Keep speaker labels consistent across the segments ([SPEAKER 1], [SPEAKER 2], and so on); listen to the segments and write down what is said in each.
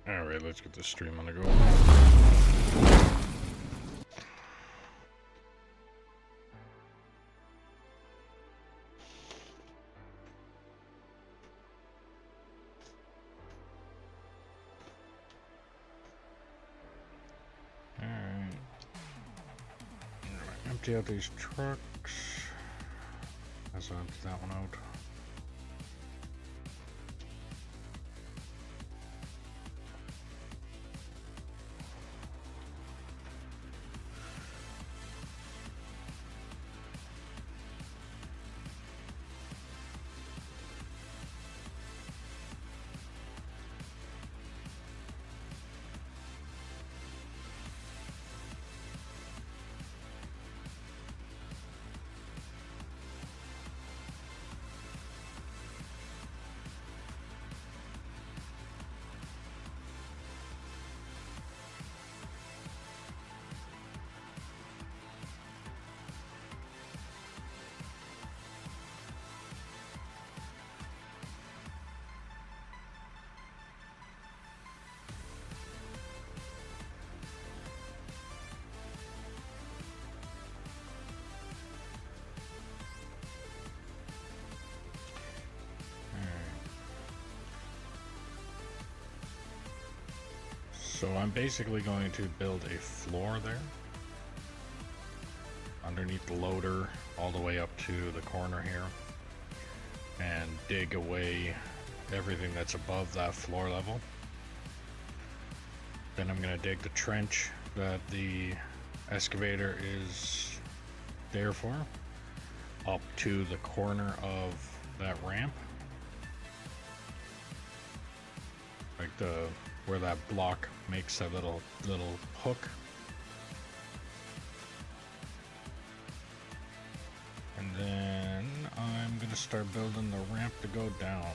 [SPEAKER 1] Alright, let's get this stream on the go. Alright. Empty out these trucks. Let's empty that one out. So I'm basically going to build a floor there underneath the loader all the way up to the corner here and dig away everything that's above that floor level. Then I'm going to dig the trench that the excavator is there for up to the corner of that ramp, like where that block makes a little hook. And then I'm gonna start building the ramp to go down.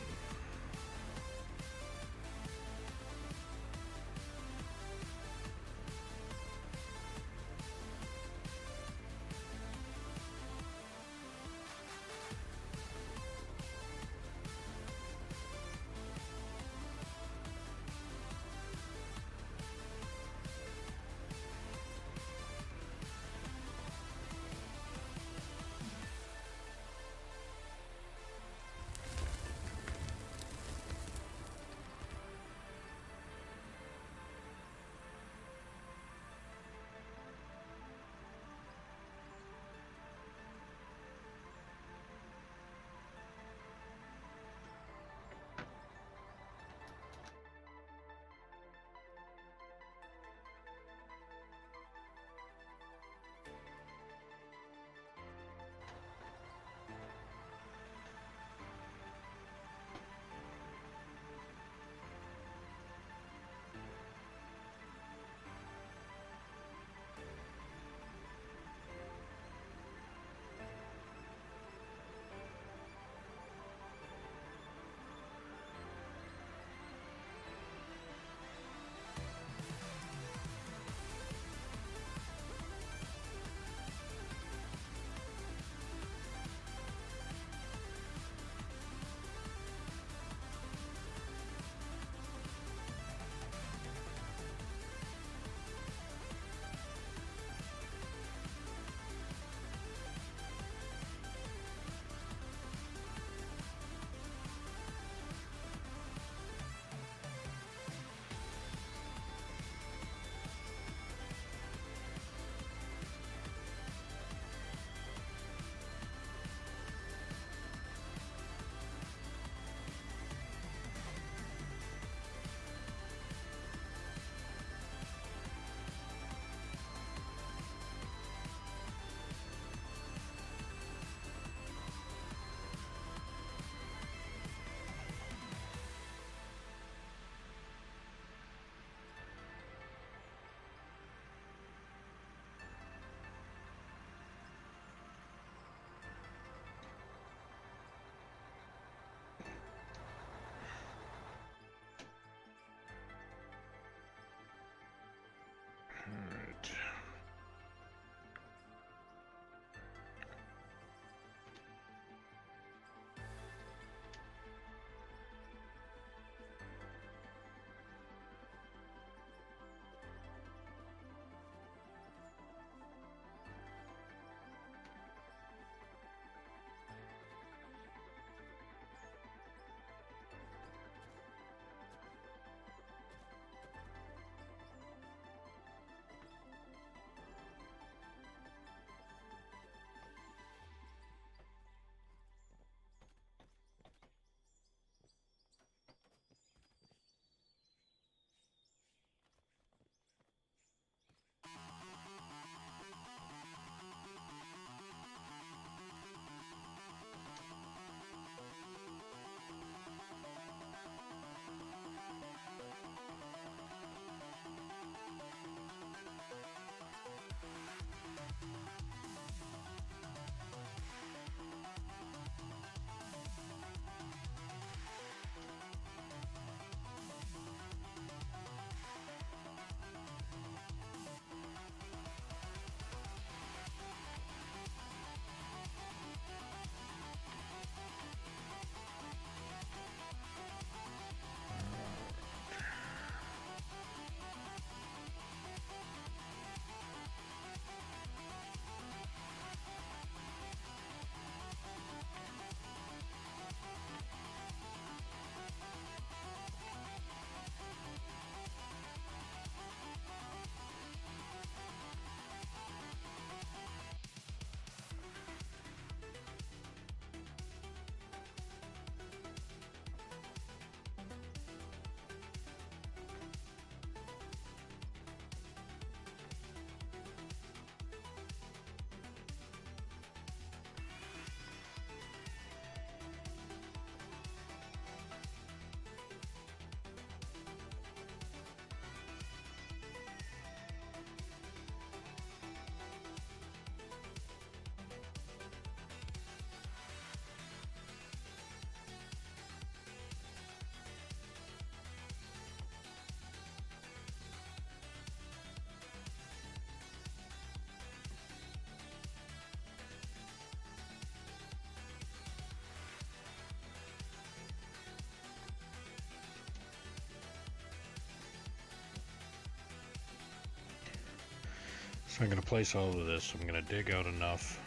[SPEAKER 1] So I'm going to place all of this. I'm going to dig out enough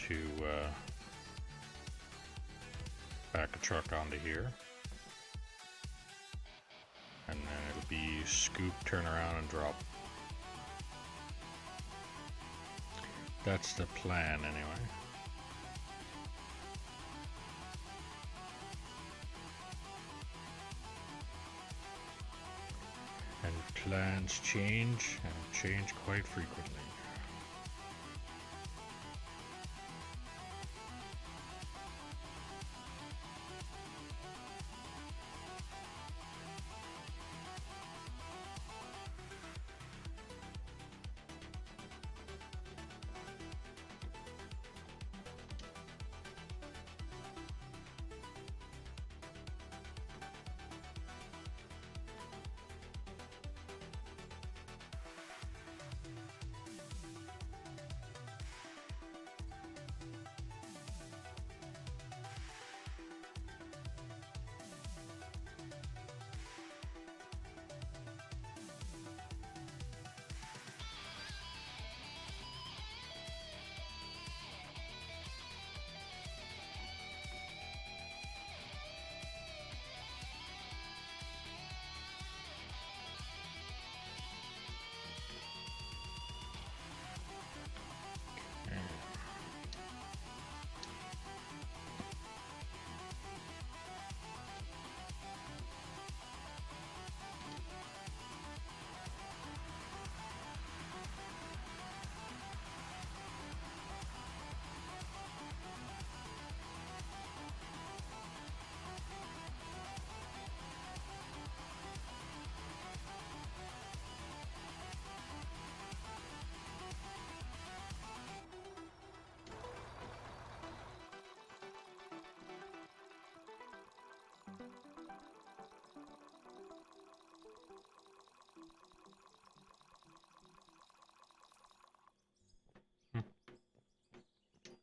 [SPEAKER 1] to back a truck onto here. And then it'll be scoop, turn around, and drop. That's the plan anyway. And plans change, and change quite frequently.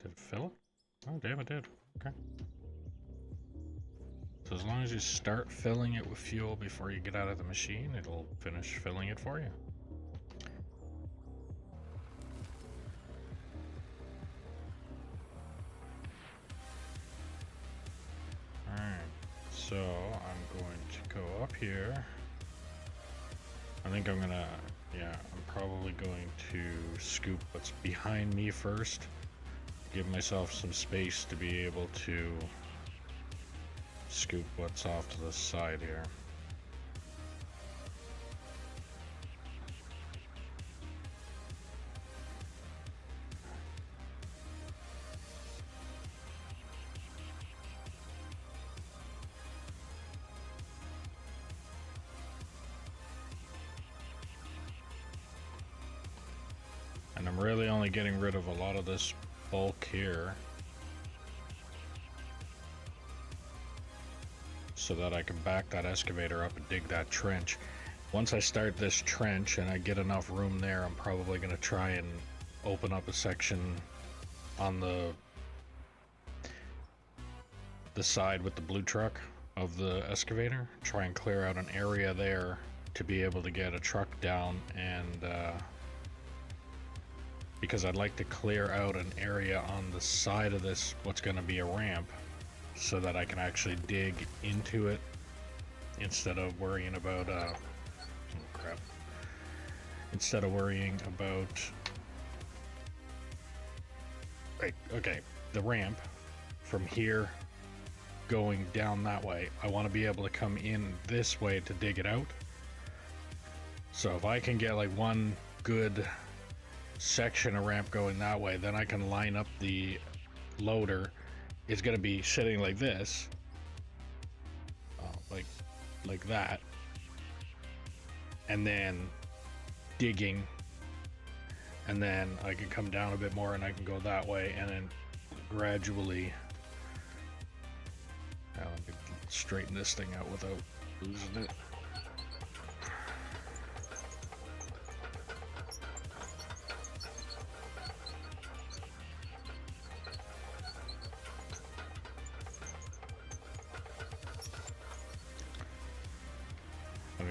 [SPEAKER 1] Did it fill? Oh, damn, it did. Okay. So as long as you start filling it with fuel before you get out of the machine, it'll finish filling it for you. Alright, so I'm going to go up here. I think I'm gonna, yeah, I'm probably going to scoop what's behind me first. Give myself some space to be able to scoop what's off to the side here. And I'm really only getting rid of a lot of this bulk here so that I can back that excavator up and dig that trench. Once I start this trench and I get enough room there, I'm probably going to try and open up a section on the side with the blue truck of the excavator, try and clear out an area there to be able to get a truck down, and because I'd like to clear out an area on the side of this, what's going to be a ramp, so that I can actually dig into it instead of worrying about, oh crap, instead of worrying about, right, okay, the ramp from here going down that way. I want to be able to come in this way to dig it out. So if I can get like one good section of ramp going that way, then I can line up the loader. It's going to be sitting like this, like that, and then digging, and then I can come down a bit more and I can go that way, and then gradually, let me straighten this thing out without losing it.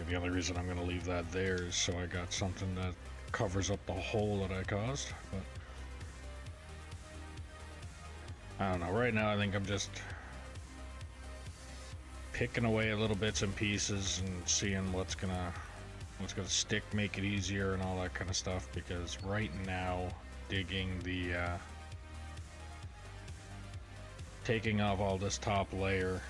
[SPEAKER 1] The only reason I'm going to leave that there is so I got something that covers up the hole that I caused, but I don't know. Right now I think I'm just picking away at little bits and pieces and seeing what's gonna stick, make it easier and all that kind of stuff, because right now digging the taking off all this top layer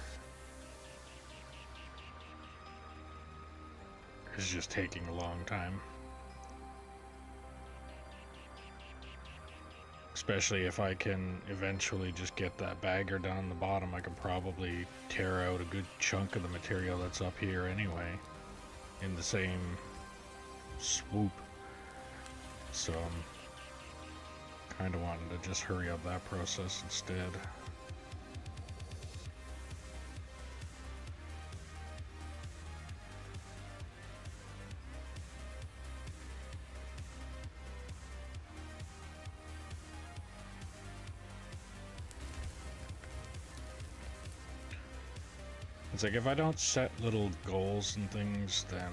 [SPEAKER 1] is just taking a long time. Especially if I can eventually just get that bagger down the bottom, I can probably tear out a good chunk of the material that's up here anyway in the same swoop. So I'm kind of wanting to just hurry up that process instead. It's like if I don't set little goals and things, then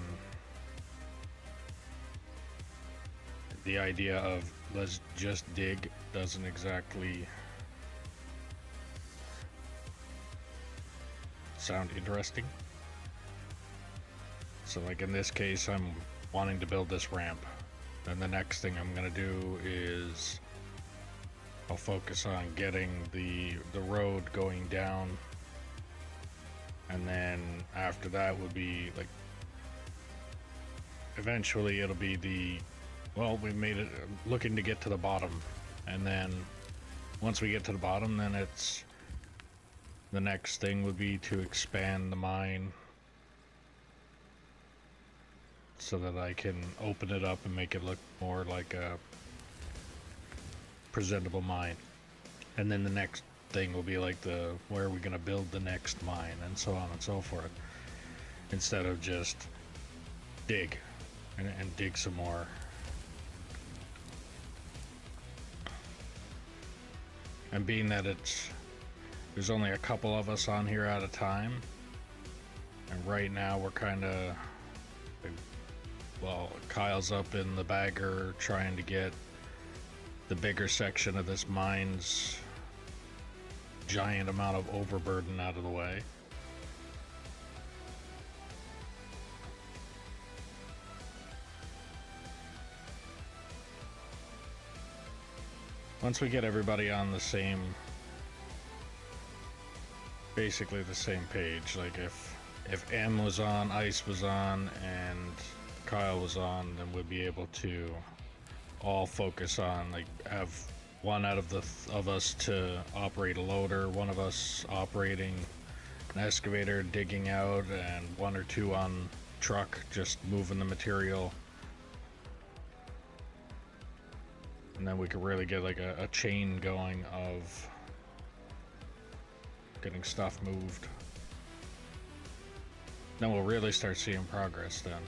[SPEAKER 1] the idea of let's just dig doesn't exactly sound interesting. So like in this case, I'm wanting to build this ramp. Then the next thing I'm gonna do is I'll focus on getting the road going down. And then after that would be like, eventually it'll be the, well, we made it, looking to get to the bottom. And then once we get to the bottom, then it's, the next thing would be to expand the mine so that I can open it up and make it look more like a presentable mine. And then the next thing will be like the, where are we going to build the next mine, and so on and so forth, instead of just dig and dig some more. And being that there's only a couple of us on here at a time, and right now we're kind of, well, Kyle's up in the bagger trying to get the bigger section of this mine's giant amount of overburden out of the way. Once we get everybody on the same, basically the same page, like if M was on, Ice was on, and Kyle was on, then we'd be able to all focus on, like, have one out of us to operate a loader, one of us operating an excavator digging out, and one or two on truck just moving the material. And then we could really get like a chain going of getting stuff moved. Then we'll really start seeing progress then.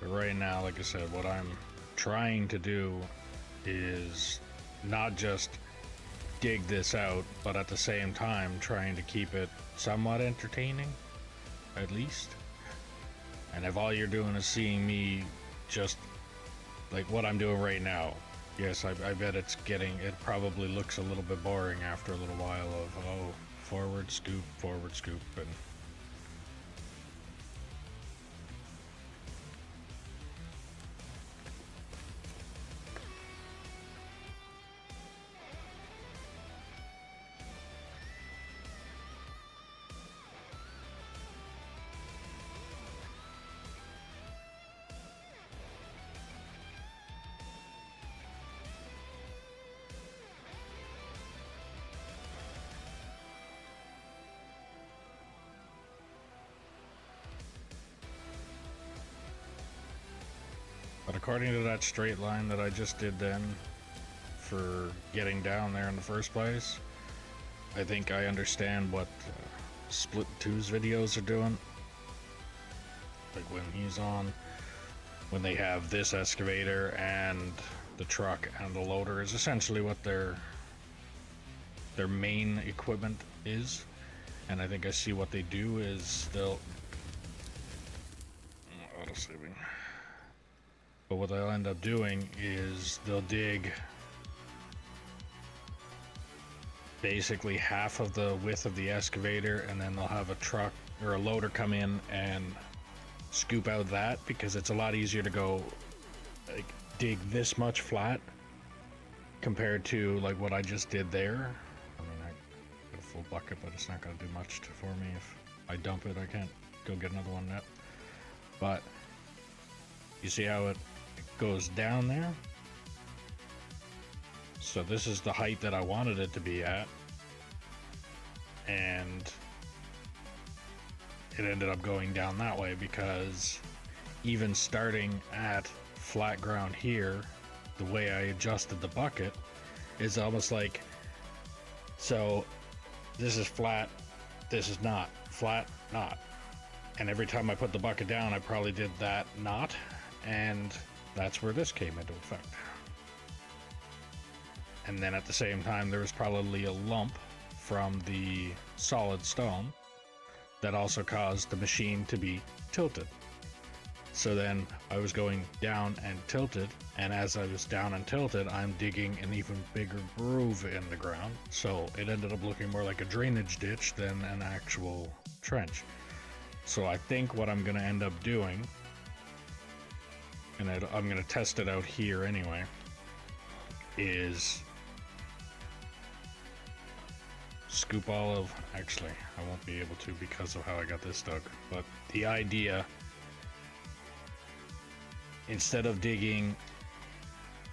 [SPEAKER 1] But right now, like I said, what I'm trying to do is not just dig this out, but at the same time trying to keep it somewhat entertaining, at least. And if all you're doing is seeing me just like what I'm doing right now, yes, I bet it probably looks a little bit boring after a little while of, oh, forward scoop, and but according to that straight line that I just did then for getting down there in the first place, I think I understand what Split 2's videos are doing. Like when he's on, when they have this excavator and the truck and the loader is essentially what their main equipment is. And I think I see what they do is they'll auto saving. But what they'll end up doing is they'll dig basically half of the width of the excavator, and then they'll have a truck or a loader come in and scoop out that, because it's a lot easier to go like dig this much flat compared to like what I just did there. I mean, I got a full bucket, but it's not going to do much for me. If I dump it, I can't go get another one yet. But you see how it goes down there? So this is the height that I wanted it to be at, and it ended up going down that way because even starting at flat ground here, the way I adjusted the bucket is almost like, so this is flat, this is not flat, not, and every time I put the bucket down I probably did that not, and that's where this came into effect. And then at the same time there was probably a lump from the solid stone that also caused the machine to be tilted. So then I was going down and tilted, and as I was down and tilted, I'm digging an even bigger groove in the ground. So it ended up looking more like a drainage ditch than an actual trench. So I think what I'm going to end up doing, and I'm going to test it out here anyway, is scoop all of, actually I won't be able to because of how I got this dug, but the idea, instead of digging,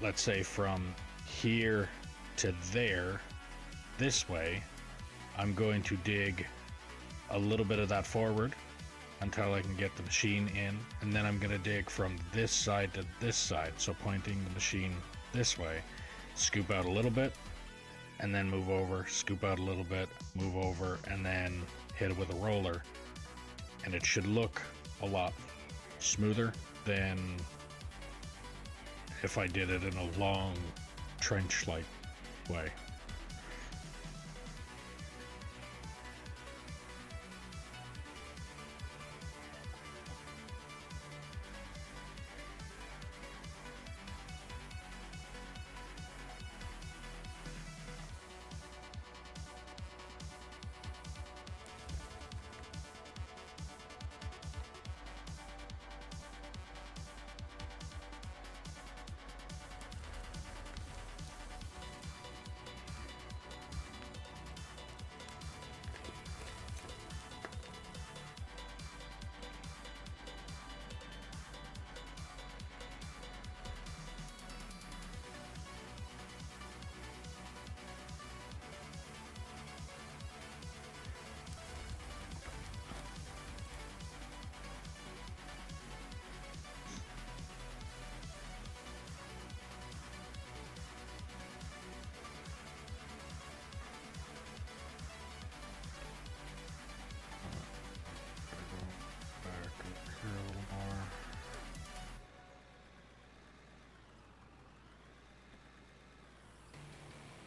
[SPEAKER 1] let's say from here to there this way, I'm going to dig a little bit of that forward until I can get the machine in, and then I'm going to dig from this side to this side, so pointing the machine this way, scoop out a little bit, and then move over, scoop out a little bit, move over, and then hit it with a roller, and it should look a lot smoother than if I did it in a long trench-like way.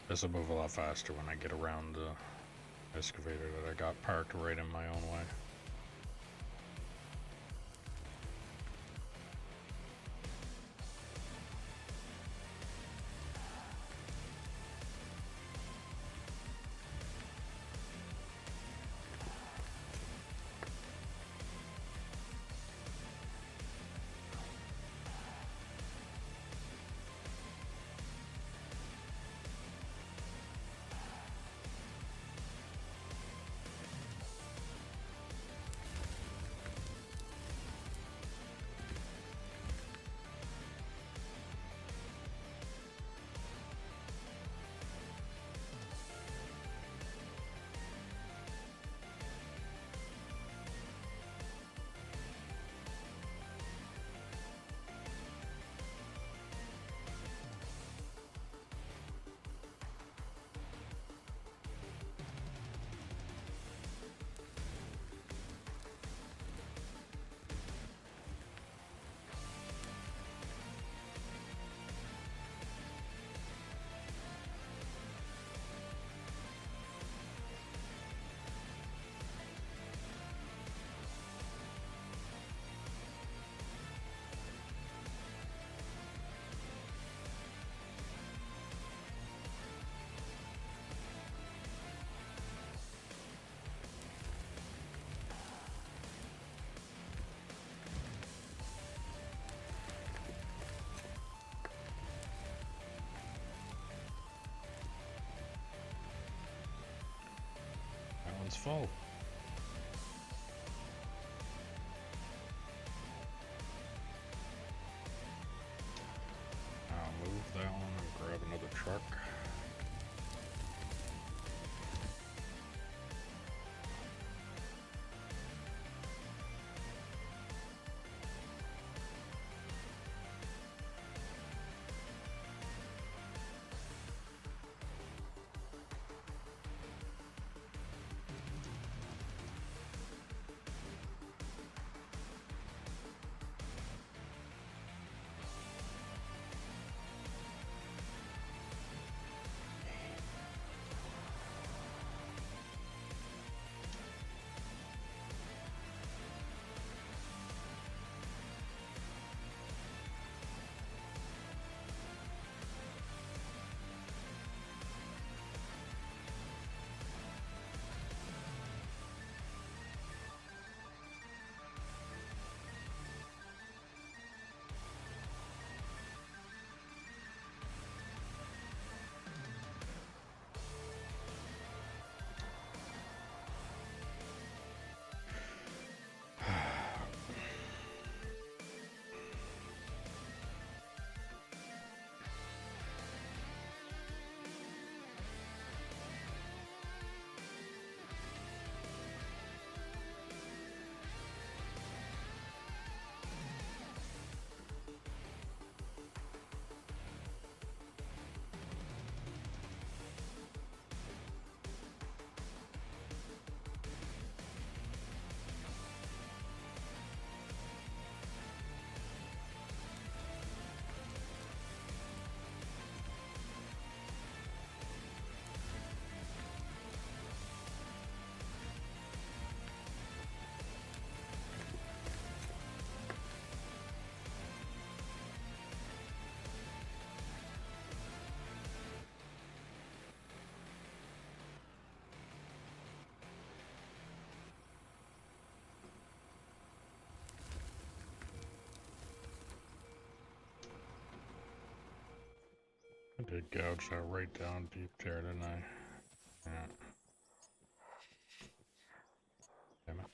[SPEAKER 1] This will move a lot faster when I get around the excavator that I got parked right in my own way. it's full. I'll move that one and grab another truck. I did gouge that right down deep there, didn't I? Yeah. Damn it.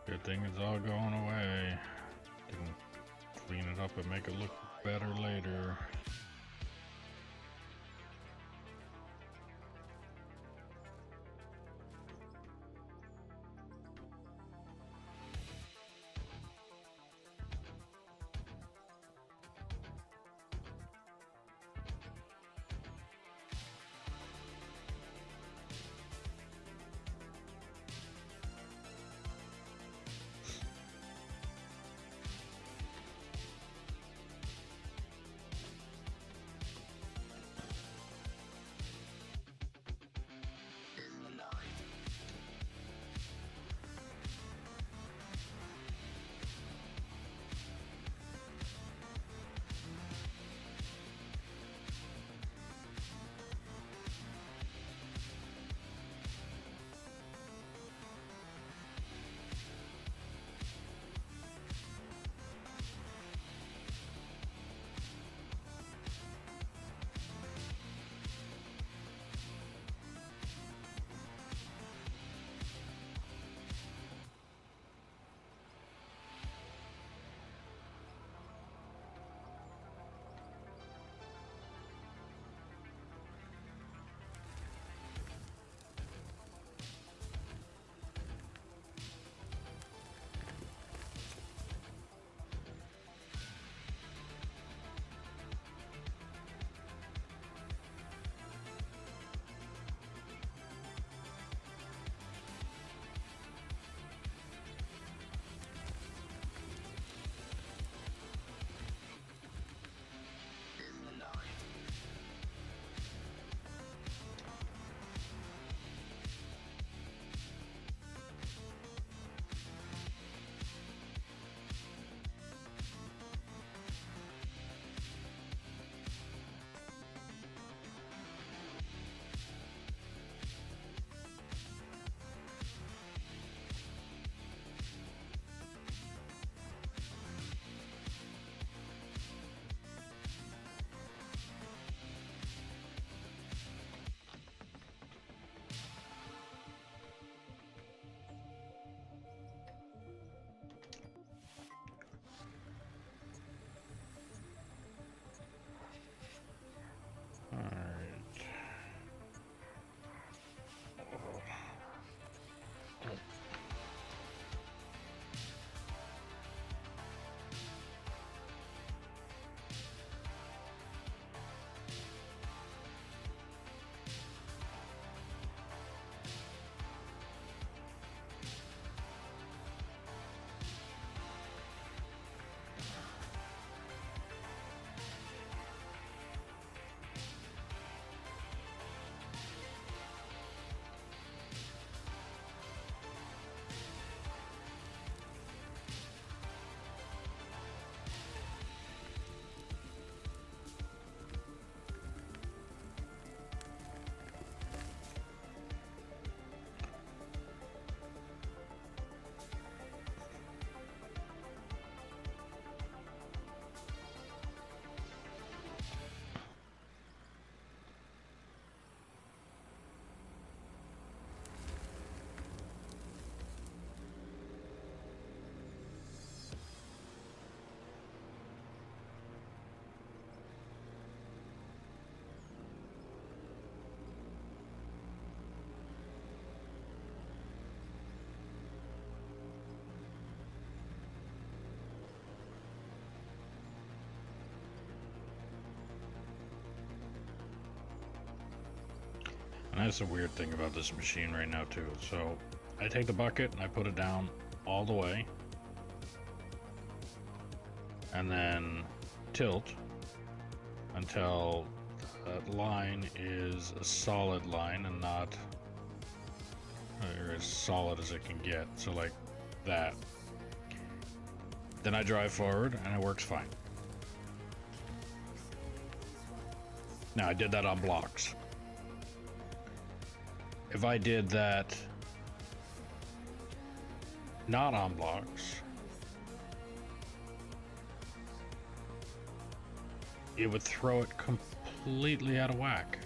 [SPEAKER 1] Good thing it's all going away. Can clean it up and make it look better later. That's the weird thing about this machine right now too. So I take the bucket and I put it down all the way and then tilt until that line is a solid line and not or as solid as it can get. So like that. Then I drive forward and it works fine. Now I did that on blocks. If I did that not on blocks, it would throw it completely out of whack.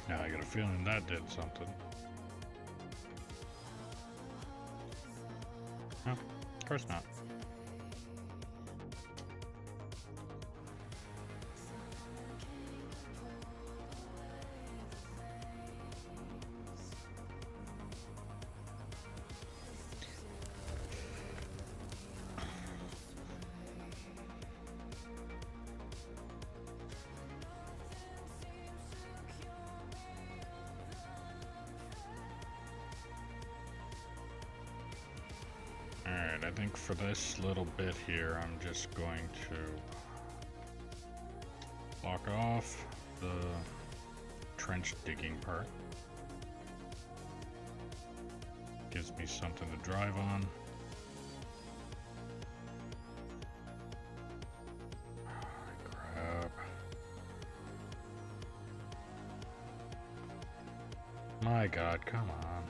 [SPEAKER 1] Now I got a feeling that did something. No, of course not. Alright, I think for this little bit here, I'm just going to block off the trench digging part. Gives me something to drive on. Crap. My God, come on.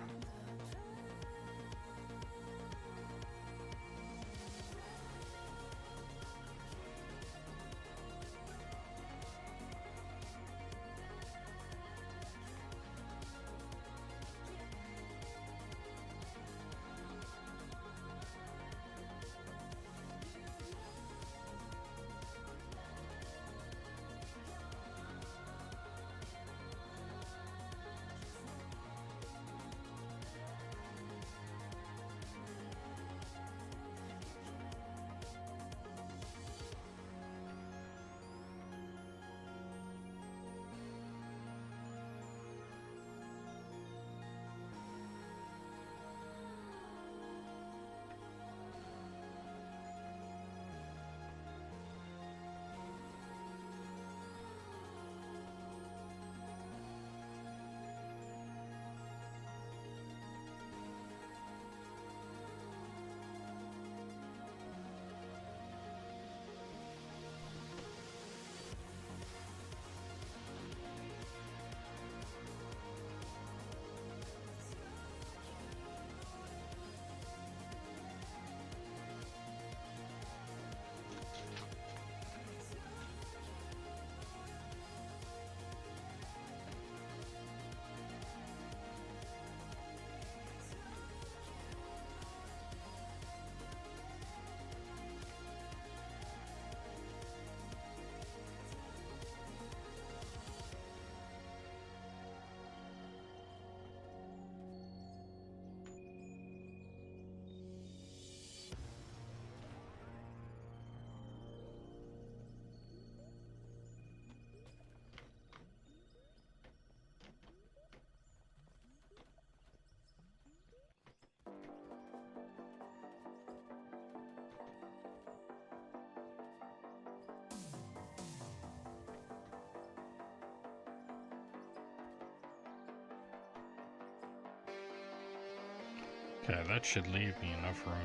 [SPEAKER 1] Okay, that should leave me enough room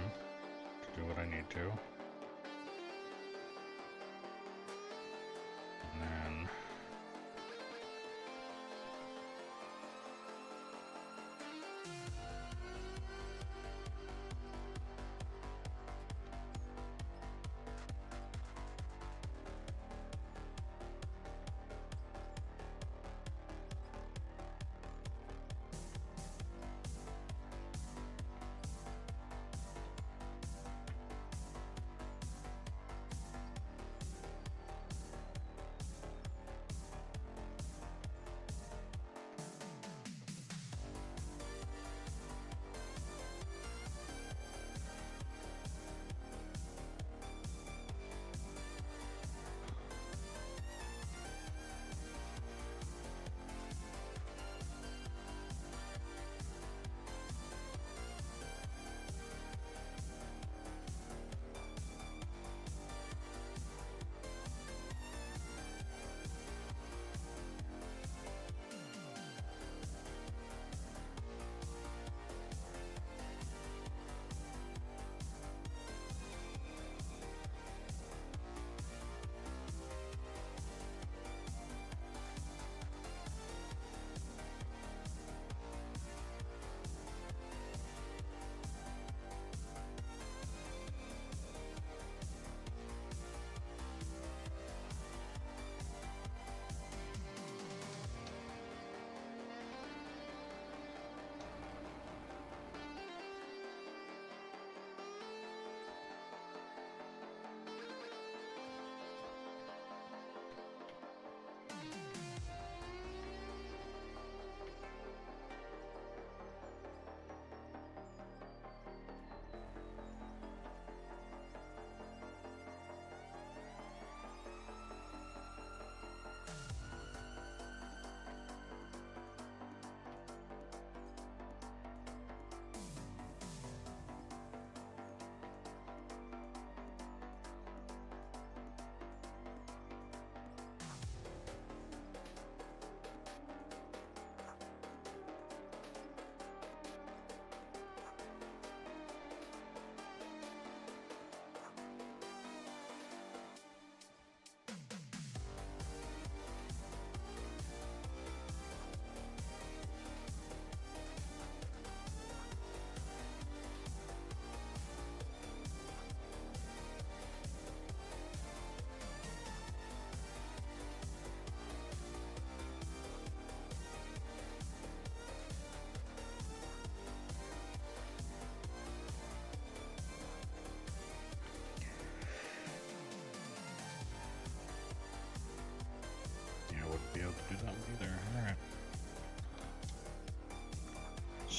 [SPEAKER 1] to do what I need to.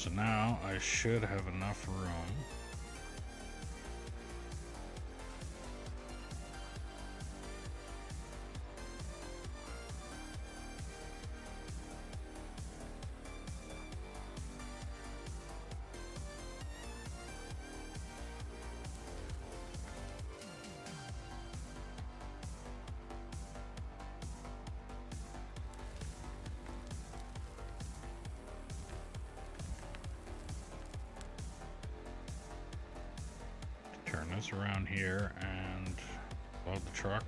[SPEAKER 1] So now I should have enough room. Turn this around here and load the truck.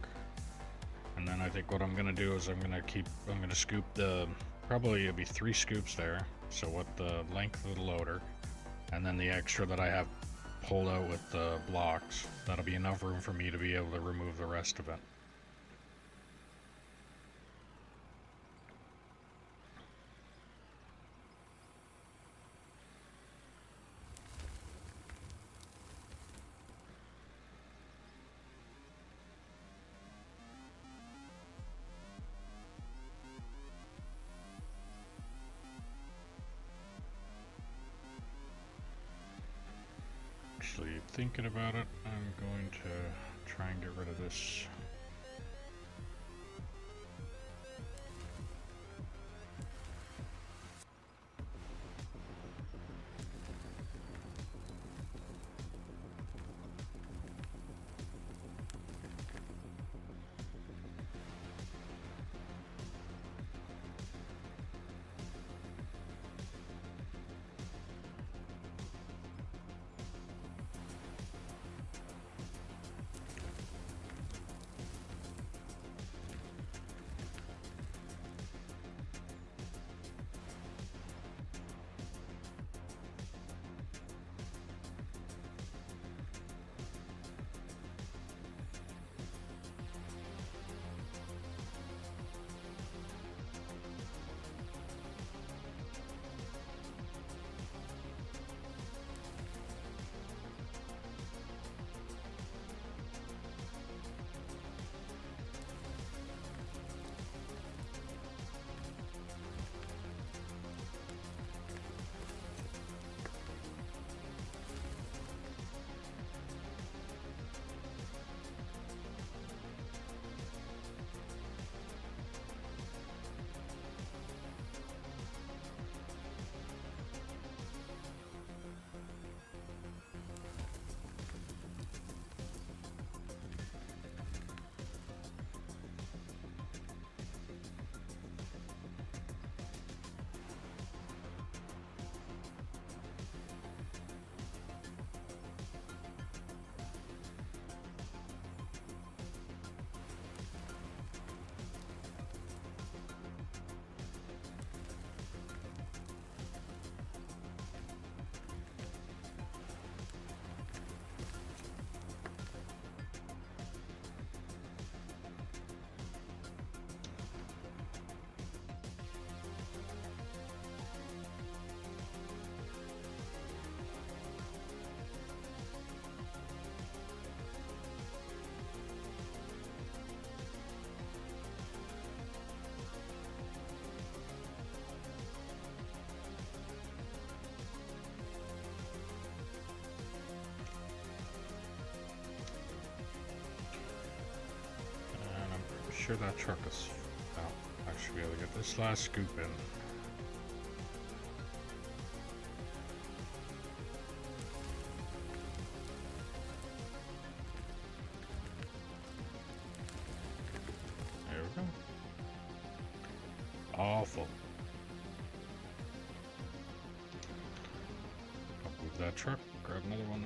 [SPEAKER 1] And then I think what I'm gonna do is I'm gonna scoop the, probably it'll be 3 scoops there. So what the length of the loader, and then the extra that I have pulled out with the blocks, that'll be enough room for me to be able to remove the rest of it. Actually, thinking about it, I'm going to try and get rid of this. Sure that truck is. Oh, I should be able to get this last scoop in. There we go. All full. I'll move that truck, grab another one.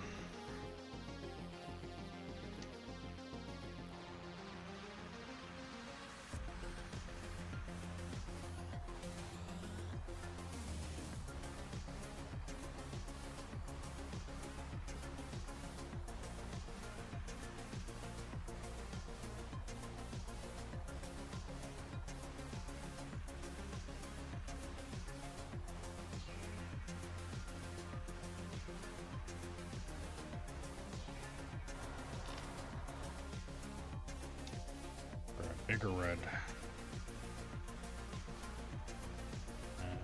[SPEAKER 1] Bigger red. And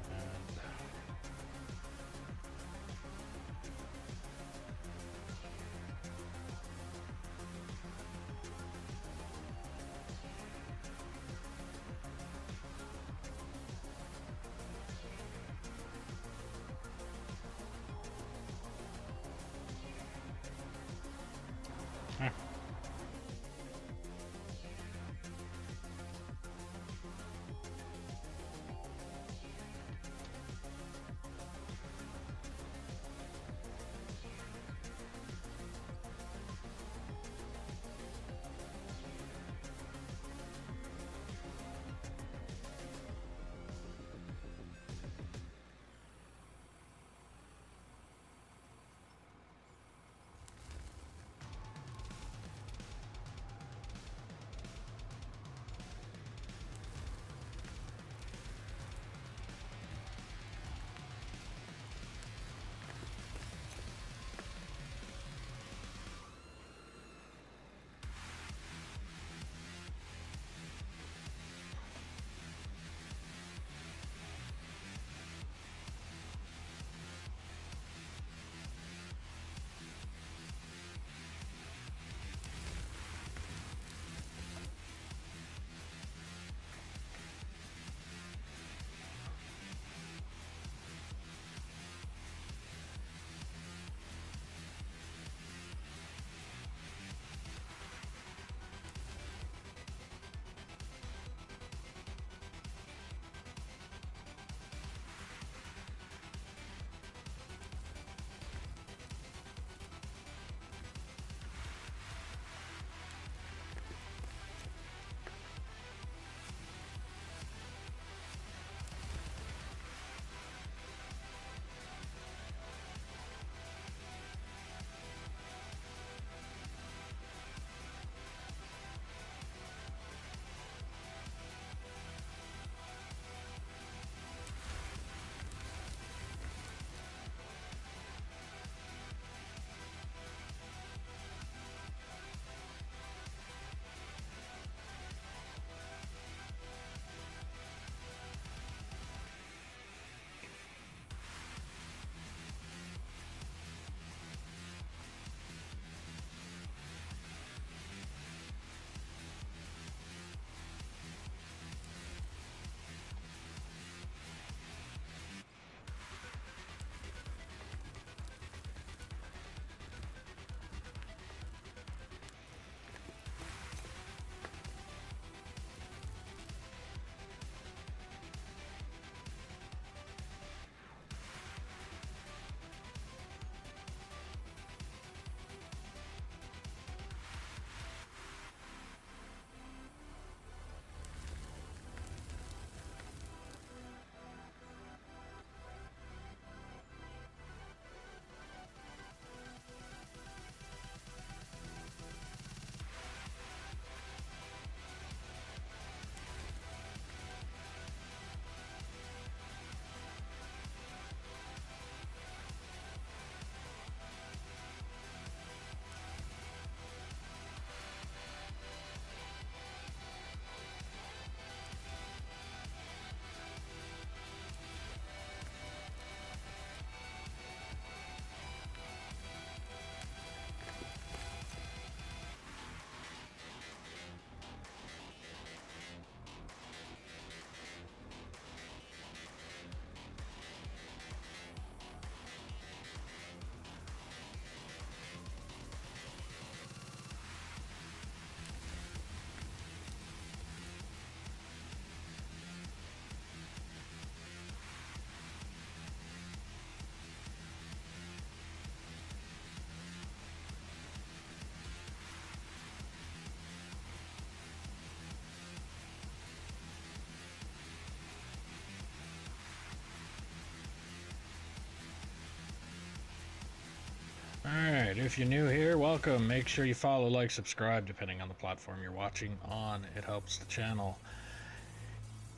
[SPEAKER 1] Alright, if you're new here, welcome. Make sure you follow, like, subscribe, depending on the platform you're watching on. It helps the channel.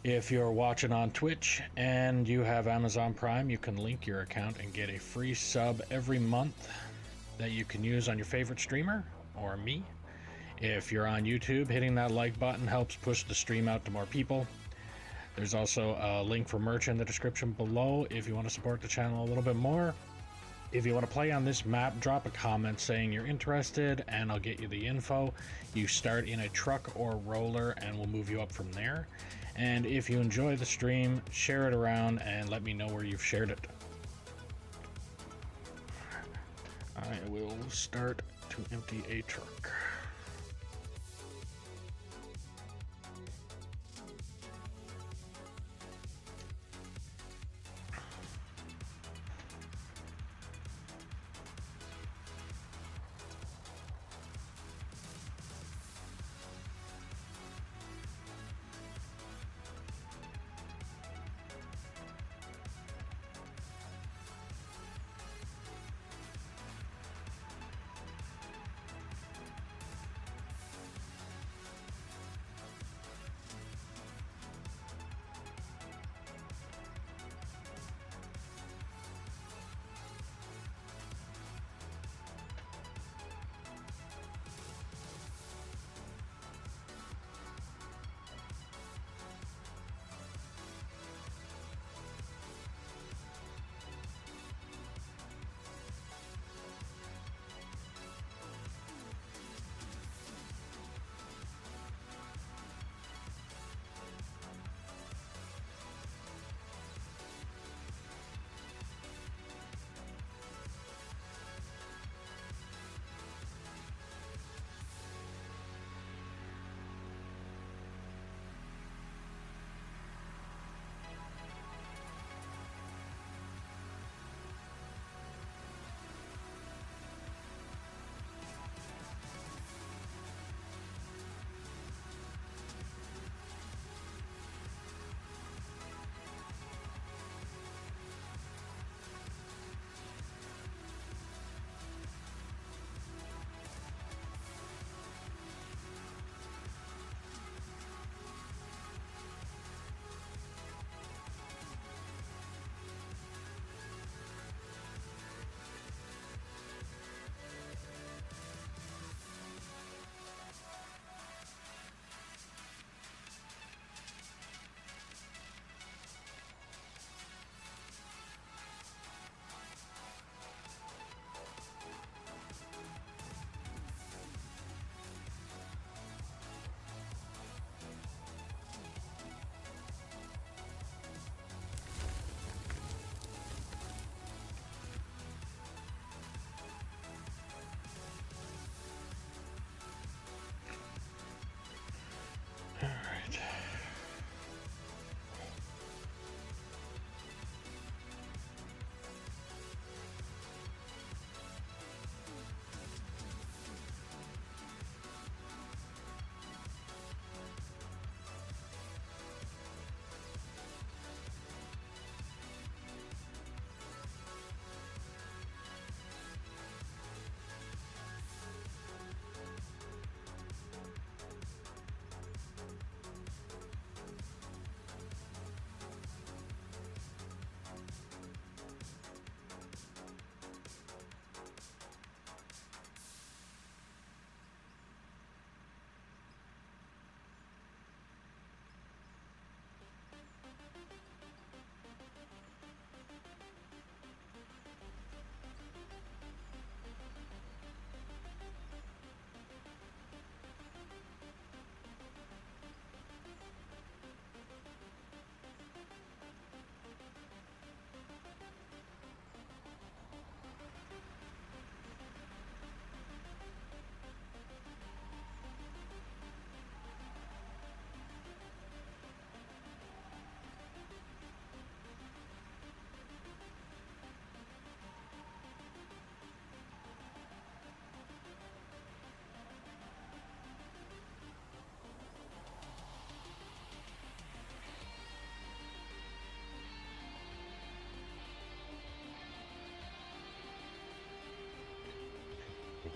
[SPEAKER 1] If you're watching on Twitch and you have Amazon Prime, you can link your account and get a free sub every month that you can use on your favorite streamer or me. If you're on YouTube, hitting that like button helps push the stream out to more people. There's also a link for merch in the description below if you want to support the channel a little bit more. If you want to play on this map, drop a comment saying you're interested and I'll get you the info. You start in a truck or roller and we'll move you up from there. And if you enjoy the stream, share it around and let me know where you've shared it. I will start to empty a truck.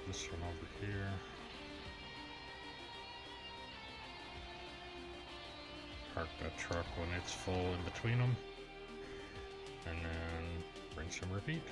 [SPEAKER 1] this one over here. Park that truck when it's full in between them. And then rinse and repeat.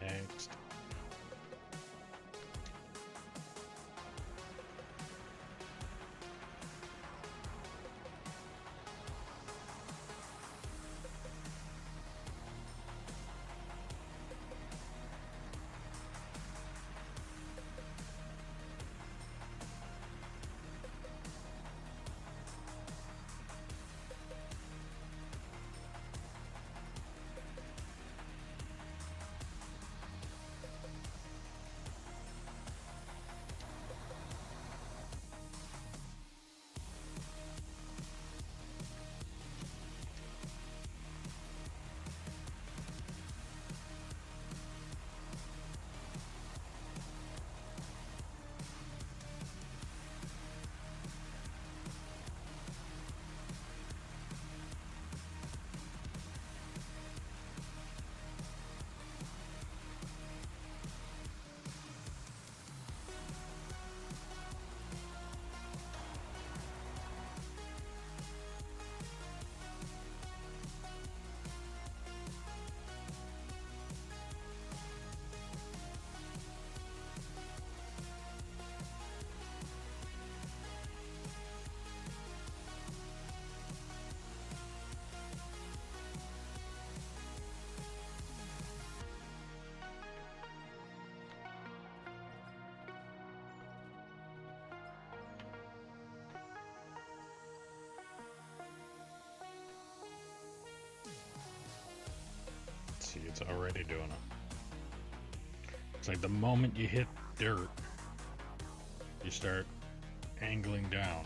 [SPEAKER 1] Next. See, it's already doing it. It's like the moment you hit dirt, you start angling down.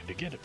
[SPEAKER 1] to get it.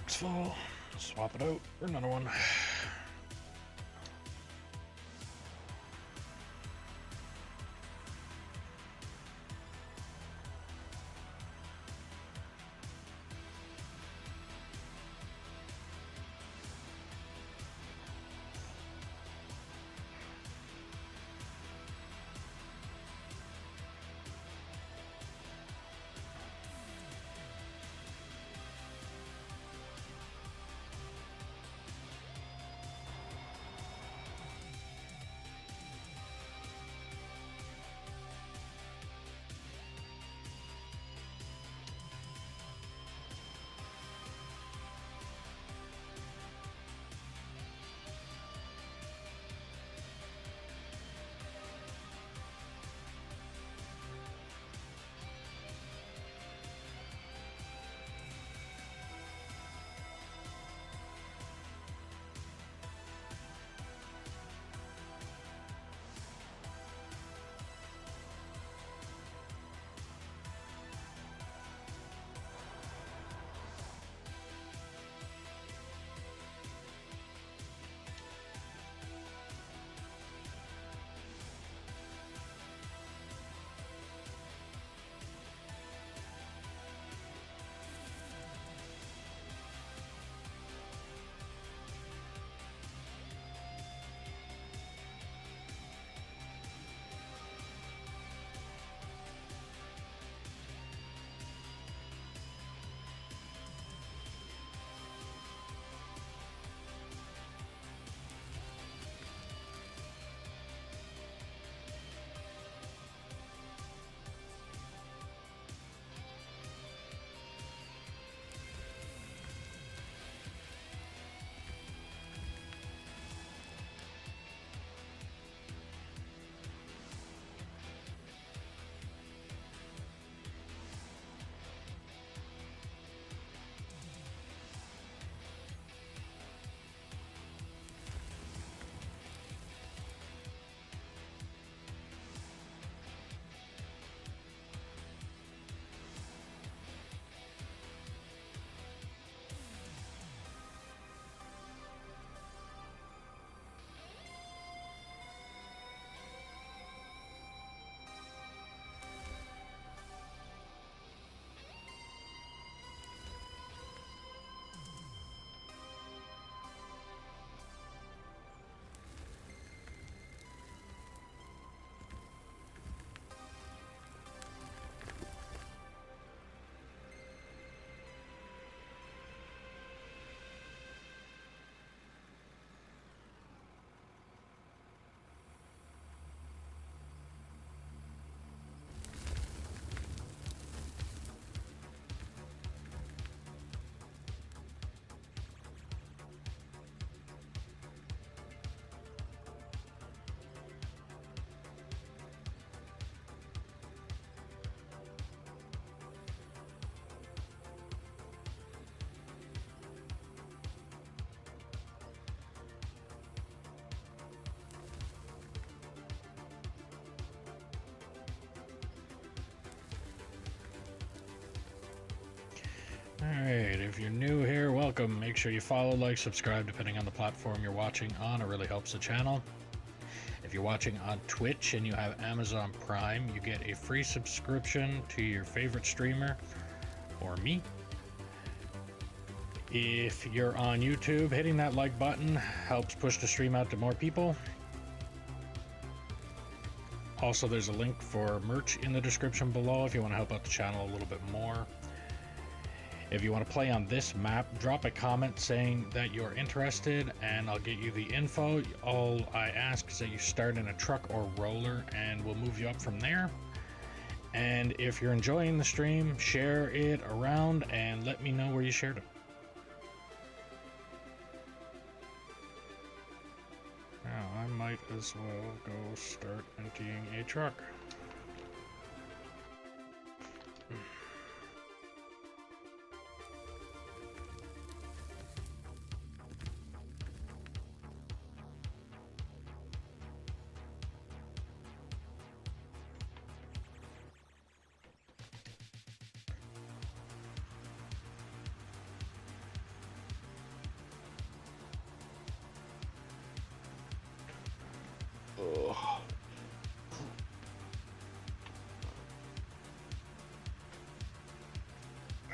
[SPEAKER 1] truck's full. Swap it out for another one. Alright, if you're new here, welcome. Make sure you follow, like, subscribe, depending on the platform you're watching on. It really helps the channel. If you're watching on Twitch and you have Amazon Prime, you get a free subscription to your favorite streamer or me. If you're on YouTube, hitting that like button helps push the stream out to more people. Also, there's a link for merch in the description below if you want to help out the channel a little bit more. If you want to play on this map, drop a comment saying that you're interested and I'll get you the info. All I ask is that you start in a truck or roller and we'll move you up from there. And if you're enjoying the stream, share it around and let me know where you shared it. Now, I might as well go start emptying a truck.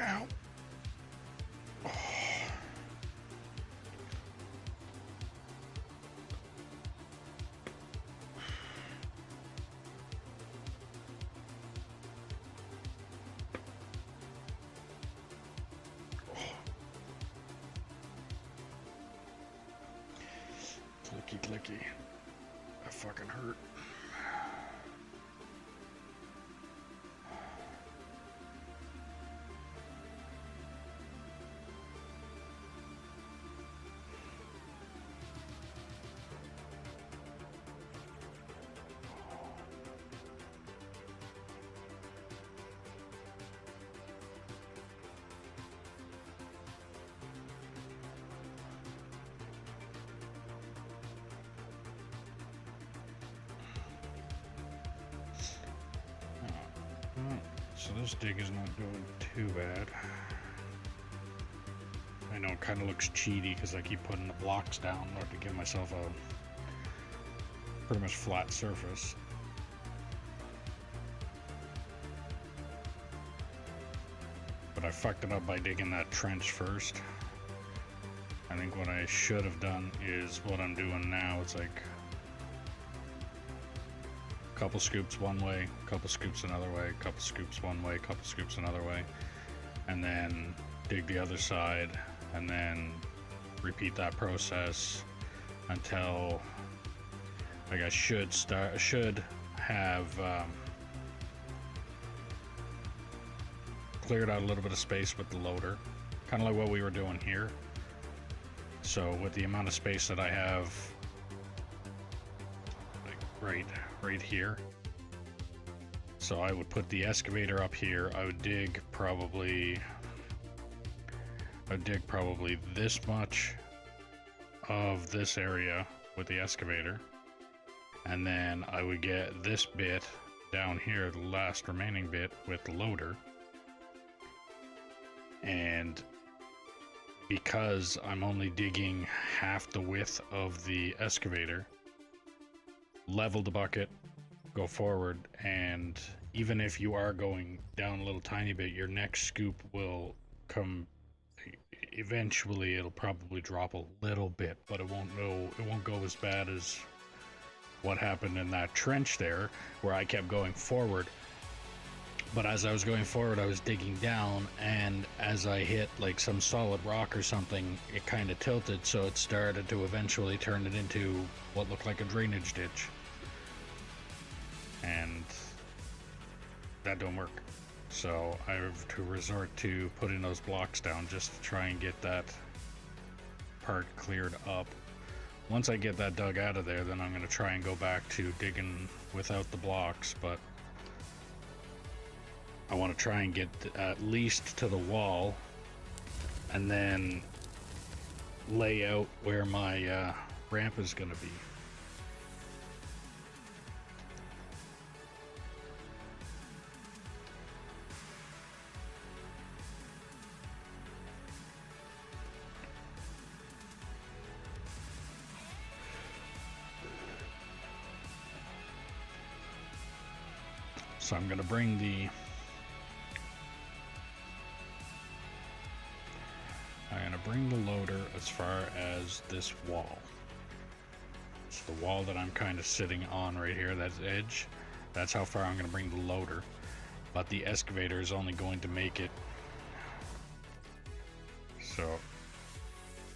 [SPEAKER 1] Ow. Oh. Clicky clicky. That fucking hurt. So this dig is not doing too bad. I know it kind of looks cheaty because I keep putting the blocks down in order to give myself a pretty much flat surface. But I fucked it up by digging that trench first. I think what I should have done is what I'm doing now. It's like couple scoops one way, couple scoops another way, couple scoops one way, couple scoops another way, and then dig the other side, and then repeat that process until, like, I should have cleared out a little bit of space with the loader, kind of like what we were doing here. So with the amount of space that I have, like right here, so I would put the excavator up here. I would dig probably this much of this area with the excavator, and then I would get this bit down here, the last remaining bit, with the loader. And because I'm only digging half the width of the excavator, level the bucket, go forward, and even if you are going down a little tiny bit, your next scoop will come, eventually it'll probably drop a little bit, but it won't go as bad as what happened in that trench there, where I kept going forward. But as I was going forward, I was digging down, and as I hit like some solid rock or something, it kind of tilted, so it started to eventually turn it into what looked like a drainage ditch. And that don't work. So I have to resort to putting those blocks down just to try and get that part cleared up. Once I get that dug out of there, then I'm going to try and go back to digging without the blocks, but I want to try and get at least to the wall and then lay out where my ramp is going to be. So I'm going to bring the loader as far as this wall. It's the wall that I'm kind of sitting on right here, that edge. That's how far I'm going to bring the loader. But the excavator is only going to make it. So,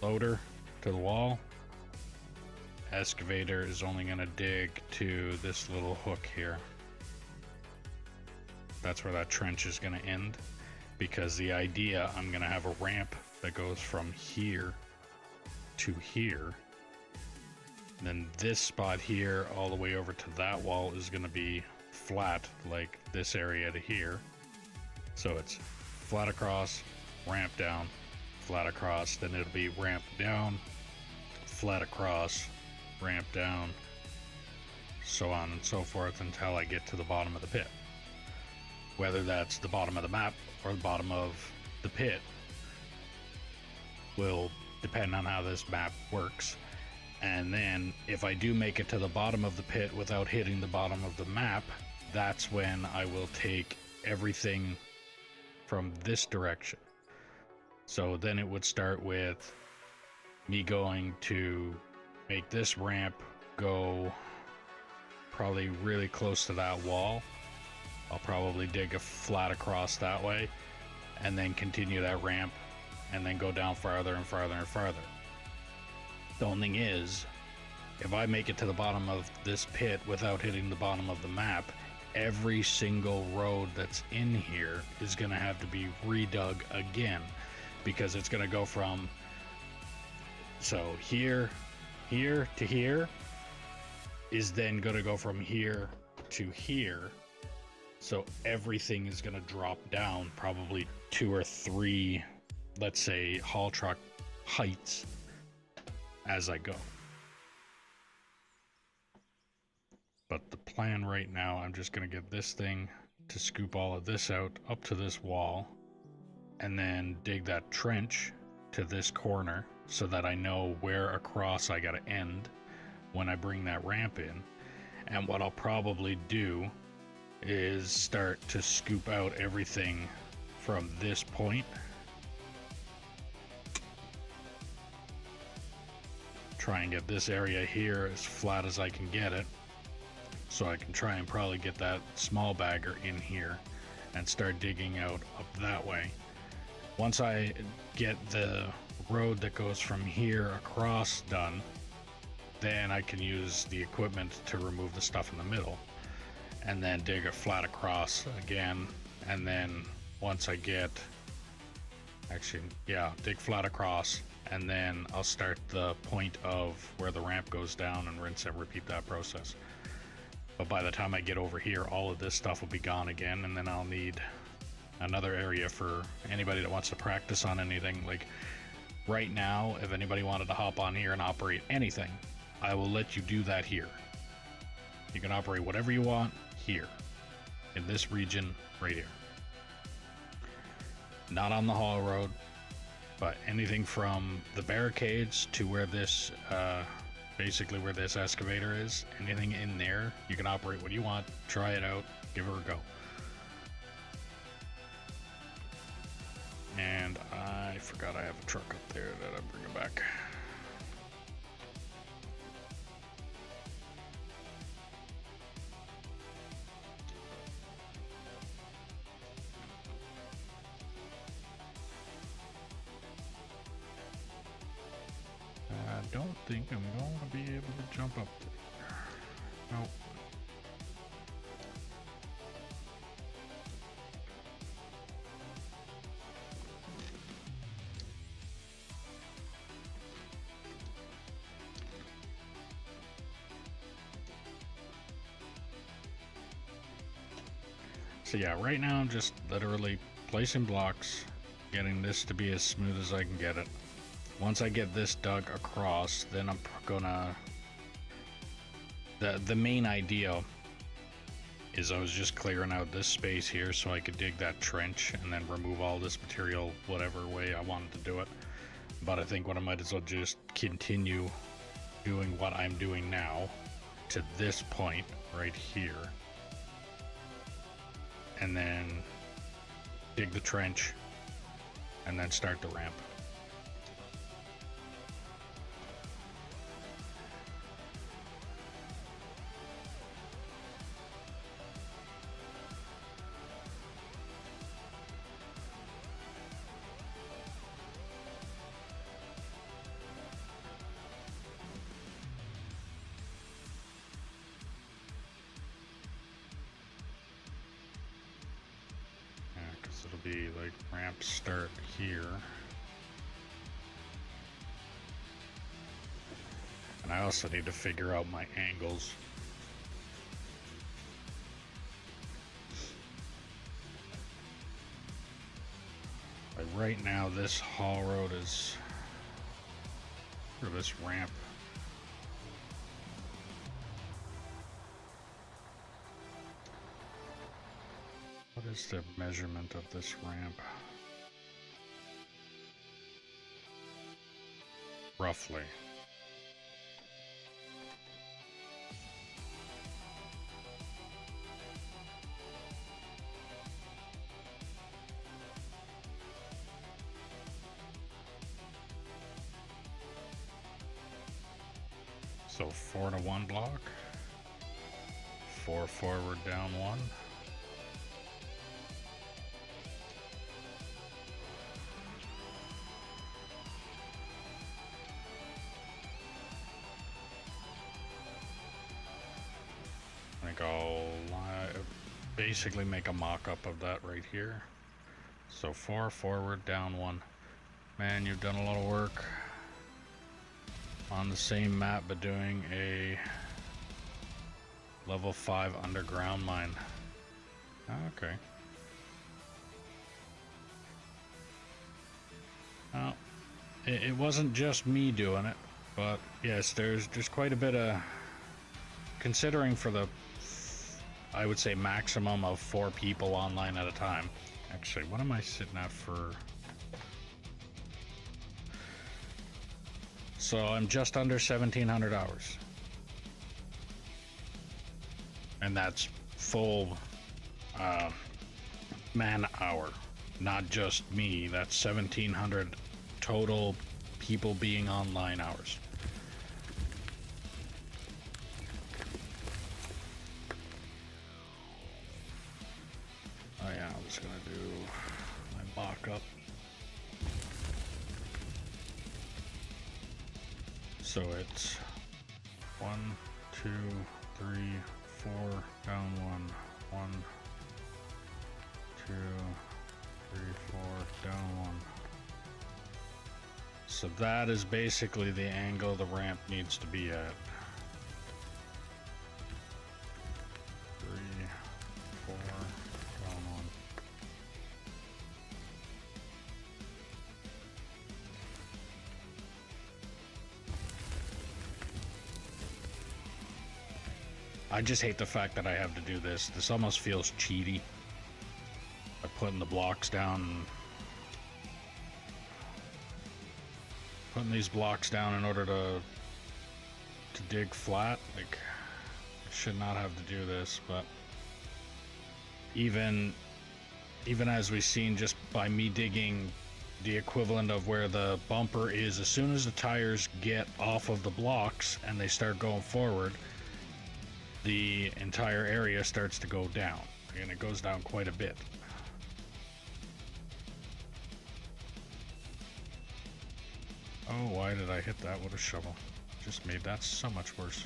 [SPEAKER 1] loader to the wall. Excavator is only going to dig to this little hook here. That's where that trench is going to end, because the idea, I'm going to have a ramp that goes from here to here. And then this spot here all the way over to that wall is going to be flat, like this area to here. So it's flat across, ramp down, flat across, then it'll be ramp down, flat across, ramp down, so on and so forth until I get to the bottom of the pit. Whether that's the bottom of the map or the bottom of the pit will depend on how this map works. And then if I do make it to the bottom of the pit without hitting the bottom of the map, that's when I will take everything from this direction. So then it would start with me going to make this ramp go probably really close to that wall. I'll probably dig a flat across that way and then continue that ramp and then go down farther and farther and farther. The only thing is, if I make it to the bottom of this pit without hitting the bottom of the map, every single road that's in here is going to have to be redug again, because it's going to go from, so here to here is then going to go from here to here. So everything is going to drop down probably 2 or 3, let's say, haul truck heights as I go. But the plan right now, I'm just going to get this thing to scoop all of this out up to this wall and then dig that trench to this corner so that I know where across I got to end when I bring that ramp in. And what I'll probably do is start to scoop out everything from this point. Try and get this area here as flat as I can get it, so I can try and probably get that small bagger in here and start digging out up that way. Once I get the road that goes from here across done, then I can use the equipment to remove the stuff in the middle and then dig it flat across again. And then once I get, dig flat across, and then I'll start the point of where the ramp goes down and rinse and repeat that process. But by the time I get over here, all of this stuff will be gone again, and then I'll need another area for anybody that wants to practice on anything. Like right now, if anybody wanted to hop on here and operate anything, I will let you do that here. You can operate whatever you want here, in this region right here. Not on the haul road, but anything from the barricades to where this, basically where this excavator is, anything in there, you can operate what you want, try it out, give it a go. And I forgot I have a truck up there that I'm bringing back. I don't think I'm going to be able to jump up there. Nope. So yeah, right now I'm just literally placing blocks, getting this to be as smooth as I can get it. Once I get this dug across, then I'm gonna... The main idea is I was just clearing out this space here so I could dig that trench and then remove all this material whatever way I wanted to do it. But I think what I might as well just continue doing what I'm doing now to this point right here. And then dig the trench and then start the ramp. It'll be like ramp start here. And I also need to figure out my angles. Like right now, this haul road is, or this ramp. What is the measurement of this ramp? Roughly. So 4 to 1 block. 4 forward, down 1. I think I'll basically make a mock-up of that right here. So 4 forward, down 1. Man, you've done a lot of work on the same map, but doing a level 5 underground mine. Okay. Well, it wasn't just me doing it, but yes, there's quite a bit of, considering for the, I would say, maximum of 4 people online at a time. Actually, what am I sitting at for? So I'm just under 1,700 hours. And that's full man hour, not just me. That's 1,700 total people being online hours. Oh yeah, I was gonna do my mock-up. So it's 1, 2, 3, 4, down 1, 1, 2, 3, 4, down 1. So that is basically the angle the ramp needs to be at. 3, 4, down 1. I just hate the fact that I have to do this. This almost feels cheaty. By putting the blocks down. Putting these blocks down in order to dig flat. Like, I should not have to do this, but even as we've seen just by me digging the equivalent of where the bumper is, as soon as the tires get off of the blocks and they start going forward, the entire area starts to go down, and it goes down quite a bit. Oh, why did I hit that with a shovel? Just made that so much worse.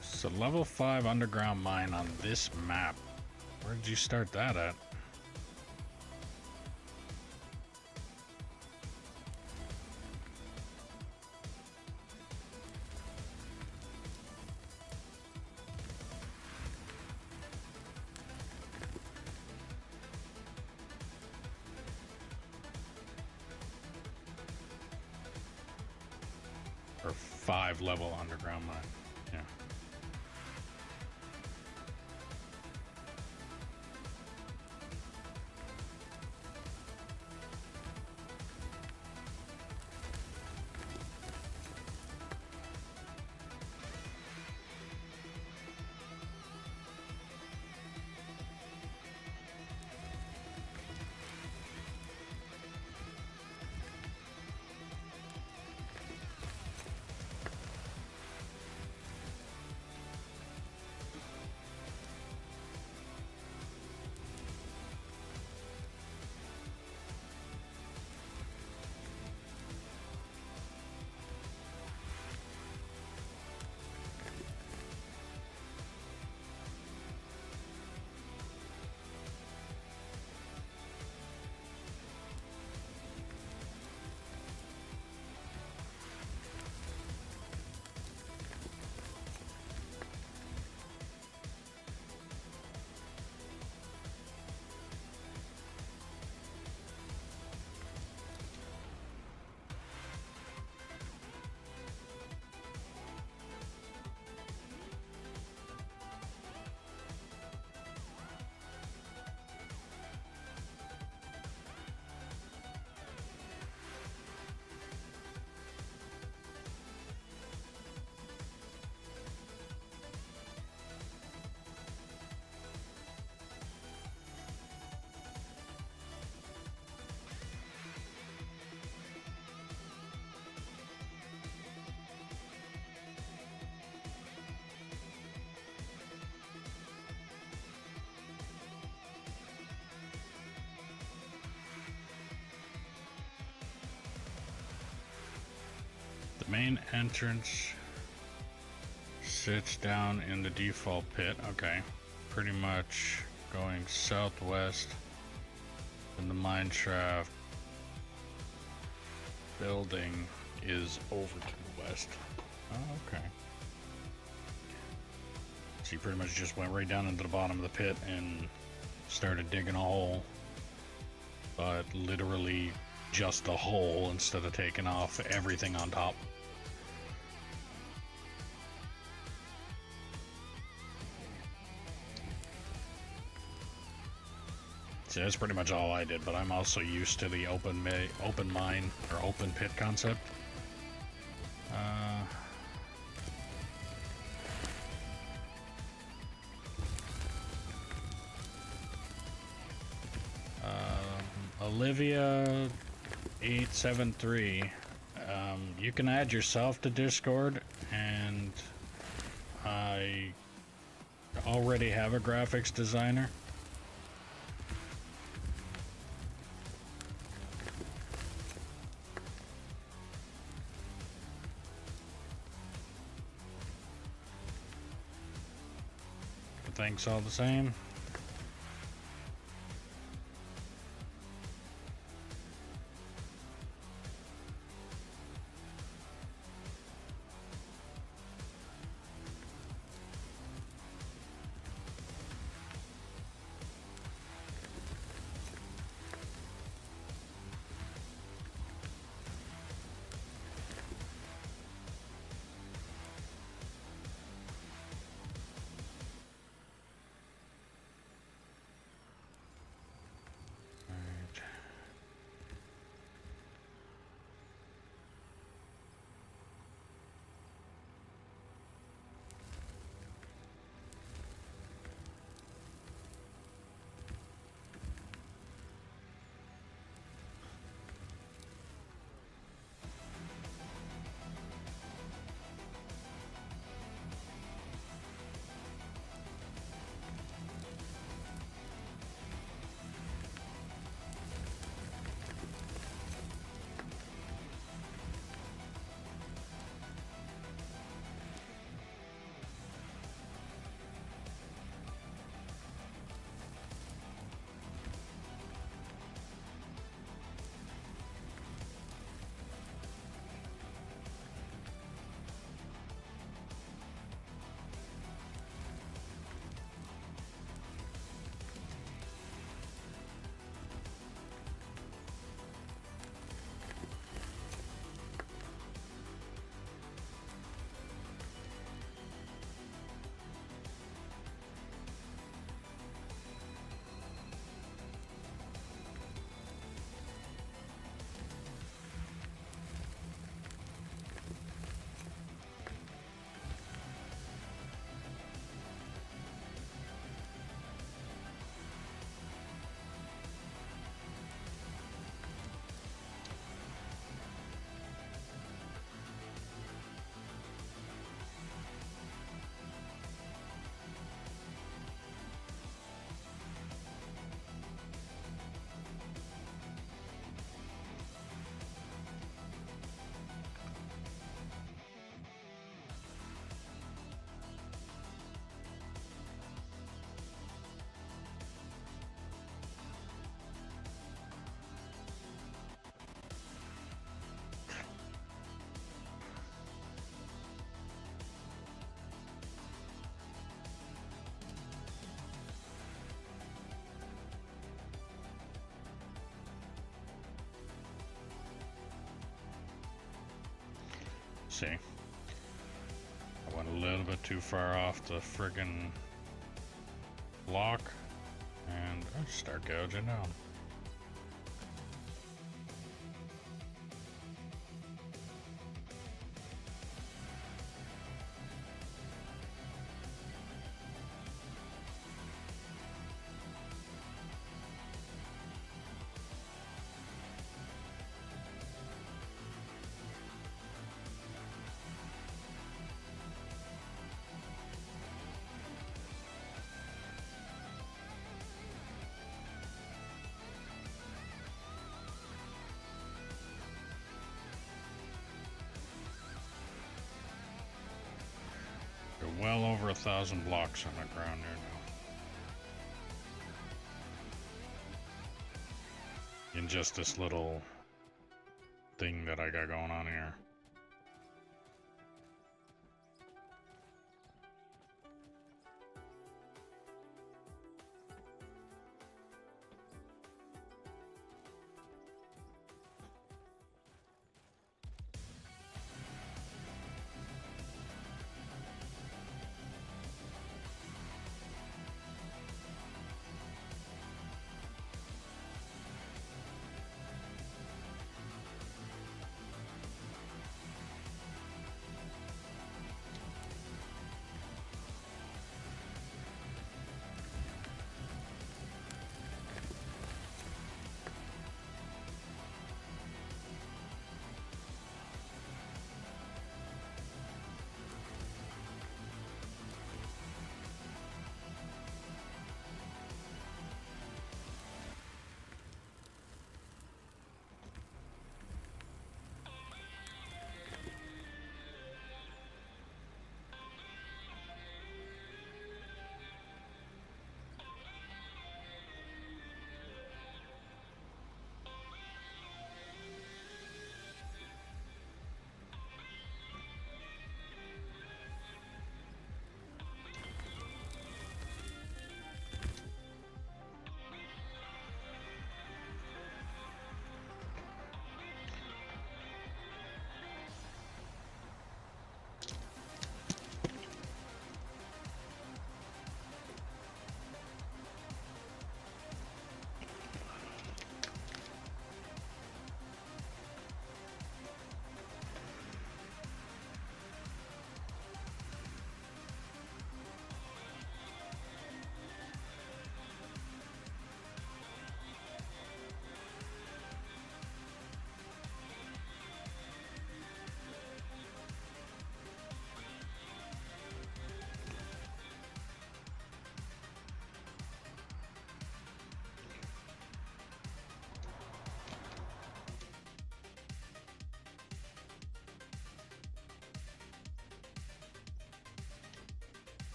[SPEAKER 1] So level 5 underground mine on this map. Where did you start that at? Or 5 level underground mine. Yeah. the main entrance sits down in the default pit. Okay, pretty much going southwest, and the mine shaft building is over to the west. Oh, okay. So you pretty much just went right down into the bottom of the pit and started digging a hole, but literally just a hole instead of taking off everything on top. So that's pretty much all I did, but I'm also used to the open mine or open pit concept. Olivia 873, you can add yourself to Discord, and I already have a graphics designer. Thanks all the same. See, I went a little bit too far off the friggin' block, and I just start gouging down. well over 1,000 blocks on the ground there now. In just this little thing that I got going on here.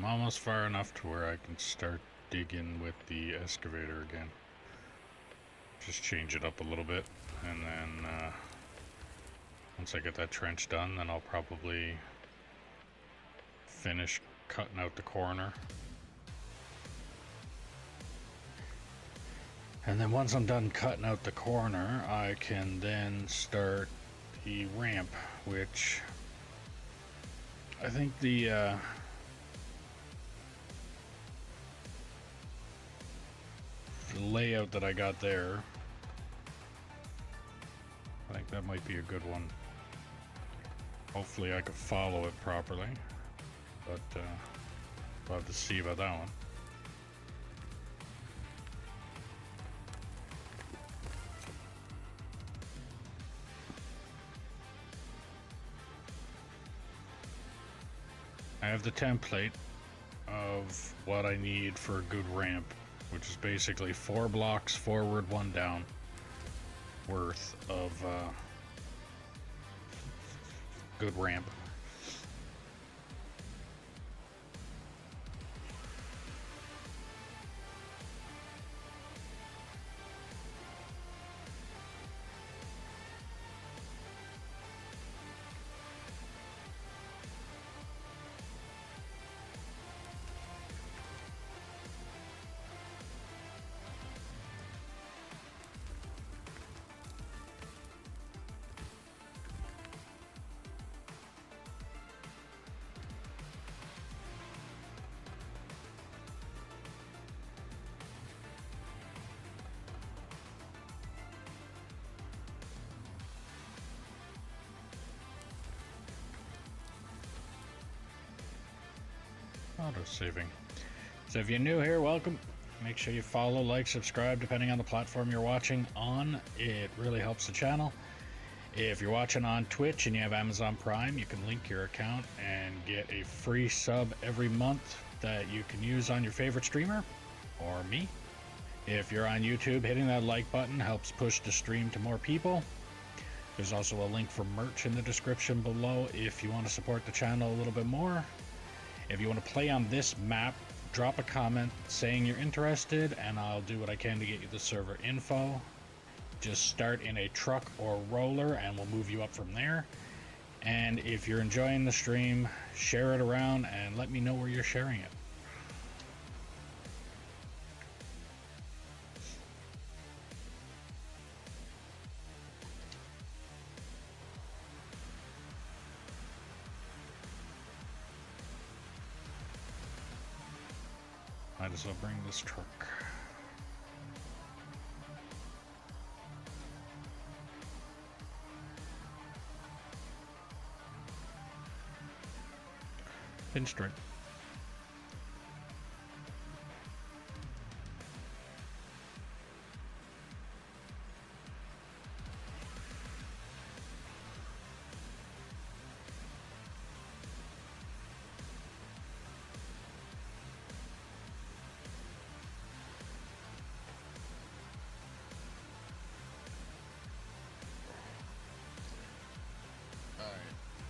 [SPEAKER 1] I'm almost far enough to where I can start digging with the excavator again. Just change it up a little bit, and then once I get that trench done, then I'll probably finish cutting out the corner. And then once I'm done cutting out the corner, I can then start the ramp, which I think the layout that I got there, I think that might be a good one. Hopefully I could follow it properly, but we'll have to see about that one. I have the template of what I need for a good ramp, which is basically 4 blocks forward, 1 down worth of good ramp. Auto saving. So if you're new here, welcome. Make sure you follow, like, subscribe, depending on the platform you're watching on. It really helps the channel. If you're watching on Twitch and you have Amazon Prime, you can link your account and get a free sub every month that you can use on your favorite streamer or me. If you're on YouTube, hitting that like button helps push the stream to more people. There's also a link for merch in the description below if you want to support the channel a little bit more. If you want to play on this map, drop a comment saying you're interested, and I'll do what I can to get you the server info. Just start in a truck or roller, and we'll move you up from there. And if you're enjoying the stream, share it around and let me know where you're sharing it. Might as well bring this truck. Pinstripe.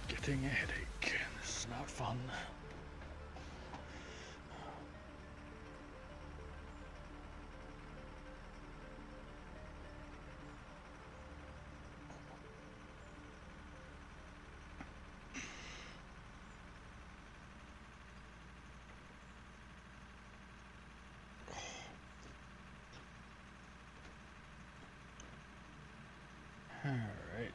[SPEAKER 1] Getting a headache. This is not fun. All right.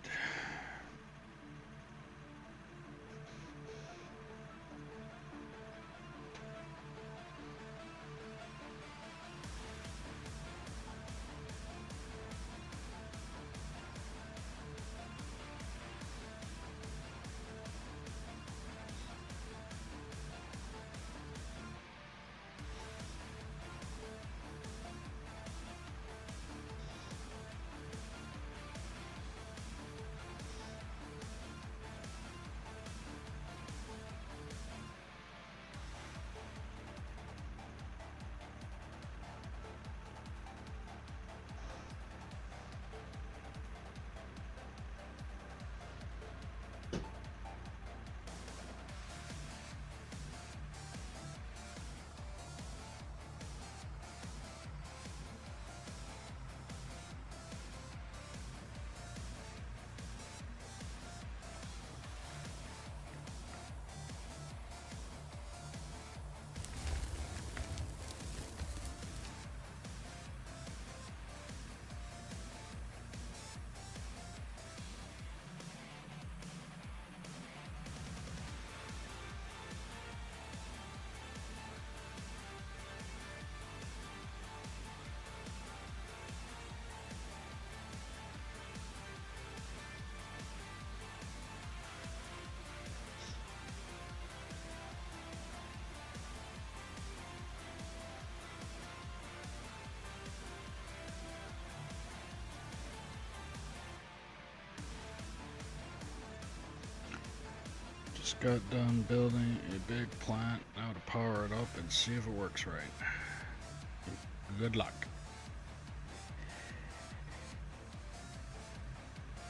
[SPEAKER 1] Just got done building a big plant. Now to power it up and see if it works right. Good luck.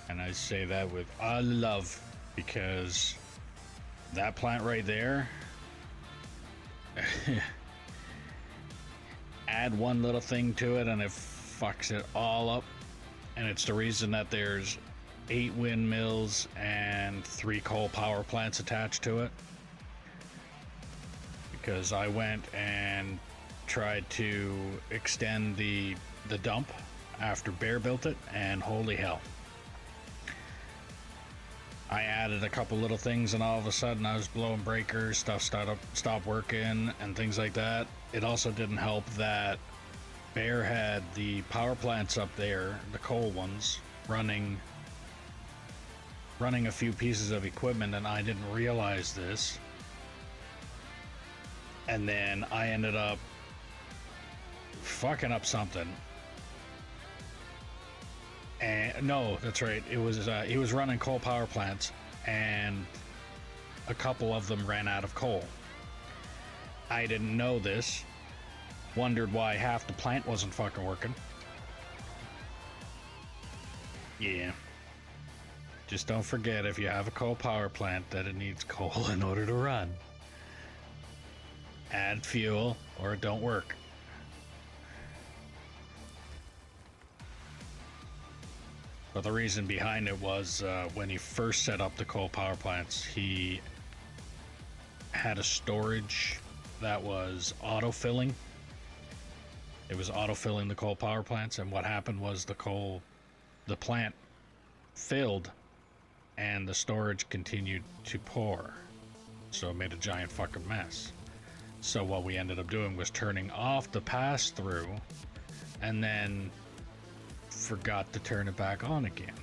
[SPEAKER 1] And I say that with a love, because that plant right there, add one little thing to it and it fucks it all up. And it's the reason that there's 8 windmills and 3 coal power plants attached to it. Because I went and tried to extend the dump after Bear built it, and holy hell. I added a couple little things and all of a sudden I was blowing breakers, stuff stopped working and things like that. It also didn't help that Bear had the power plants up there, the coal ones, running a few pieces of equipment, and I didn't realize this. And then I ended up fucking up something. And no, that's right. It was he was running coal power plants, and a couple of them ran out of coal. I didn't know this. Wondered why half the plant wasn't fucking working. Yeah. Just don't forget, if you have a coal power plant, that it needs coal in order to run. Add fuel or it don't work. But the reason behind it was when he first set up the coal power plants, he had a storage that was auto-filling. It was auto-filling the coal power plants, and what happened was the plant filled and the storage continued to pour. So it made a giant fucking mess. So what we ended up doing was turning off the pass-through and then forgot to turn it back on again.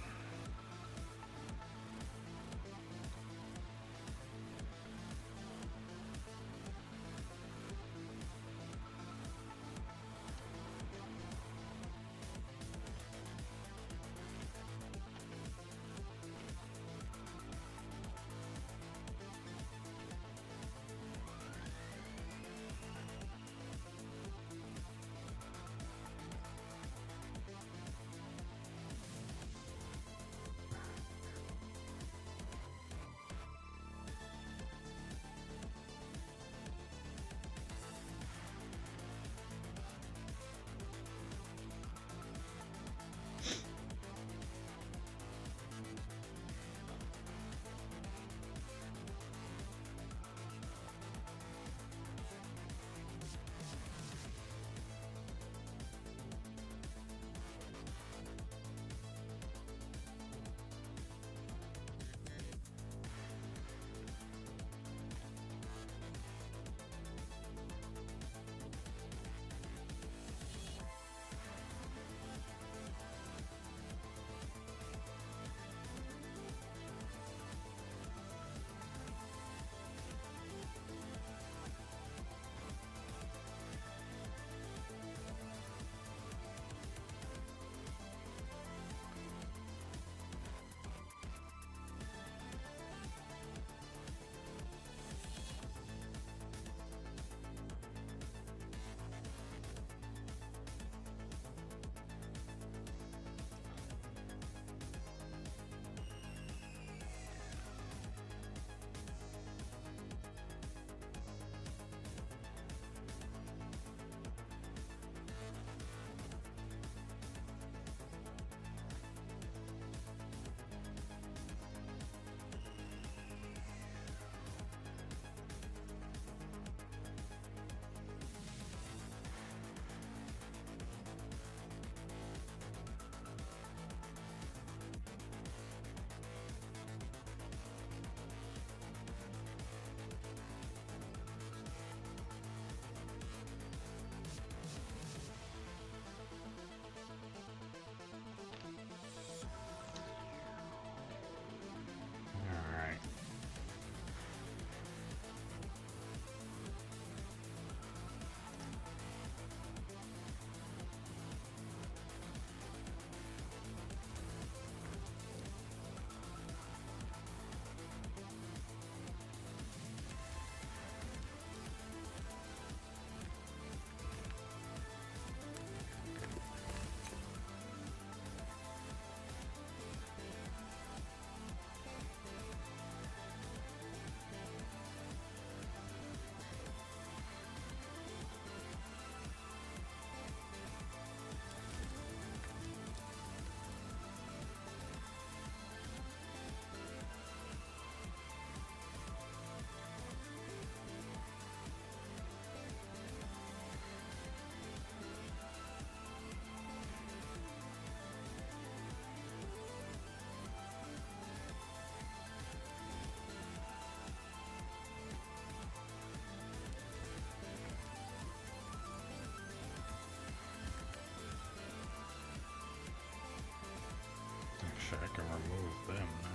[SPEAKER 1] Actually, I can remove them now.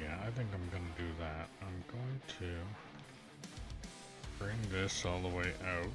[SPEAKER 1] Yeah, I think I'm gonna do that. I'm going to bring this all the way out.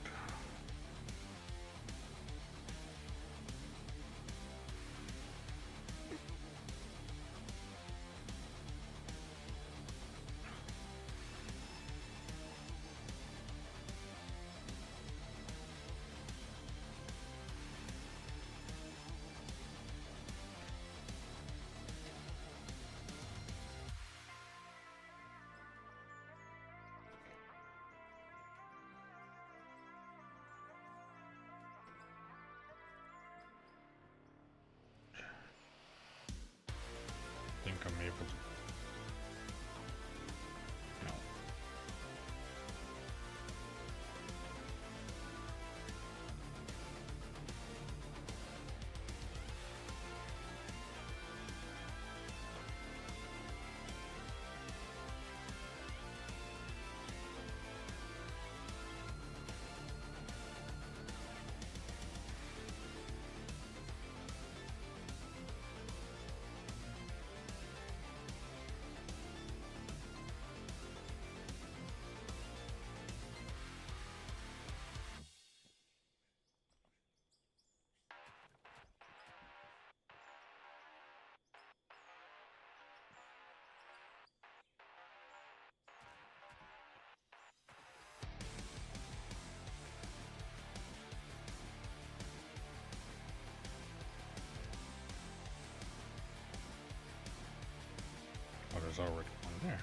[SPEAKER 1] there's already one there.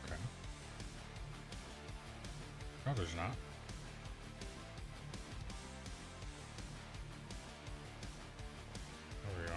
[SPEAKER 1] Okay. No, there's not. There we go.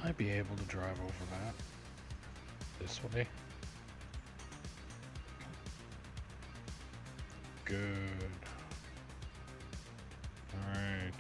[SPEAKER 1] I be able to drive over that this way? Good. All right.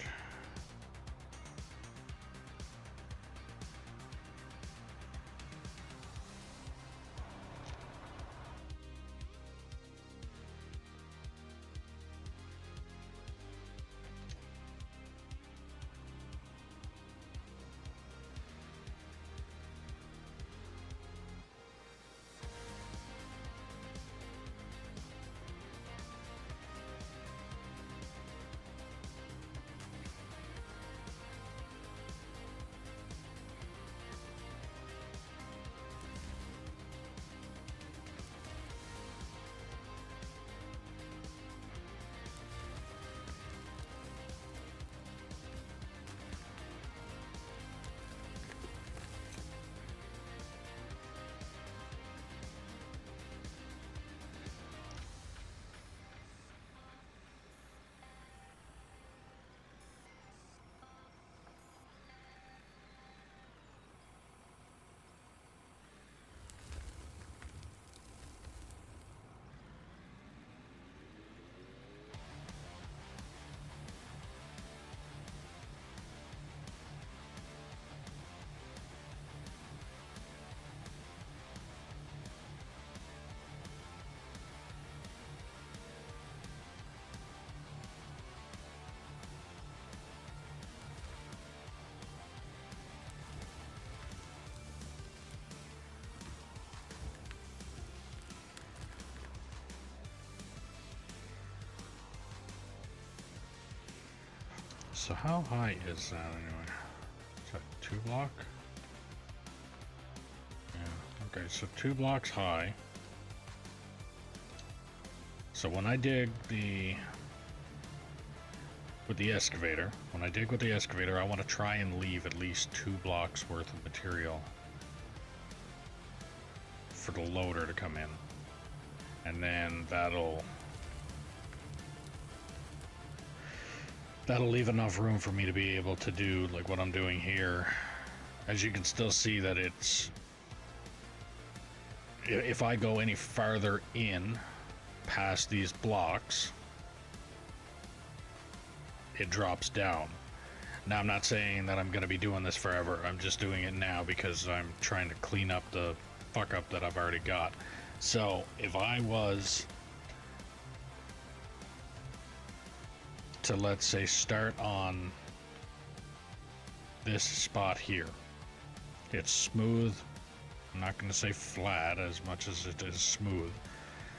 [SPEAKER 1] So how high is that anyway? Is that 2 block? Yeah, okay, so 2 blocks high. So when I dig with the excavator, I want to try and leave at least 2 blocks worth of material for the loader to come in. And then that'll leave enough room for me to be able to do like what I'm doing here. As you can still see that it's, if I go any farther in past these blocks, it drops down. Now I'm not saying that I'm going to be doing this forever. I'm just doing it now because I'm trying to clean up the fuck up that I've already got. So if I was to, let's say, start on this spot here, it's smooth. I'm not going to say flat as much as it is smooth.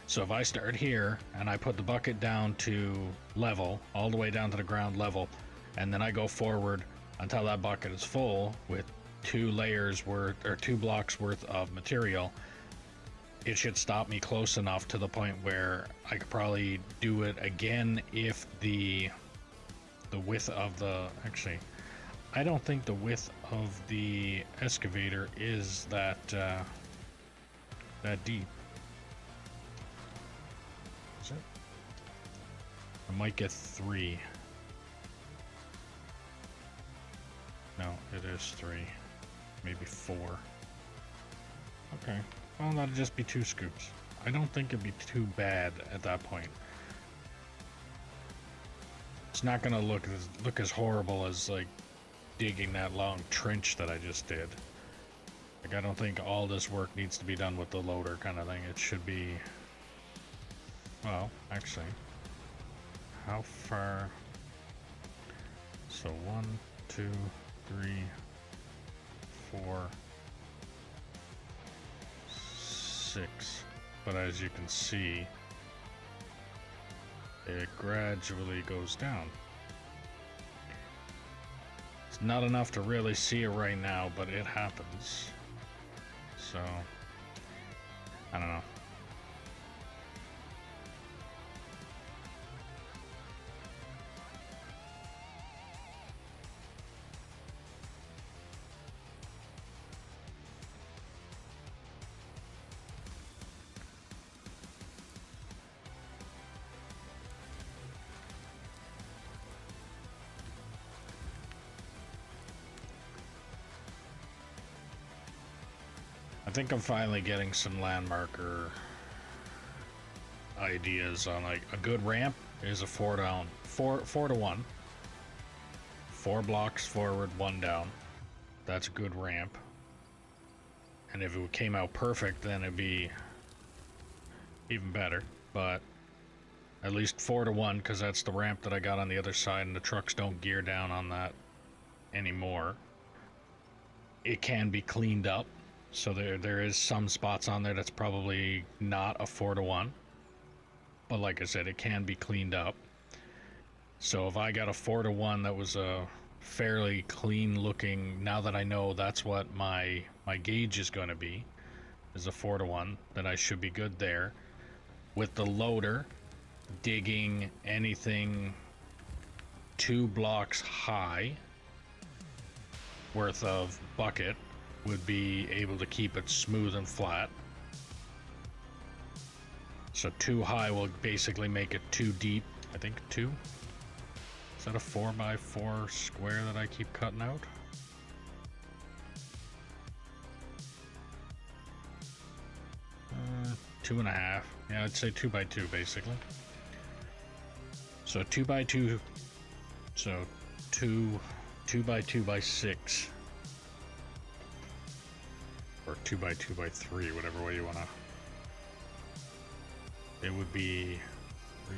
[SPEAKER 1] So if I start here and I put the bucket down to level, all the way down to the ground level, and then I go forward until that bucket is full with 2 layers worth, or 2 blocks worth of material, it should stop me close enough to the point where I could probably do it again if the width of the, actually, I don't think the width of the excavator is that deep. Is it? I might get 3. No, it is 3. Maybe 4. Okay. Well, that'll just be 2 scoops. I don't think it'd be too bad at that point. It's not gonna look as horrible as like digging that long trench that I just did. Like, I don't think all this work needs to be done with the loader kind of thing. It should be, well, actually, how far? So 1, 2, 3, 4, 6. But as you can see, it gradually goes down. It's not enough to really see it right now, but it happens. So, I don't know. think I'm finally getting some landmarker ideas on like a good ramp is a 4 down, 4 to 1, 4 blocks forward, 1 down. That's a good ramp. And if it came out perfect, then it'd be even better. But at least 4 to 1, because that's the ramp that I got on the other side, and the trucks don't gear down on that anymore. It can be cleaned up, so there is some spots on there that's probably not a 4 to 1. But like I said, it can be cleaned up. So if I got a 4 to 1 that was a fairly clean looking, now that I know that's what my gauge is going to be, is a 4 to 1, then I should be good there. With the loader, digging anything 2 blocks high worth of bucket would be able to keep it smooth and flat. So 2 high will basically make it 2 deep. I think 2. Is that a 4x4 square that I keep cutting out? Uh, 2.5. Yeah, I'd say 2x2 basically. So 2x2. So 2x2x6. Or 2x2x3, whatever way you wanna. It would be 3,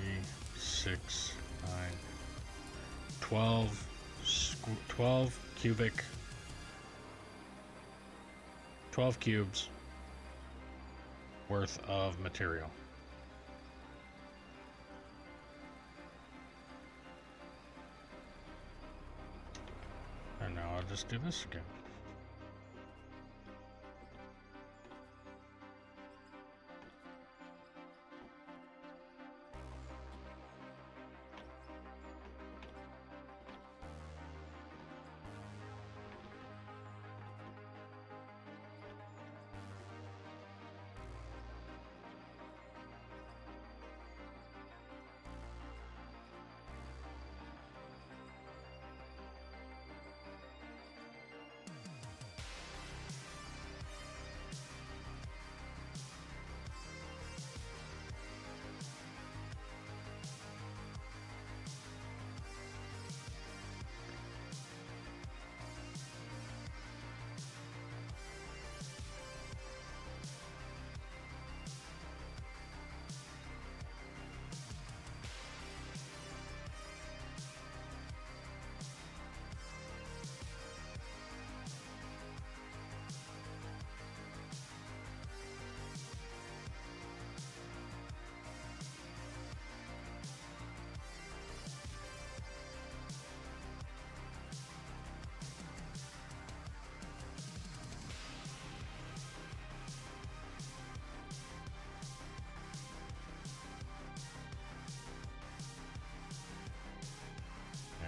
[SPEAKER 1] 6, 9, 12 cubic, 12 cubes worth of material. And now I'll just do this again.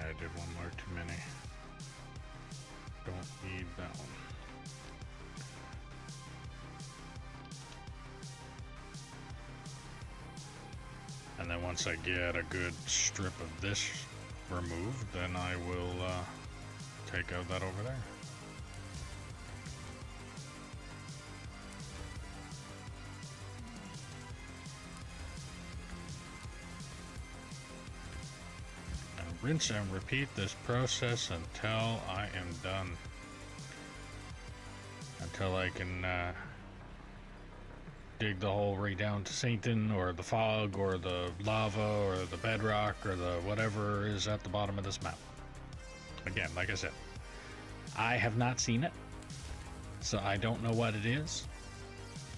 [SPEAKER 1] I did one more too many. Don't need that one. And then once I get a good strip of this removed, then I will take out that over there. Rinse and repeat this process until I am done. Until I can dig the hole right down to Sainton, or the fog, or the lava, or the bedrock, or the whatever is at the bottom of this map. Again, like I said, I have not seen it, so I don't know what it is.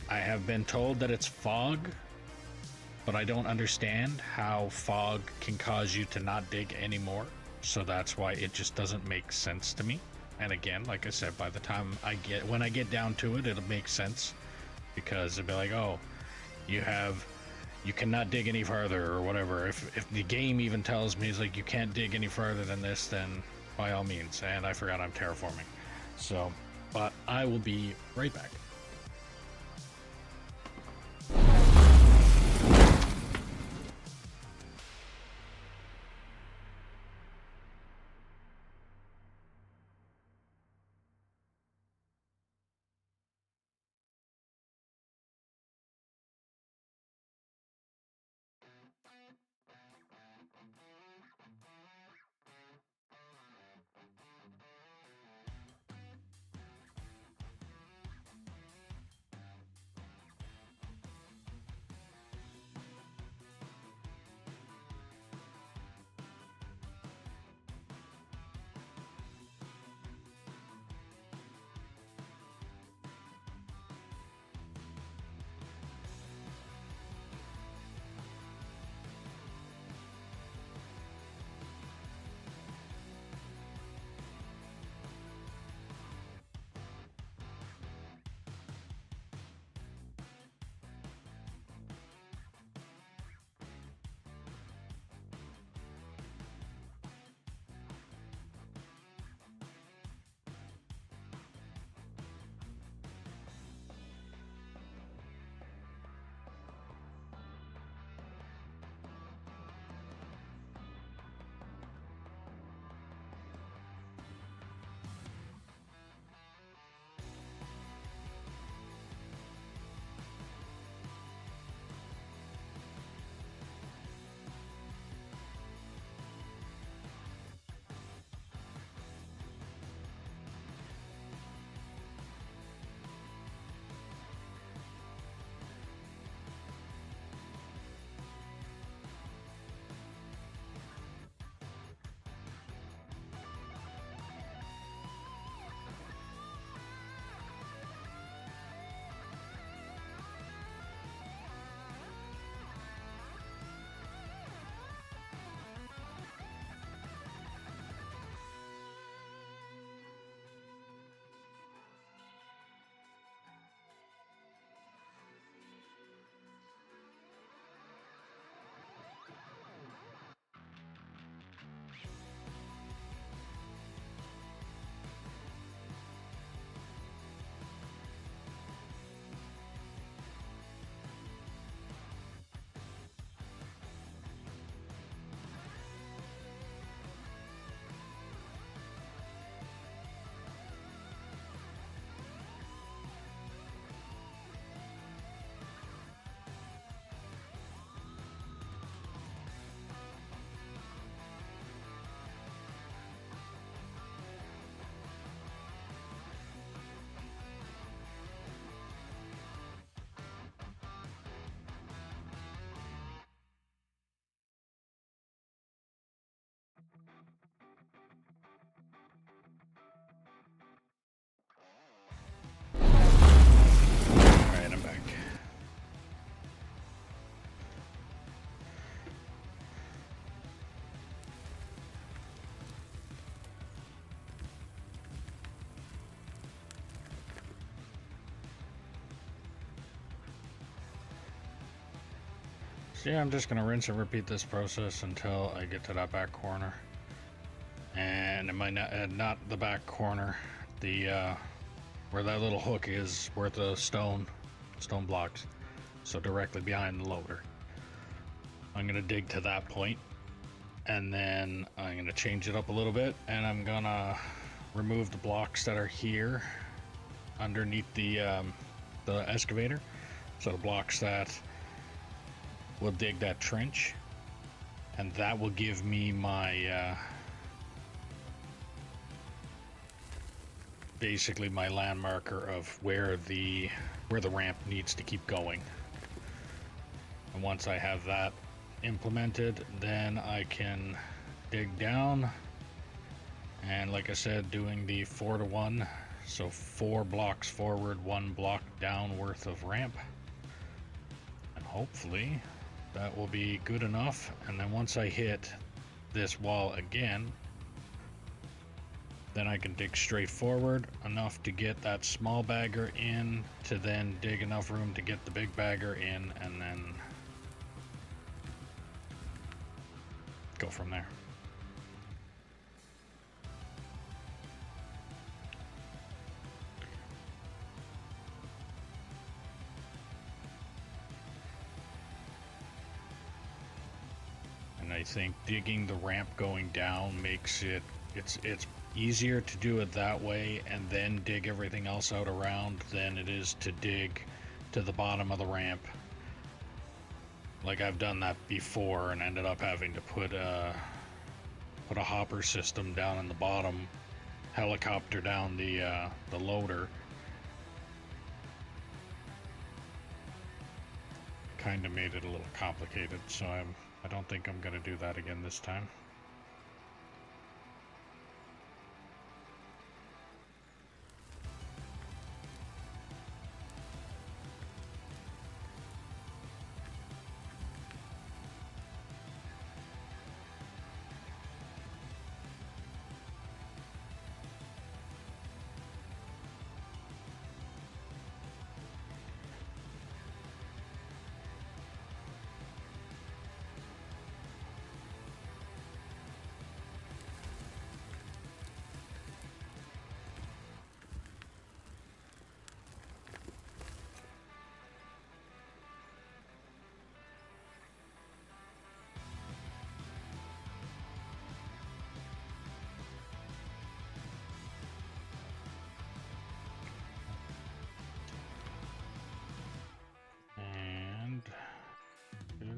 [SPEAKER 1] I have been told that it's fog, but I don't understand how fog can cause you to not dig anymore. So that's why it just doesn't make sense to me. And again, like I said, by the time when I get down to it, it'll make sense, because it'll be like, oh, you cannot dig any farther or whatever. If the game even tells me, it's like, you can't dig any farther than this, then by all means. And I forgot I'm terraforming. So, but I will be right back. So yeah, I'm just gonna rinse and repeat this process until I get to that back corner. And it might not the back corner, the where that little hook is, where the stone blocks. So directly behind the loader. I'm gonna dig to that point, and then I'm gonna change it up a little bit, and I'm gonna remove the blocks that are here underneath the excavator. So the blocks that will dig that trench, and that will give me my basically my land marker of where the ramp needs to keep going. And once I have that implemented, then I can dig down, and like I said, doing the 4 to 1, so 4 blocks forward, 1 block down worth of ramp, and hopefully that will be good enough. And then once I hit this wall again, then I can dig straight forward enough to get that small bagger in, to then dig enough room to get the big bagger in, and then go from there. And I think digging the ramp going down makes it's easier to do it that way and then dig everything else out around than it is to dig to the bottom of the ramp. Like I've done that before and ended up having to put a hopper system down in the bottom, helicopter down the loader. Kind of made it a little complicated, so I don't think I'm going to do that again this time.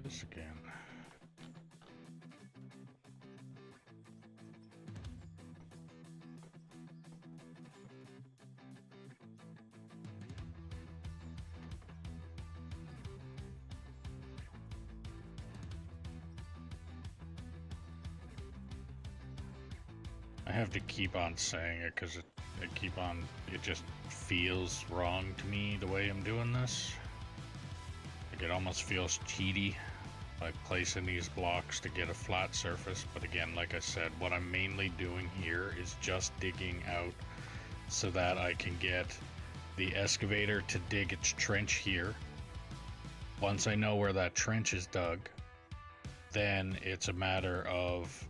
[SPEAKER 1] This again. I have to keep on saying it because it just feels wrong to me the way I'm doing this. Like it almost feels cheaty, like placing these blocks to get a flat surface. But again, like I said, what I'm mainly doing here is just digging out so that I can get the excavator to dig its trench here. Once I know where that trench is dug, then it's a matter of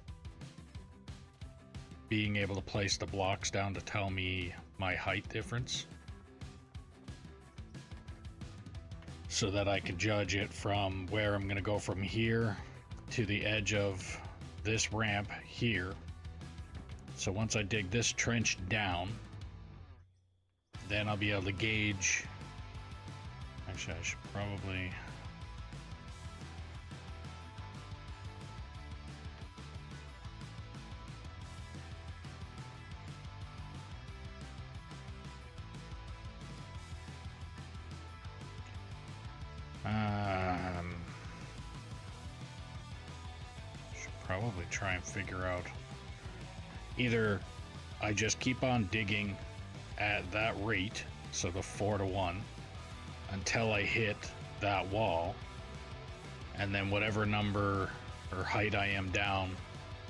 [SPEAKER 1] being able to place the blocks down to tell me my height difference, so that I can judge it from where I'm going to go from here to the edge of this ramp here. So once I dig this trench down, then I'll be able to gauge. Actually, I should probably try and figure out, either I just keep on digging at that rate, so the 4 to 1, until I hit that wall, and then whatever number or height I am down,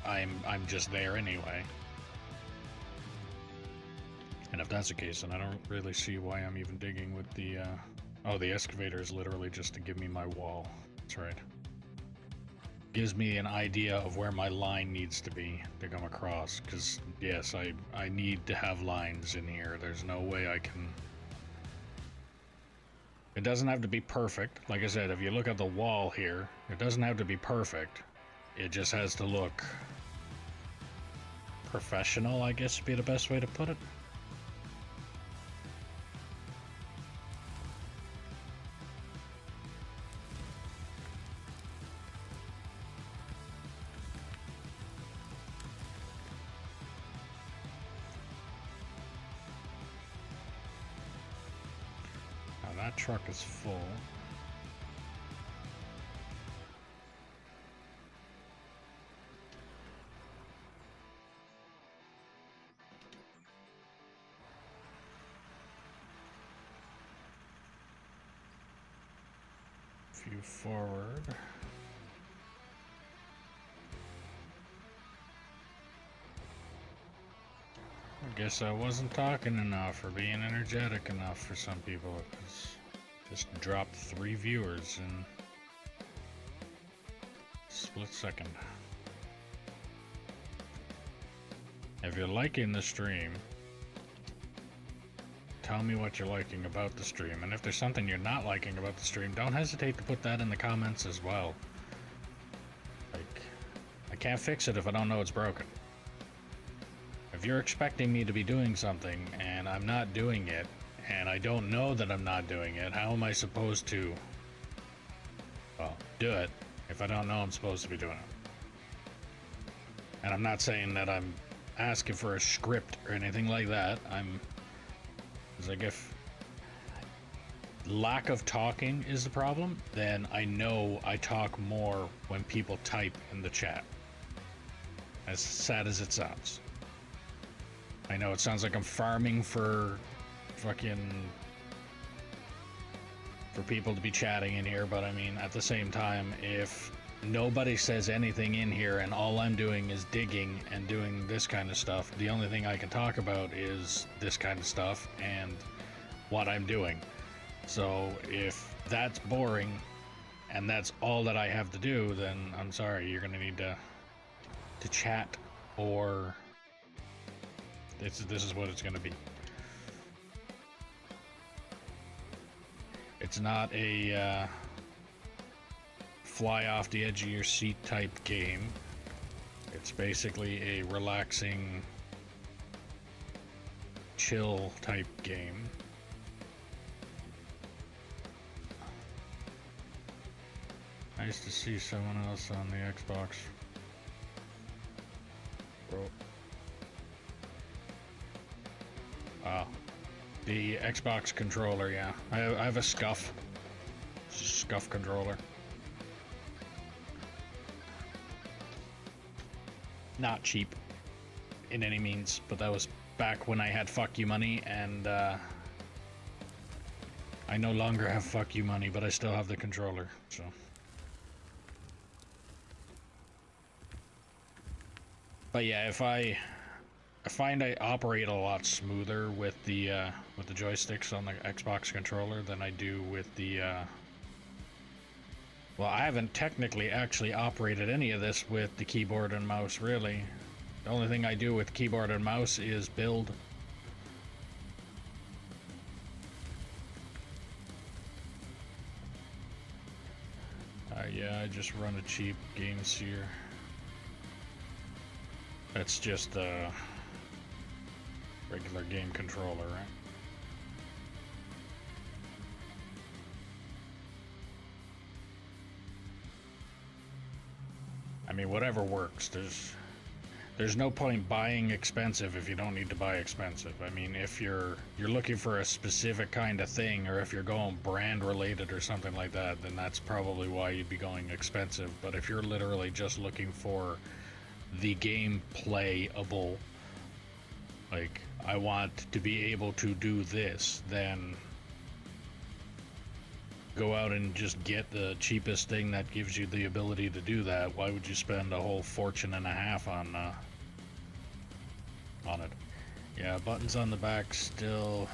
[SPEAKER 1] I'm just there anyway. And if that's the case, then I don't really see why I'm even digging with the oh, the excavator is literally just to give me my wall. That's right. gives me an idea of where my line needs to be to come across, because yes, I need to have lines in here. There's no way I can. It doesn't have to be perfect. Like I said, if you look at the wall here, it doesn't have to be perfect. It just has to look professional, I guess would be the best way to put it. Now that truck is full. Few forward. I guess I wasn't talking enough or being energetic enough for some people. It's just dropped 3 viewers in a split second. If you're liking the stream, tell me what you're liking about the stream, and if there's something you're not liking about the stream, don't hesitate to put that in the comments as well. Like, I can't fix it if I don't know it's broken. If you're expecting me to be doing something and I'm not doing it, and I don't know that I'm not doing it, how am I supposed to, well, do it if I don't know I'm supposed to be doing it? And I'm not saying that I'm asking for a script or anything like that. It's like, if lack of talking is the problem, then I know I talk more when people type in the chat. As sad as it sounds. I know it sounds like I'm farming for people to be chatting in here, but I mean, at the same time, if nobody says anything in here and all I'm doing is digging and doing this kind of stuff, the only thing I can talk about is this kind of stuff and what I'm doing. So if that's boring and that's all that I have to do, then I'm sorry, you're gonna need to chat, or this is what it's gonna be. It's not a fly off the edge of your seat type game. It's basically a relaxing, chill type game. Nice to see someone else on the Xbox. Bro. Wow. The Xbox controller, yeah. I have a Scuff controller. Not cheap in any means, but that was back when I had fuck you money, and I no longer have fuck you money, but I still have the controller, so. But yeah, if I find I operate a lot smoother with the joysticks on the Xbox controller than I do with the well, I haven't technically actually operated any of this with the keyboard and mouse, really. The only thing I do with keyboard and mouse is build. Yeah, I just run a cheap Game Seer. That's just a regular game controller, right? I mean, whatever works. There's no point buying expensive if you don't need to buy expensive. I mean, if you're looking for a specific kind of thing, or if you're going brand related or something like that, then that's probably why you'd be going expensive. But if you're literally just looking for the game playable, like, I want to be able to do this, then go out and just get the cheapest thing that gives you the ability to do that. Why would you spend a whole fortune and a half on it? Yeah, buttons on the back still,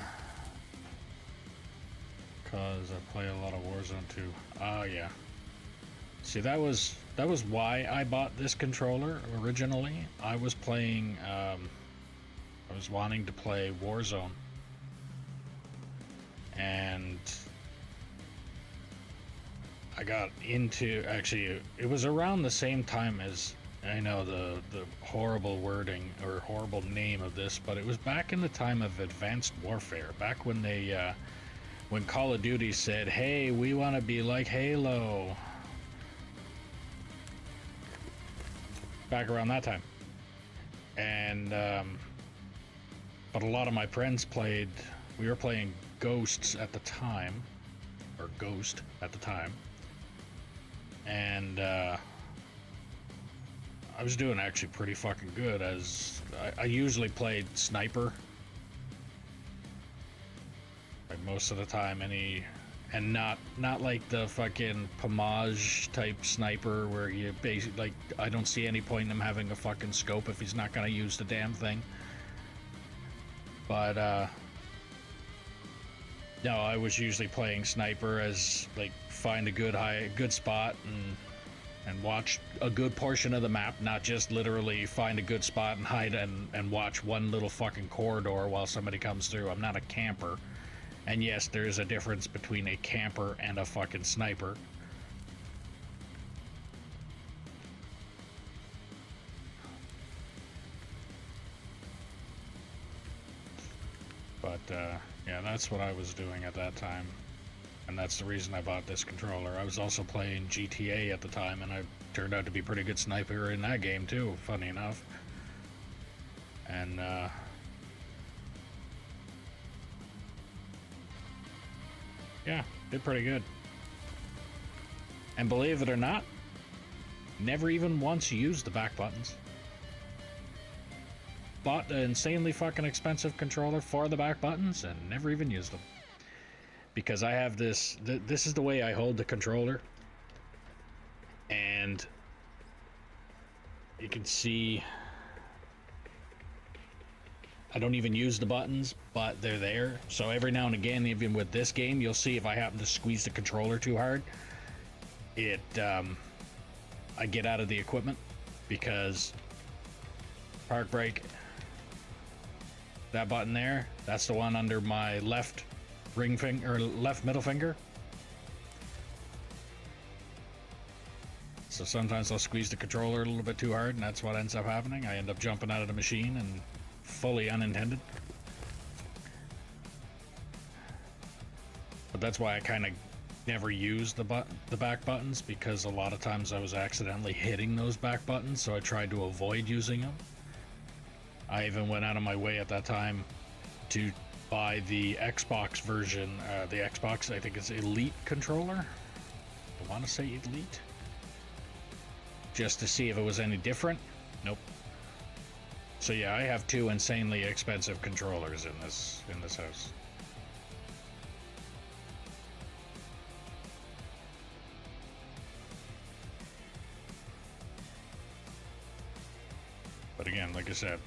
[SPEAKER 1] cause I play a lot of Warzone 2. Oh yeah. See, that was why I bought this controller originally. I was playing, I was wanting to play Warzone, and I got into, actually, it was around the same time as, I know the horrible wording or horrible name of this, but it was back in the time of Advanced Warfare, back when they, when Call of Duty said, hey, we want to be like Halo. Back around that time. And, but a lot of my friends played, we were playing Ghosts at the time, or Ghost at the time. And, I was doing actually pretty fucking good, as I usually played sniper. Like most of the time, and not like the fucking Pomage type sniper where you basically, like, I don't see any point in him having a fucking scope if he's not gonna use the damn thing. But no, I was usually playing sniper as, like, find a good spot and watch a good portion of the map, not just literally find a good spot and hide and watch one little fucking corridor while somebody comes through. I'm not a camper. And yes, there's a difference between a camper and a fucking sniper. But, yeah, that's what I was doing at that time. And that's the reason I bought this controller. I was also playing GTA at the time, and I turned out to be a pretty good sniper in that game too, funny enough. And, yeah, did pretty good. And believe it or not, never even once used the back buttons. Bought an insanely fucking expensive controller for the back buttons and never even used them. Because I have this, this is the way I hold the controller. And you can see I don't even use the buttons, but they're there. So every now and again, even with this game, you'll see if I happen to squeeze the controller too hard, I get out of the equipment, because park brake, that button there, that's the one under my left ring finger, or left middle finger. So sometimes I'll squeeze the controller a little bit too hard, and that's what ends up happening. I end up jumping out of the machine, and fully unintended. But that's why I kind of never used the back buttons, because a lot of times I was accidentally hitting those back buttons, so I tried to avoid using them. I even went out of my way at that time to buy the Xbox version, the Xbox, I think it's Elite controller. I want to say Elite. Just to see if it was any different. Nope. So yeah, I have two insanely expensive controllers in this house. But again, like I said,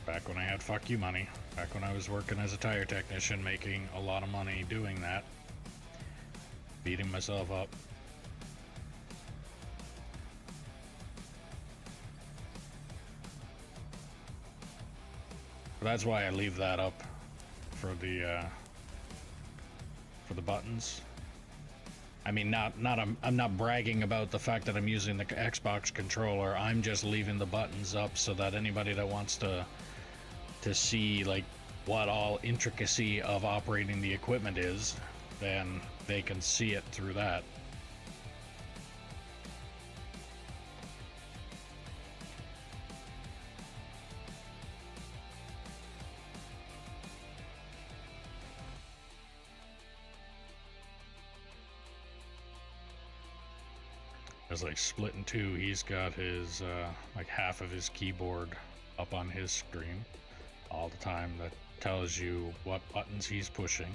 [SPEAKER 1] back when I had fuck you money, back when I was working as a tire technician, making a lot of money doing that, beating myself up. But that's why I leave that up for the buttons. I mean, I'm not bragging about the fact that I'm using the Xbox controller. I'm just leaving the buttons up so that anybody that wants to see, like, what all intricacy of operating the equipment is, then they can see it through that. It's like split in two. He's got his like half of his keyboard up on his screen all the time. That tells you what buttons he's pushing.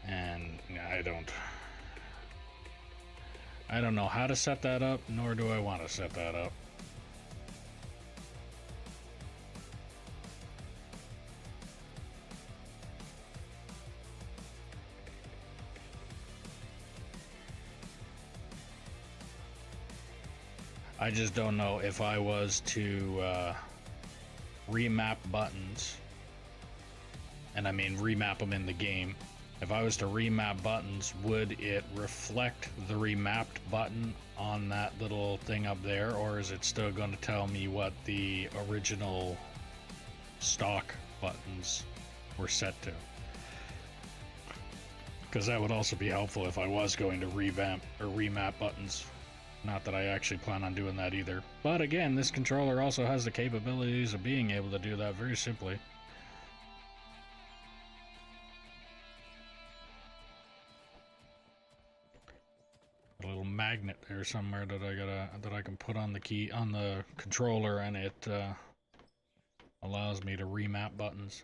[SPEAKER 1] And I don't know how to set that up, nor do I want to set that up. I just don't know if I was to remap buttons, and I mean remap them in the game. If I was to remap buttons, would it reflect the remapped button on that little thing up there, or is it still going to tell me what the original stock buttons were set to? Because that would also be helpful if I was going to revamp or remap buttons. Not that I actually plan on doing that either. But again, this controller also has the capabilities of being able to do that very simply. A little magnet there somewhere that I can put on the key on the controller, and it allows me to remap buttons.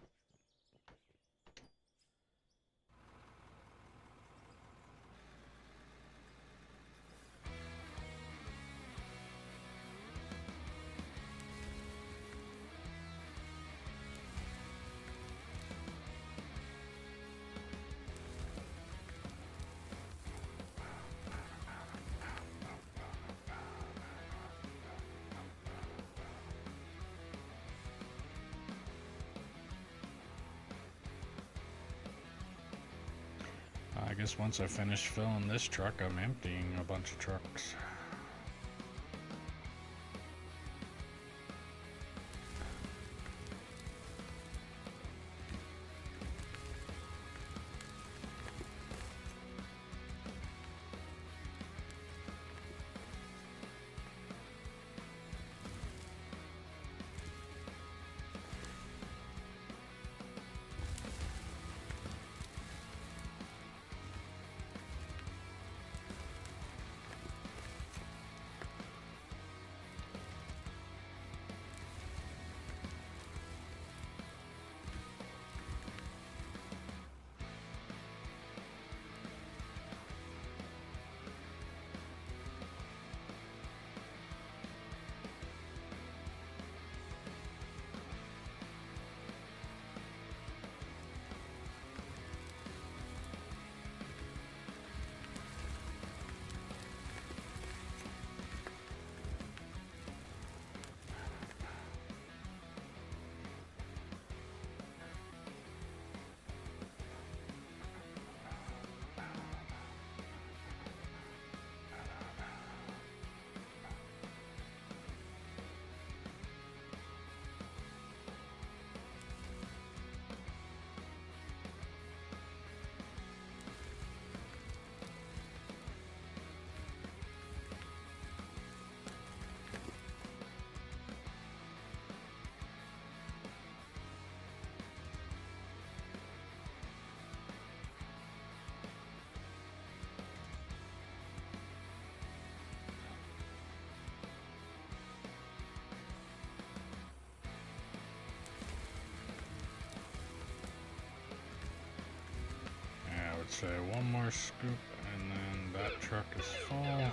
[SPEAKER 1] I guess once I finish filling this truck, I'm emptying a bunch of trucks. Say one more scoop, and then that truck is full.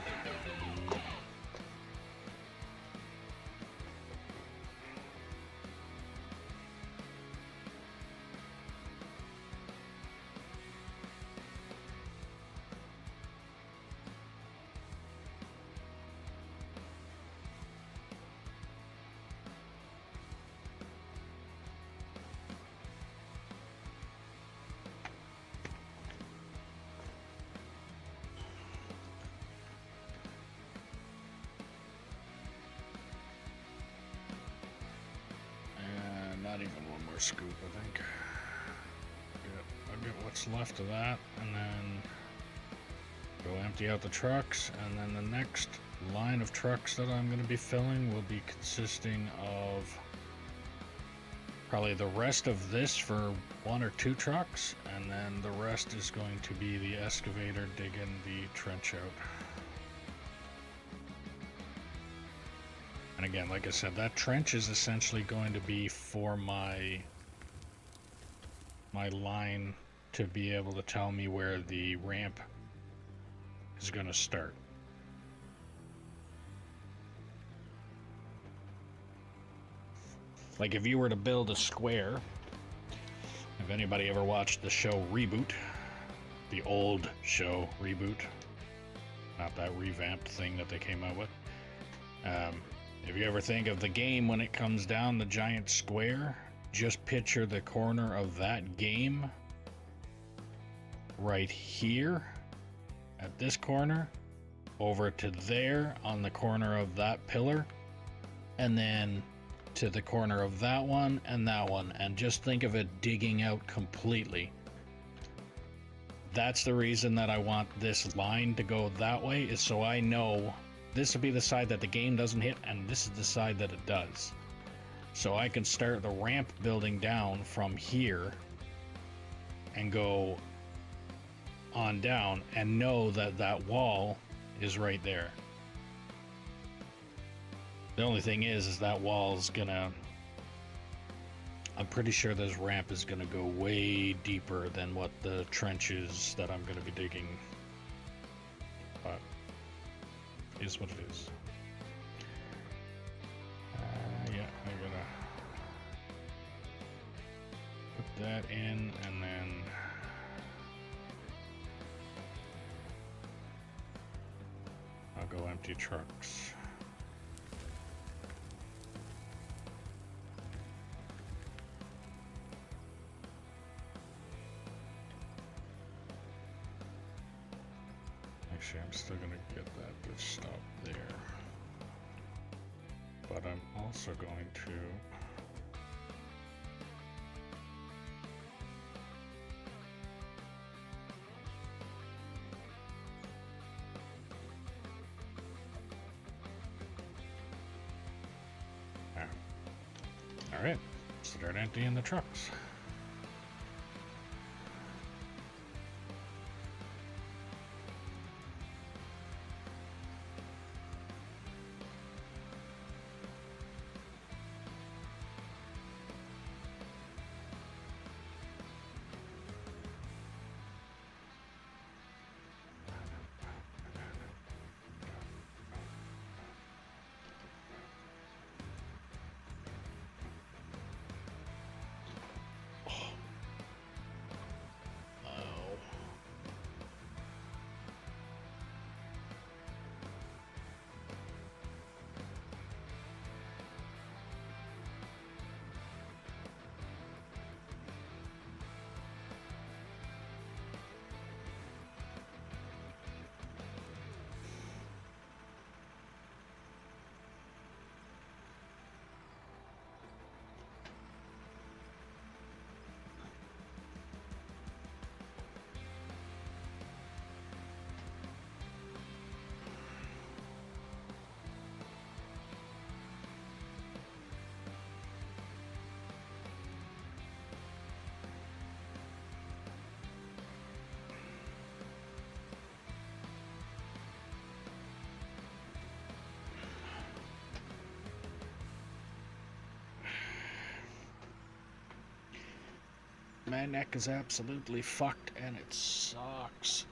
[SPEAKER 1] Not even one more scoop, I think. I'll get what's left of that, and then go empty out the trucks, and then the next line of trucks that I'm going to be filling will be consisting of probably the rest of this for 1 or 2 trucks, and then the rest is going to be the excavator digging the trench out. And again, like I said, that trench is essentially going to be for my line to be able to tell me where the ramp is going to start. Like if you were to build a square, if anybody ever watched the show Reboot, the old show Reboot, not that revamped thing that they came out with, If you ever think of the game when it comes down the giant square, just picture the corner of that game right here at this corner over to there on the corner of that pillar, and then to the corner of that one, and just think of it digging out completely. That's the reason that I want this line to go that way, is so I know this will be the side that the game doesn't hit, and this is the side that it does. So I can start the ramp building down from here and go on down and know that that wall is right there. The only thing is that wall's gonna... I'm pretty sure this ramp is gonna go way deeper than what the trenches that I'm gonna be digging. But is what it is. Yeah, I gotta put that in, and then I'll go empty trucks. Actually, I'm still gonna get that to stop there. But I'm also going to Alright, start emptying the trucks. My neck is absolutely fucked and it sucks.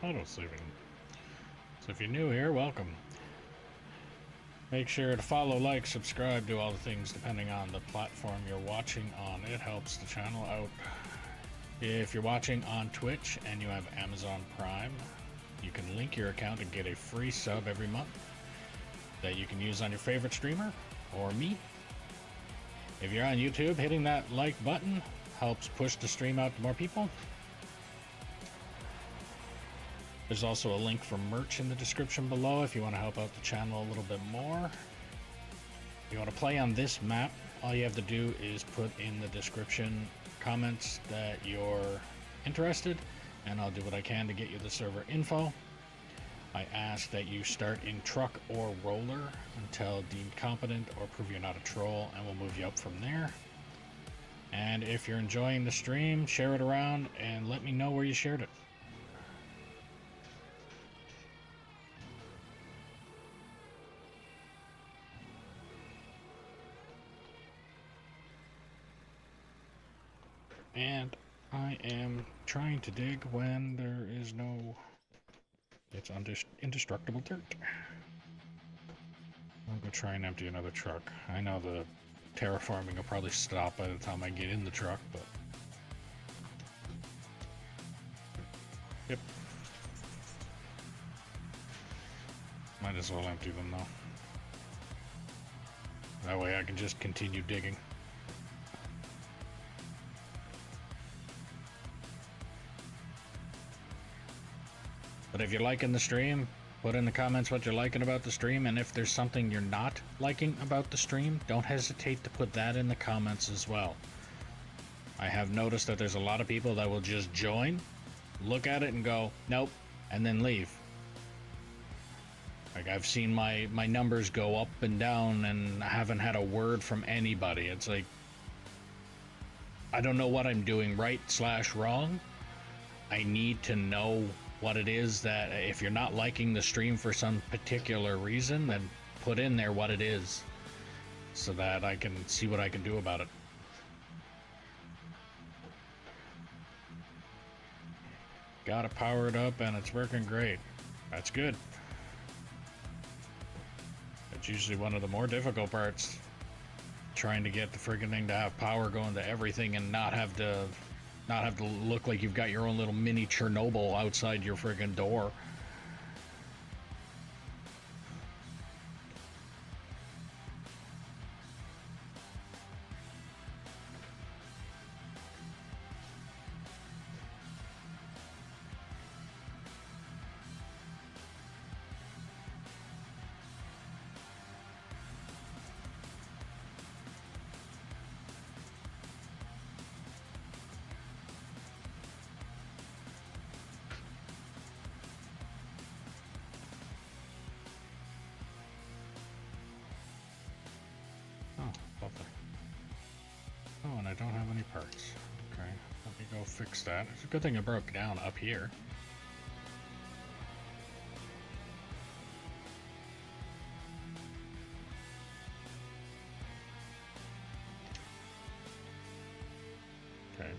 [SPEAKER 1] auto saving. So if you're new here, welcome. Make sure to follow, like, subscribe, do all the things depending on the platform you're watching on. It helps the channel out. If you're watching on Twitch and you have Amazon Prime, you can link your account and get a free sub every month that you can use on your favorite streamer or me. If you're on YouTube, hitting that like button helps push the stream out to more people. There's also a link for merch in the description below if you want to help out the channel a little bit more. If you want to play on this map, all you have to do is put in the description comments that you're interested, and I'll do what I can to get you the server info. I ask that you start in truck or roller until deemed competent or prove you're not a troll, and we'll move you up from there. And if you're enjoying the stream, share it around and let me know where you shared it. And I am trying to dig when there is no... It's indestructible dirt. I'm gonna try and empty another truck. I know the terraforming will probably stop by the time I get in the truck, but... Yep. Might as well empty them though. That way I can just continue digging. But if you're liking the stream, put in the comments what you're liking about the stream, and if there's something you're not liking about the stream, don't hesitate to put that in the comments as well. I have noticed that there's a lot of people that will just join, look at it and go, nope, and then leave. Like, I've seen my numbers go up and down and I haven't had a word from anybody. It's like, I don't know what I'm doing right / wrong. I need to know what it is that, if you're not liking the stream for some particular reason, then put in there what it is so that I can see what I can do about it. Got it powered up and it's working great. That's good. It's usually one of the more difficult parts, trying to get the friggin' thing to have power going to everything and not have to look like you've got your own little mini Chernobyl outside your friggin' door. Oh, and I don't have any parts. Okay, let me go fix that. It's a good thing it broke down up here. Okay,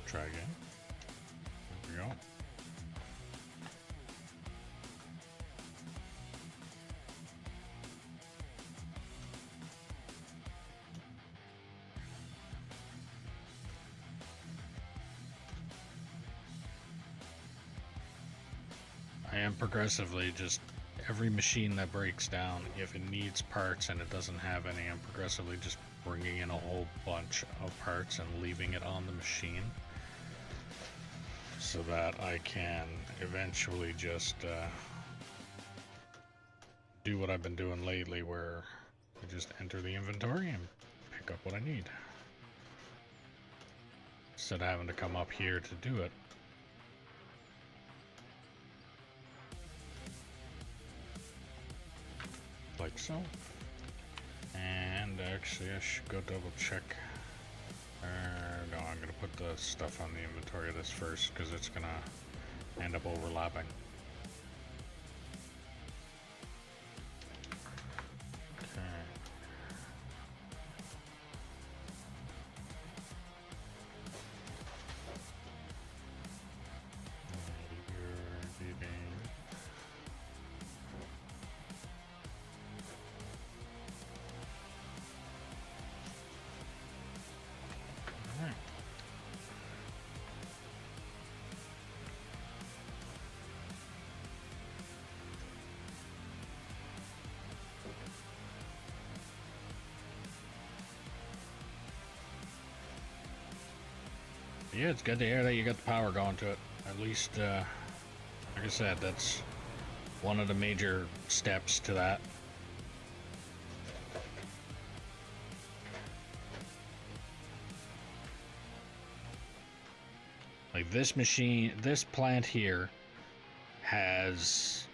[SPEAKER 1] try again. There we go. I am progressively just, every machine that breaks down, if it needs parts and it doesn't have any, I'm progressively just bringing in a whole bunch of parts and leaving it on the machine so that I can eventually just do what I've been doing lately, where I just enter the inventory and pick up what I need instead of having to come up here to do it. Like so. And actually I should go double check. No, I'm gonna put the stuff on the inventory of this first because it's gonna end up overlapping. Okay. You're getting Yeah, it's good to hear that you got the power going to it. At least, like I said, that's one of the major steps to that. Like this machine, this plant here has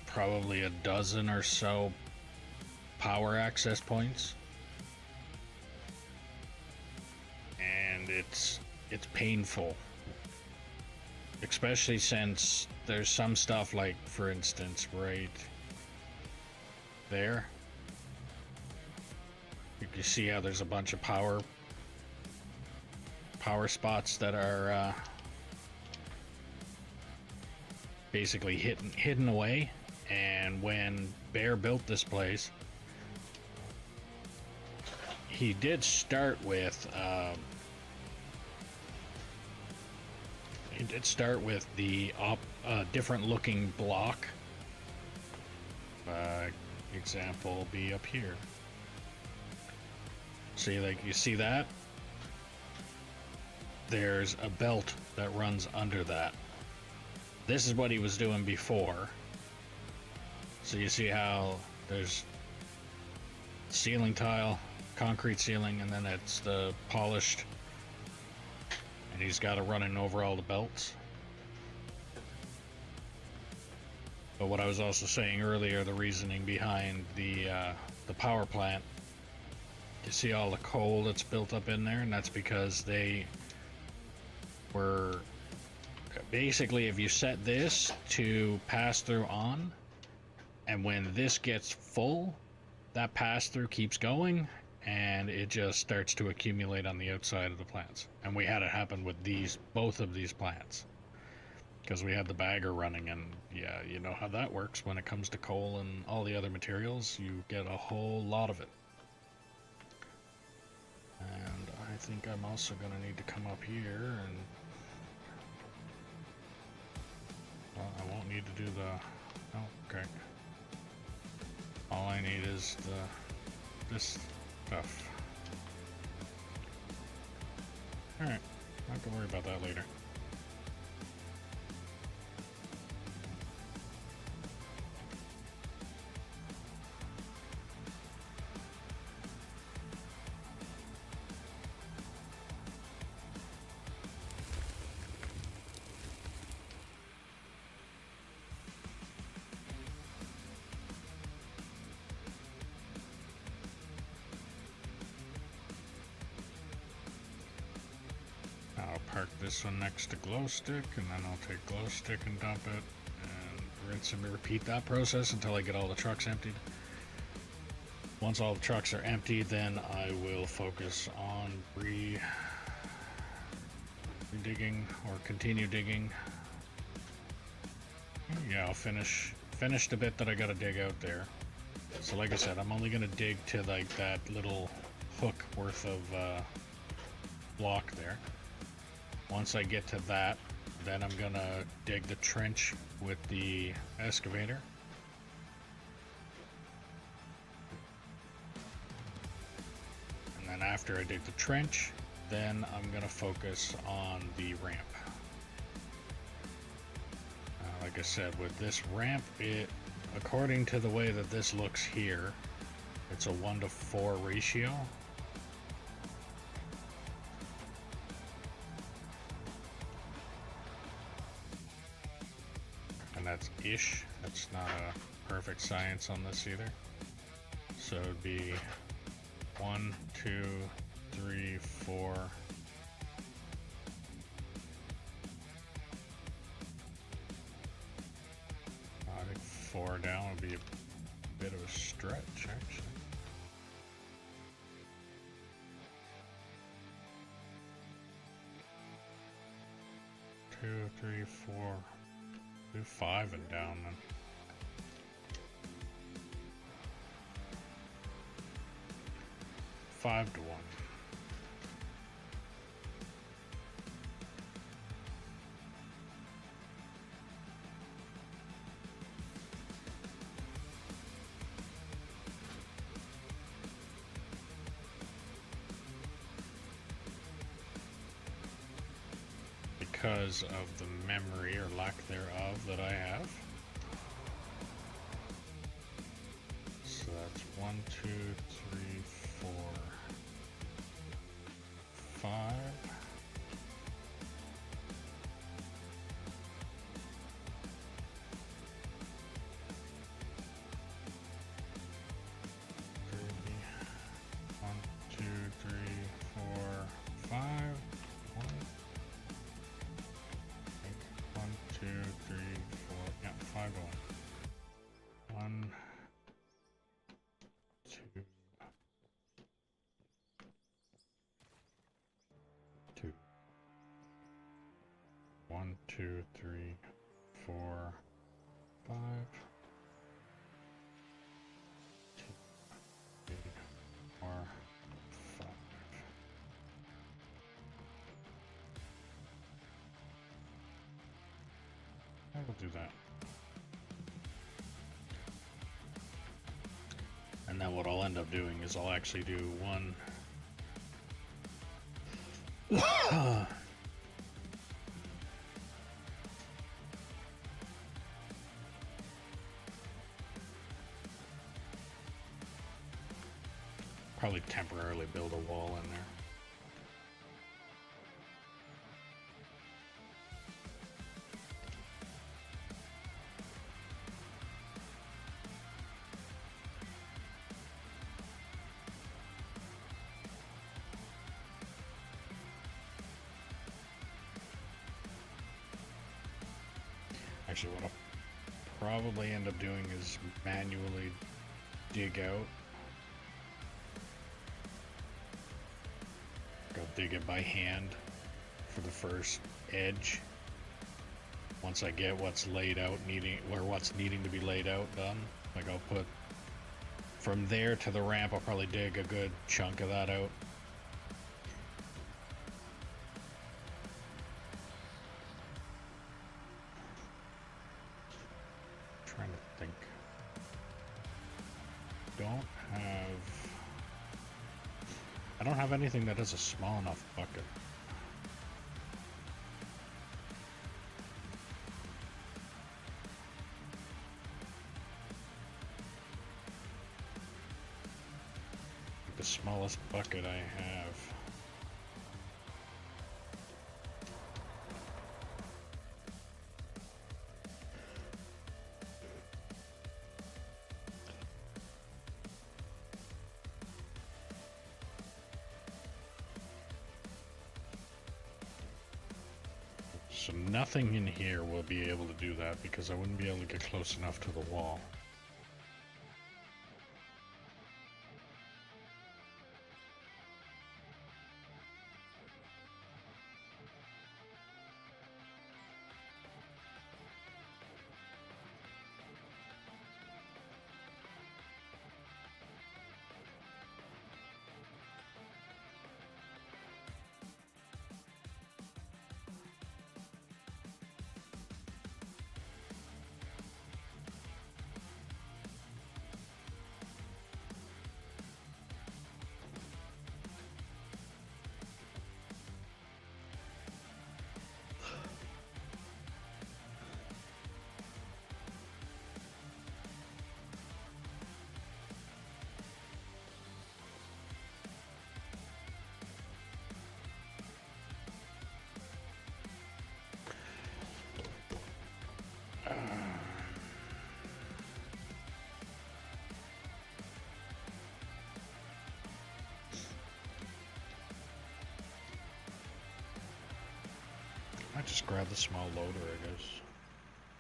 [SPEAKER 1] probably a dozen or so power access points. And it's painful. Especially since there's some stuff like, for instance, right there. You can see how there's a bunch of power spots that are basically hidden away. And when Bear built this place, he did start with the different looking block. Example will be up here. See, like, you see that? There's a belt that runs under that. This is what he was doing before. So you see how there's ceiling tile, concrete ceiling, and then it's the polished, and he's got it running over all the belts. But what I was also saying earlier, the reasoning behind the power plant, you see all the coal that's built up in there, and that's because they were basically, if you set this to pass through on, and when this gets full, that pass through keeps going, and it just starts to accumulate on the outside of the plants. And we had it happen with both of these plants, because we had the bagger running, and yeah, you know how that works when it comes to coal and all the other materials. You get a whole lot of it. And I think I'm also going to need to come up here and... Well, I won't need to do the... Oh, okay. All I need is this stuff. Alright, I have to worry about that later. I'll park this one next to glow stick, and then I'll take glow stick and dump it, and rinse and repeat that process until I get all the trucks emptied. Once all the trucks are empty, then I will focus on re-digging or continue digging. Yeah, I'll finish the bit that I gotta dig out there. So like I said, I'm only gonna dig to like that little hook worth of block there. Once I get to that, then I'm gonna dig the trench with the excavator. And then after I dig the trench, then I'm gonna focus on the ramp. Like I said, with this ramp, according to the way that this looks here, it's a 1:4 ratio. And that's ish. That's not a perfect science on this either. So it'd be 1, 2, 3, 4. I think 4 down would be a bit of a stretch, actually. Two, 3, 4. Do 5 and down then. Five to 1. because of the memory or lack thereof that I have. So that's 1, 2, 3, 4, 5. One, two, three, 4, 5. 2, 3, 4, 5. I will do that. And then what I'll end up doing is I'll actually do one. Probably temporarily build a wall in there. Actually, what I'll probably end up doing is manually dig out. I'll dig it by hand for the first edge. Once I get what's laid out, what's needing to be laid out done, like I'll put from there to the ramp. I'll probably dig a good chunk of that out. Trying to think. I don't have anything that has a small enough bucket. The smallest bucket I have. So nothing in here will be able to do that because I wouldn't be able to get close enough to the wall. I just grab the small loader, I guess.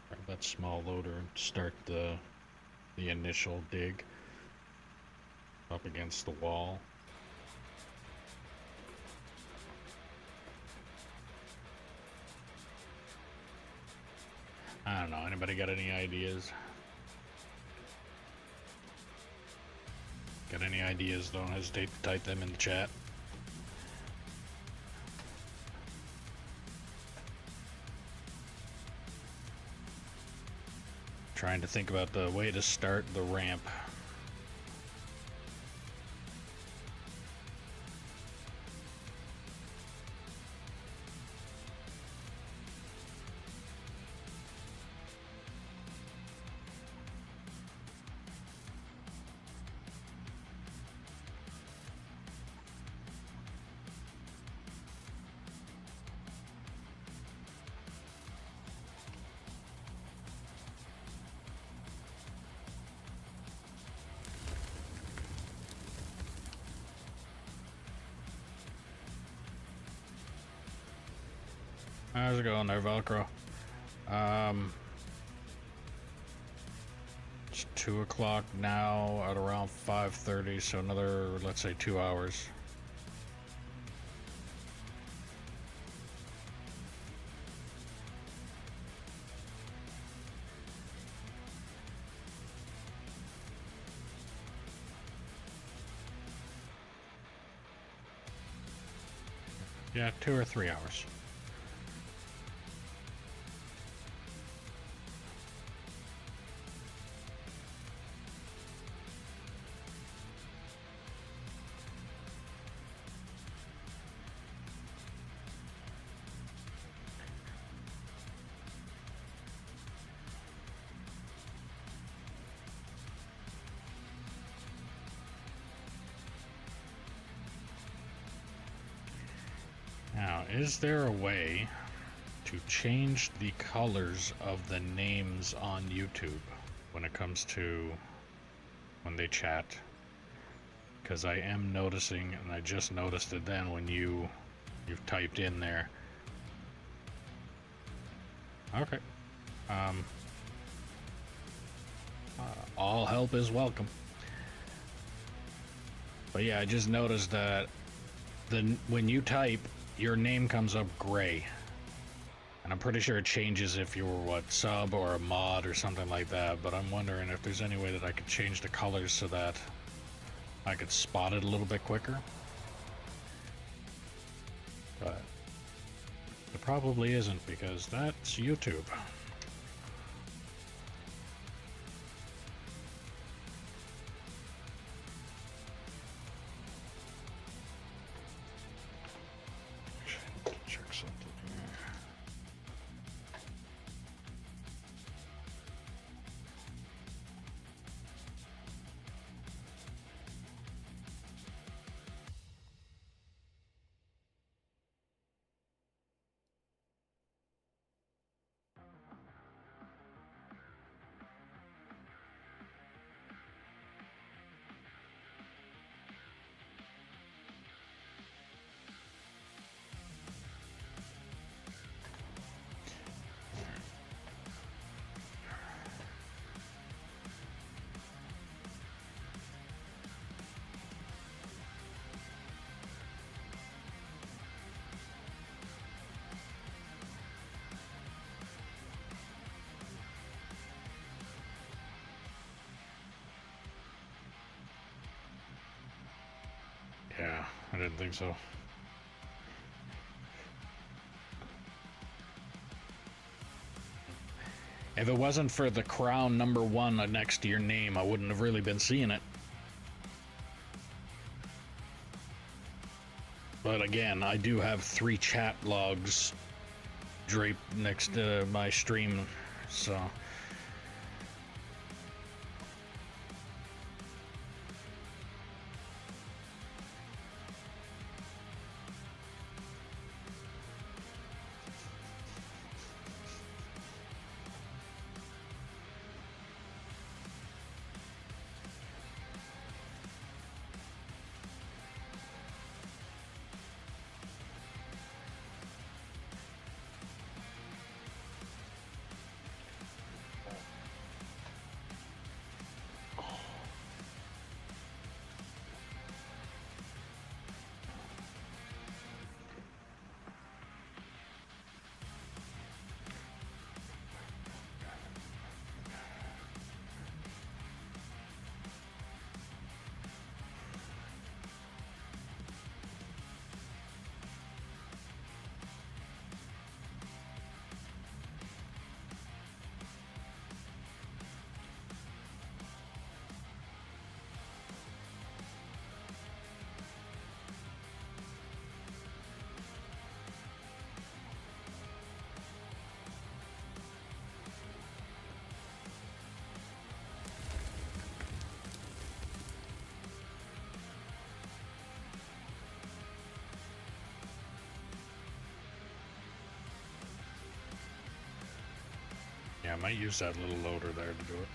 [SPEAKER 1] Grab that small loader and start the initial dig up against the wall. I don't know, anybody got any ideas? Got any ideas, don't hesitate to type them in the chat. Trying to think about the way to start the ramp. How's it going there, Velcro? It's 2 o'clock now at around 5:30, so another, let's say, 2 hours. Yeah, 2 or 3 hours. Now, is there a way to change the colors of the names on YouTube when it comes to when they chat? Because I am noticing, and I just noticed it then when you've typed in there. Okay. All help is welcome. But yeah, I just noticed that when you type, your name comes up gray. And I'm pretty sure it changes if you were, sub or a mod or something like that. But I'm wondering if there's any way that I could change the colors so that I could spot it a little bit quicker. But it probably isn't, because that's YouTube. Check something here. Yeah, I didn't think so. If it wasn't for the crown #1 next to your name, I wouldn't have really been seeing it. But again, I do have 3 chat logs draped next to my stream, so... Yeah, I might use that little loader there to do it.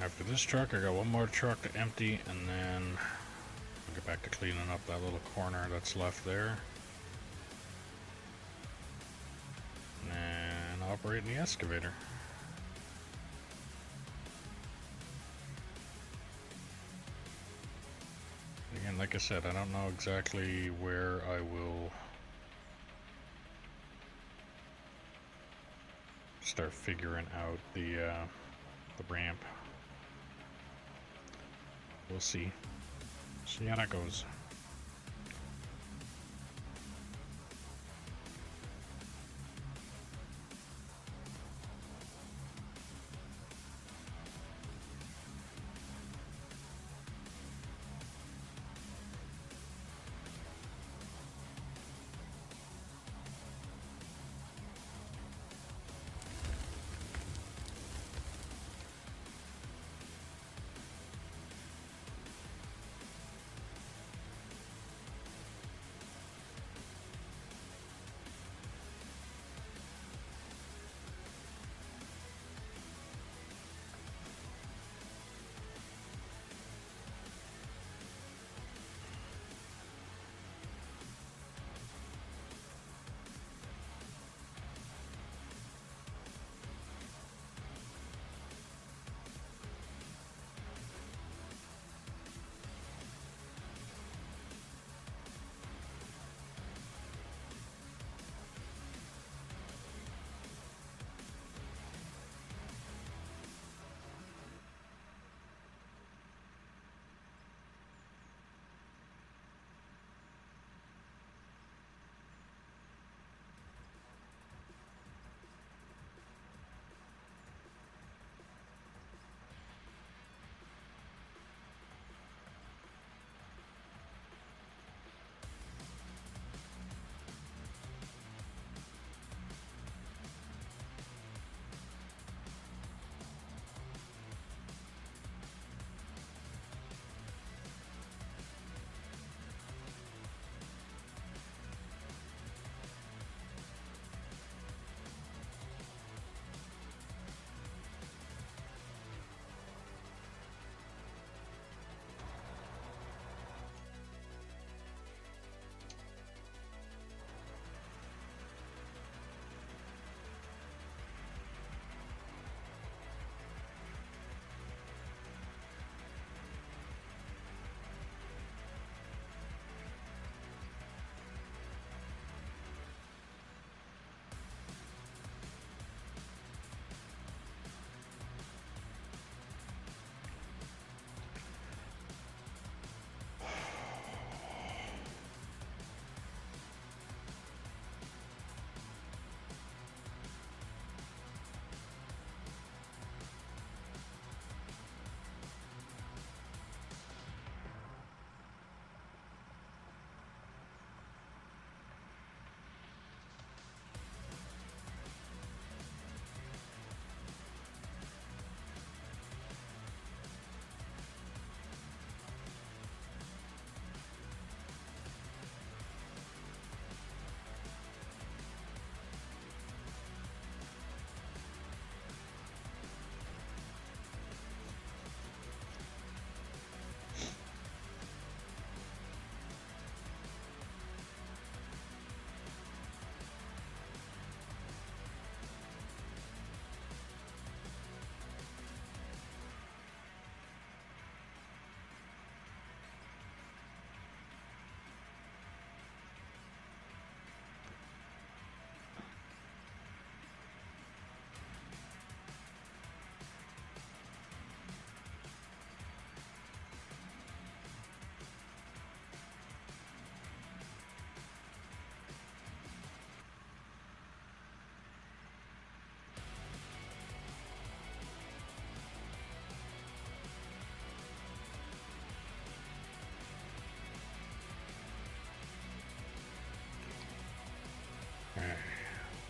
[SPEAKER 1] After this truck, I got one more truck to empty, and then I'll get back to cleaning up that little corner that's left there. And operating the excavator. Again, like I said, I don't know exactly where I will start figuring out the ramp. We'll see. See how that goes.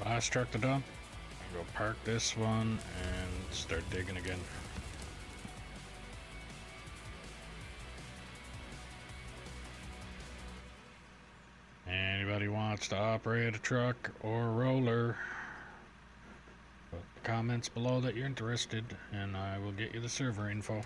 [SPEAKER 1] Last truck to dump. Go park this one and start digging again. Anybody wants to operate a truck or a roller? But the comments below that you're interested, and I will get you the server info.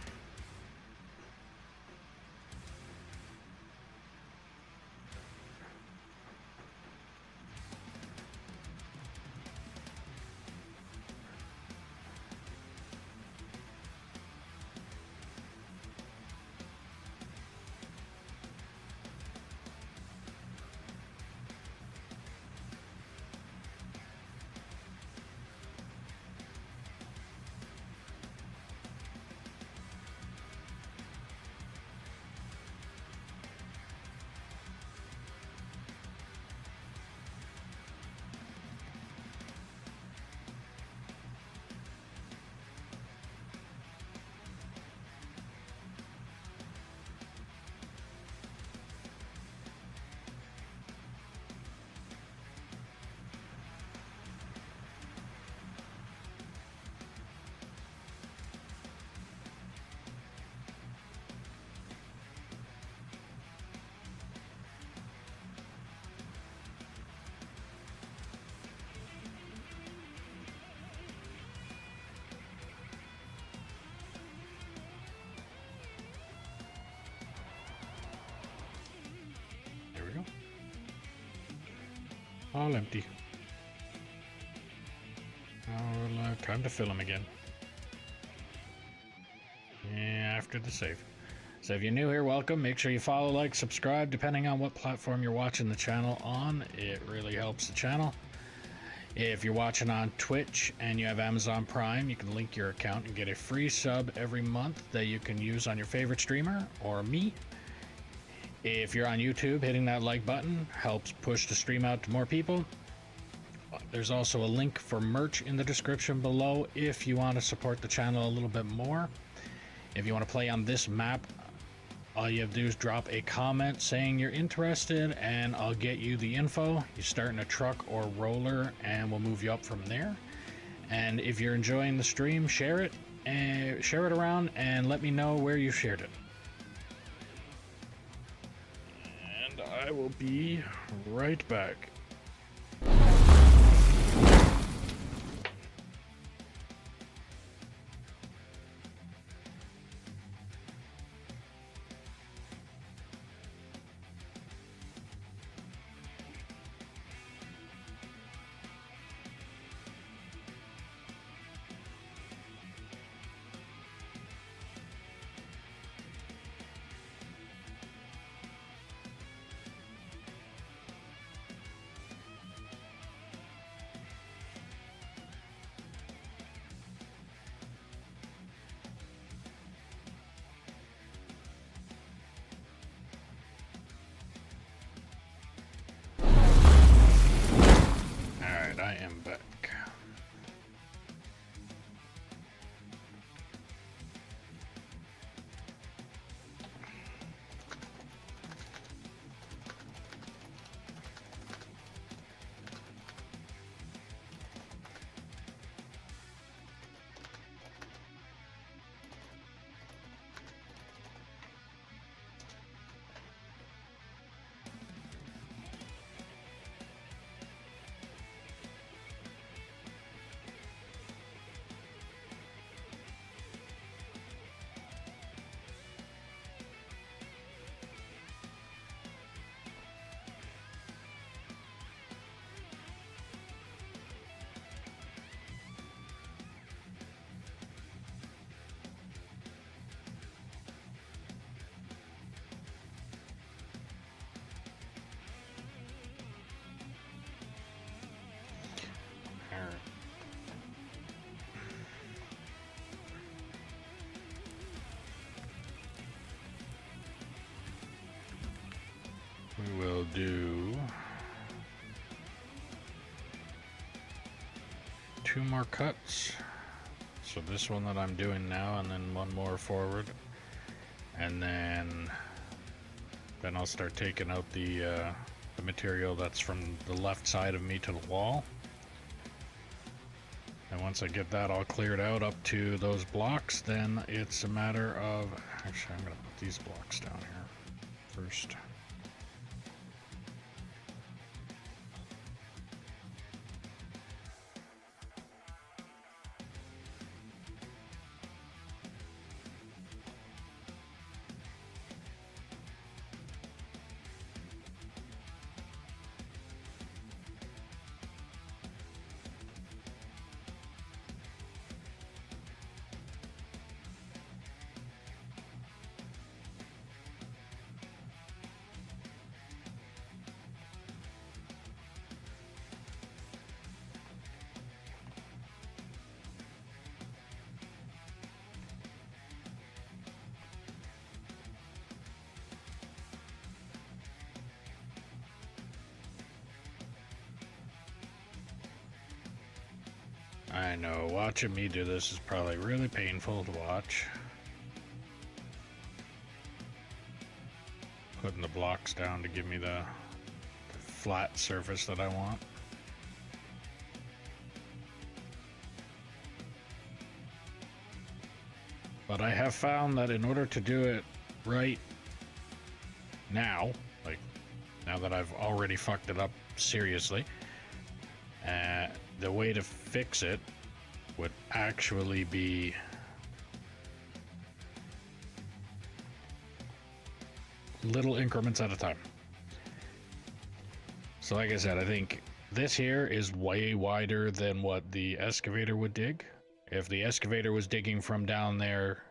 [SPEAKER 1] All empty. Now time to fill them again. Yeah, after the save. So if you're new here, welcome. Make sure you follow, like, subscribe, depending on what platform you're watching the channel on. It really helps the channel. If you're watching on Twitch and you have Amazon Prime, you can link your account and get a free sub every month that you can use on your favorite streamer or me. If you're on YouTube, hitting that like button helps push the stream out to more people. There's also a link for merch in the description below if you want to support the channel a little bit more. If you want to play on this map, all you have to do is drop a comment saying you're interested and I'll get you the info. You start in a truck or roller and we'll move you up from there. And if you're enjoying the stream, share it around and let me know where you shared it. And I will be right back. I am back. We will do 2 more cuts. So this one that I'm doing now, and then 1 more forward, and then I'll start taking out the material that's from the left side of me to the wall. And once I get that all cleared out up to those blocks, then it's a matter of, actually I'm going to put these blocks down here first. I know, watching me do this is probably really painful to watch. Putting the blocks down to give me the flat surface that I want. But I have found that in order to do it right now, like now that I've already fucked it up seriously, the way to fix it would actually be little increments at a time. So like I said, I think this here is way wider than what the excavator would dig. If the excavator was digging from down there,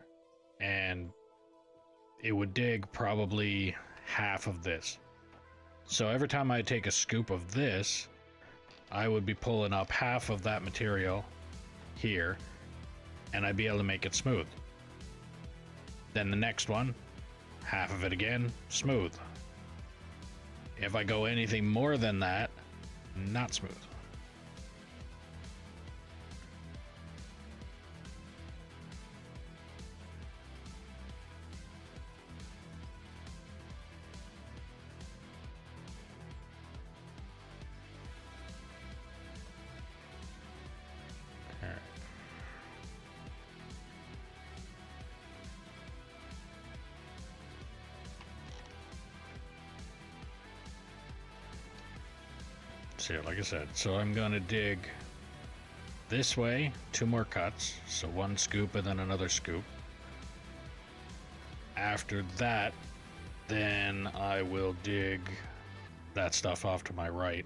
[SPEAKER 1] and it would dig probably half of this. So every time I take a scoop of this, I would be pulling up half of that material here, and I'd be able to make it smooth. Then the next one, half of it again, smooth. If I go anything more than that, not smooth. So like I said, so I'm gonna dig this way, 2 more cuts, so 1 scoop and then another scoop. After that, then I will dig that stuff off to my right,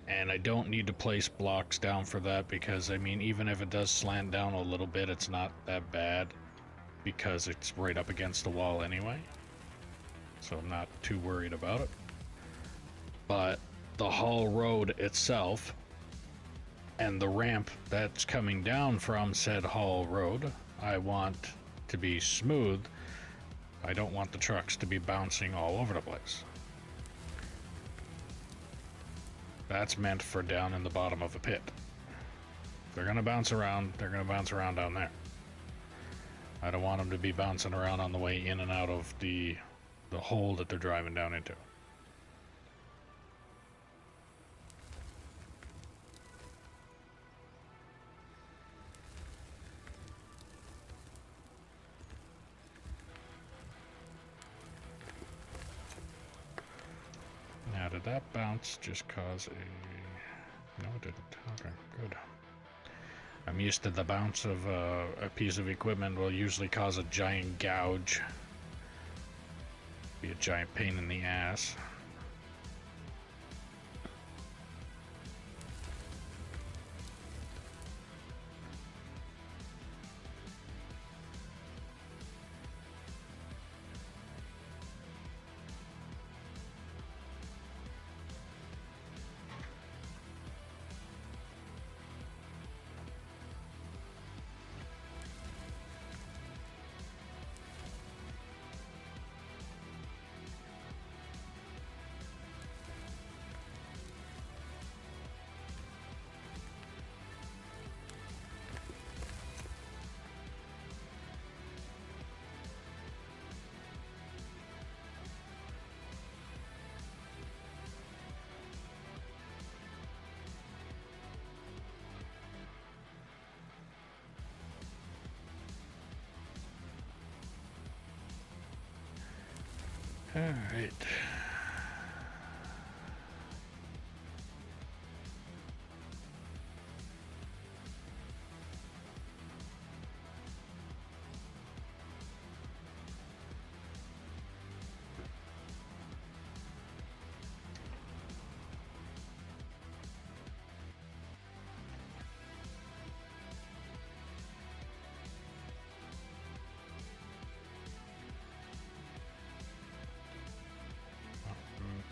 [SPEAKER 1] and I don't need to place blocks down for that, because I mean, even if it does slant down a little bit, it's not that bad because it's right up against the wall anyway, so I'm not too worried about it. But the Hall Road itself and the ramp that's coming down from said Hall Road, I want to be smooth. I don't want the trucks to be bouncing all over the place. That's meant for down in the bottom of a pit. If they're gonna bounce around, they're gonna bounce around down there. I don't want them to be bouncing around on the way in and out of the hole that they're driving down into. Now, did that bounce just cause a... No, it didn't. Okay, good. I'm used to the bounce of a piece of equipment will usually cause a giant gouge. Be a giant pain in the ass. All right.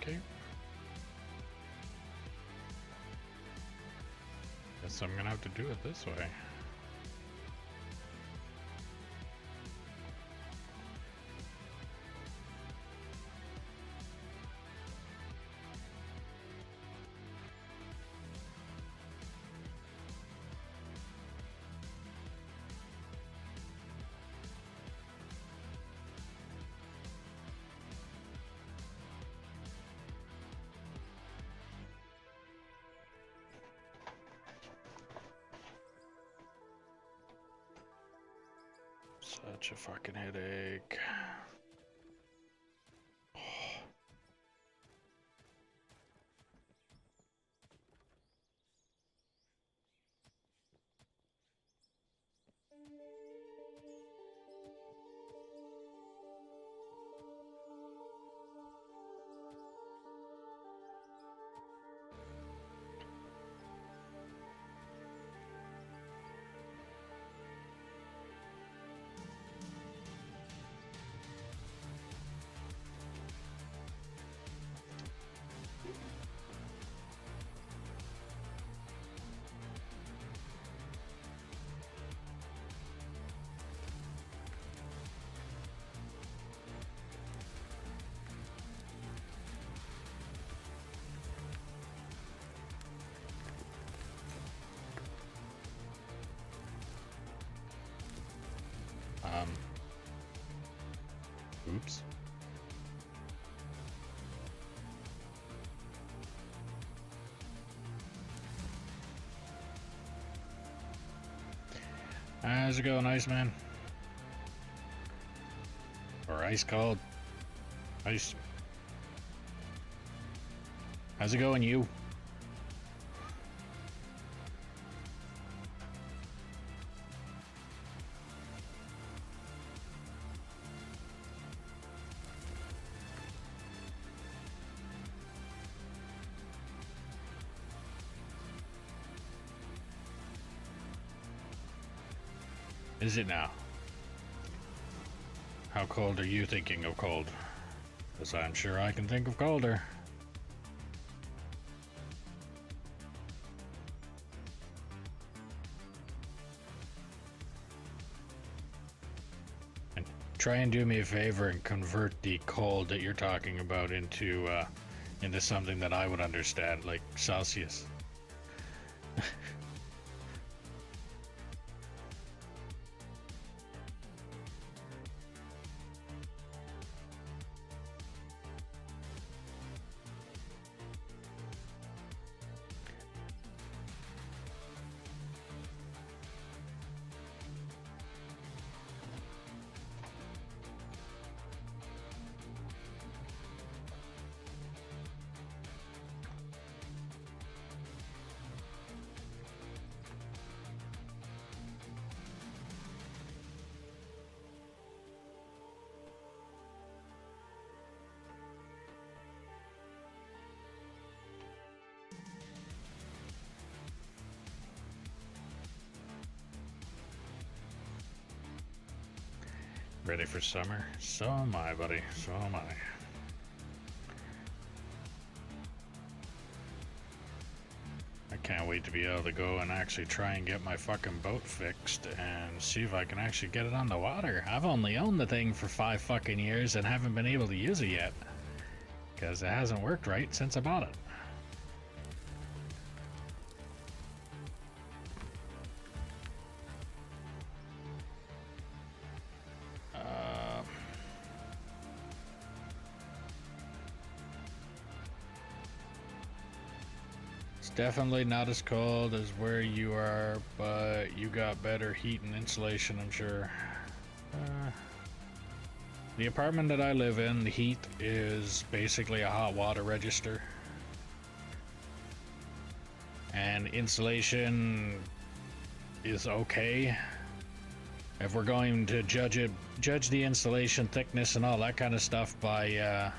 [SPEAKER 1] Okay. Guess I'm gonna have to do it this way. Such a fucking headache. Oops. How's it going, Iceman? Or Ice Cold? Ice. How's it going, you? Is it now? How cold are you thinking of cold? Because I'm sure I can think of colder. And try and do me a favor and convert the cold that you're talking about into something that I would understand, like Celsius. Ready for summer? So am I, buddy. So am I. I can't wait to be able to go and actually try and get my fucking boat fixed and see if I can actually get it on the water. I've only owned the thing for 5 fucking years and haven't been able to use it yet. Because it hasn't worked right since I bought it. Definitely not as cold as where you are, but you got better heat and insulation, I'm sure. The apartment that I live in, the heat is basically a hot water register. And insulation is okay. If we're going to judge the insulation thickness and all that kind of stuff by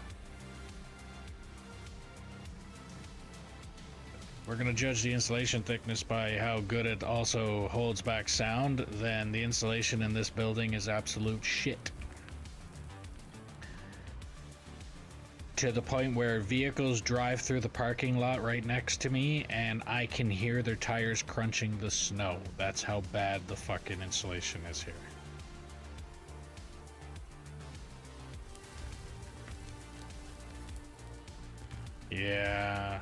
[SPEAKER 1] we're going to judge the insulation thickness by how good it also holds back sound, then the insulation in this building is absolute shit. To the point where vehicles drive through the parking lot right next to me and I can hear their tires crunching the snow. That's how bad the fucking insulation is here. Yeah.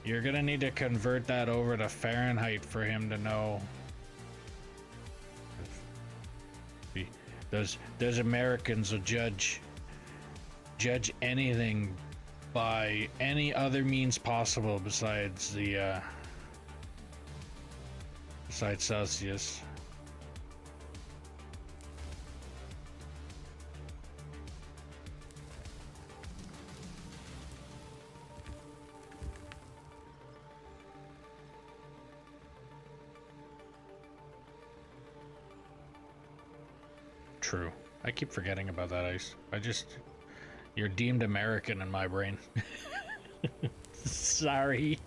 [SPEAKER 1] You're gonna need to convert that over to Fahrenheit for him to know. Those Americans will judge anything by any other means possible besides Celsius. true. I keep forgetting about that, Ice. You're deemed American in my brain. Sorry.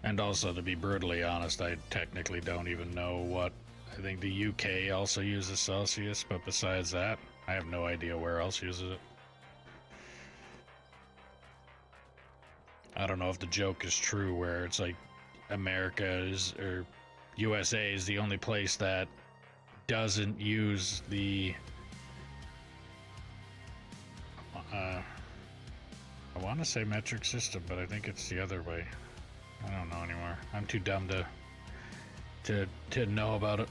[SPEAKER 1] And also, to be brutally honest, I technically don't even know what. I think the UK also uses Celsius, but besides that, I have no idea where else uses it. I don't know if the joke is true where it's like America is, or USA is the only place that doesn't use the I want to say metric system, but I think it's the other way. I don't know anymore. I'm too dumb to know about it.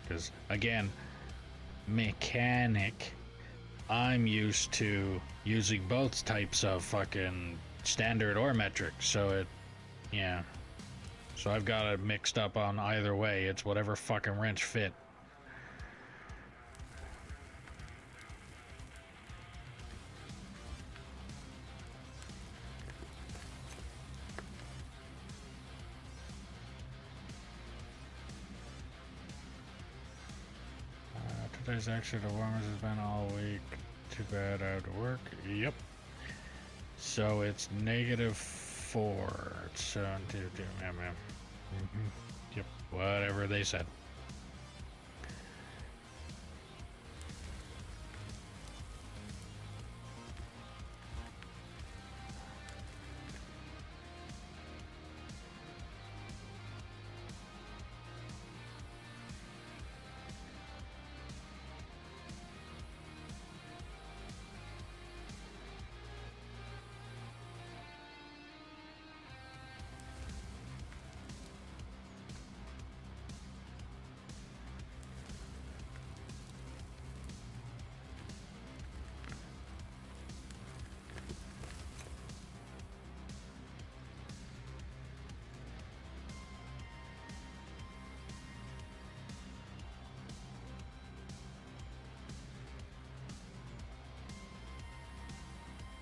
[SPEAKER 1] Because again, mechanic, I'm used to using both types of fucking standard or metric, so it, yeah. So I've got it mixed up on either way. It's whatever fucking wrench fit. Today's actually the warmest it's been all week. Too bad I have to work. Yep. So it's -4. It's 722 mm. Yep. Whatever they said.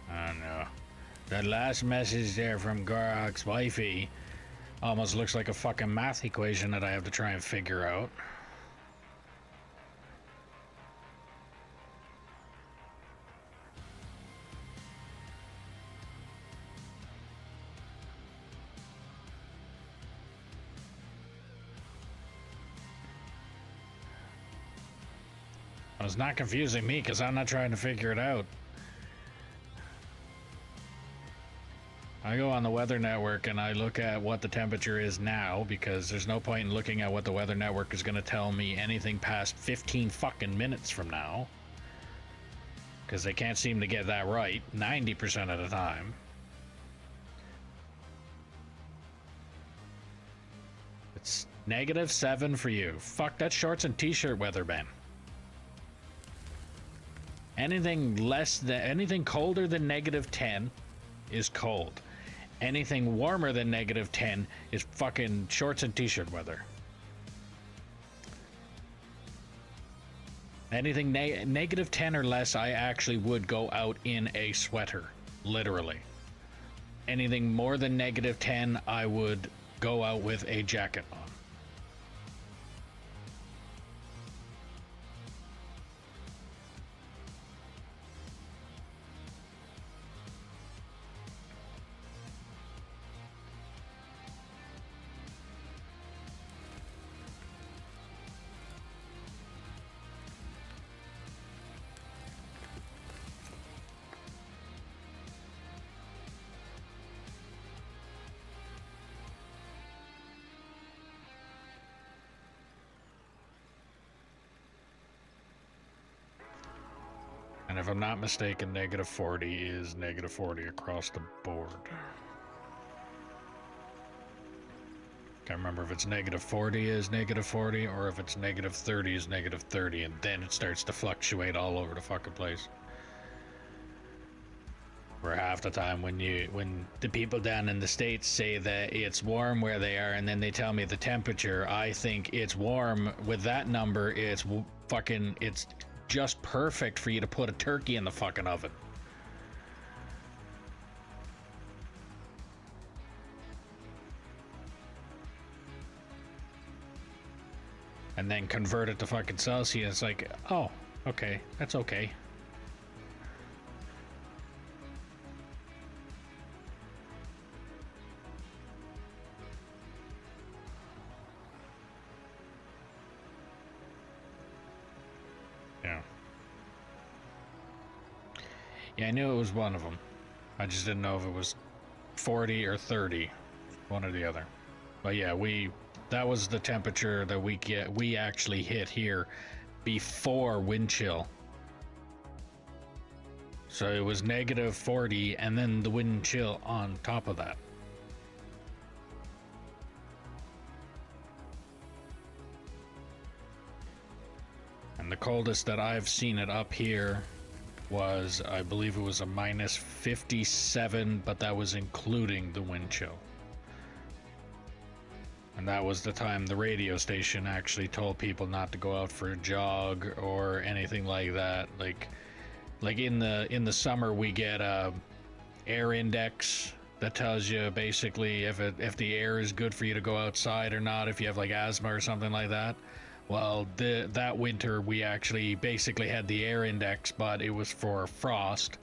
[SPEAKER 1] I know. That last message there from Gorak's wifey almost looks like a fucking math equation that I have to try and figure out. Well, it's not confusing me because I'm not trying to figure it out. I go on the Weather Network and I look at what the temperature is now, because there's no point in looking at what the Weather Network is going to tell me anything past 15 fucking minutes from now. Because they can't seem to get that right 90% of the time. It's -7 for you. Fuck, that's shorts and t-shirt weather, Ben. Anything colder than -10 is cold. Anything warmer than -10 is fucking shorts and t-shirt weather. Anything -10 or less, I actually would go out in a sweater, literally. Anything more than -10, I would go out with a jacket on. if I'm not mistaken, negative 40 is negative 40 across the board. Can't remember if it's negative 40 is negative 40 or if it's negative 30 is negative 30, and then it starts to fluctuate all over the fucking place. Where half the time when the people down in the States say that it's warm where they are and then they tell me the temperature, I think it's warm with that number. It's just perfect for you to put a turkey in the fucking oven. And then convert it to fucking Celsius, like, oh, okay, that's okay. Yeah. Yeah, I knew it was one of them. I just didn't know if it was 40 or 30, one or the other. But yeah, that was the temperature that we actually hit here before wind chill. So it was negative 40 and then the wind chill on top of that. And the coldest that I've seen it up here was, I believe it was a minus 57, but that was including the wind chill. And that was the time the radio station actually told people not to go out for a jog or anything like that. Like in the summer we get a air index that tells you basically if the air is good for you to go outside or not, if you have like asthma or something like that. Well, that winter we actually basically had the air index, but it was for frost,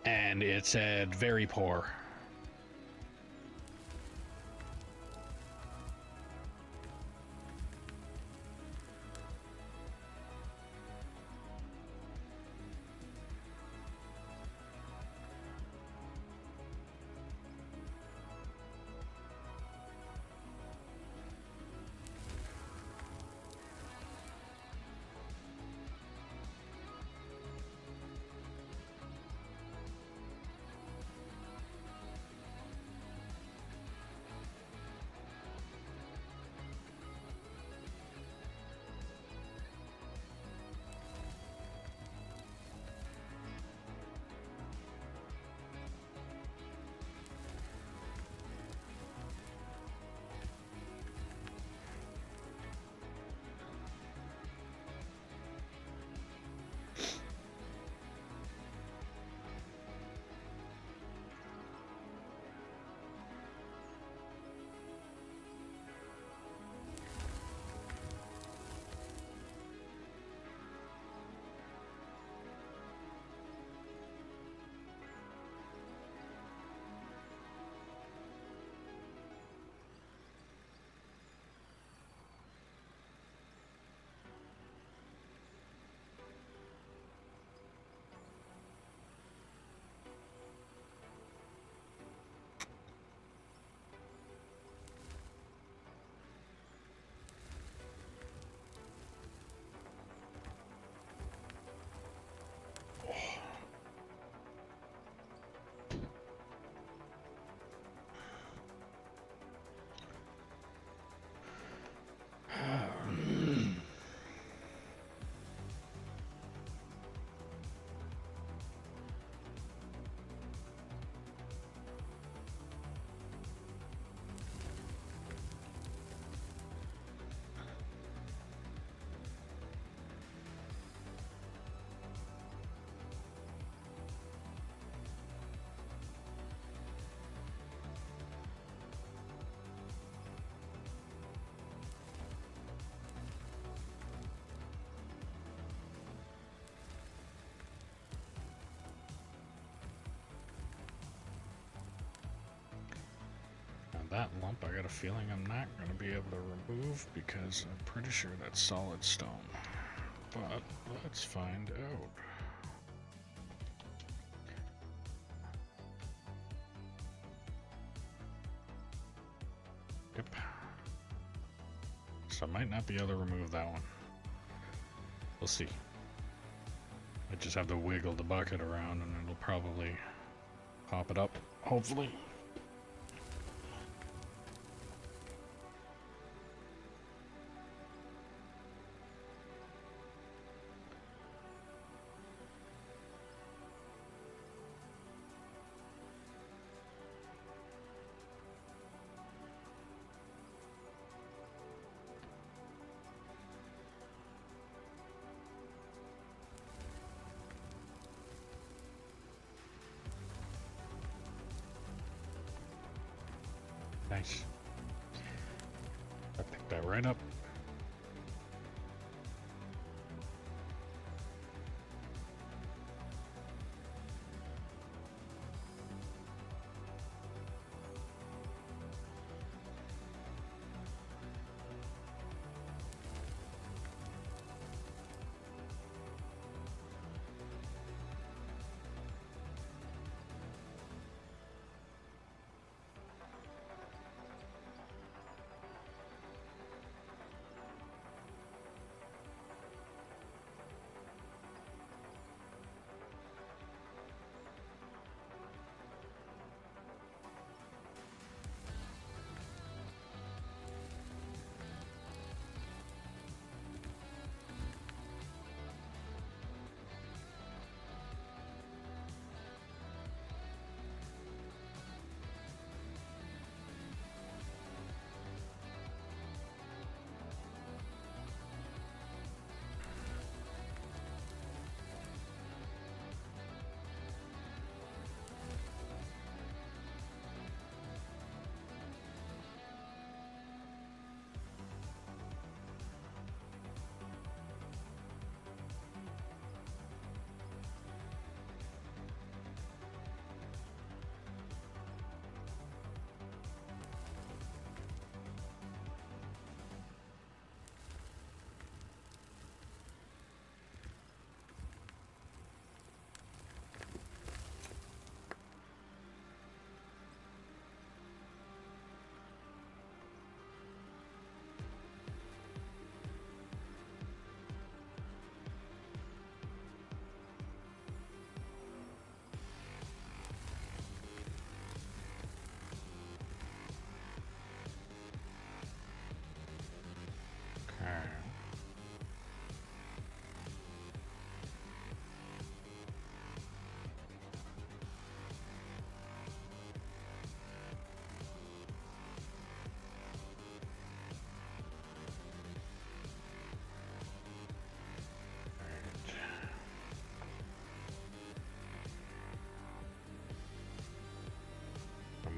[SPEAKER 1] and it said very poor. That lump, I got a feeling I'm not going to be able to remove because I'm pretty sure that's solid stone. But let's find out. Yep. So I might not be able to remove that one. We'll see. I just have to wiggle the bucket around and it'll probably pop it up, hopefully. Nice. I picked that right up.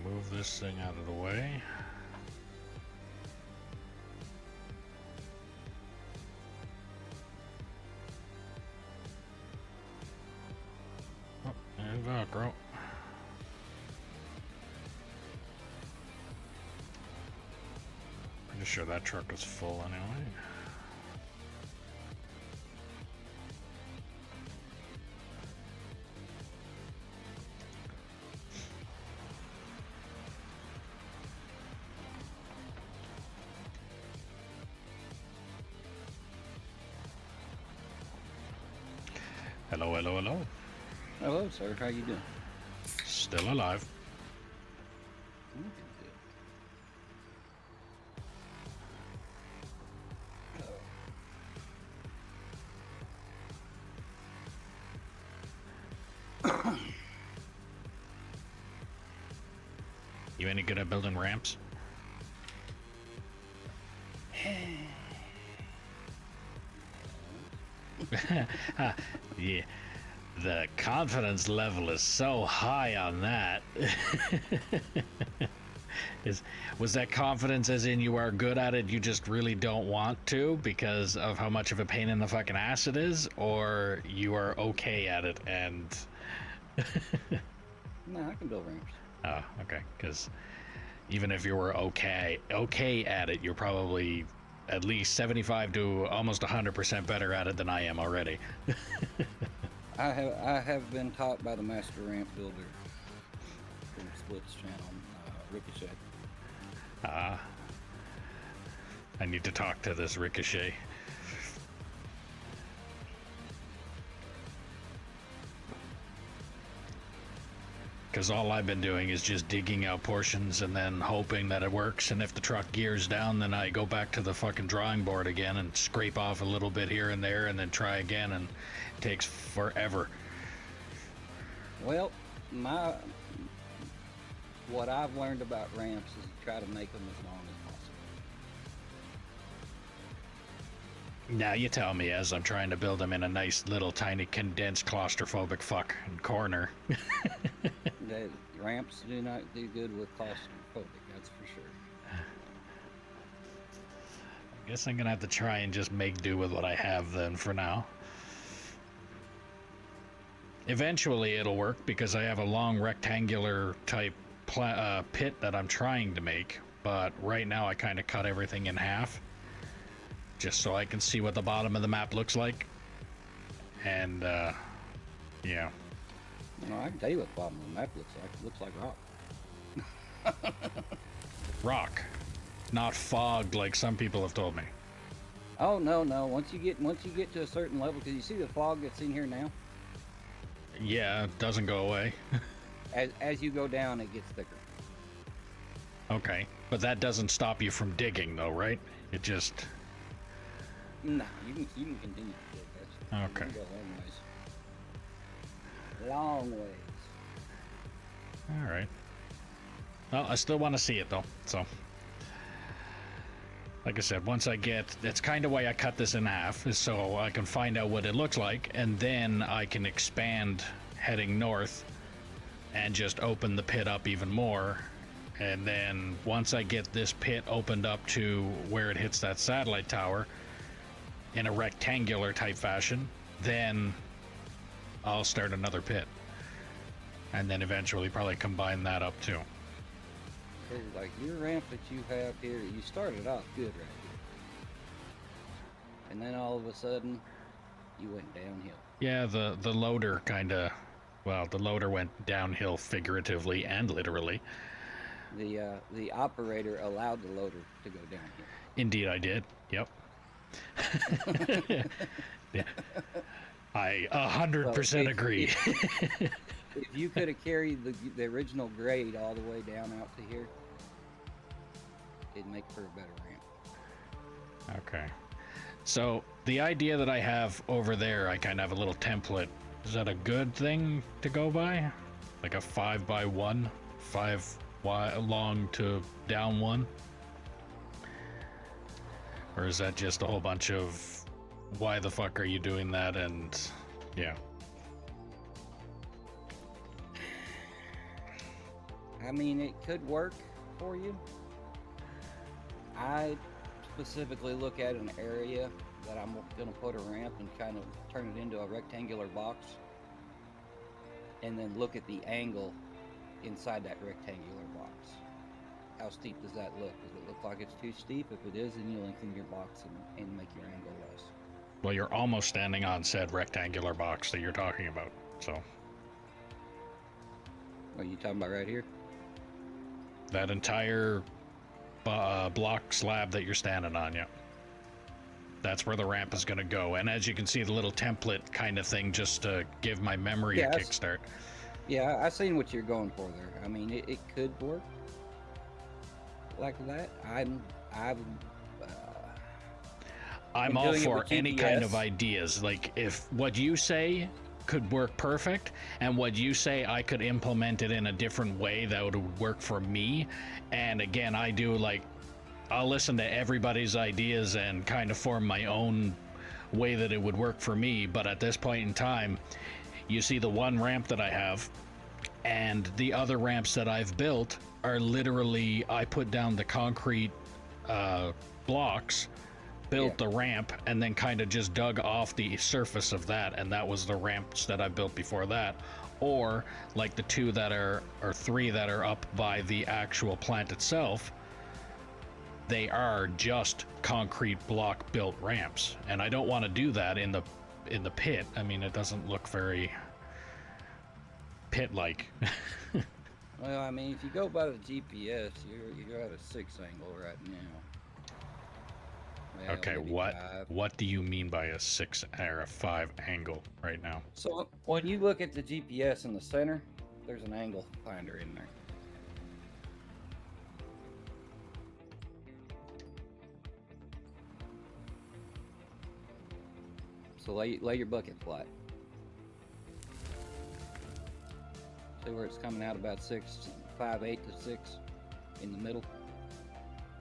[SPEAKER 1] Move this thing out of the way. Oh, and Velcro. Pretty sure that truck is full anyway. Hello, hello, hello.
[SPEAKER 2] Hello, sir. How you doing?
[SPEAKER 1] Still alive. You any good at building ramps? Yeah, the confidence level is so high on that. Was that confidence as in you are good at it, you just really don't want to because of how much of a pain in the fucking ass it is, or you are okay at it and...
[SPEAKER 2] No, I can build ramps.
[SPEAKER 1] Oh, okay, because even if you were okay at it, you're probably at least 75 to almost 100% better at it than I am already.
[SPEAKER 2] I have been taught by the master ramp builder from Split's channel, Ricochet.
[SPEAKER 1] I need to talk to this Ricochet. Because all I've been doing is just digging out portions and then hoping that it works. And if the truck gears down, then I go back to the fucking drawing board again and scrape off a little bit here and there and then try again, and it takes forever.
[SPEAKER 2] Well, what I've learned about ramps is to try to make them as long as possible.
[SPEAKER 1] Now you tell me, as I'm trying to build them in a nice little tiny condensed claustrophobic fucking corner.
[SPEAKER 2] The ramps do not do good with claustrophobic, that's for sure.
[SPEAKER 1] I guess I'm gonna have to try and just make do with what I have then for now. Eventually it'll work because I have a long rectangular type pit that I'm trying to make, but right now I kind of cut everything in half just so I can see what the bottom of the map looks like. And yeah.
[SPEAKER 2] No, I can tell you what the bottom of the map looks like. It looks like rock.
[SPEAKER 1] Rock, not fog like some people have told me.
[SPEAKER 2] Oh no. Once you get to a certain level, because you see the fog that's in here now.
[SPEAKER 1] Yeah, it doesn't go away.
[SPEAKER 2] As you go down, it gets thicker.
[SPEAKER 1] Okay, but that doesn't stop you from digging, though, right? It just.
[SPEAKER 2] No, you can continue to dig. That's
[SPEAKER 1] Okay.
[SPEAKER 2] You can go long ways.
[SPEAKER 1] All right. Well, I still want to see it though, so. Like I said, once I get, that's kind of why I cut this in half, is so I can find out what it looks like, and then I can expand heading north and just open the pit up even more. And then once I get this pit opened up to where it hits that satellite tower in a rectangular type fashion, then I'll start another pit. And then eventually probably combine that up too.
[SPEAKER 2] So, like your ramp that you have here, you started off good right here. And then all of a sudden, you went downhill.
[SPEAKER 1] Yeah, the loader kind of, well, the loader went downhill figuratively and literally.
[SPEAKER 2] The operator allowed the loader to go downhill.
[SPEAKER 1] Indeed, I did. Yep. Yeah. I 100% agree.
[SPEAKER 2] If you could have carried the original grade all the way down out to here, it'd make for a better ramp.
[SPEAKER 1] Okay. So the idea that I have over there, I kind of have a little template. Is that a good thing to go by? Like a 5x1, 5 long to down 1? Or is that just a whole bunch of why the fuck are you doing that? And yeah.
[SPEAKER 2] I mean, it could work for you. I specifically look at an area that I'm going to put a ramp and kind of turn it into a rectangular box, and then look at the angle inside that rectangular box. How steep does that look? Does it look like it's too steep? If it is, then you lengthen your box and make your angle less.
[SPEAKER 1] Well, you're almost standing on said rectangular box that you're talking about, so.
[SPEAKER 2] What are you talking about right here?
[SPEAKER 1] That entire block slab that you're standing on, yeah. That's where the ramp is going to go. And as you can see, the little template kind of thing, just to give my memory a kickstart.
[SPEAKER 2] Yeah, I seen what you're going for there. I mean, it could work like that. I'm
[SPEAKER 1] all for any kind of ideas. Like, if what you say could work perfect, and what you say I could implement it in a different way that would work for me. And again, I do, like, I'll listen to everybody's ideas and kind of form my own way that it would work for me. But at this point in time, you see the one ramp that I have, and the other ramps that I've built are literally, I put down the concrete blocks, built the ramp, and then kind of just dug off the surface of that, and that was the ramps that I built before that. Or like the two that are, or three that are up by the actual plant itself, they are just concrete block built ramps, and I don't want to do that in the pit. I mean, it doesn't look very pit-like.
[SPEAKER 2] Well, I mean, if you go by the GPS, you're at a 6 angle right now. Well,
[SPEAKER 1] Okay,
[SPEAKER 2] maybe
[SPEAKER 1] what
[SPEAKER 2] 5.
[SPEAKER 1] what do you mean by a 6 or a 5 angle right now?
[SPEAKER 2] So when you look at the GPS in the center, there's an angle finder in there. So lay your bucket flat. See where it's coming out about 5/8 to 6 in the middle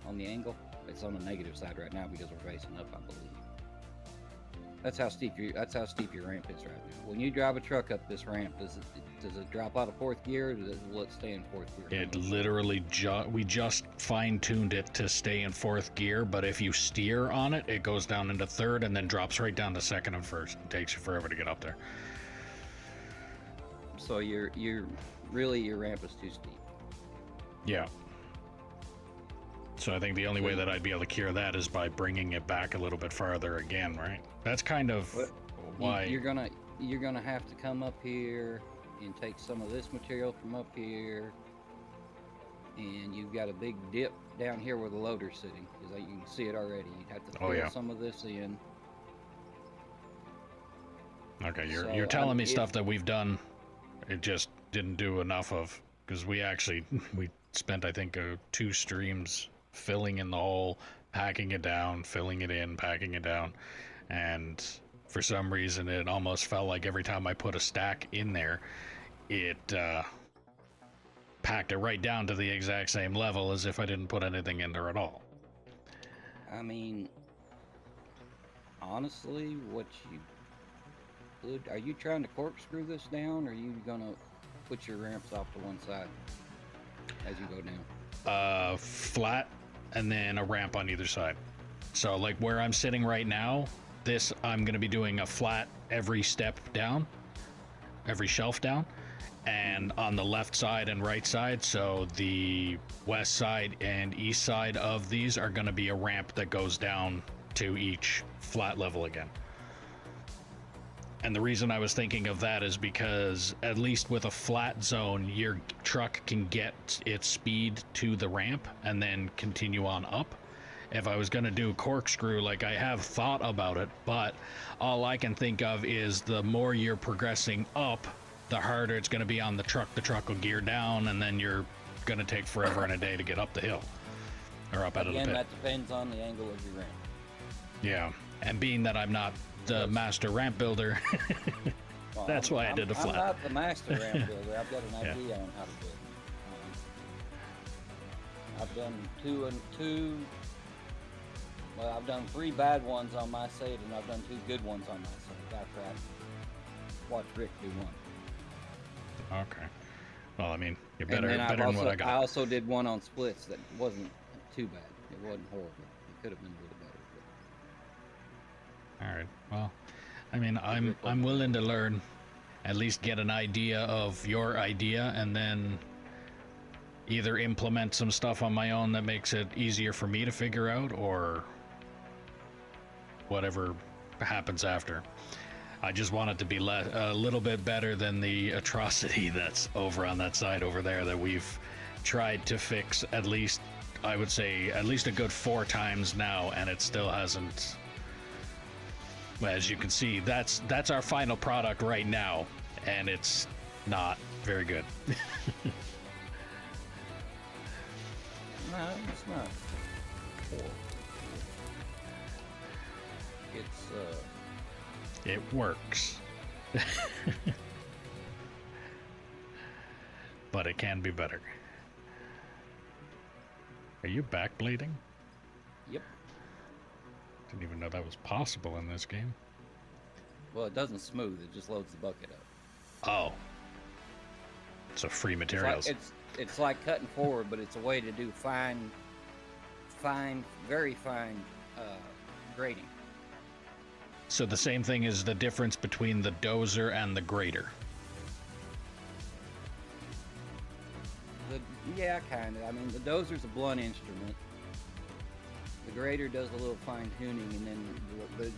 [SPEAKER 2] on the angle. It's on the negative side right now because we're facing up, I believe. That's how steep your ramp is right now. When you drive a truck up this ramp, does it drop out of fourth gear, or will it stay in fourth gear?
[SPEAKER 1] It literally we just fine-tuned it to stay in fourth gear, but if you steer on it, it goes down into third and then drops right down to second and first. It takes you forever to get up there.
[SPEAKER 2] So your ramp is too steep.
[SPEAKER 1] Yeah. So I think the only way that I'd be able to cure that is by bringing it back a little bit farther again, right? That's kind of why
[SPEAKER 2] you're gonna have to come up here and take some of this material from up here, and you've got a big dip down here where the loader's sitting, because you can see it already. You'd have to fill some of this in.
[SPEAKER 1] Okay, you're telling me stuff that we've done. It just didn't do enough of, because we spent, I think, 2 streams filling in the hole, packing it down, filling it in, packing it down, and for some reason it almost felt like every time I put a stack in there, it packed it right down to the exact same level as if I didn't put anything in there at all.
[SPEAKER 2] I mean, honestly, are you trying to corkscrew this down, or are you gonna put your ramps off to one side as you go down?
[SPEAKER 1] Flat, and then a ramp on either side. So like where I'm sitting right now, I'm going to be doing a flat every step down, every shelf down, and on the left side and right side, so the west side and east side of these are going to be a ramp that goes down to each flat level again. And the reason I was thinking of that is because at least with a flat zone, your truck can get its speed to the ramp and then continue on up. If I was going to do corkscrew, like I have thought about it, but all I can think of is the more you're progressing up, the harder it's going to be on the truck. The truck will gear down, and then you're going to take forever and a day to get up the hill or up out of the pit.
[SPEAKER 2] Again, that depends on the angle of your ramp.
[SPEAKER 1] Yeah, and being that I'm not the master ramp builder,
[SPEAKER 2] Well,
[SPEAKER 1] that's why I did a flat.
[SPEAKER 2] I'm not the master ramp builder. I've got an idea on how to do it. I've done I've done 3 bad ones on my side, and I've done 2 good ones on my side after I watched Rick do one.
[SPEAKER 1] Okay. Well, I mean, you're better
[SPEAKER 2] than
[SPEAKER 1] than what I got.
[SPEAKER 2] I also did one on splits that wasn't too bad. It wasn't horrible. It could have been a little better.
[SPEAKER 1] All right. Well, I mean, I'm willing to learn, at least get an idea of your idea, and then either implement some stuff on my own that makes it easier for me to figure out, or whatever happens after. I just want it to be a little bit better than the atrocity that's over on that side over there that we've tried to fix, at least, I would say, at least a good 4 times now, and it still hasn't. As you can see, that's our final product right now, and it's not very good.
[SPEAKER 2] No, it's not.
[SPEAKER 1] It works. But it can be better. Are you back bleeding?
[SPEAKER 2] Yep.
[SPEAKER 1] Didn't even know that was possible in this game.
[SPEAKER 2] Well, it doesn't smooth. It just loads the bucket up.
[SPEAKER 1] Oh. So free materials.
[SPEAKER 2] It's like cutting forward, but it's a way to do fine, very fine grading.
[SPEAKER 1] So the same thing is the difference between the dozer and the grader.
[SPEAKER 2] Yeah, kind of. I mean, the dozer's a blunt instrument. The grader does a little fine tuning, and then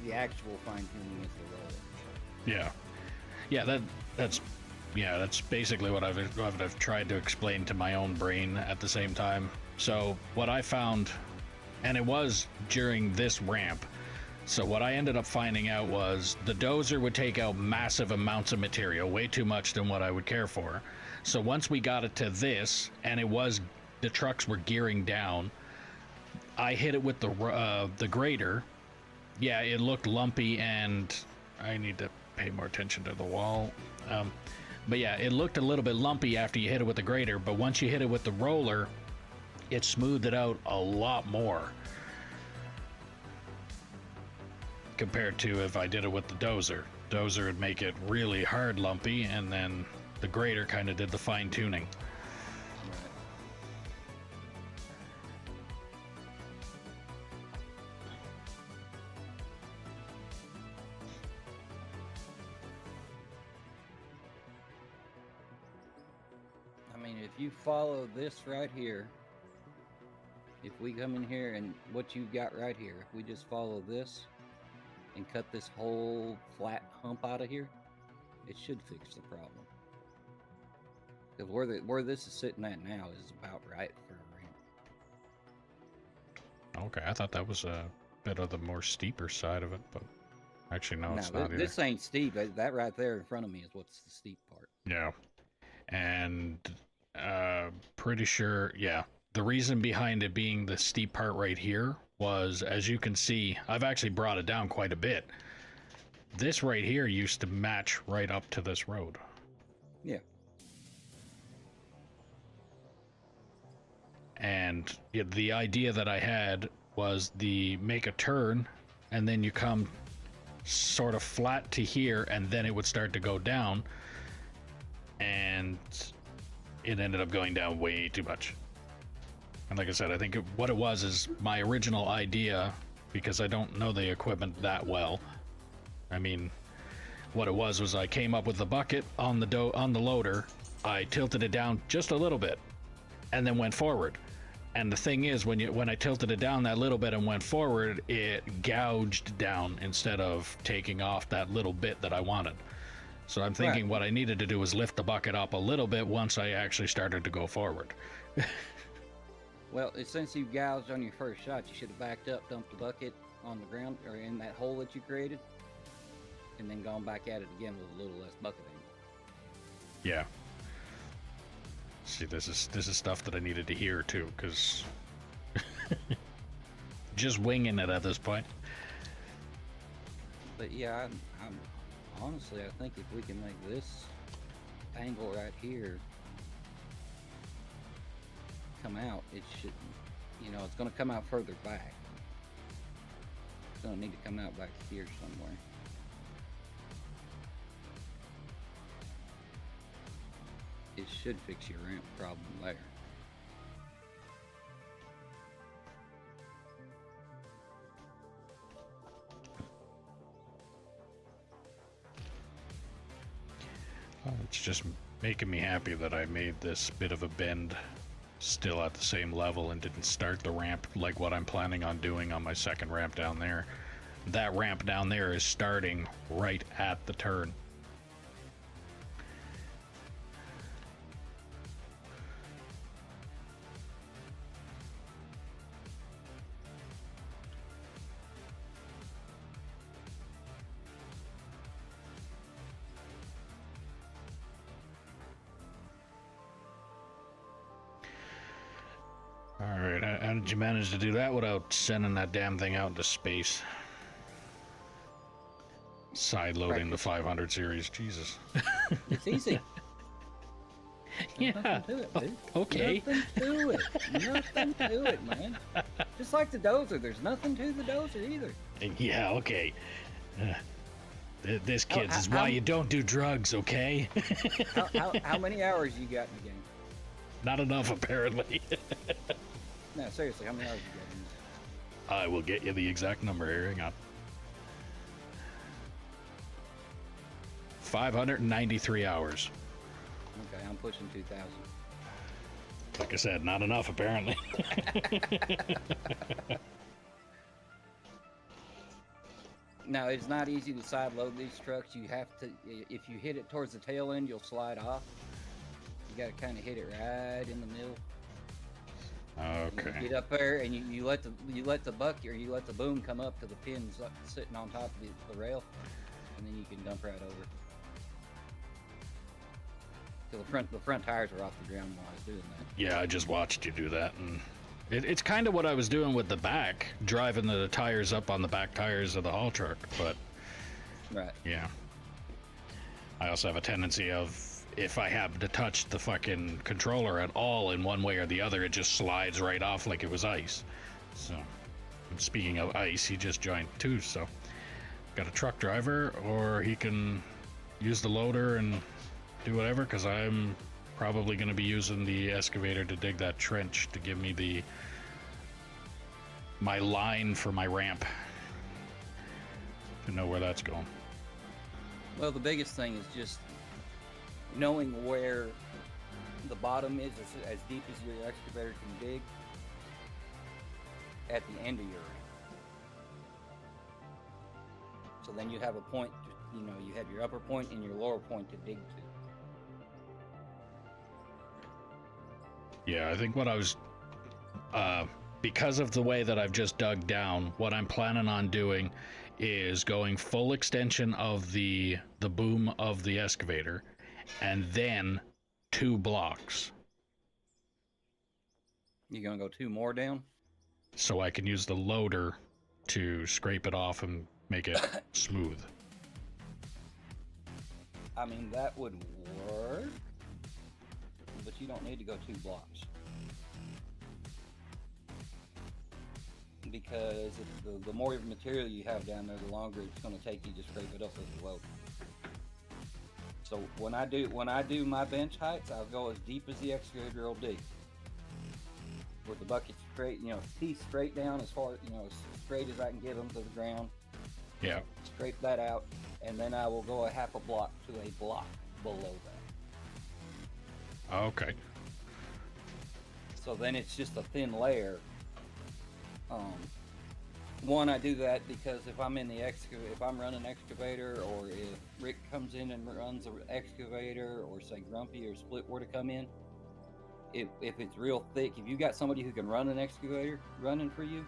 [SPEAKER 2] the actual fine tuning is the roller.
[SPEAKER 1] Yeah. That's basically what I've tried to explain to my own brain at the same time. So what I found, and it was during this ramp, so what I ended up finding out was the dozer would take out massive amounts of material, way too much than what I would care for. So once we got it to this, and the trucks were gearing down, I hit it with the grader. Yeah, it looked lumpy, and I need to pay more attention to the wall. But yeah, it looked a little bit lumpy after you hit it with the grader, but once you hit it with the roller, it smoothed it out a lot more compared to if I did it with the dozer. Dozer would make it really hard lumpy, and then the grader kind of did the fine tuning.
[SPEAKER 2] I mean, if you follow this right here, if we come in here and what you've got right here, if we just follow this and cut this whole flat hump out of here, it should fix the problem. Because where this is sitting at now is about right for a ramp.
[SPEAKER 1] Okay, I thought that was a bit of the more steeper side of it, but actually no, it's not either.
[SPEAKER 2] This ain't steep. That right there in front of me is what's the steep part.
[SPEAKER 1] Yeah, and pretty sure, yeah. The reason behind it being the steep part right here was, as you can see, I've actually brought it down quite a bit. This right here used to match right up to this road.
[SPEAKER 2] Yeah.
[SPEAKER 1] And the idea that I had was make a turn, and then you come sort of flat to here, and then it would start to go down. And it ended up going down way too much. And like I said, I think what it was is my original idea, because I don't know the equipment that well. I mean, what it was I came up with the bucket on the loader, I tilted it down just a little bit, and then went forward. And the thing is, when I tilted it down that little bit and went forward, it gouged down instead of taking off that little bit that I wanted. So I'm thinking what I needed to do was lift the bucket up a little bit once I actually started to go forward.
[SPEAKER 2] Well, since you gouged on your first shot, you should have backed up, dumped the bucket on the ground or in that hole that you created, and then gone back at it again with a little less bucket in.
[SPEAKER 1] Yeah. See, this is stuff that I needed to hear too, because just winging it at this point.
[SPEAKER 2] But yeah, I'm honestly, I think if we can make this angle right here come out, it should, it's going to come out further back. It's going to need to come out back here somewhere. It should fix your ramp problem there.
[SPEAKER 1] It's just making me happy that I made this bit of a bend still at the same level and didn't start the ramp like what I'm planning on doing on my second ramp down there. That ramp down there is starting right at the turn. Alright, how did you manage to do that without sending that damn thing out into space? Side loading the 500 series, Jesus.
[SPEAKER 2] It's easy.
[SPEAKER 1] Yeah.
[SPEAKER 2] Nothing to it, dude.
[SPEAKER 1] Okay.
[SPEAKER 2] Nothing to it. Nothing to it, man. Just like the dozer, there's nothing to the dozer either.
[SPEAKER 1] Yeah, okay. This, kids, is why you don't do drugs, okay?
[SPEAKER 2] How many hours you got in the game?
[SPEAKER 1] Not enough, apparently.
[SPEAKER 2] No, seriously, how many hours you got in this?
[SPEAKER 1] I will get you the exact number here. Hang on. 593 hours.
[SPEAKER 2] Okay, I'm pushing 2,000.
[SPEAKER 1] Like I said, not enough, apparently.
[SPEAKER 2] Now, it's not easy to side load these trucks. You have to, if you hit it towards the tail end, you'll slide off. You got to kind of hit it right in the middle.
[SPEAKER 1] Okay.
[SPEAKER 2] You get up there and you let the bucket or you let the boom come up to the pins sitting on top of the rail, and then you can dump right over. because the front tires are off the ground while I was doing that.
[SPEAKER 1] Yeah, I just watched you do that, and it's kind of what I was doing with the back, driving the tires up on the back tires of the haul truck, but
[SPEAKER 2] Right.
[SPEAKER 1] yeah. I also have a tendency of, if I happen to touch the fucking controller at all in one way or the other, it just slides right off like it was ice. So, speaking of ice, he just joined too, so got a truck driver, or he can use the loader and do whatever, because I'm probably going to be using the excavator to dig that trench to give me my line for my ramp, to know where that's going.
[SPEAKER 2] Well, the biggest thing is just knowing where the bottom is as deep as your excavator can dig at the end of your ramp. So then you have a point, you have your upper point and your lower point to dig to.
[SPEAKER 1] Yeah, I think what I was, because of the way that I've just dug down, what I'm planning on doing is going full extension of the boom of the excavator, and then 2 blocks.
[SPEAKER 2] You're gonna go 2 more down?
[SPEAKER 1] So I can use the loader to scrape it off and make it smooth.
[SPEAKER 2] I mean, that would work, but you don't need to go 2 blocks. Because the more material you have down there, the longer it's going to take you to scrape it up with the loader. So when I do my bench heights, I'll go as deep as the excavator will dig, with the bucket straight, teeth straight down as far, as straight as I can get them to the ground.
[SPEAKER 1] Yeah.
[SPEAKER 2] Scrape that out, and then I will go a half a block to a block below that.
[SPEAKER 1] Okay.
[SPEAKER 2] So then it's just a thin layer. One, I do that because if I'm in the if I'm running excavator, or if Rick comes in and runs an excavator, or say Grumpy or Split were to come in, if it's real thick, if you got somebody who can run an excavator running for you,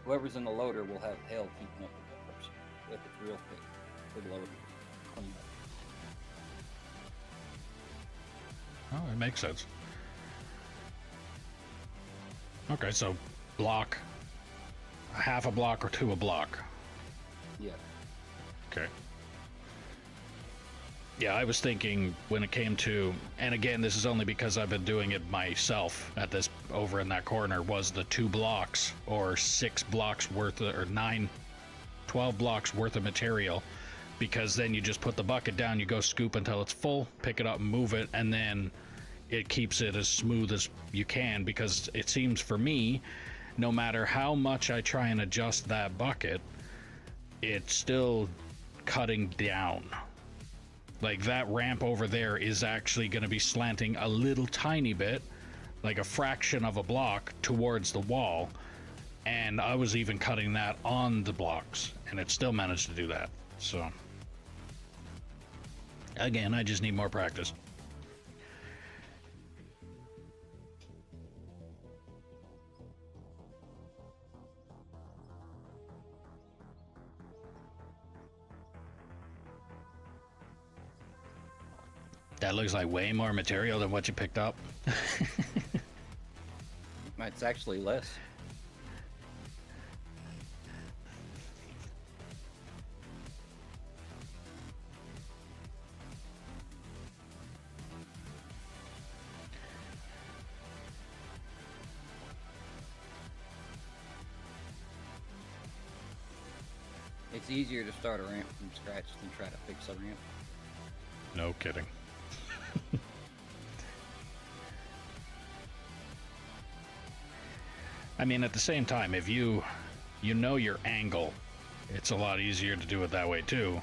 [SPEAKER 2] whoever's in the loader will have hell keeping up with that person if it's real thick for the loader to clean up.
[SPEAKER 1] Oh, it makes sense. Okay, so block, half a block or 2 a block.
[SPEAKER 2] Yeah.
[SPEAKER 1] Okay. Yeah, I was thinking when it came to, and again, this is only because I've been doing it myself at this, over in that corner, was the 2 blocks or 6 blocks worth of, or 12 blocks worth of material, because then you just put the bucket down, you go scoop until it's full, pick it up and move it, and then it keeps it as smooth as you can, because it seems for me, no matter how much I try and adjust that bucket, it's still cutting down. Like, that ramp over there is actually going to be slanting a little tiny bit, like a fraction of a block, towards the wall, and I was even cutting that on the blocks, and it still managed to do that. So again, I just need more practice. That looks like way more material than what you picked up.
[SPEAKER 2] It's actually less. It's easier to start a ramp from scratch than try to fix a ramp.
[SPEAKER 1] No kidding. I mean, at the same time, if you know your angle, it's a lot easier to do it that way too.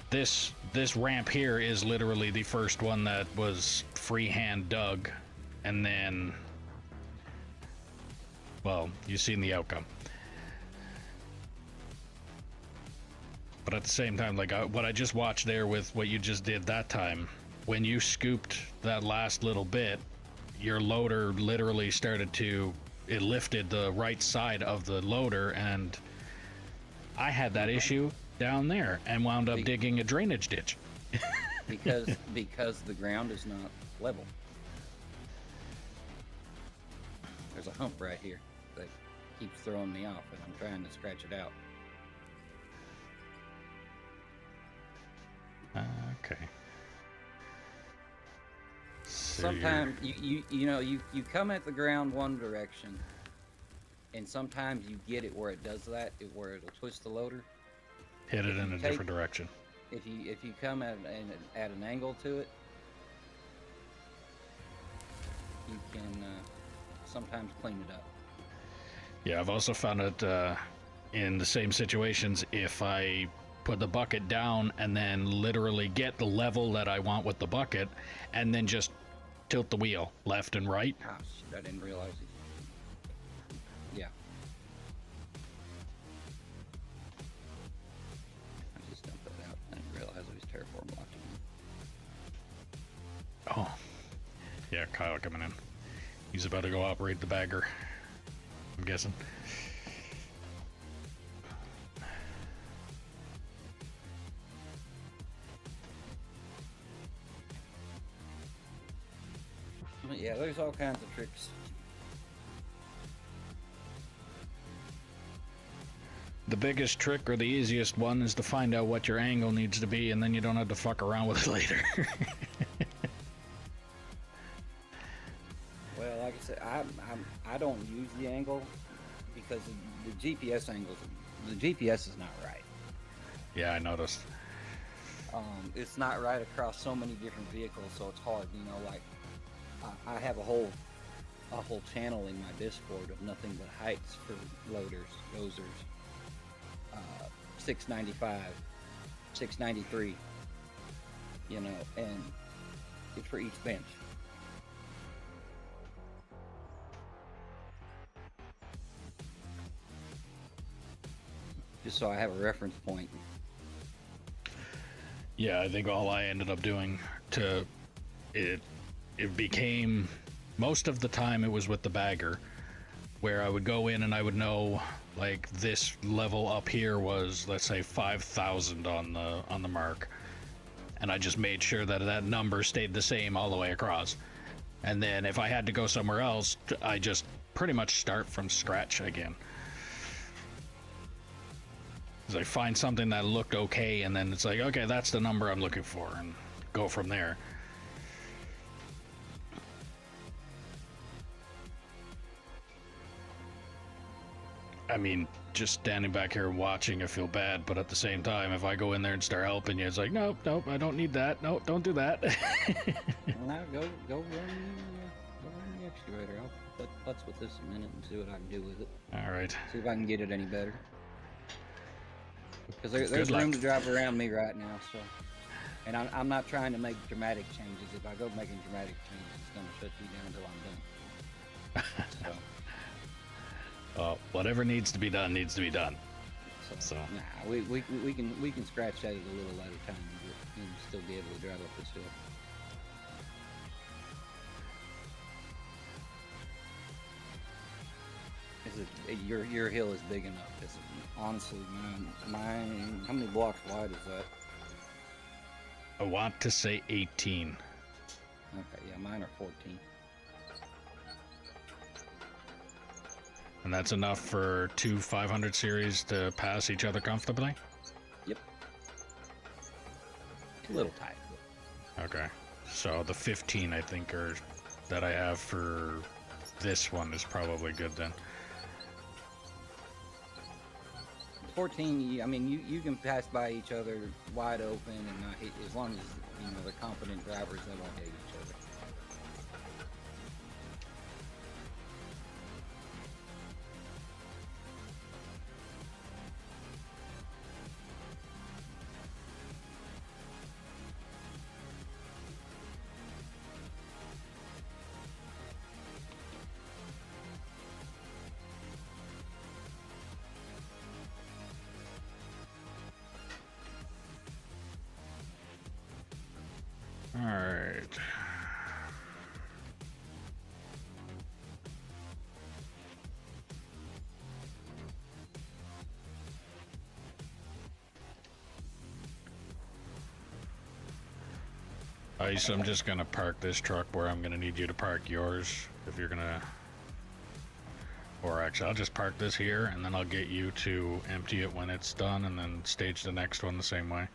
[SPEAKER 1] This ramp here is literally the first one that was freehand dug, and then, well, you've seen the outcome. But at the same time, like what I just watched there with what you just did that time, when you scooped that last little bit, your loader literally started to, it lifted the right side of the loader, and I had that issue down there and wound up digging a drainage ditch.
[SPEAKER 2] because the ground is not level. There's a hump right here that keeps throwing me off, and I'm trying to scratch it out.
[SPEAKER 1] Okay. So
[SPEAKER 2] Sometimes you come at the ground one direction, and sometimes you get it where it does that, where it'll twist the loader.
[SPEAKER 1] hit it in a different direction.
[SPEAKER 2] If you come at an angle to it, you can sometimes clean it up.
[SPEAKER 1] Yeah, I've also found it in the same situations. If I put the bucket down and then literally get the level that I want with the bucket, and then just tilt the wheel left and right.
[SPEAKER 2] Ah, shit, I didn't realize it. Yeah. I just dumped that out. I didn't realize it was terraform blocking.
[SPEAKER 1] Oh, yeah, Kyle coming in. He's about to go operate the bagger, I'm guessing.
[SPEAKER 2] But yeah, there's all kinds of tricks.
[SPEAKER 1] The biggest trick, or the easiest one, is to find out what your angle needs to be, and then you don't have to fuck around with it later.
[SPEAKER 2] Well, like I said, I don't use the angle because the GPS angles, the GPS is not right.
[SPEAKER 1] Yeah, I noticed.
[SPEAKER 2] It's not right across so many different vehicles, so it's hard. You know, like I have a whole channel in my Discord of nothing but heights for loaders, dozers, 695, 693. You know, and it's for each bench. Just so I have a reference point.
[SPEAKER 1] Yeah, I think all I ended up doing it became, most of the time it was with the bagger, where I would go in and I would know, like, this level up here was, let's say, 5,000 on the mark, and I just made sure that that number stayed the same all the way across. And then if I had to go somewhere else, I just pretty much start from scratch again. I find something that looked okay, and then it's like, okay, that's the number I'm looking for, and go from there. I mean, just standing back here watching, I feel bad, but at the same time, if I go in there and start helping you, it's like, nope, I don't need that. Nope, don't do that.
[SPEAKER 2] Now go run the excavator. I'll putz with this a minute and see what I can do with it.
[SPEAKER 1] All right.
[SPEAKER 2] See if I can get it any better. Because there's room to drive around me right now, so. And I'm not trying to make dramatic changes. If I go making dramatic changes, it's going to shut you down until I'm done.
[SPEAKER 1] Whatever needs to be done needs to be done. So.
[SPEAKER 2] Nah, we can scratch at it a little at a time and still be able to drive up this hill. Your hill is big enough. It's, honestly, mine. How many blocks wide is that?
[SPEAKER 1] I want to say 18.
[SPEAKER 2] Okay, yeah, mine are 14.
[SPEAKER 1] And that's enough for two 500 series to pass each other comfortably?
[SPEAKER 2] Yep. A little tight.
[SPEAKER 1] Okay. So the 15, I think, that I have for this one is probably good then.
[SPEAKER 2] 14, I mean, you can pass by each other wide open and not hit, as long as, they're competent drivers, they won't hit each other.
[SPEAKER 1] All right. Ice, I'm just gonna park this truck where I'm gonna need you to park yours if you're gonna. Or actually, I'll just park this here and then I'll get you to empty it when it's done and then stage the next one the same way.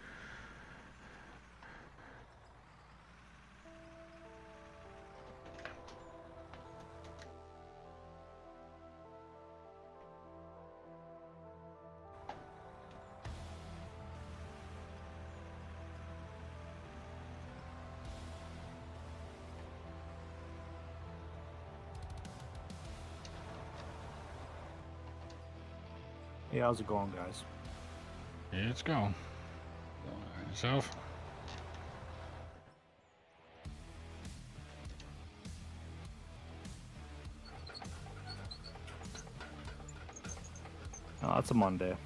[SPEAKER 3] Hey, how's it going, guys?
[SPEAKER 1] Yeah, it's going. Yourself?
[SPEAKER 3] Oh, it's a Monday.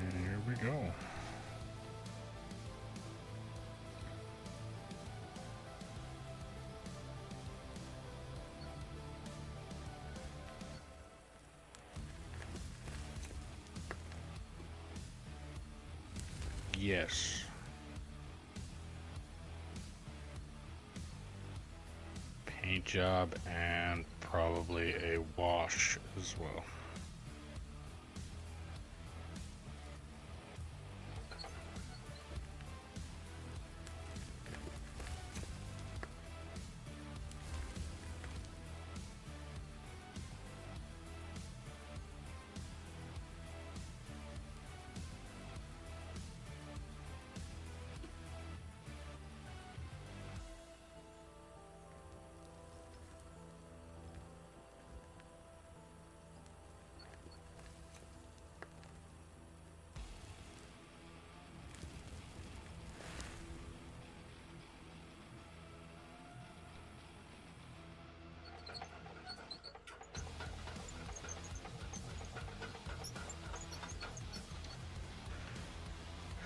[SPEAKER 1] Here we go. Yes. Paint job and probably a wash as well.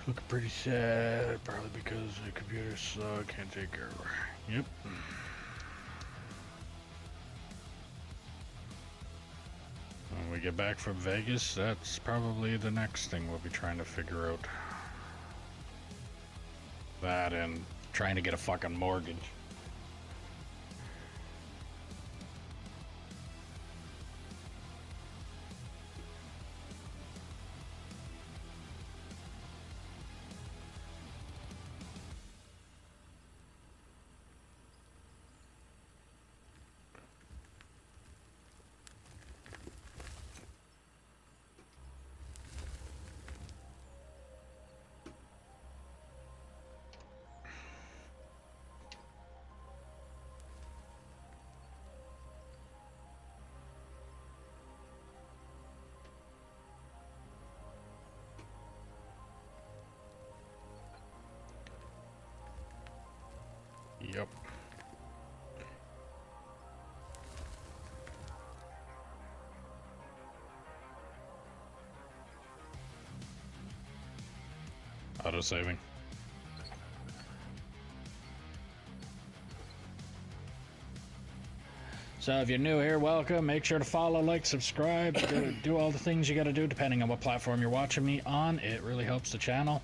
[SPEAKER 1] Looking pretty sad, probably because the computer suck, can't take care of her. Yep. When we get back from Vegas, that's probably the next thing we'll be trying to figure out. That and trying to get a fucking mortgage. Yep. Auto saving. So if you're new here, welcome. Make sure to follow, like, subscribe, do all the things you gotta do depending on what platform you're watching me on. It really helps the channel.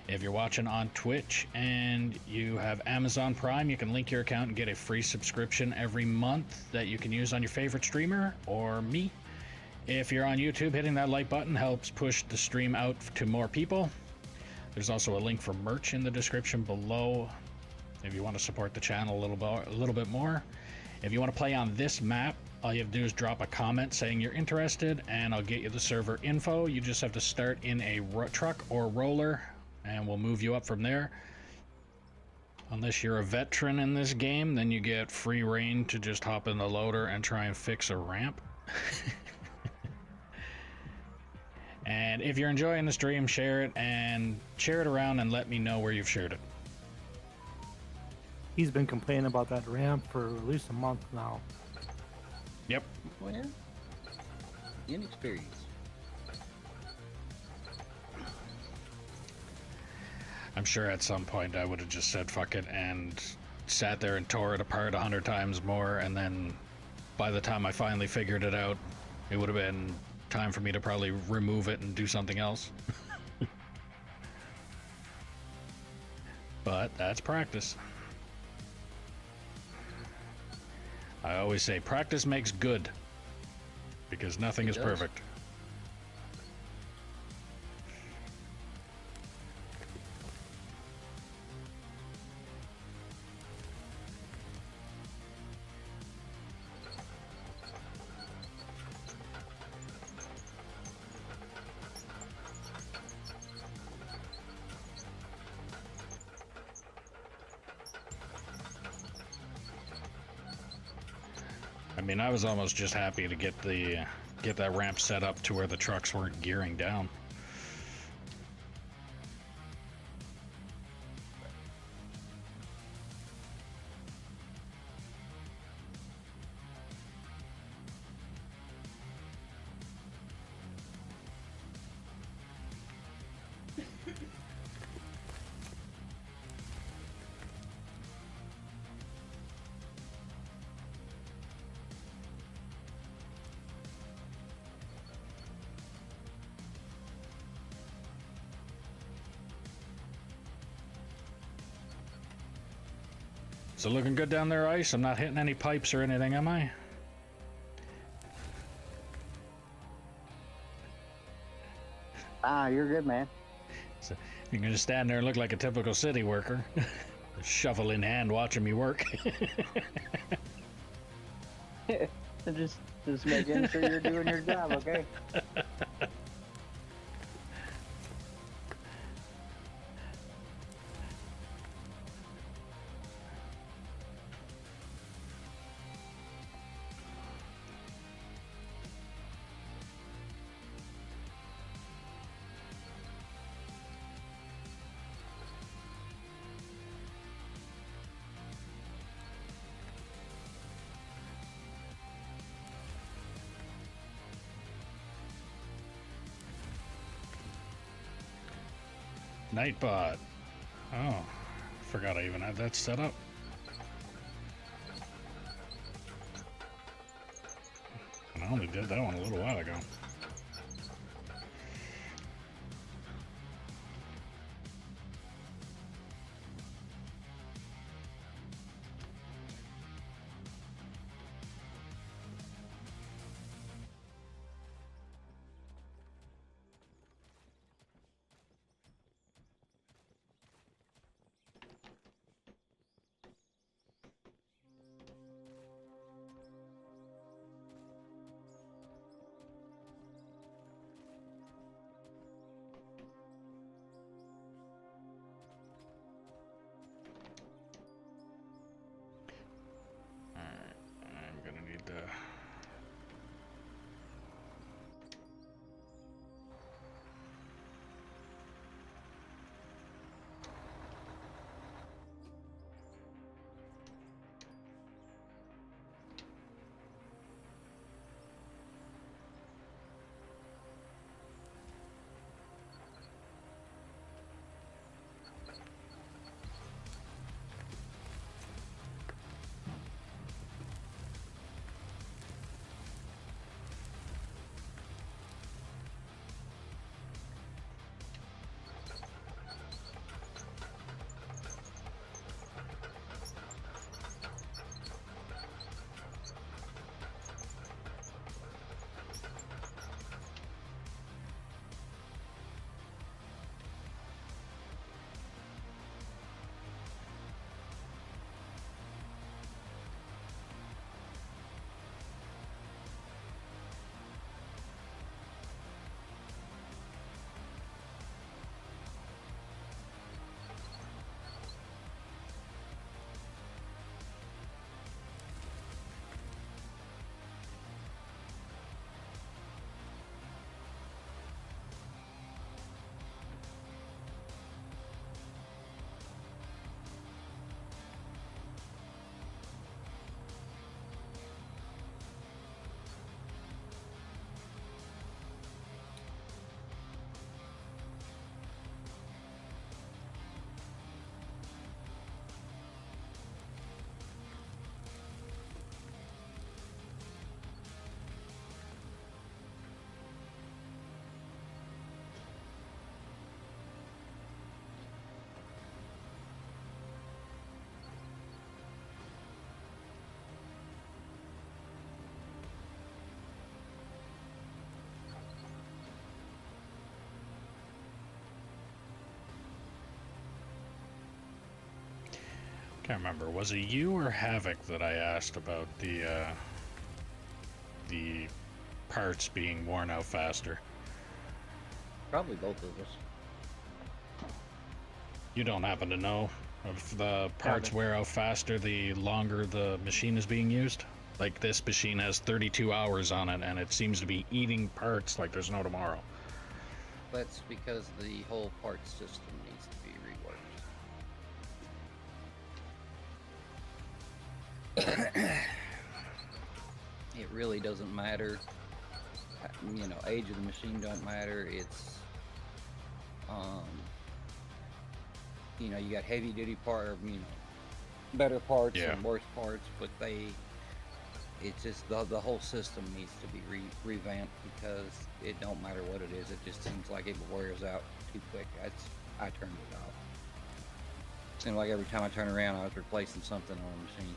[SPEAKER 1] If you're watching on Twitch and you have Amazon Prime, you can link your account and get a free subscription every month that you can use on your favorite streamer or me. If you're on YouTube, hitting that like button helps push the stream out to more people. There's also a link for merch in the description below if you want to support the channel a little bit more. If you want to play on this map, all you have to do is drop a comment saying you're interested, and I'll get you the server info. You just have to start in a truck or roller, and we'll move you up from there. Unless you're a veteran in this game, then you get free reign to just hop in the loader and try and fix a ramp. And if you're enjoying the stream, share it around and let me know where you've shared it.
[SPEAKER 3] He's been complaining about that ramp for at least a month now.
[SPEAKER 2] Well, inexperience.
[SPEAKER 1] I'm sure at some point I would have just said fuck it and sat there and tore it apart 100 times more, and then by the time I finally figured it out, it would have been time for me to probably remove it and do something else. But that's practice. I always say practice makes good, because nothing is
[SPEAKER 2] does.
[SPEAKER 1] perfect. I mean, I was almost just happy to get that ramp set up to where the trucks weren't gearing down. So looking good down there, Ice? I'm not hitting any pipes or anything, am I?
[SPEAKER 4] You're good, man.
[SPEAKER 1] So you're gonna stand there and look like a typical city worker. Shovel in hand watching me work.
[SPEAKER 4] just making sure you're doing your job, okay?
[SPEAKER 1] Nightbot. Oh, forgot I even had that set up. I only did that one a little while ago. Can't remember. Was it you or Havoc that I asked about the parts being worn out faster?
[SPEAKER 2] Probably both of us.
[SPEAKER 1] You don't happen to know if the parts
[SPEAKER 3] Havoc.
[SPEAKER 1] wear out faster the longer the machine is being used? Like this machine has 32 hours on it and it seems to be eating parts like there's no tomorrow.
[SPEAKER 2] That's because the whole part system needs to be reworked. It really doesn't matter. You know, age of the machine don't matter. It's, you know, you got heavy duty part, you know, better parts
[SPEAKER 1] Yeah.
[SPEAKER 2] and worse parts, but it's just the whole system needs to be revamped because it don't matter what it is. It just seems like it wears out too quick. I turned it off. Seemed like every time I turn around, I was replacing something on the machine.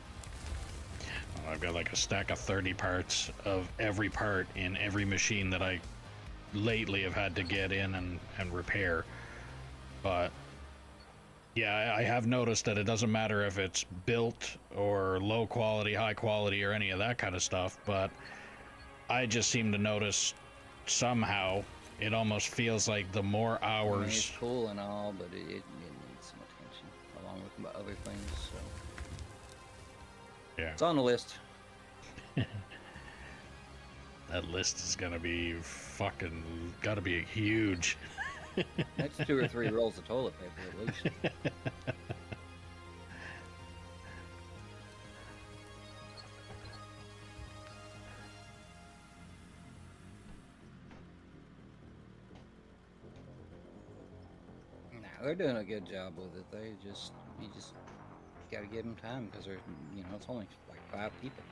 [SPEAKER 1] I've got like a stack of 30 parts of every part in every machine that I lately have had to get in and repair. But yeah, I have noticed that it doesn't matter if it's built or low quality, high quality, or any of that kind of stuff, but I just seem to notice somehow it almost feels like the more
[SPEAKER 2] I mean,
[SPEAKER 1] hours.
[SPEAKER 2] it's cool and all, but it needs some attention along with my other things. So
[SPEAKER 1] Yeah,
[SPEAKER 2] it's on the list.
[SPEAKER 1] that list is gonna be fucking gotta be huge.
[SPEAKER 2] That's 2 or 3 rolls of toilet paper at least. Nah, they're doing a good job with it. You just got to give them time because they're, you know, it's only like 5 people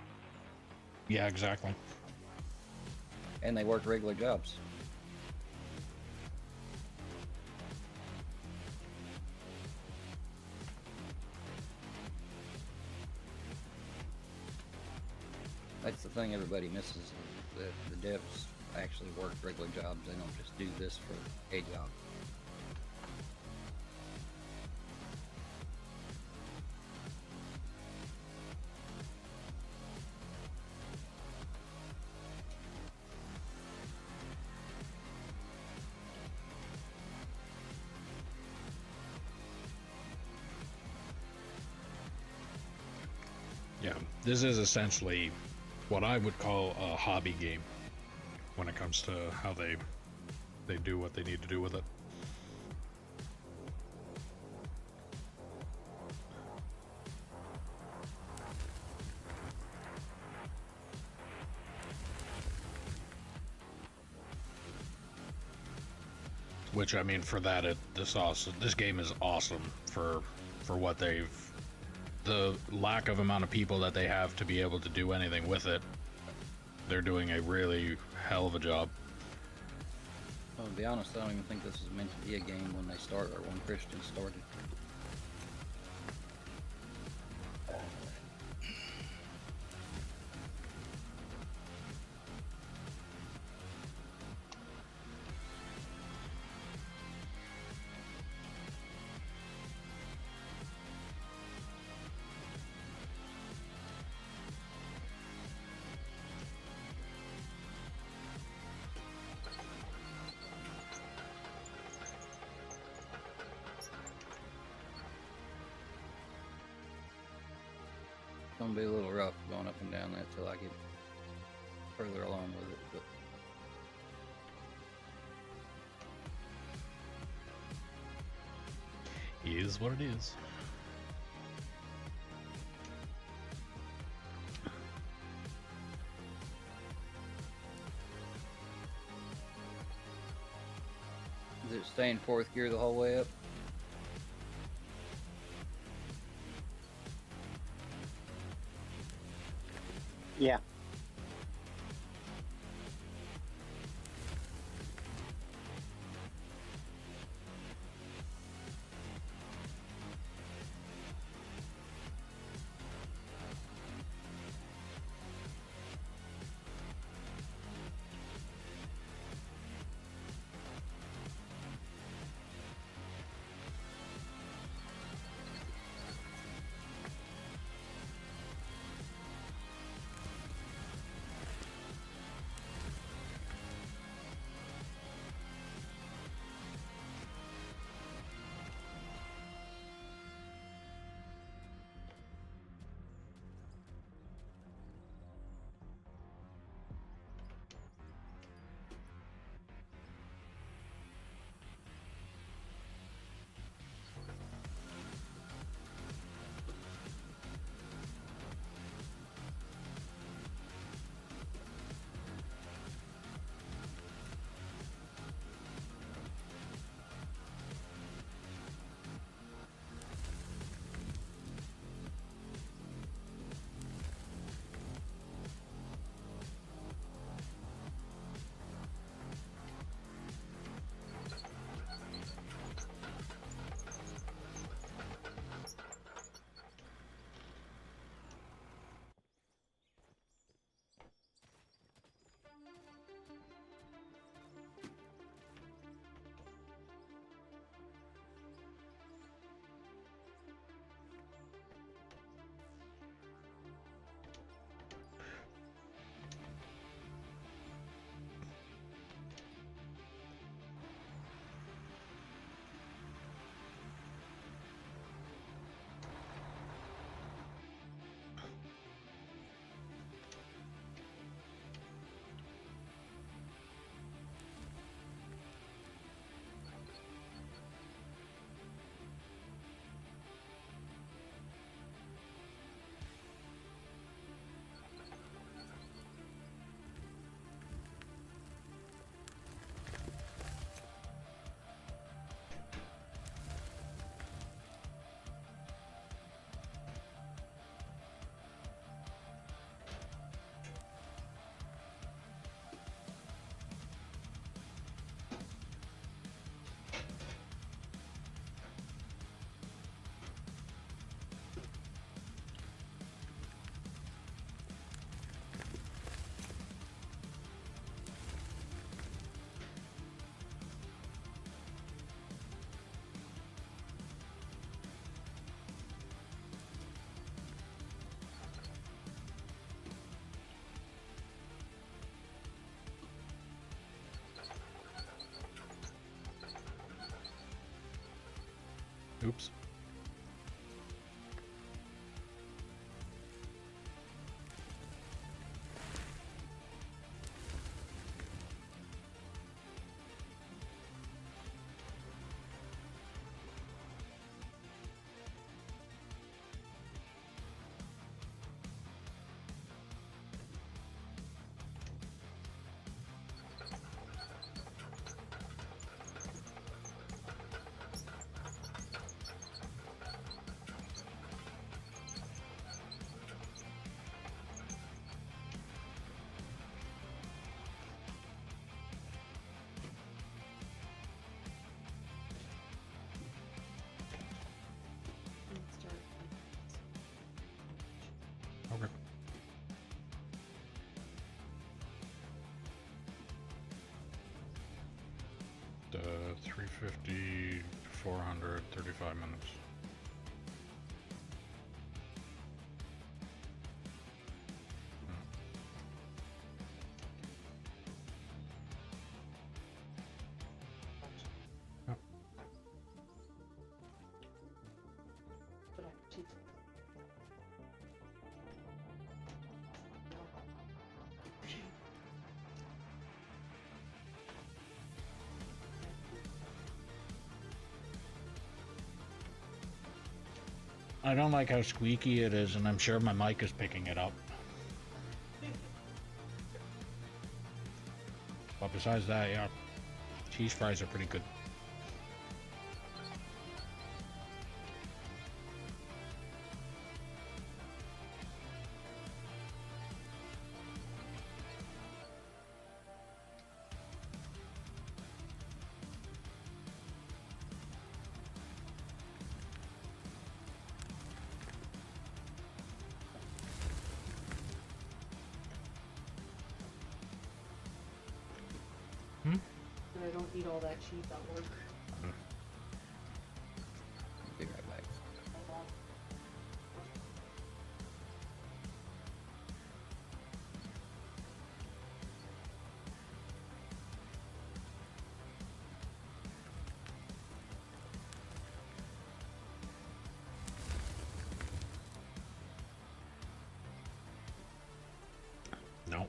[SPEAKER 1] Yeah, exactly.
[SPEAKER 2] and they work regular jobs. That's the thing everybody misses. The devs actually work regular jobs. They don't just do this for a job.
[SPEAKER 1] Yeah, this is essentially what I would call a hobby game when it comes to how they do what they need to do with it. Which, I mean, for that, this game is awesome for what the lack of amount of people that they have to be able to do anything with it. They're doing a really hell of a job.
[SPEAKER 2] Well, to be honest, I don't even think this was meant to be a game when they started, or when Christian started. It's gonna be a little rough going up and down that till I get further along with it, but
[SPEAKER 1] It is what it is.
[SPEAKER 2] is it staying 4th gear the whole way up?
[SPEAKER 4] Yeah.
[SPEAKER 1] Oops. Okay. The 350, 400, 35 minutes. Yep. I don't like how squeaky it is, and I'm sure my mic is picking it up. But besides that, yeah, cheese fries are pretty good.
[SPEAKER 5] I don't eat all that cheese at work.
[SPEAKER 2] Be right back.
[SPEAKER 1] No.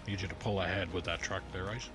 [SPEAKER 1] Need you to pull ahead with that truck there, right?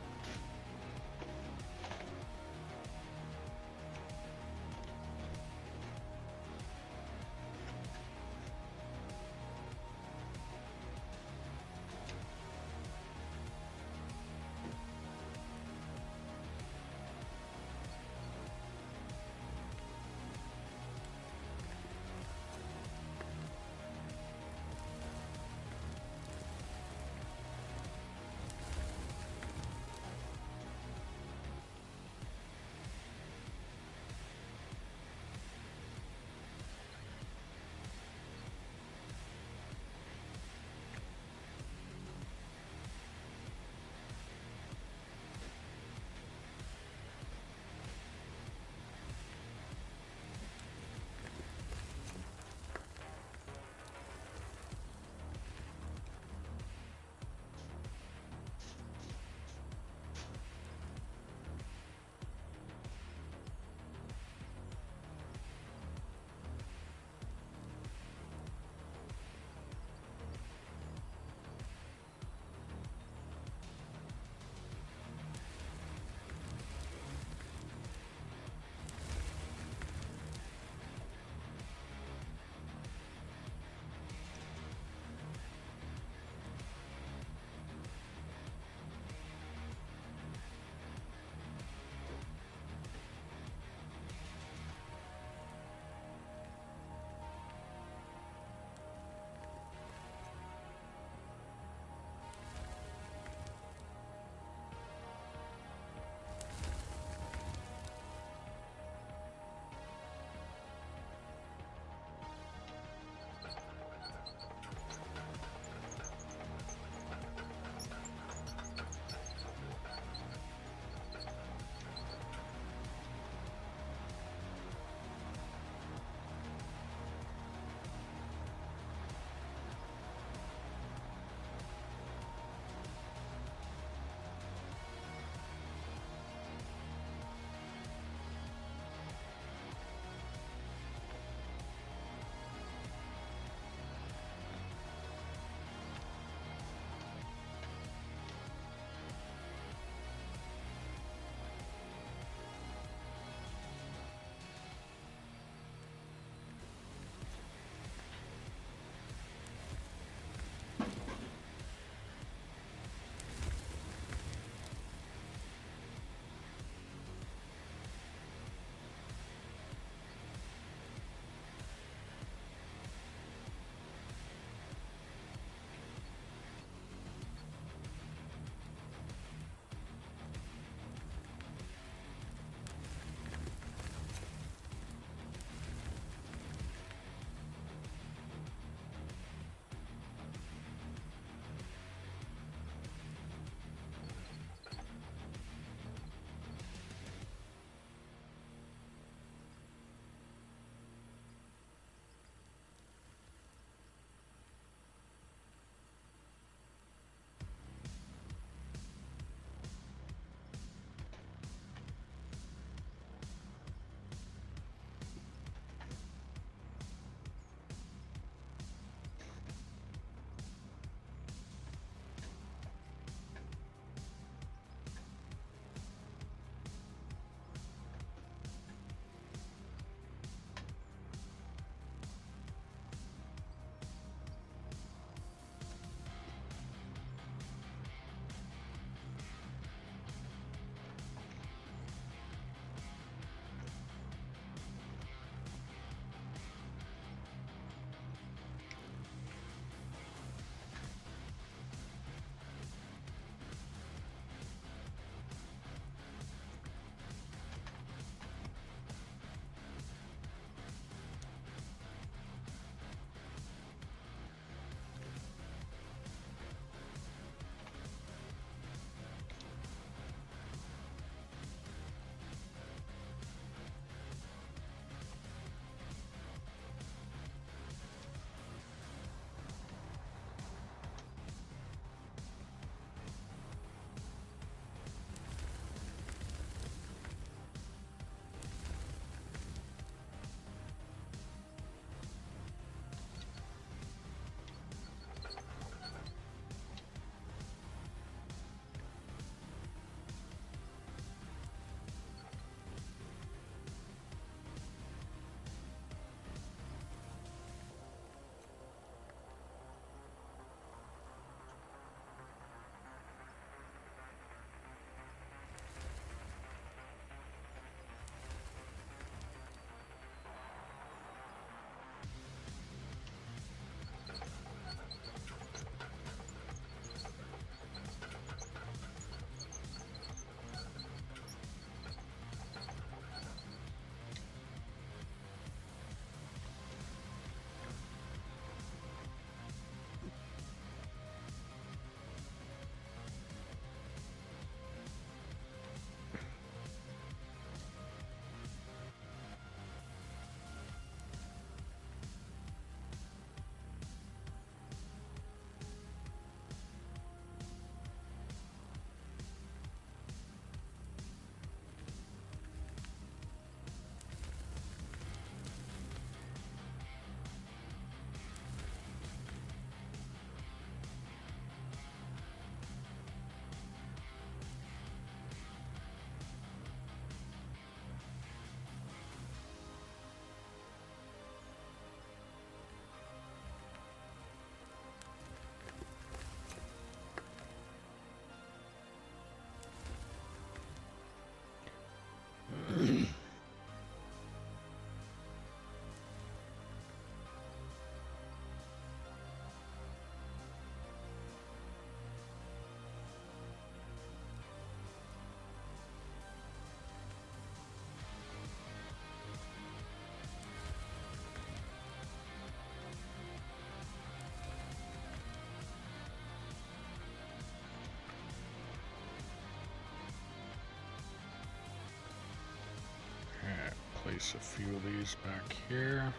[SPEAKER 1] place a few of these back here.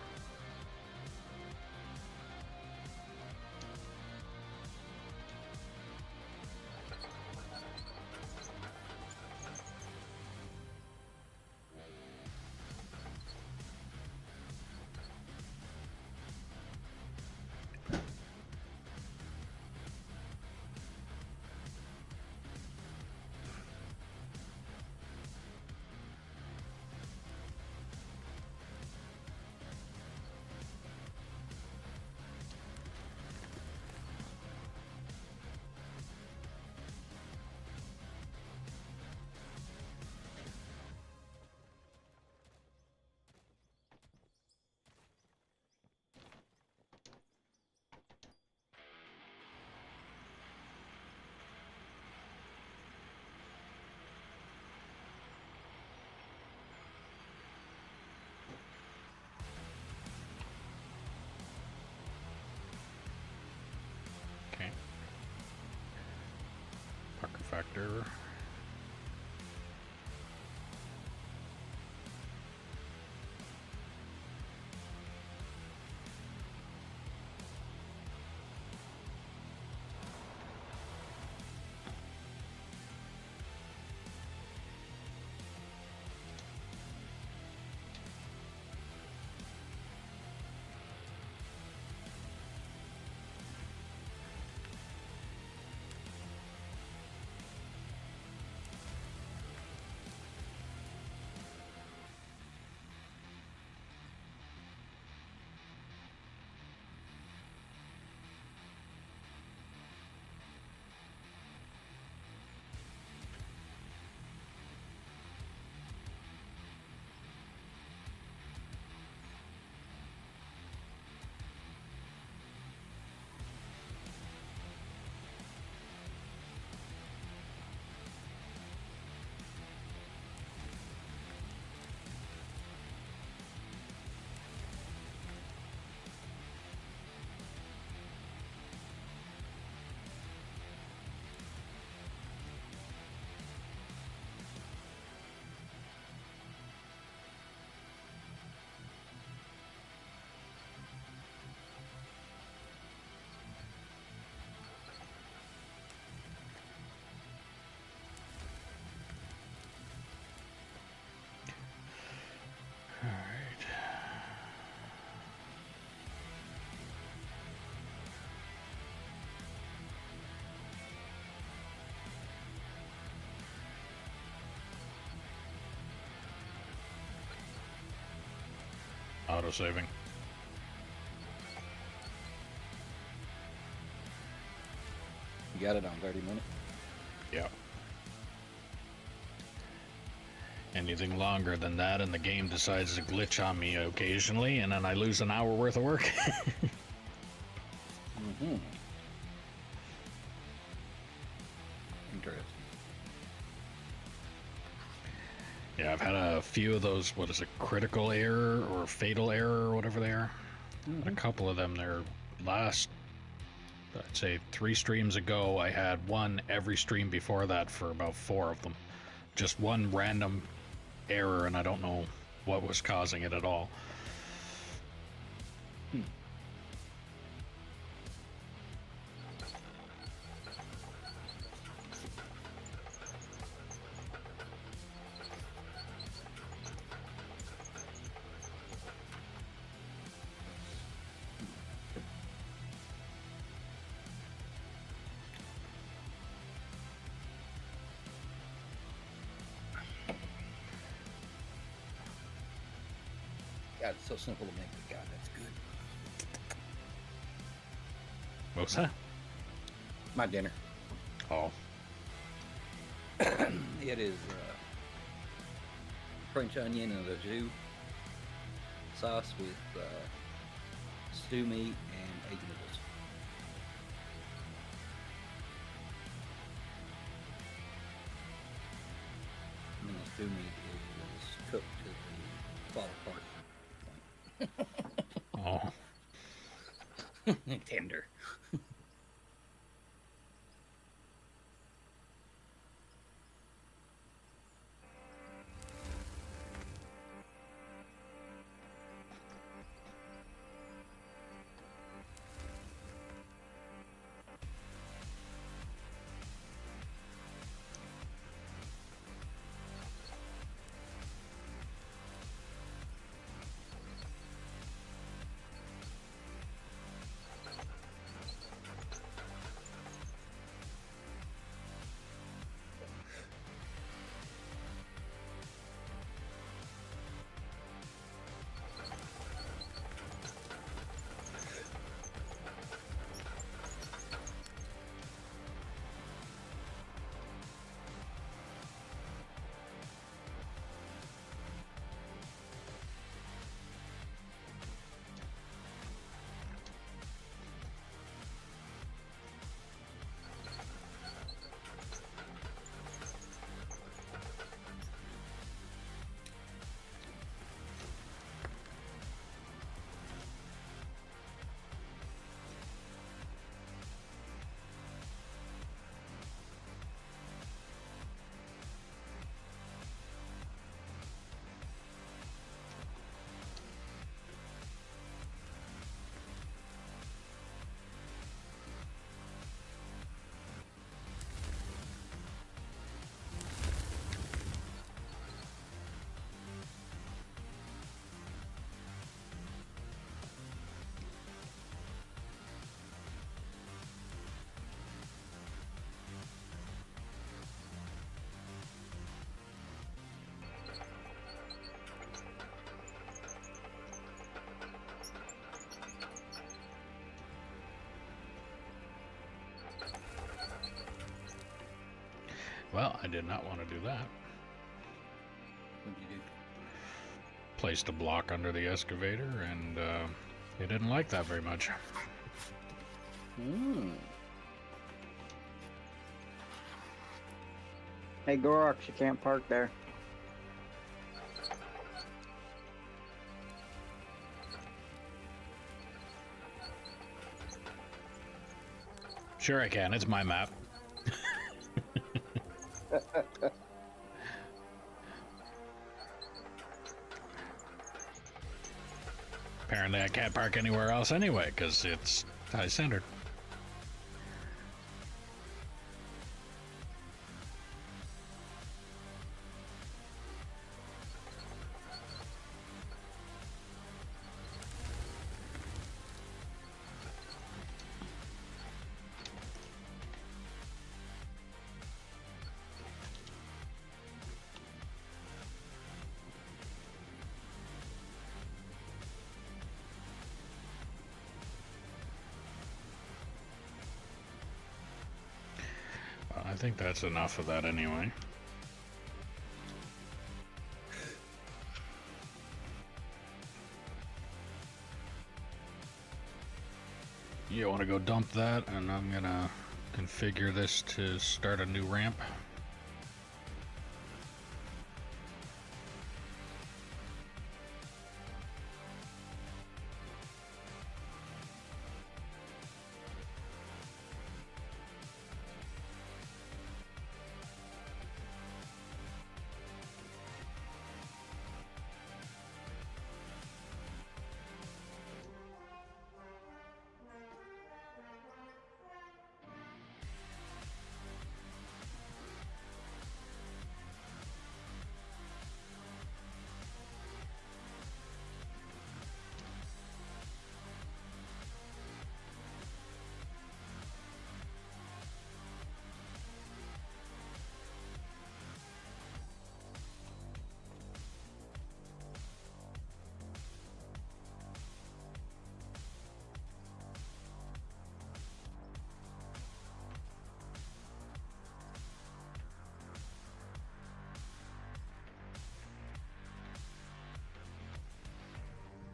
[SPEAKER 1] Okay. Pucker factor. Alright. Auto saving.
[SPEAKER 2] You got it on 30 minutes.
[SPEAKER 1] Yeah. Anything longer than that, and the game decides to glitch on me occasionally, and then I lose an hour worth of work.
[SPEAKER 2] Mm-hmm. Interesting.
[SPEAKER 1] Yeah, I've had a few of those, what is it, critical error or fatal error or whatever they are. A couple of them, their last, I'd say 3 streams ago, I had one every stream before that for about 4 of them. Just one random error, and I don't know what was causing it at all.
[SPEAKER 2] God, it's so simple to make, but God, that's good.
[SPEAKER 1] What's that?
[SPEAKER 2] My dinner.
[SPEAKER 1] Oh,
[SPEAKER 2] It is French onion and a jus sauce with stew meat and egg noodles. And the stew meat is cooked to the fall apart
[SPEAKER 1] oh,
[SPEAKER 2] point. Tender.
[SPEAKER 1] Well, I did not want to do that.
[SPEAKER 2] What'd you do?
[SPEAKER 1] Placed a block under the excavator, and he didn't like that very much.
[SPEAKER 4] Hey, Gorox, you can't park there.
[SPEAKER 1] Sure I can, it's my map. Apparently I can't park anywhere else anyway, because it's high-centered. I think that's enough of that anyway. You want to go dump that, and I'm gonna configure this to start a new ramp.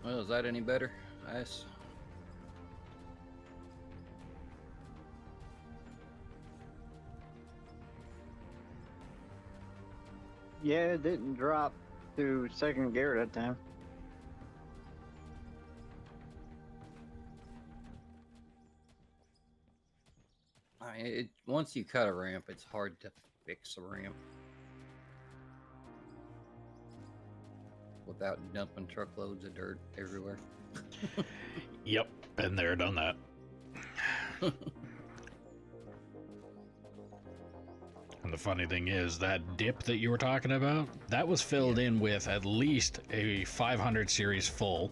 [SPEAKER 2] Well, is that any better? Nice.
[SPEAKER 4] Yeah, it didn't drop to second gear that time.
[SPEAKER 2] Once you cut a ramp, it's hard to fix a ramp without dumping truckloads of dirt everywhere.
[SPEAKER 1] Yep, been there, done that. And the funny thing is, that dip that you were talking about, that was filled in with at least a 500 series full,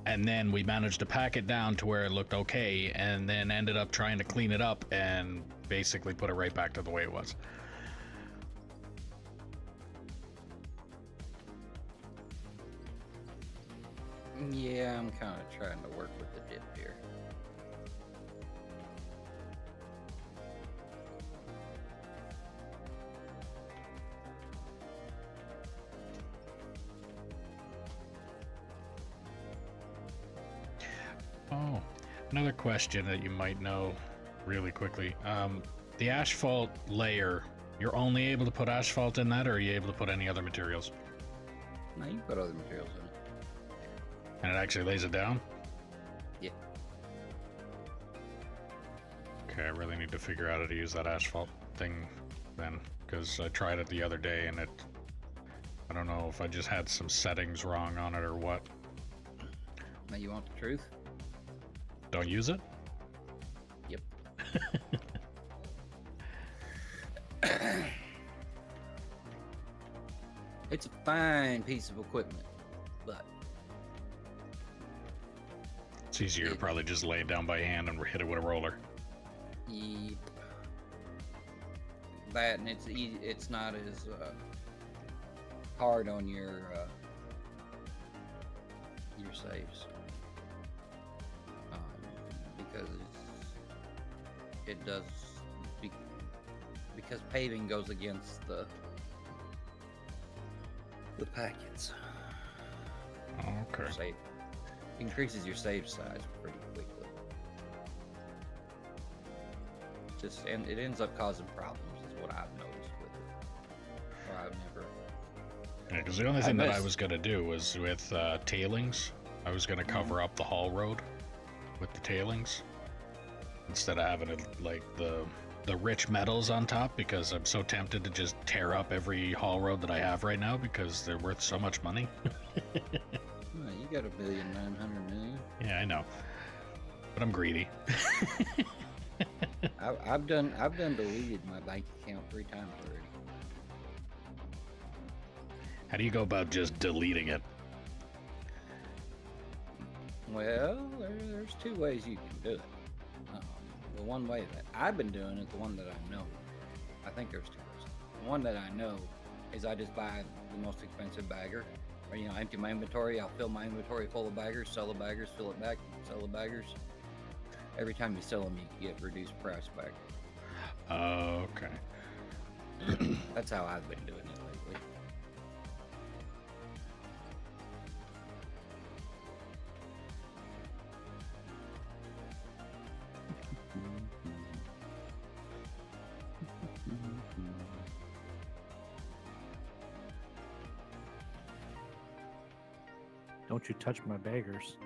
[SPEAKER 1] and then we managed to pack it down to where it looked okay, and then ended up trying to clean it up and basically put it right back to the way it was.
[SPEAKER 2] Yeah, I'm kind of trying to work with the dip here.
[SPEAKER 1] Oh, another question that you might know really quickly. The asphalt layer, you're only able to put asphalt in that, or are you able to put any other materials?
[SPEAKER 2] Now you can put other materials in it.
[SPEAKER 1] And it actually lays it down?
[SPEAKER 2] Yeah.
[SPEAKER 1] Okay, I really need to figure out how to use that asphalt thing then, because I tried it the other day and I don't know if I just had some settings wrong on it or what.
[SPEAKER 2] Now you want the truth?
[SPEAKER 1] Don't use it?
[SPEAKER 2] Yep. It's a fine piece of equipment, but
[SPEAKER 1] It's easier to probably just lay it down by hand and hit it with a roller.
[SPEAKER 2] yep. That, and it's easy. It's not as hard on your saves because it does because paving goes against the packets.
[SPEAKER 1] Okay.
[SPEAKER 2] Save increases your save size pretty quickly. And it ends up causing problems, is what I've noticed with it. Or I've never.
[SPEAKER 1] Yeah, because the only thing that I
[SPEAKER 2] missed-
[SPEAKER 1] was gonna do was with tailings. I was gonna cover up the haul road with the tailings instead of having it like the rich metals on top, because I'm so tempted to just tear up every haul road that I have right now because they're worth so much money.
[SPEAKER 2] Oh, you got $1,900,000,000.
[SPEAKER 1] Yeah, I know, but I'm greedy.
[SPEAKER 2] I've done deleted my bank account 3 times already.
[SPEAKER 1] How do you go about just deleting it?
[SPEAKER 2] Well, there's 2 ways you can do it. The one way that I've been doing it, the one that I know, I think there's 2 ways. The one that I know is I just buy the most expensive bagger, or empty my inventory. I'll fill my inventory full of baggers, sell the baggers, fill it back, sell the baggers. Every time you sell them, you get reduced price back.
[SPEAKER 1] Okay.
[SPEAKER 2] That's how I've been doing it lately.
[SPEAKER 3] Don't you touch my baggers.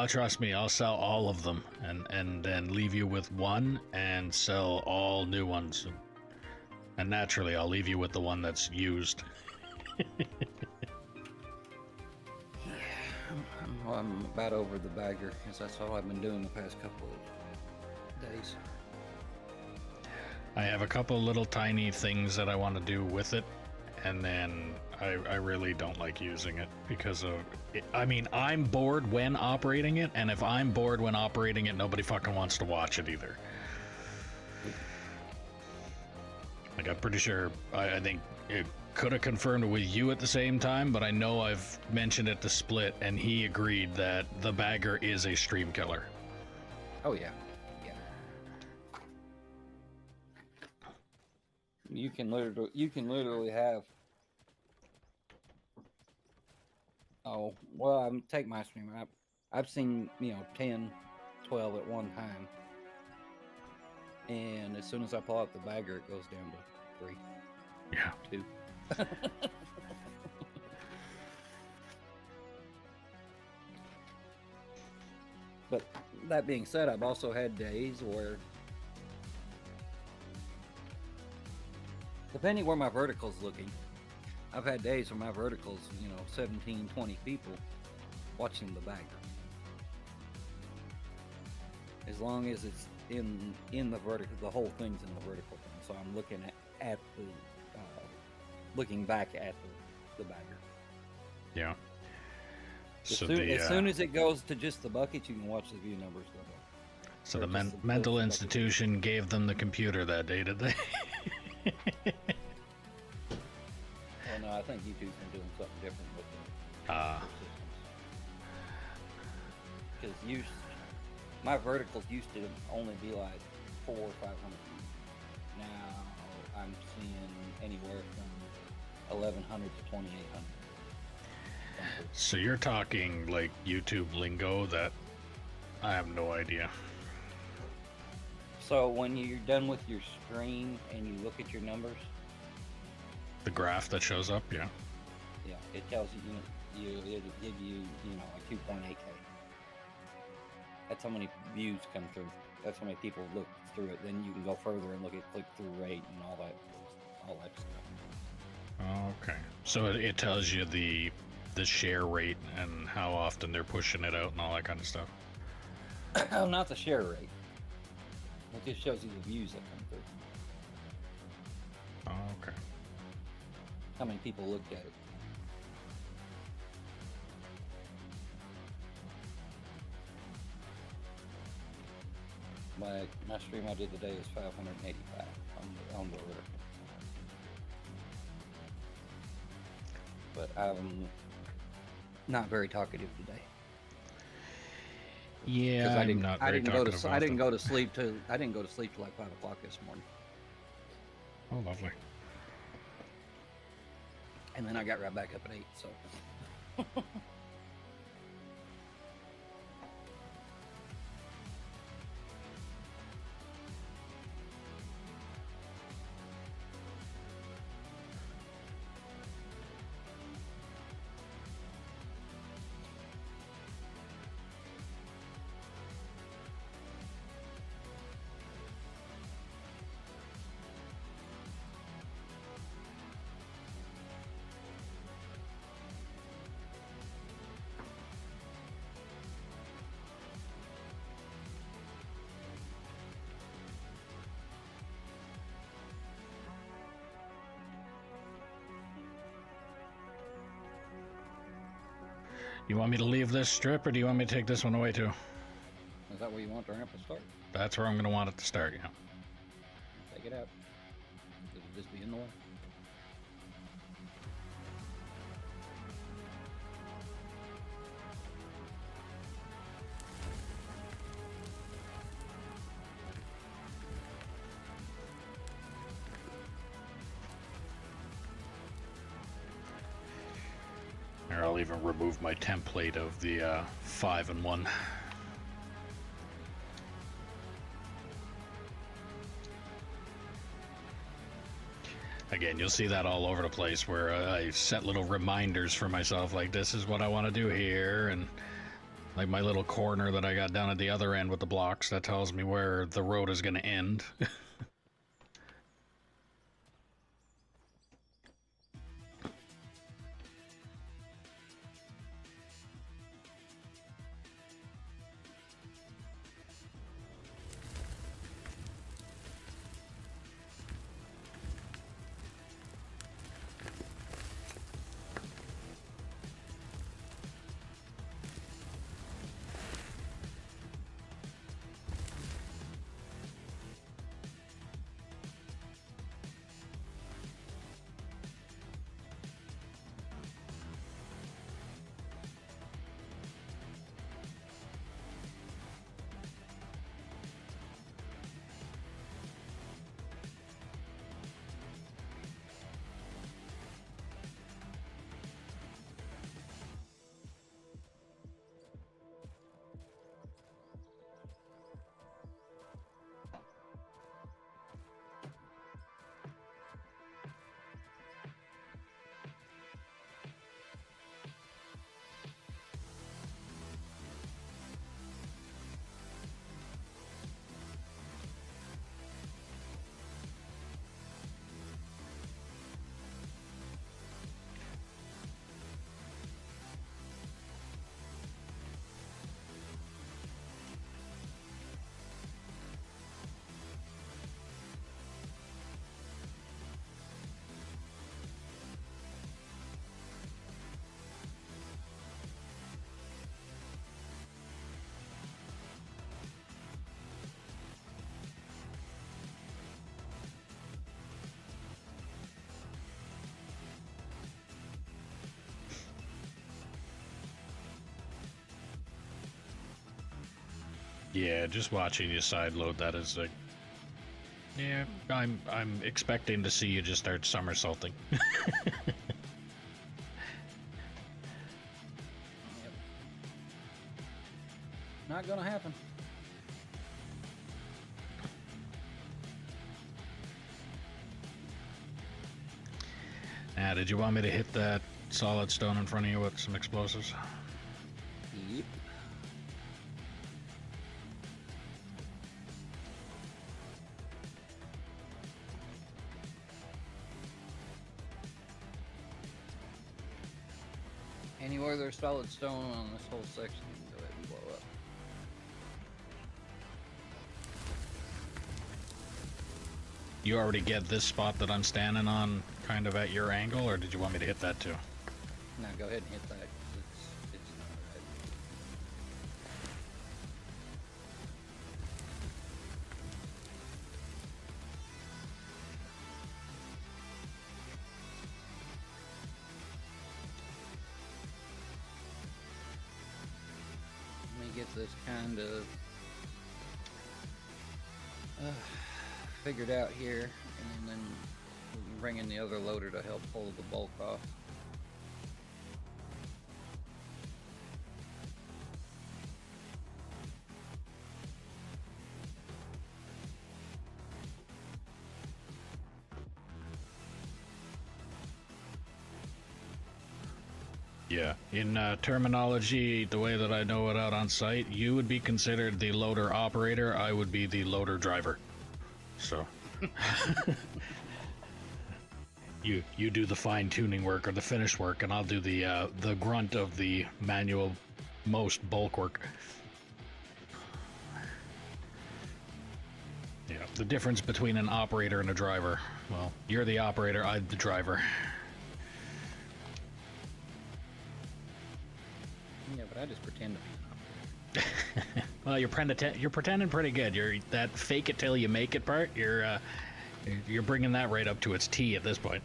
[SPEAKER 1] Trust me, I'll sell all of them and then leave you with one and sell all new ones. And naturally, I'll leave you with the one that's used.
[SPEAKER 2] I'm about over the bagger, because that's all I've been doing the past couple of days.
[SPEAKER 1] I have a couple little tiny things that I want to do with it, and then I really don't like using it because of it. I mean, I'm bored when operating it, and if I'm bored when operating it, nobody fucking wants to watch it either. Like, I'm pretty sure, I think it could have confirmed it with you at the same time, but I know I've mentioned it to Split, and he agreed that the bagger is a stream killer.
[SPEAKER 2] Oh yeah, yeah. You can literally have. Oh well, take my stream. I've seen 10, 12 at one time, and as soon as I pull out the bagger, it goes down to 3,
[SPEAKER 1] Yeah.
[SPEAKER 2] 2. But that being said, I've also had days where, depending where my vertical's looking, I've had days where my vertical's 17, 20 people watching the bagger. As long as it's in the vertical, the whole thing's in the vertical thing. So I'm looking at the looking back at the bagger.
[SPEAKER 1] Yeah.
[SPEAKER 2] As
[SPEAKER 1] So
[SPEAKER 2] soon as it goes to just the bucket, you can watch the view numbers go down.
[SPEAKER 1] So
[SPEAKER 2] or
[SPEAKER 1] the
[SPEAKER 2] just the
[SPEAKER 1] mental
[SPEAKER 2] bucket.
[SPEAKER 1] institution gave them the computer that day, did they?
[SPEAKER 2] Well, no, I think YouTube's been doing something different with the
[SPEAKER 1] Ah.
[SPEAKER 2] because my verticals used to only be like 400 or 500 feet. Now I'm seeing anywhere from 1100 to 2800.
[SPEAKER 1] So you're talking like YouTube lingo that I have no idea.
[SPEAKER 2] So when you're done with your stream and you look at your numbers,
[SPEAKER 1] The graph that shows up, yeah.
[SPEAKER 2] yeah, it tells it'll give you like 2.8K. That's how many views come through. That's how many people look through it. Then you can go further and look at click-through rate and all that stuff.
[SPEAKER 1] Okay. So it tells you the share rate and how often they're pushing it out and all that kind of stuff.
[SPEAKER 2] Not the share rate. It just shows you the views that come through.
[SPEAKER 1] Okay.
[SPEAKER 2] How many people looked at it. My stream I did today is 585 on the order. But I'm not very talkative today.
[SPEAKER 1] Yeah,
[SPEAKER 2] I
[SPEAKER 1] I'm
[SPEAKER 2] didn't.
[SPEAKER 1] not
[SPEAKER 2] I
[SPEAKER 1] very
[SPEAKER 2] didn't go to.
[SPEAKER 1] talkative
[SPEAKER 2] I didn't
[SPEAKER 1] often.
[SPEAKER 2] go to sleep till. I didn't go to sleep till like 5 o'clock this morning,
[SPEAKER 1] Oh, lovely.
[SPEAKER 2] and then I got right back up at 8. So.
[SPEAKER 1] You want me to leave this strip, or do you want me to take this one away too?
[SPEAKER 2] Is that where you want the ramp to start?
[SPEAKER 1] That's where I'm going to want it to start, yeah.
[SPEAKER 2] Take it out. It'll just be in the way.
[SPEAKER 1] Or I'll even remove my template of the 5 and 1. Again, you'll see that all over the place where I set little reminders for myself, like this is what I want to do here, and like my little corner that I got down at the other end with the blocks that tells me where the road is going to end. Yeah, just watching you side load that is like, yeah, I'm expecting to see you just start somersaulting.
[SPEAKER 2] Not gonna happen.
[SPEAKER 1] Did you want me to hit that solid stone in front of you with some explosives?
[SPEAKER 2] Yep. Anywhere there's solid stone on this whole section, you can go ahead and blow up.
[SPEAKER 1] You already get this spot that I'm standing on kind of at your angle, or did you want me to hit that too?
[SPEAKER 2] Now go ahead and hit that. 'Cause it's not right. Let me get this kind of figured out here, and then we can bring in the other loader to help pull the bulk off.
[SPEAKER 1] Yeah, in terminology, the way that I know it out on site, you would be considered the loader operator, I would be the loader driver. So you do the fine tuning work or the finish work, and I'll do the grunt of the manual most bulk work. Yeah, the difference between an operator and a driver. Well, you're the operator, I'm the driver.
[SPEAKER 2] Yeah, but I just pretend to be.
[SPEAKER 1] Well, you're pretending pretty good. You're that fake it till you make it part. You're bringing that right up to its T at this point.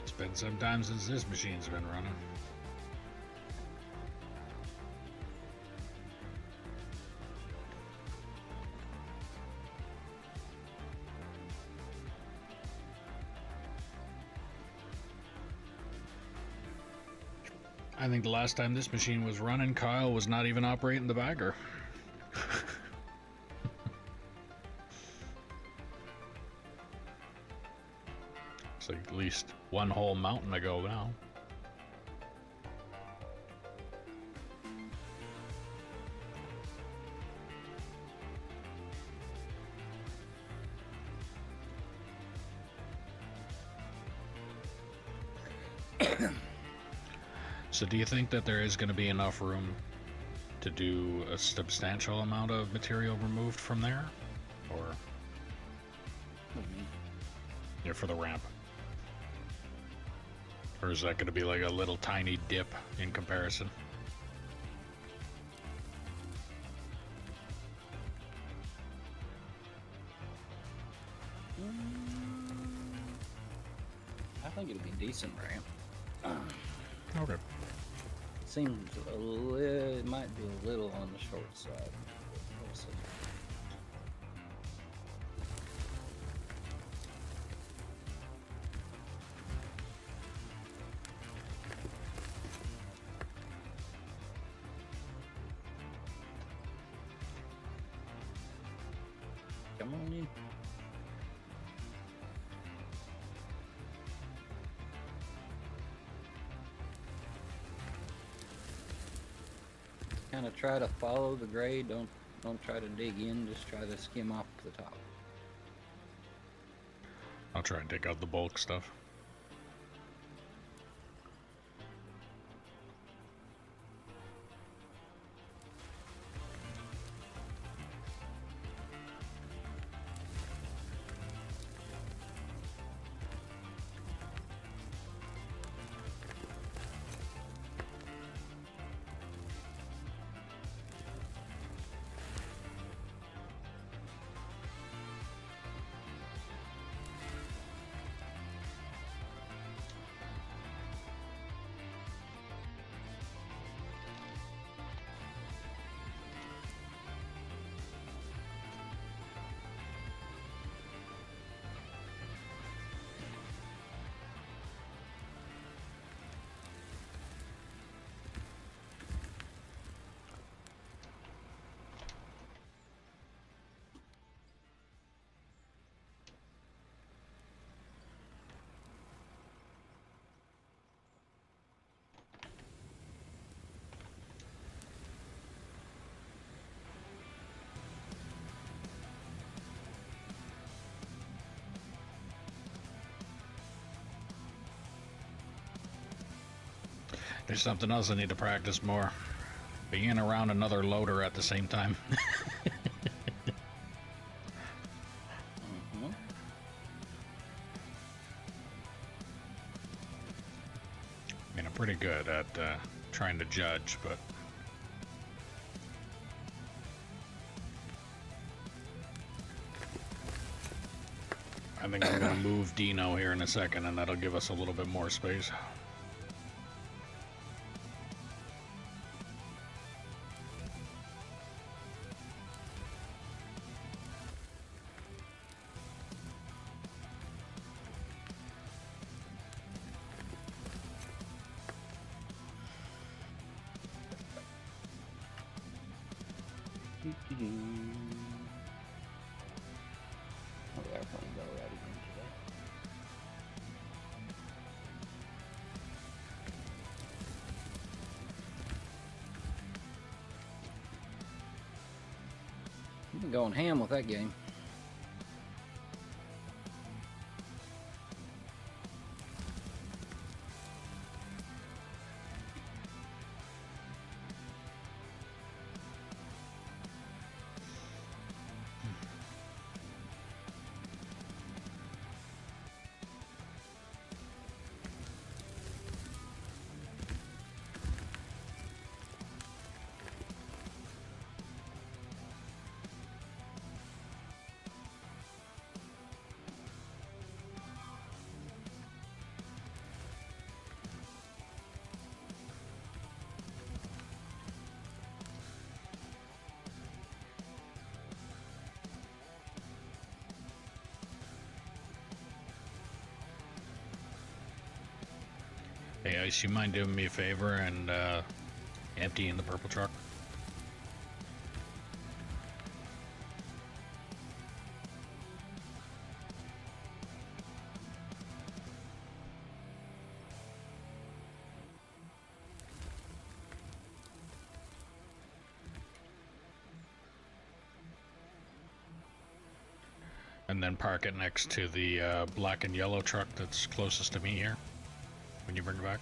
[SPEAKER 1] It's been some time since this machine's been running. I think the last time this machine was running, Kyle was not even operating the bagger. It's like at least one whole mountain ago now. So do you think that there is going to be enough room to do a substantial amount of material removed from there? Or yeah, for the ramp? Or is that going to be like a little tiny dip in comparison?
[SPEAKER 2] I think it'll be decent ramp.
[SPEAKER 1] Okay.
[SPEAKER 2] Seems it might be a little on the short side. We'll see. Come on in. Kind of try to follow the grade. Don't try to dig in. Just try to skim off the top.
[SPEAKER 1] I'll try and take out the bulk stuff. There's something else I need to practice more. Being around another loader at the same time.
[SPEAKER 2] Mhm.
[SPEAKER 1] I mean, I'm pretty good at trying to judge, but I think I'm gonna move Dino here in a second, and that'll give us a little bit more space.
[SPEAKER 2] Doo-doo-doo. Oh, yeah, I'll probably go right again today. You've been going ham with that game.
[SPEAKER 1] Hey, Ice, you mind doing me a favor and emptying the purple truck? And then park it next to the black and yellow truck that's closest to me here when you bring it back.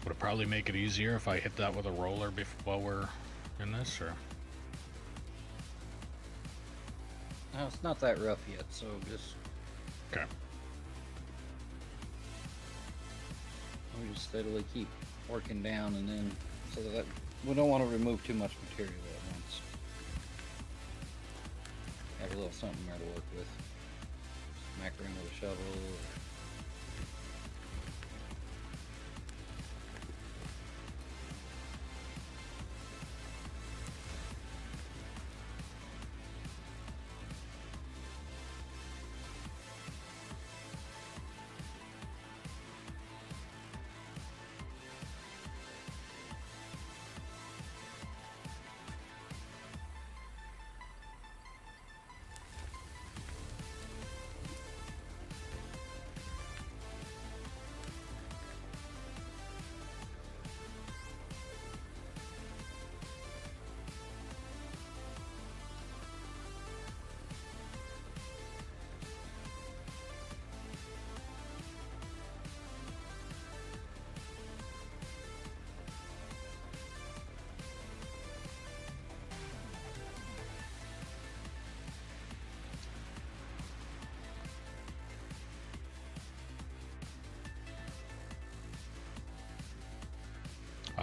[SPEAKER 1] Would it probably make it easier if I hit that with a roller while we're in this, or?
[SPEAKER 2] No, it's not that rough yet, so just
[SPEAKER 1] Okay.
[SPEAKER 2] we just steadily keep working down, and then so that we don't want to remove too much material at once. Have a little something there to work with. Smack her in with a shovel.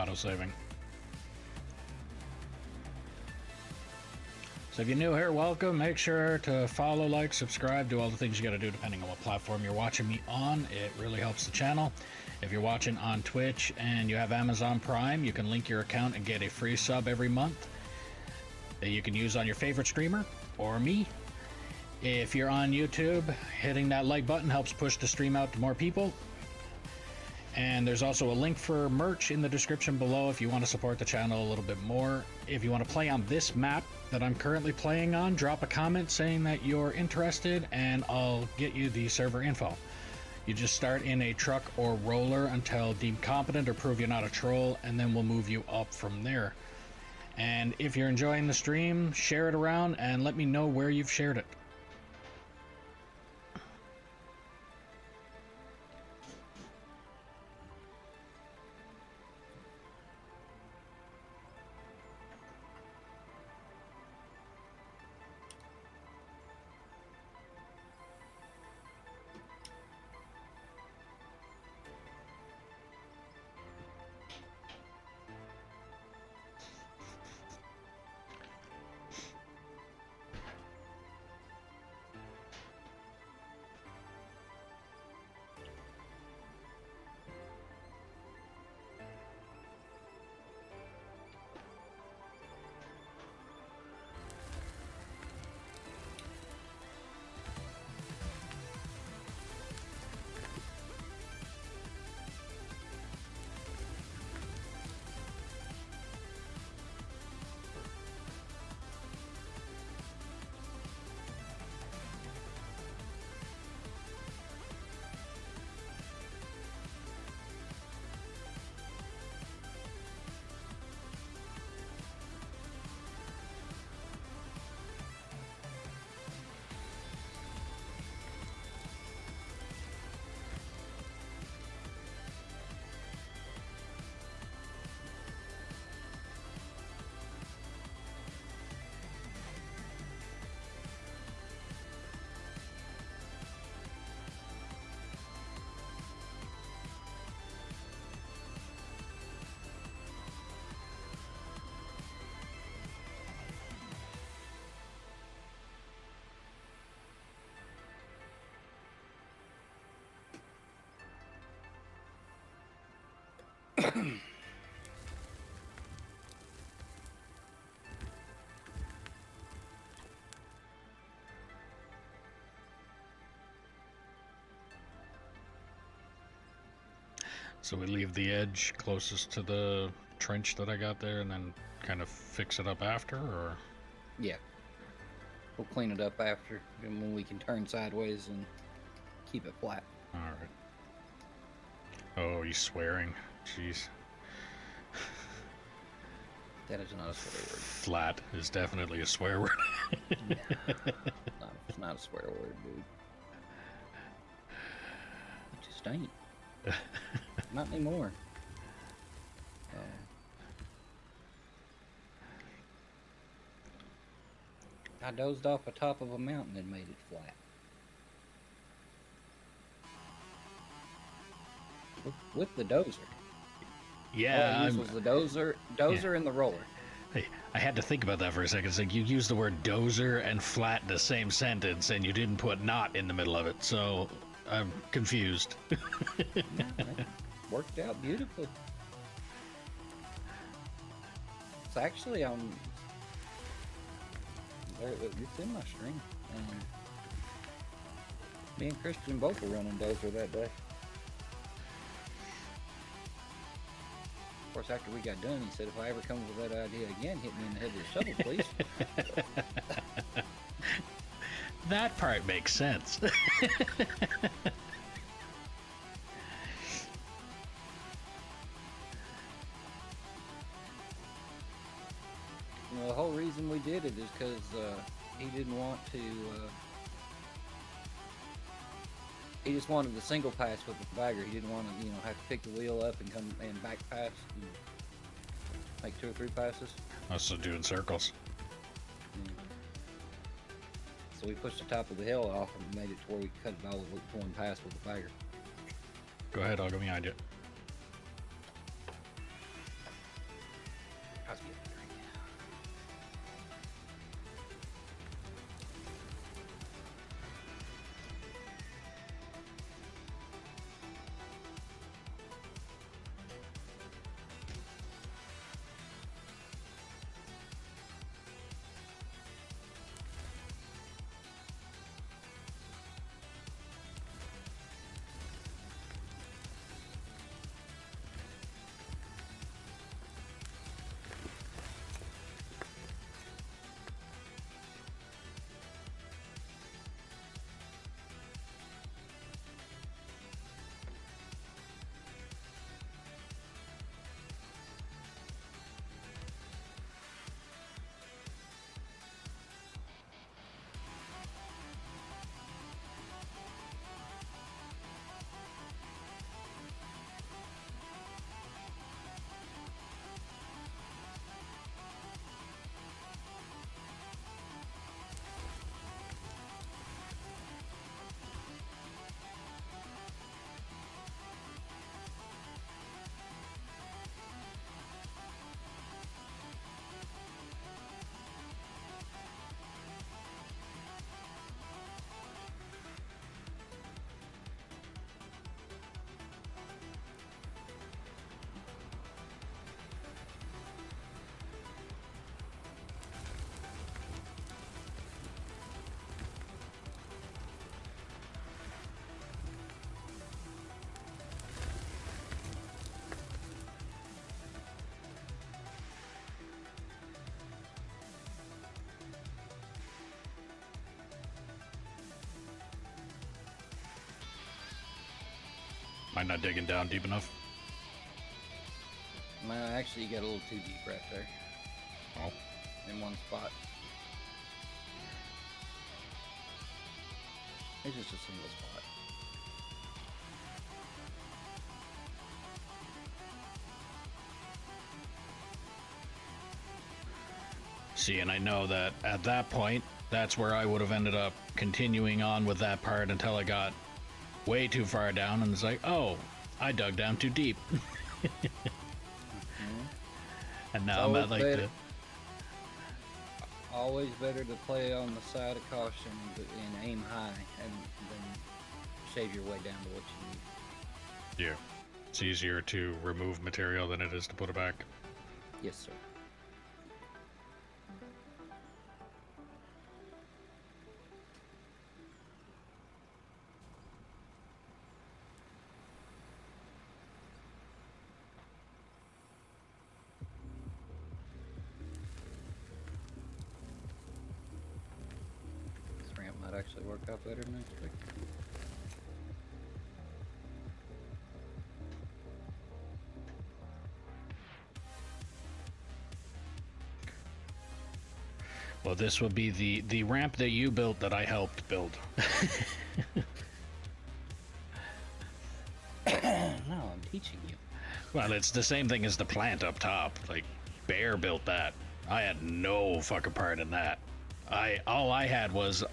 [SPEAKER 1] auto-saving. So if you're new here, welcome. Make sure to follow, like, subscribe, do all the things you gotta do depending on what platform you're watching me on. It really helps the channel. If you're watching on Twitch and you have Amazon Prime, you can link your account and get a free sub every month that you can use on your favorite streamer or me. If you're on YouTube, hitting that like button helps push the stream out to more people. And there's also a link for merch in the description below if you want to support the channel a little bit more. If you want to play on this map that I'm currently playing on, drop a comment saying that you're interested and I'll get you the server info. You just start in a truck or roller until deemed competent or prove you're not a troll, and then we'll move you up from there. And if you're enjoying the stream, share it around and let me know where you've shared it. So we leave the edge closest to the trench that I got there and then kind of fix it up after, or?
[SPEAKER 2] Yeah. We'll clean it up after, and when we can turn sideways and keep it flat.
[SPEAKER 1] Alright. Oh, he's swearing. Jeez.
[SPEAKER 2] That is not a swear word.
[SPEAKER 1] Flat is definitely a swear word.
[SPEAKER 2] It's not a swear word, dude. It just ain't. Not anymore. I dozed off the top of a mountain and made it flat. With the dozer.
[SPEAKER 1] Yeah,
[SPEAKER 2] All I used was the dozer and the roller.
[SPEAKER 1] Hey, I had to think about that for a second. It's like you used the word dozer and flat in the same sentence, and you didn't put not in the middle of it, so I'm confused.
[SPEAKER 2] It worked out beautifully. It's actually it's in my stream. Me and Christian both were running dozer that day. Of course, after we got done, he said, if I ever come up with that idea again, hit me in the head with a shovel, please.
[SPEAKER 1] That part makes sense.
[SPEAKER 2] Well, the whole reason we did it is because he didn't want to. He just wanted the single pass with the bagger. He didn't want to, have to pick the wheel up and come and back pass and make 2 or 3 passes.
[SPEAKER 1] Also doing circles.
[SPEAKER 2] So we pushed the top of the hill off and made it to where we cut it all with one pass with the bagger.
[SPEAKER 1] Go ahead, I'll go behind you. Am I not digging down deep enough?
[SPEAKER 2] Well, actually, you got a little too deep right there
[SPEAKER 1] Oh.
[SPEAKER 2] in one spot. It's just a single spot.
[SPEAKER 1] See, and I know that at that point, that's where I would have ended up continuing on with that part until I got way too far down, and it's like, oh, I dug down too deep. And now I'm at like
[SPEAKER 2] better.
[SPEAKER 1] the...
[SPEAKER 2] Always better to play on the side of caution and aim high, and then save your way down to what you need.
[SPEAKER 1] Yeah. It's easier to remove material than it is to put it back.
[SPEAKER 2] Yes, sir. This ramp might actually work out better than I expected.
[SPEAKER 1] Well, this would be the ramp that you built that I helped build.
[SPEAKER 2] No, I'm teaching you.
[SPEAKER 1] Well, it's the same thing as the plant up top. Like, Bear built that. I had no fucking part in that. All I had was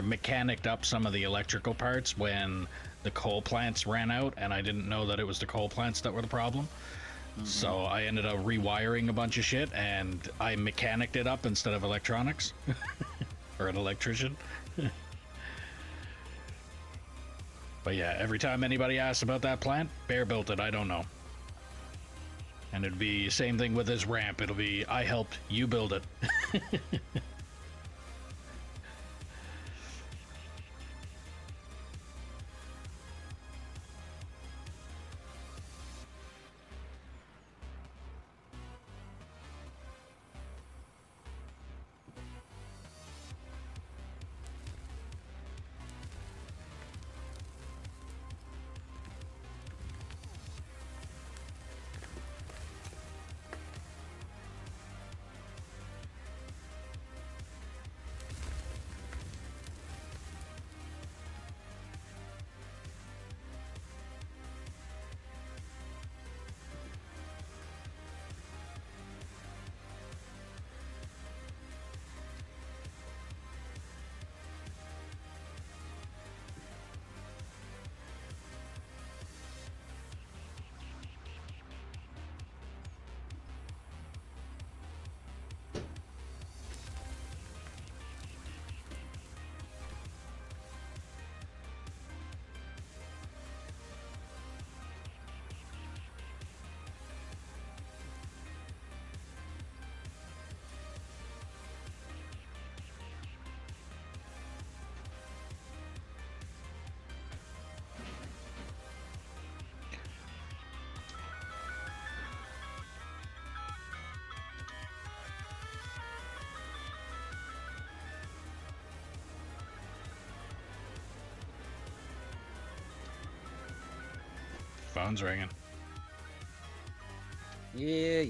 [SPEAKER 1] mechanicked up some of the electrical parts when the coal plants ran out, and I didn't know that it was the coal plants that were the problem. So I ended up rewiring a bunch of shit, and I mechanicked it up instead of electronics. Or an electrician. But yeah, every time anybody asks about that plant, Bear built it, I don't know. And it'd be same thing with this ramp. It'll be, I helped you build it. Phone's ringing.
[SPEAKER 2] Yeah. I heard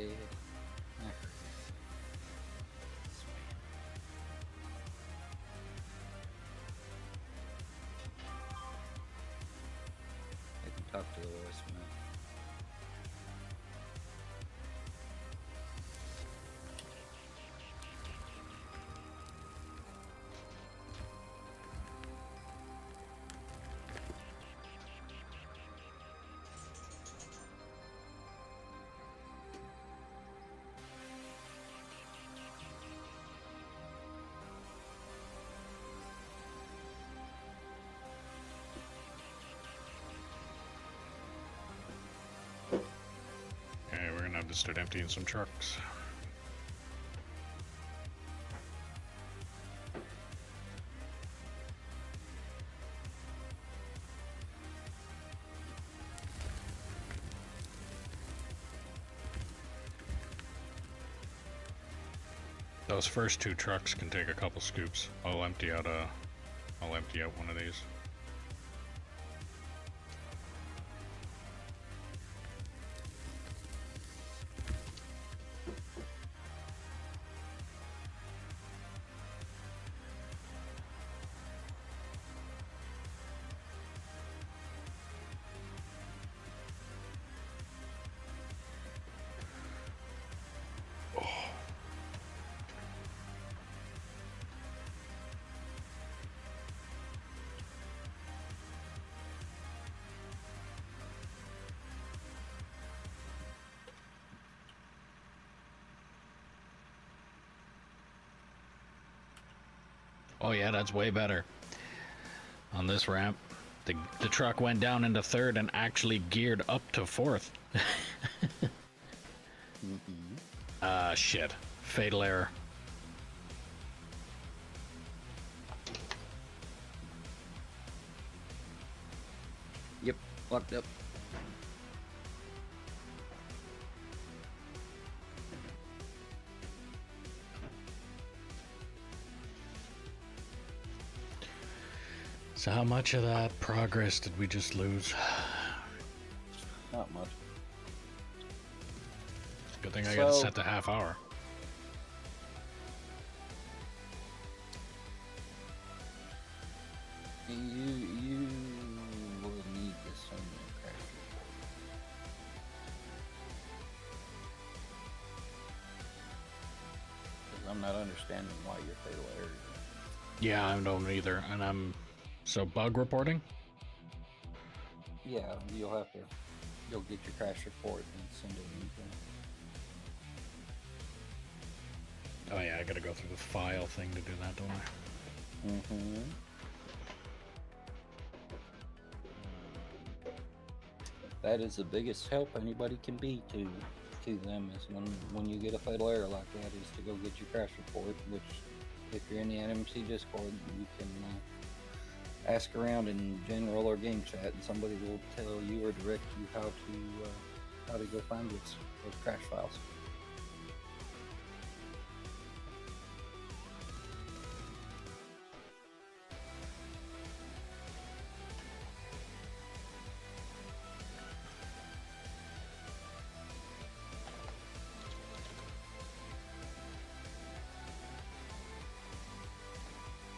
[SPEAKER 2] it. I can talk to the voicemail.
[SPEAKER 1] Okay, we're gonna have to start emptying some trucks. Those first two trucks can take a couple scoops. I'll empty out one of these. Oh yeah, that's way better. On this ramp, the truck went down into third and actually geared up to fourth. Shit. Fatal error.
[SPEAKER 2] Yep, locked up.
[SPEAKER 1] So how much of that progress did we just lose?
[SPEAKER 2] Not much.
[SPEAKER 1] Good thing I got it
[SPEAKER 2] So-
[SPEAKER 1] set to half hour.
[SPEAKER 2] You will need this on your crash report. Because I'm not understanding why you're fatal error.
[SPEAKER 1] Yeah, I don't either. And I'm... So bug reporting?
[SPEAKER 2] Yeah, you'll get your crash report and send it in to
[SPEAKER 1] Oh yeah, I gotta go through the file thing to do that, don't I?
[SPEAKER 2] Mm-hmm. That is the biggest help anybody can be to them is when you get a fatal error like that is to go get your crash report, which if you're in the NMC Discord you can ask around in general or game chat and somebody will tell you or direct you how to go find those crash files.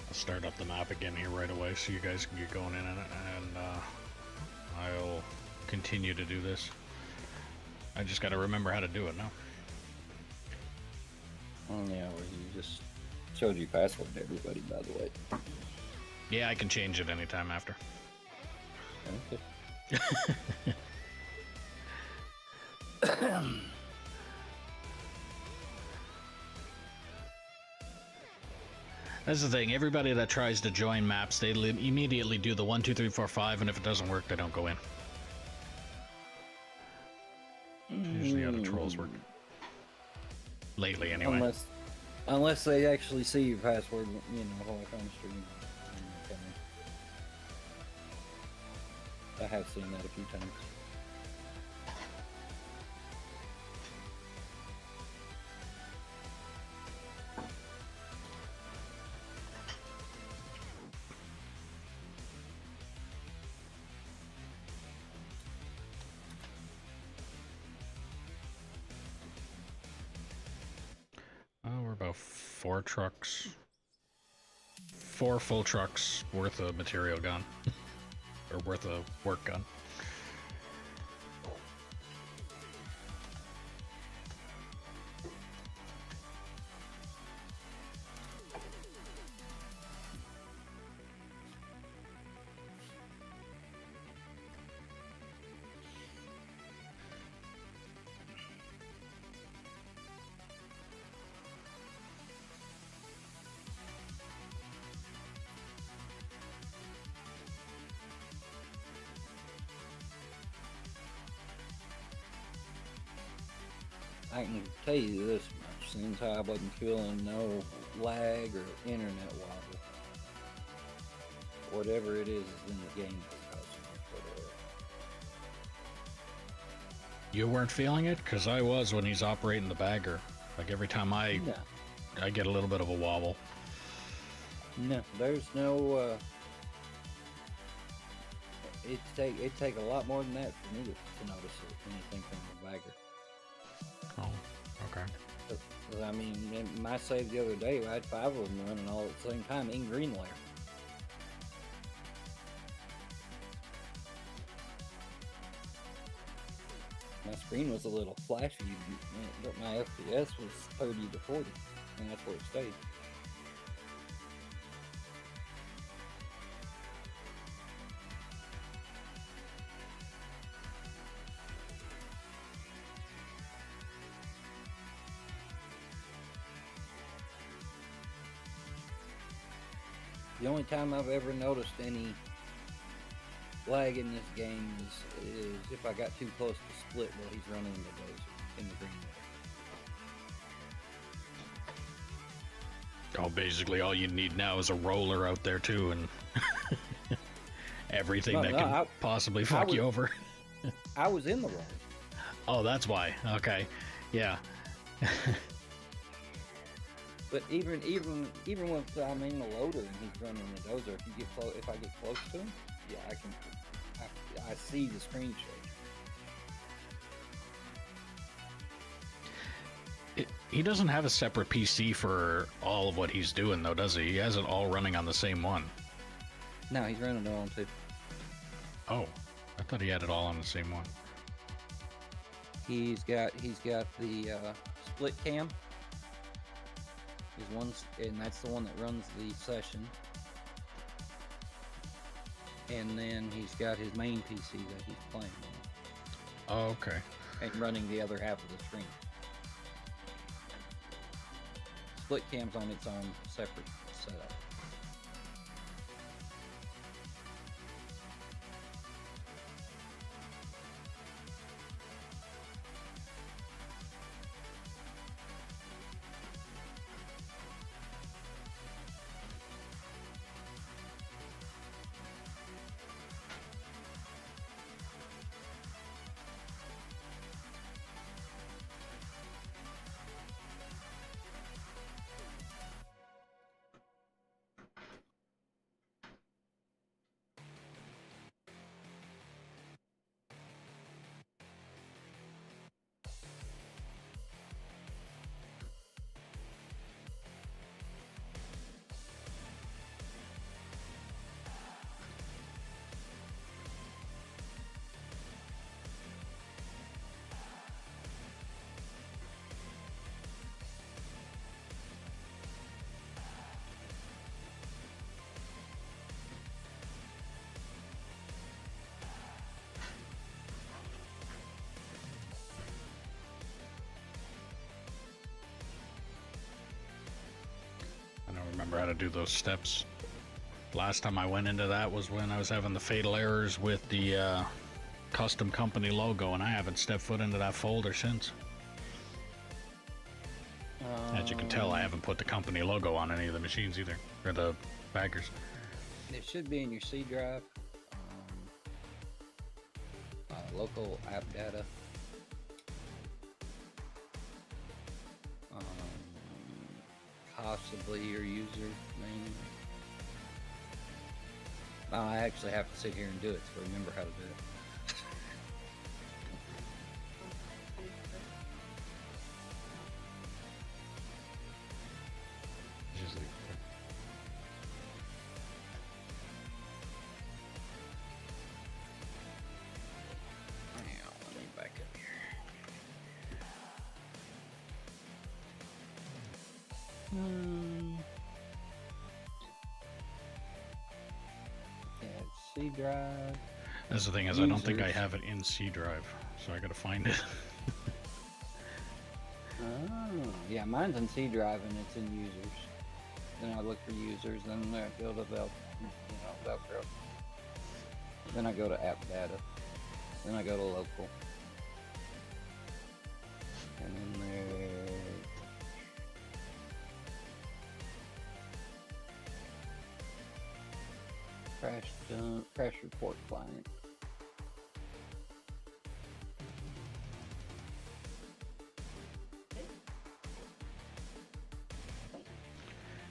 [SPEAKER 1] I'll start up the map again here right away so you guys can get going in it, and I'll continue to do this. I just gotta remember how to do it now.
[SPEAKER 2] Yeah, well, you just showed your password to everybody, by the way.
[SPEAKER 1] Yeah, I can change it anytime after.
[SPEAKER 2] Okay.
[SPEAKER 1] That's the thing. Everybody that tries to join maps, they immediately do the 1, 2, 3, 4, 5, and if it doesn't work, they don't go in. Usually how the trolls work. Lately, anyway.
[SPEAKER 2] Unless they actually see your password, you know, while on the stream. I have seen that a few times.
[SPEAKER 1] Oh, we're about 4 trucks. 4 full trucks worth of material gone. Or worth of work gone.
[SPEAKER 2] I can tell you this much, since I wasn't feeling no lag or internet wobble. Whatever it is in the game that's causing me fatal error.
[SPEAKER 1] You weren't feeling it? Because I was when he's operating the bagger. Like every time I get a little bit of a wobble.
[SPEAKER 2] No, there's no. It'd take a lot more than that for me to notice anything from the bagger.
[SPEAKER 1] Oh, okay.
[SPEAKER 2] 'Cause, I mean, in my save the other day, I had 5 of them running all at the same time in green layer. My screen was a little flashy, but my FPS was 30 to 40, and that's where it stayed. The only time I've ever noticed any lag in this game is if I got too close to split while he's running the dozer in the green area.
[SPEAKER 1] Oh, basically all you need now is a roller out there too, and everything
[SPEAKER 2] No,
[SPEAKER 1] that
[SPEAKER 2] no,
[SPEAKER 1] can possibly fuck you over.
[SPEAKER 2] I was in the roll.
[SPEAKER 1] Oh, that's why. Okay, yeah.
[SPEAKER 2] But even with I'm in the loader and he's running the dozer, if I get close to him, yeah, I see the screen shake.
[SPEAKER 1] He doesn't have a separate PC for all of what he's doing, though, does he? He has it all running on the same one.
[SPEAKER 2] No, he's running it on too.
[SPEAKER 1] Oh, I thought he had it all on the same one.
[SPEAKER 2] He's got the split cam. Is one, and that's the one that runs the session. And then he's got his main PC that he's playing on,
[SPEAKER 1] Oh, okay.
[SPEAKER 2] and running the other half of the screen. Split cam's on its own separate setup.
[SPEAKER 1] I don't remember how to do those steps. Last time I went into that was when I was having the fatal errors with the custom company logo, and I haven't stepped foot into that folder since. As you can tell, I haven't put the company logo on any of the machines either, or the baggers.
[SPEAKER 2] It should be in your C drive. Local app data. Possibly your user name. I actually have to sit here and do it to remember how to do it. Now, let me back up here. Yeah, it's C drive.
[SPEAKER 1] That's the thing is, I don't think I
[SPEAKER 2] Users.
[SPEAKER 1] have it in C drive, so I gotta find it.
[SPEAKER 2] Oh, yeah, mine's in C drive and it's in users. Then I look for users, then I go to Velcro. Then I go to app data. Then I go to local. And then there. Crash report client.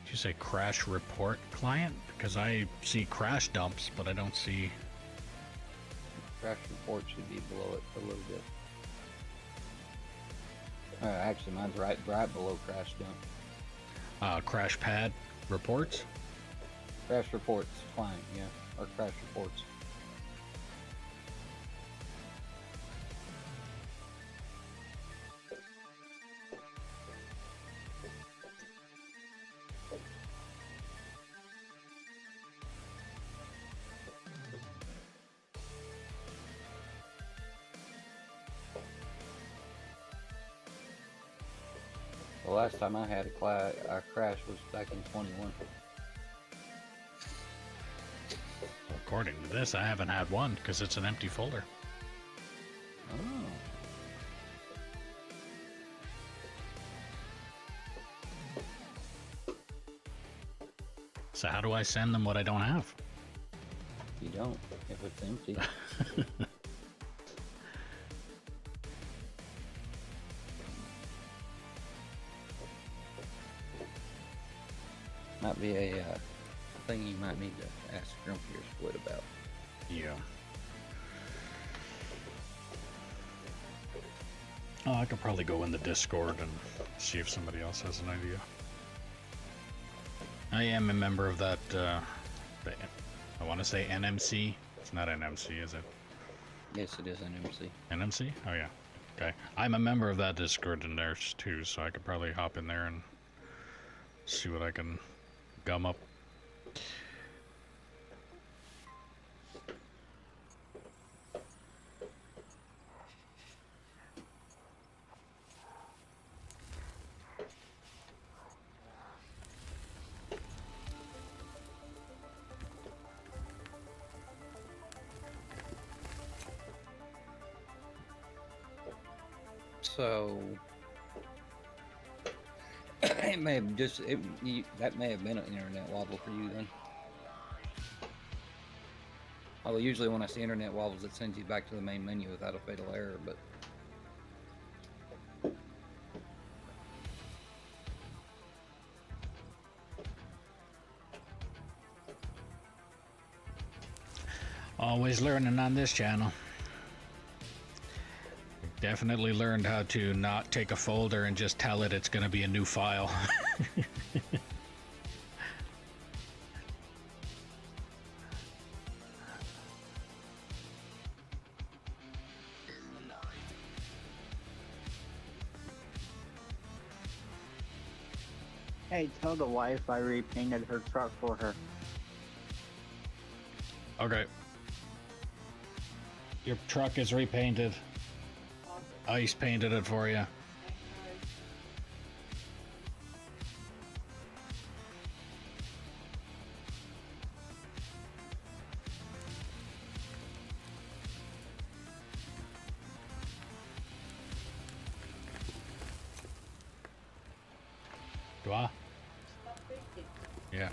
[SPEAKER 1] Did you say crash report client? Because I see crash dumps, but I don't see.
[SPEAKER 2] Crash report should be below it a little bit. Actually, mine's right below crash dump.
[SPEAKER 1] Crash pad reports.
[SPEAKER 2] Crash reports client, yeah, or crash reports. The last time I had a crash was back in 21.
[SPEAKER 1] According to this, I haven't had one because it's an empty folder.
[SPEAKER 2] Oh.
[SPEAKER 1] So how do I send them what I don't have?
[SPEAKER 2] You don't, if it's empty. Might be a thing you might need to ask Grumpy or Split about.
[SPEAKER 1] Yeah. Oh, I could probably go in the Discord and see if somebody else has an idea. I am a member of that, I want to say NMC. It's not NMC, is it?
[SPEAKER 2] Yes, it is an MC.
[SPEAKER 1] NMC? Oh, yeah. Okay. I'm a member of that Discord in there too, so I could probably hop in there and see what I can gum up.
[SPEAKER 2] So it may have just that may have been an internet wobble for you then. Although usually when I see internet wobbles, it sends you back to the main menu without a fatal error. But
[SPEAKER 1] Always learning on this channel. Definitely learned how to not take a folder and just tell it it's going to be a new file.
[SPEAKER 4] Hey, tell the wife I repainted her truck for her.
[SPEAKER 1] Okay. Your truck is repainted.
[SPEAKER 5] Awesome.
[SPEAKER 1] Ice painted it for you.
[SPEAKER 5] Nice.
[SPEAKER 1] Do I?
[SPEAKER 5] Stop thinking.
[SPEAKER 1] Yeah.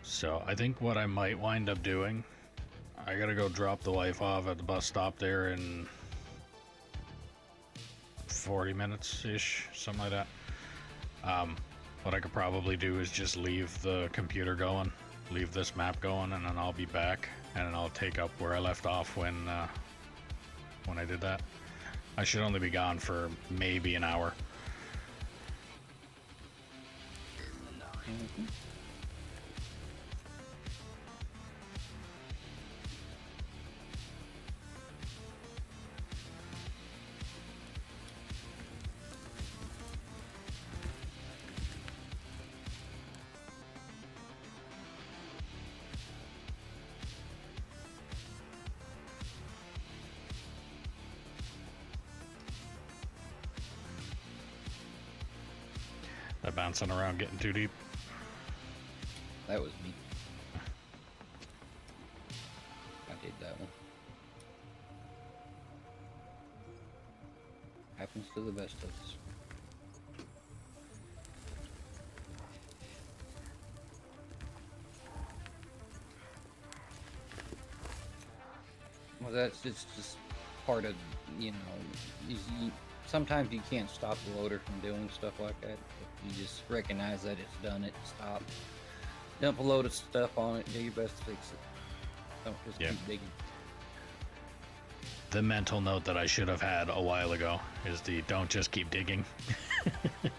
[SPEAKER 1] So I think what I might wind up doing, I gotta go drop the wife off at the bus stop there in 40 minutes-ish, something like that. What I could probably do is just leave the computer going, leave this map going, and then I'll be back, and then I'll take up where I left off when I did that. I should only be gone for maybe an hour. That bouncing around getting too deep.
[SPEAKER 2] that was me. I did that one. Happens to the best of us. Well, it's just part of, you know, sometimes you can't stop the loader from doing stuff like that. You just recognize that it's done it, stop. Dump a load of stuff on it, do your best to fix it. Don't just
[SPEAKER 1] Yeah.
[SPEAKER 2] keep digging.
[SPEAKER 1] The mental note that I should have had a while ago is the don't just keep digging.
[SPEAKER 2] Because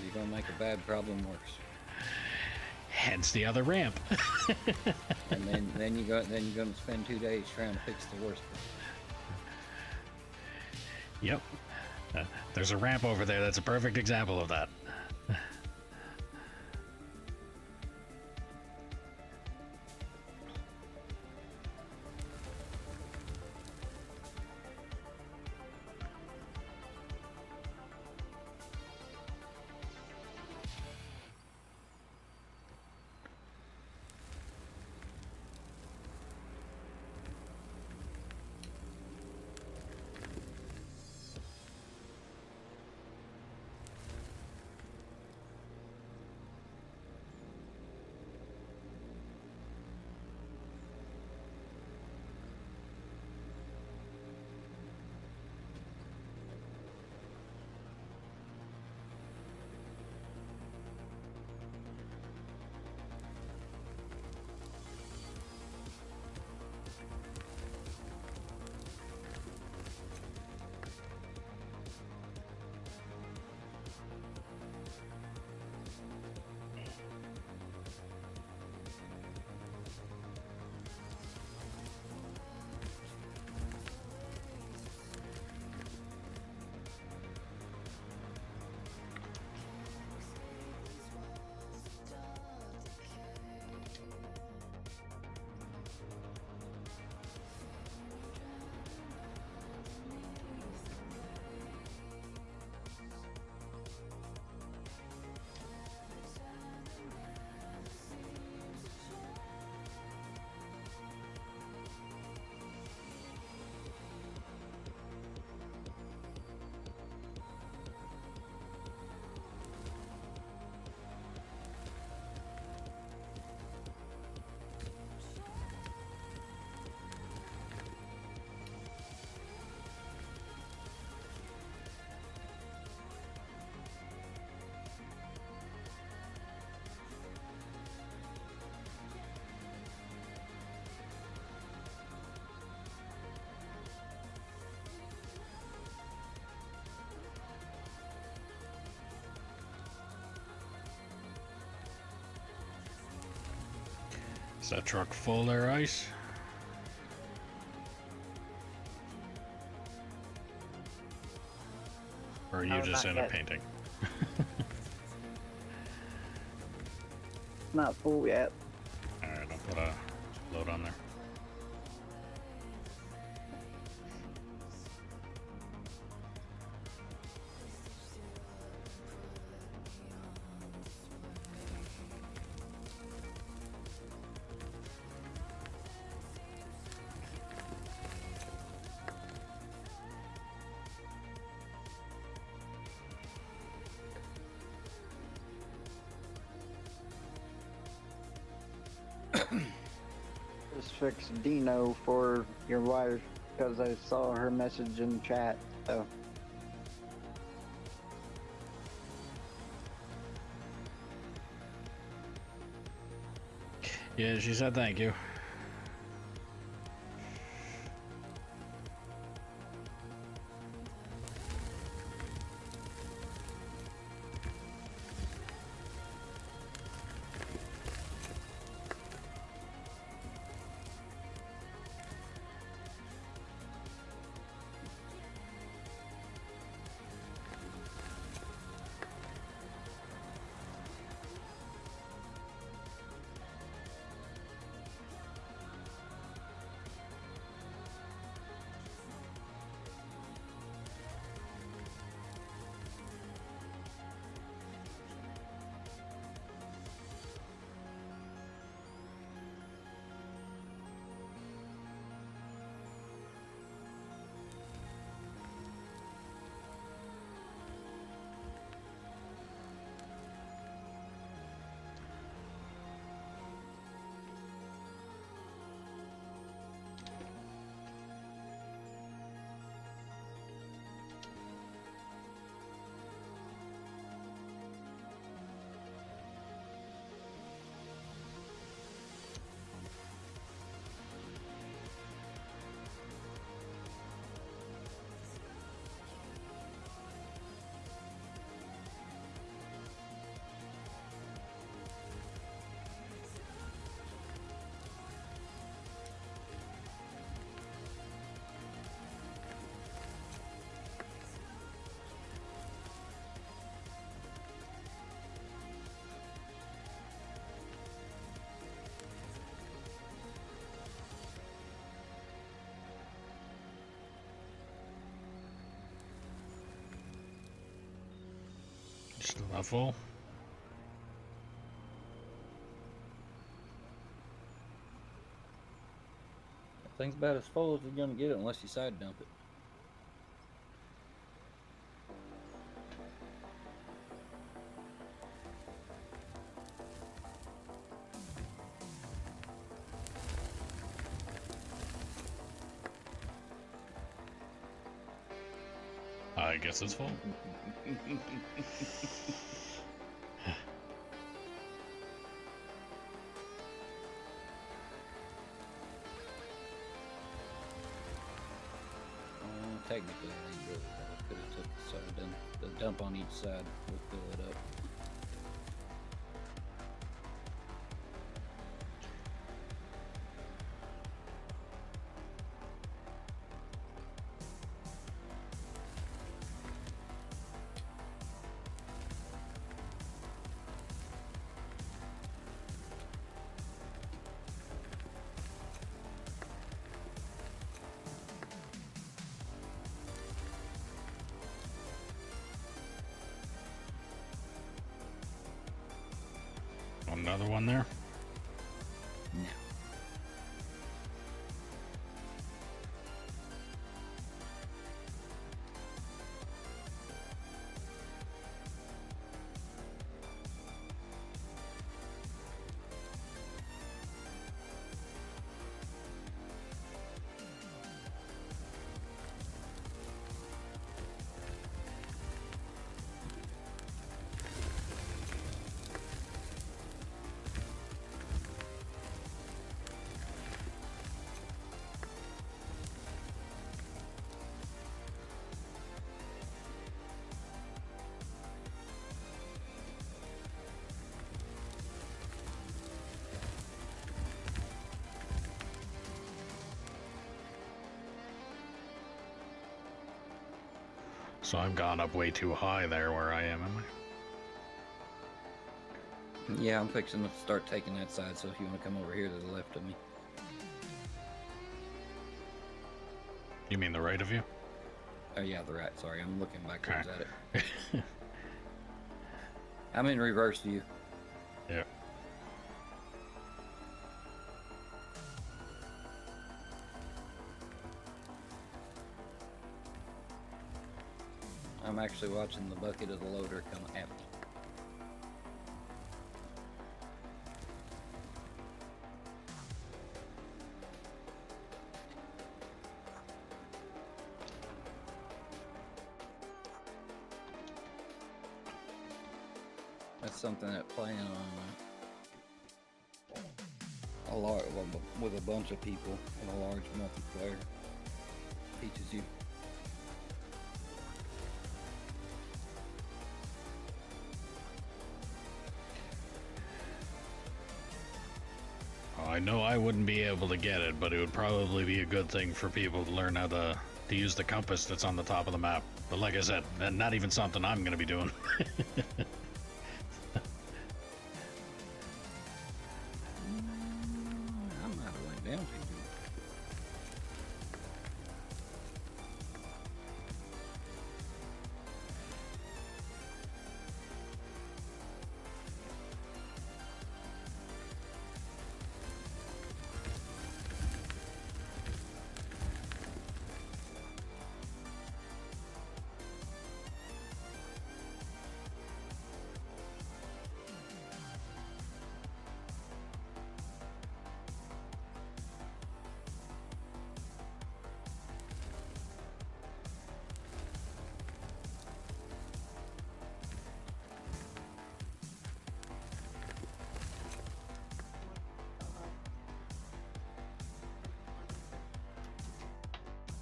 [SPEAKER 2] you're gonna make a bad problem worse.
[SPEAKER 1] Hence the other ramp.
[SPEAKER 2] And then you're gonna spend 2 days trying to fix the worst part.
[SPEAKER 1] Yep. There's a ramp over there that's a perfect example of that. Is that truck full there, Ice? Or are you
[SPEAKER 4] No,
[SPEAKER 1] just
[SPEAKER 4] not
[SPEAKER 1] in a
[SPEAKER 4] yet.
[SPEAKER 1] painting?
[SPEAKER 4] Not full yet.
[SPEAKER 1] Alright, I'll put a load on there.
[SPEAKER 4] Just fixed Dino for your wife because I saw her message in chat. So
[SPEAKER 1] Yeah, she said thank you. Still not full?
[SPEAKER 2] That thing's about as full as you're gonna get it unless you side dump it.
[SPEAKER 1] I guess it's full.
[SPEAKER 2] Technically, I ain't really though. Could have took the side dump, the dump on each side will fill it up.
[SPEAKER 1] Another one there.
[SPEAKER 2] No.
[SPEAKER 1] So I've gone up way too high there where I am I?
[SPEAKER 2] Yeah, I'm fixing to start taking that side, so if you want to come over here to the left of me.
[SPEAKER 1] You mean the right of you?
[SPEAKER 2] Oh yeah, the right. Sorry, I'm looking backwards
[SPEAKER 1] Okay.
[SPEAKER 2] at it. I'm in reverse view.
[SPEAKER 1] Yeah.
[SPEAKER 2] I'm actually watching the bucket of the loader come at me. That's something that playing on a lot with a bunch of people in a large multiplayer teaches you.
[SPEAKER 1] I know I wouldn't be able to get it, but it would probably be a good thing for people to learn how to use the compass that's on the top of the map. But like I said, not even something I'm going to be doing.
[SPEAKER 2] I might have went down to you.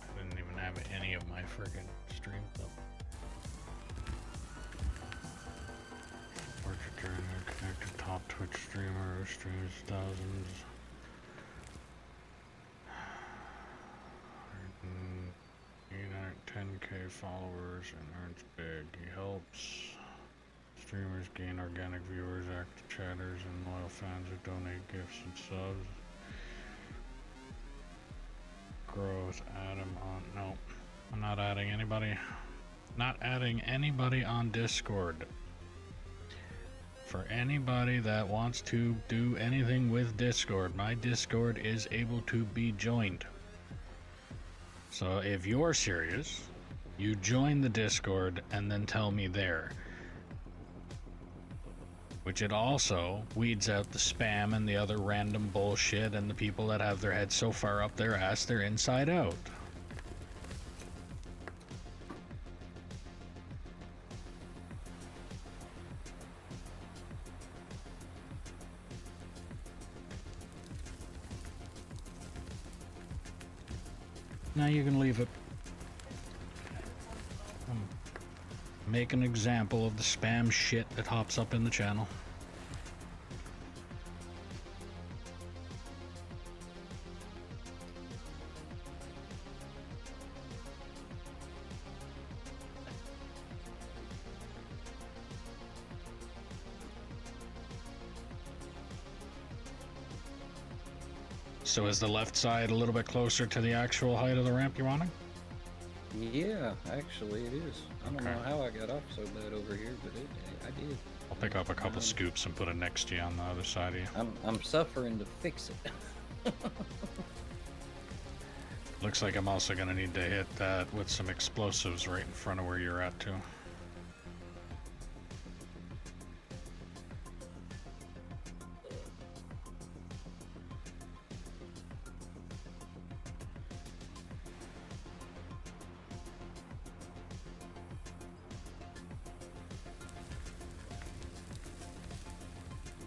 [SPEAKER 1] I didn't even have any of my friggin' streams up. Portrait journal, connected top Twitch streamer who streams thousands. 10K followers and earns big. He helps streamers gain organic viewers, active chatters, and loyal fans who donate gifts and subs. Growth, add him on. No, I'm not adding anybody. Not adding anybody on Discord. For anybody that wants to do anything with Discord, my Discord is able to be joined. So if you're serious, you join the Discord and then tell me there. Which it also weeds out the spam and the other random bullshit and the people that have their heads so far up their ass they're inside out. Now you can leave it. Make an example of the spam shit that hops up in the channel. So is the left side a little bit closer to the actual height of the ramp you're wanting?
[SPEAKER 2] Yeah, actually it is. I don't
[SPEAKER 1] Okay.
[SPEAKER 2] know how I got off so bad over here, but I did.
[SPEAKER 1] I'll pick up a couple scoops and put it next to you on the other side of you.
[SPEAKER 2] I'm suffering to fix it.
[SPEAKER 1] Looks like I'm also gonna need to hit that with some explosives right in front of where you're at too.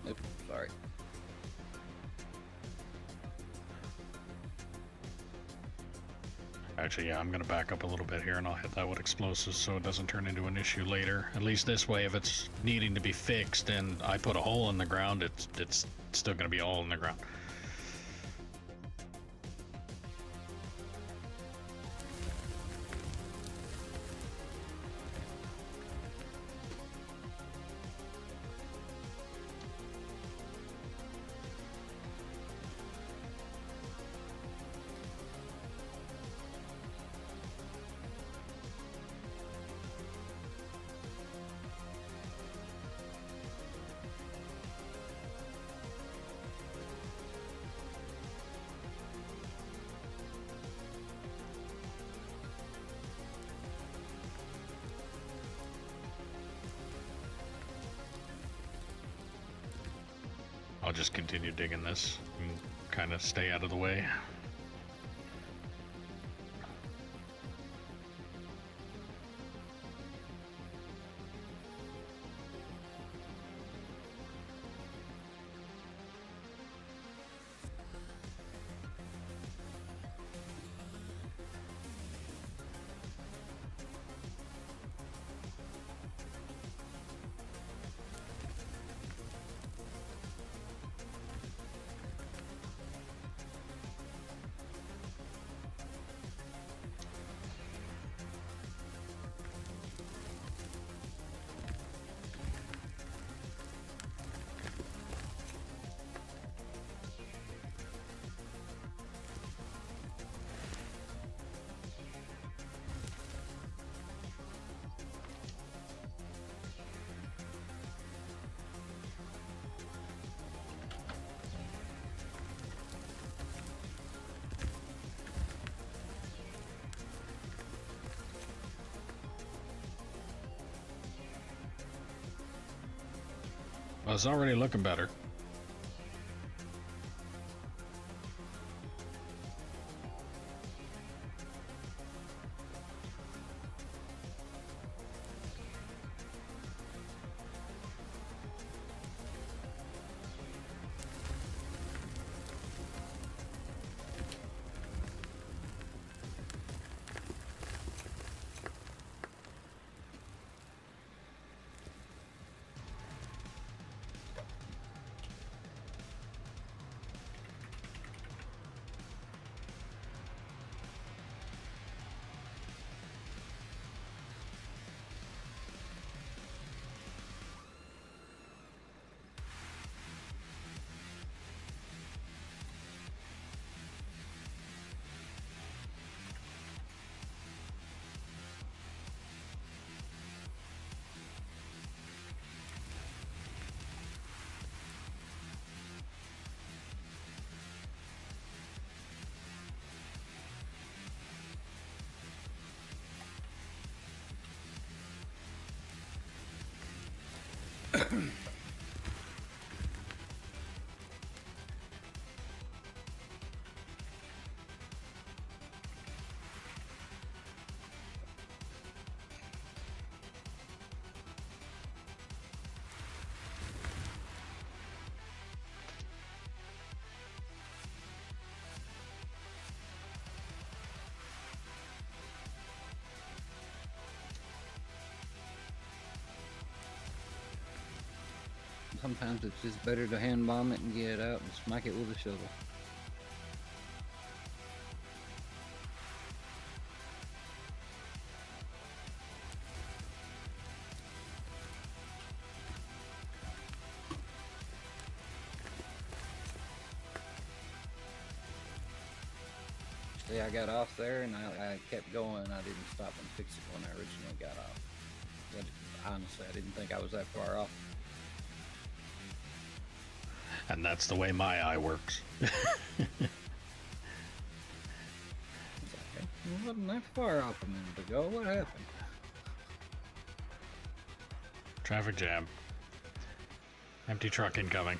[SPEAKER 2] Oops, sorry.
[SPEAKER 1] Actually, yeah, I'm gonna back up a little bit here and I'll hit that with explosives so it doesn't turn into an issue later. At least this way, if it's needing to be fixed and I put a hole in the ground, it's still gonna be a hole in the ground. just continue digging this and kind of stay out of the way. Well, it's already looking better.
[SPEAKER 2] Sometimes it's just better to hand bomb it and get it out and smack it with a shovel. See, I got off there and I kept going. I didn't stop and fix it when I originally got off. But honestly, I didn't think I was that far off.
[SPEAKER 1] And that's the way my eye works.
[SPEAKER 2] It's like, hey, I wasn't that far off a minute ago. What happened?
[SPEAKER 1] Traffic jam. Empty truck incoming.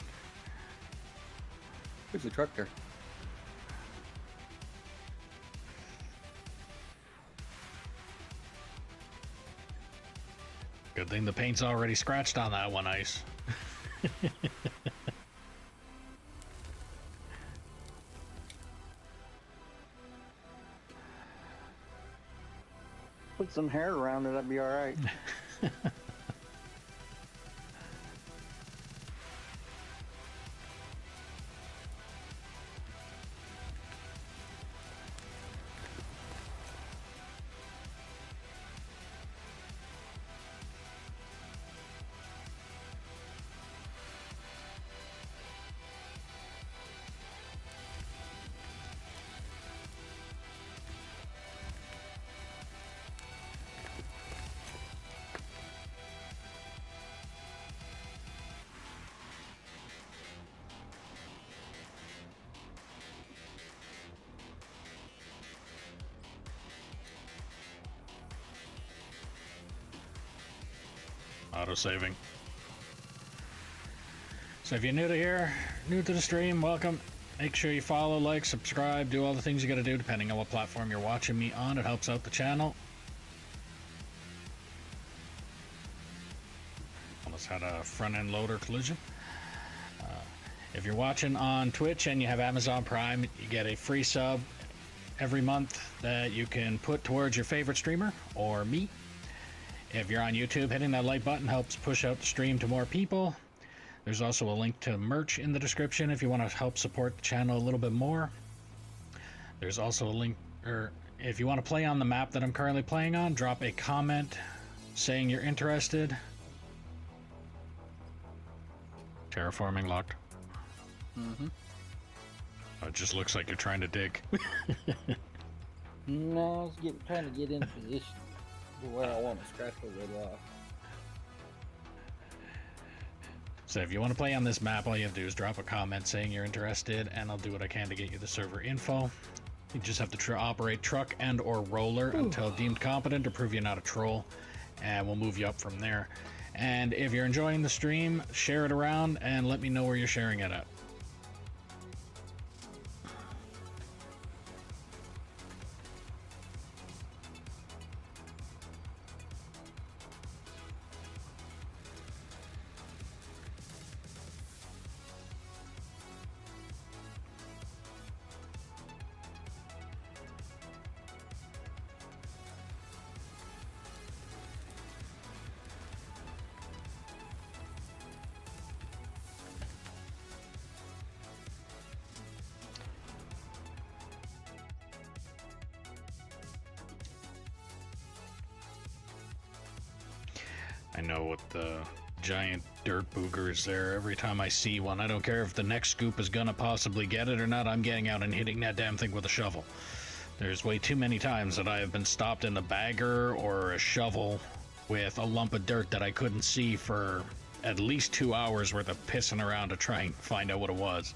[SPEAKER 2] Where's the truck there?
[SPEAKER 1] Good thing the paint's already scratched on that one, Ice.
[SPEAKER 4] Put some hair around it, that'd be alright.
[SPEAKER 1] Auto saving. So if you're new to here, new to the stream, welcome. Make sure you follow, like, subscribe, do all the things you gotta do depending on what platform you're watching me on. It helps out the channel. Almost had a front-end loader collision. If you're watching on Twitch and you have Amazon Prime, you get a free sub every month that you can put towards your favorite streamer or me. If you're on YouTube, hitting that like button helps push out the stream to more people. There's also a link to merch in the description if you want to help support the channel a little bit more. There's also a link, or if you want to play on the map that I'm currently playing on, drop a comment saying you're interested. Terraforming locked.
[SPEAKER 2] Mm-hmm.
[SPEAKER 1] It just looks like you're trying to dig.
[SPEAKER 2] No, I was trying to get in position to where I want to scratch the wood off.
[SPEAKER 1] So if you want to play on this map, all you have to do is drop a comment saying you're interested, and I'll do what I can to get you the server info. You just have to operate truck and or roller until deemed competent, or prove you're not a troll, and we'll move you up from there. And if you're enjoying the stream, share it around and let me know where you're sharing it at. I know with the giant dirt boogers there, every time I see one, I don't care if the next scoop is gonna possibly get it or not, I'm getting out and hitting that damn thing with a shovel. There's way too many times that I have been stopped in a bagger or a shovel with a lump of dirt that I couldn't see for at least 2 hours worth of pissing around to try and find out what it was.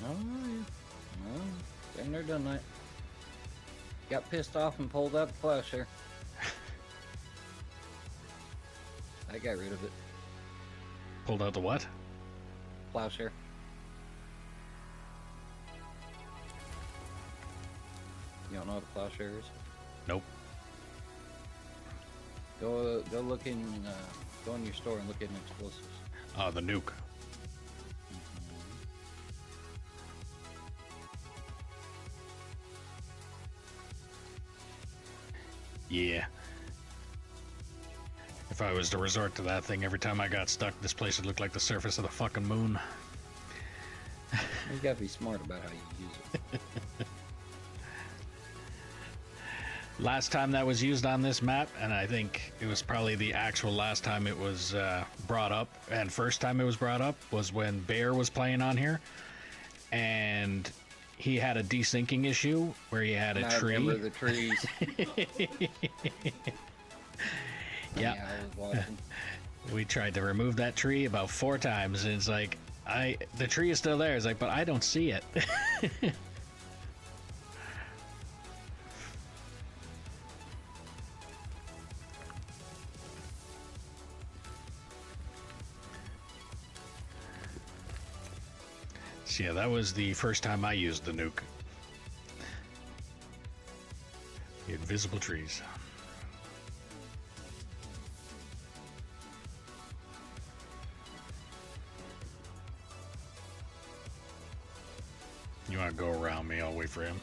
[SPEAKER 2] Oh, yeah. Well, been there, done that. Got pissed off and pulled out the plowshare. I got rid of it.
[SPEAKER 1] Pulled out the what?
[SPEAKER 2] Plowshare. You don't know what a plowshare is?
[SPEAKER 1] Nope.
[SPEAKER 2] Go look in, go in your store and look in explosives.
[SPEAKER 1] Oh, the nuke. Yeah. If I was to resort to that thing every time I got stuck, this place would look like the surface of the fucking moon.
[SPEAKER 2] You gotta be smart about how you use it.
[SPEAKER 1] Last time that was used on this map, and I think it was probably the actual last time it was brought up, and first time it was brought up was when Bear was playing on here, and he had a desyncing issue where he had a tree.
[SPEAKER 2] I remember the trees.
[SPEAKER 1] Yeah.
[SPEAKER 2] I was watching.
[SPEAKER 1] We tried to remove that tree about 4 times, and it's like, the tree is still there. It's like, but I don't see it. So yeah, that was the first time I used the nuke. The invisible trees. You want to go around me? I'll wait for him.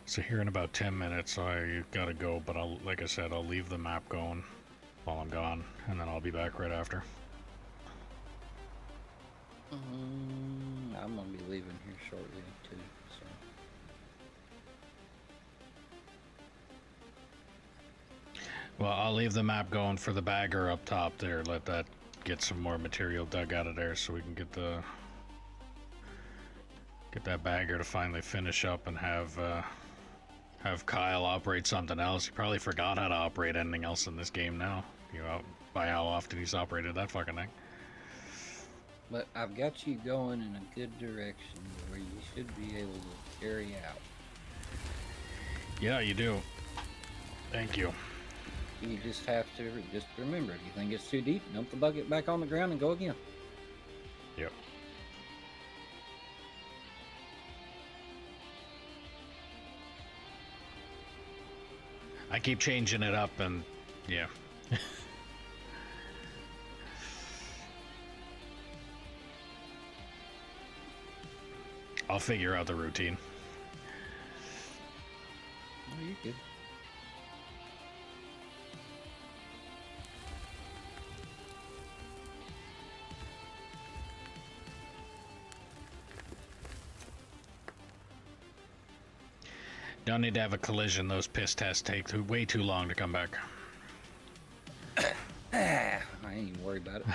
[SPEAKER 1] So here in about 10 minutes, I gotta go, but like I said, I'll leave the map going while I'm gone, and then I'll be back right after.
[SPEAKER 2] I'm gonna be leaving here shortly too. So.
[SPEAKER 1] Well, I'll leave the map going for the bagger up top there. Let that get some more material dug out of there, so we can get Get that bagger to finally finish up and have Kyle operate something else. He probably forgot how to operate anything else in this game now. You know, by how often he's operated that fucking thing.
[SPEAKER 2] But I've got you going in a good direction where you should be able to carry out.
[SPEAKER 1] Yeah, you do. Thank you.
[SPEAKER 2] You just have to just remember, if you think it's too deep, dump the bucket back on the ground and go again.
[SPEAKER 1] Yep. I keep changing it up and yeah. I'll figure out the routine.
[SPEAKER 2] Oh, you're good.
[SPEAKER 1] Don't need to have a collision. Those piss tests take way too long to come back.
[SPEAKER 2] I ain't even worried about it.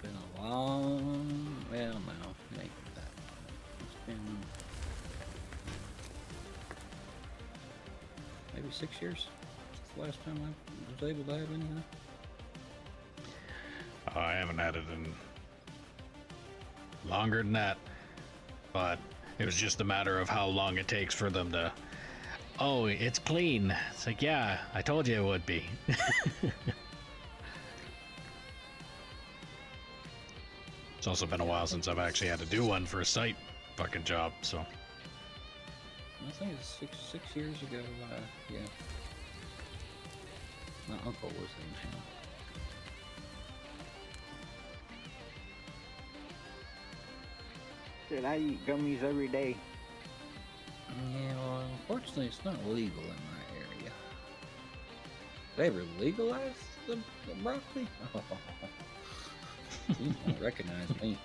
[SPEAKER 2] Been a long, well, no, it ain't that. It's been maybe 6 years since the last time I was able to have anything.
[SPEAKER 1] I haven't had it in longer than that, but it was just a matter of how long it takes for them to. Oh, it's clean. It's like, yeah, I told you it would be. It's also been a while since I've actually had to do one for a site fucking job, so.
[SPEAKER 2] I think it's six years ago. Yeah, my uncle was in town.
[SPEAKER 4] Dude, I eat gummies every day.
[SPEAKER 2] Yeah, well, unfortunately, it's not legal in my area. They ever legalized the broccoli? You don't recognize me.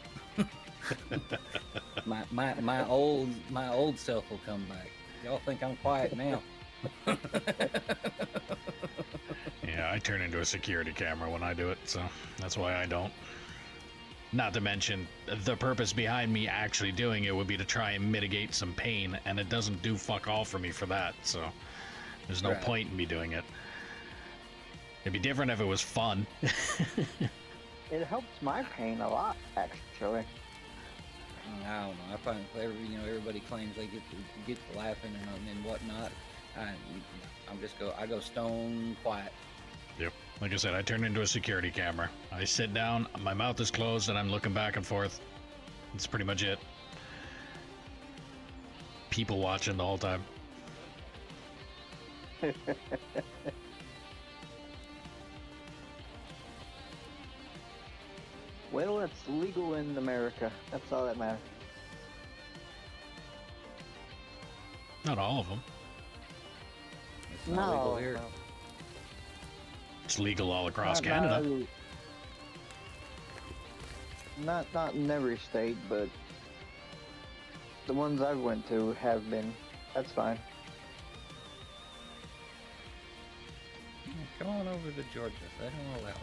[SPEAKER 2] my old self will come back. Y'all think I'm quiet now?
[SPEAKER 1] Yeah, I turn into a security camera when I do it, so that's why I don't. Not to mention, the purpose behind me actually doing it would be to try and mitigate some pain, and it doesn't do fuck all for me for that, so there's no
[SPEAKER 2] Right.
[SPEAKER 1] point in me doing it. It'd be different if it was fun.
[SPEAKER 4] It helps my pain a lot, actually.
[SPEAKER 2] I don't know. I find everybody claims they get to laughing and whatnot. I go stone quiet.
[SPEAKER 1] Yep. Like I said, I turn into a security camera. I sit down, my mouth is closed, and I'm looking back and forth. That's pretty much it. People watching the whole time.
[SPEAKER 4] Well, it's legal in America. That's all that matters.
[SPEAKER 1] Not all of them.
[SPEAKER 2] It's not legal here.
[SPEAKER 4] no.
[SPEAKER 1] It's legal all across
[SPEAKER 4] Not-
[SPEAKER 1] Canada.
[SPEAKER 4] Not in every state, but the ones I've went to have been. That's fine.
[SPEAKER 2] Yeah, come on over to Georgia. They don't allow it.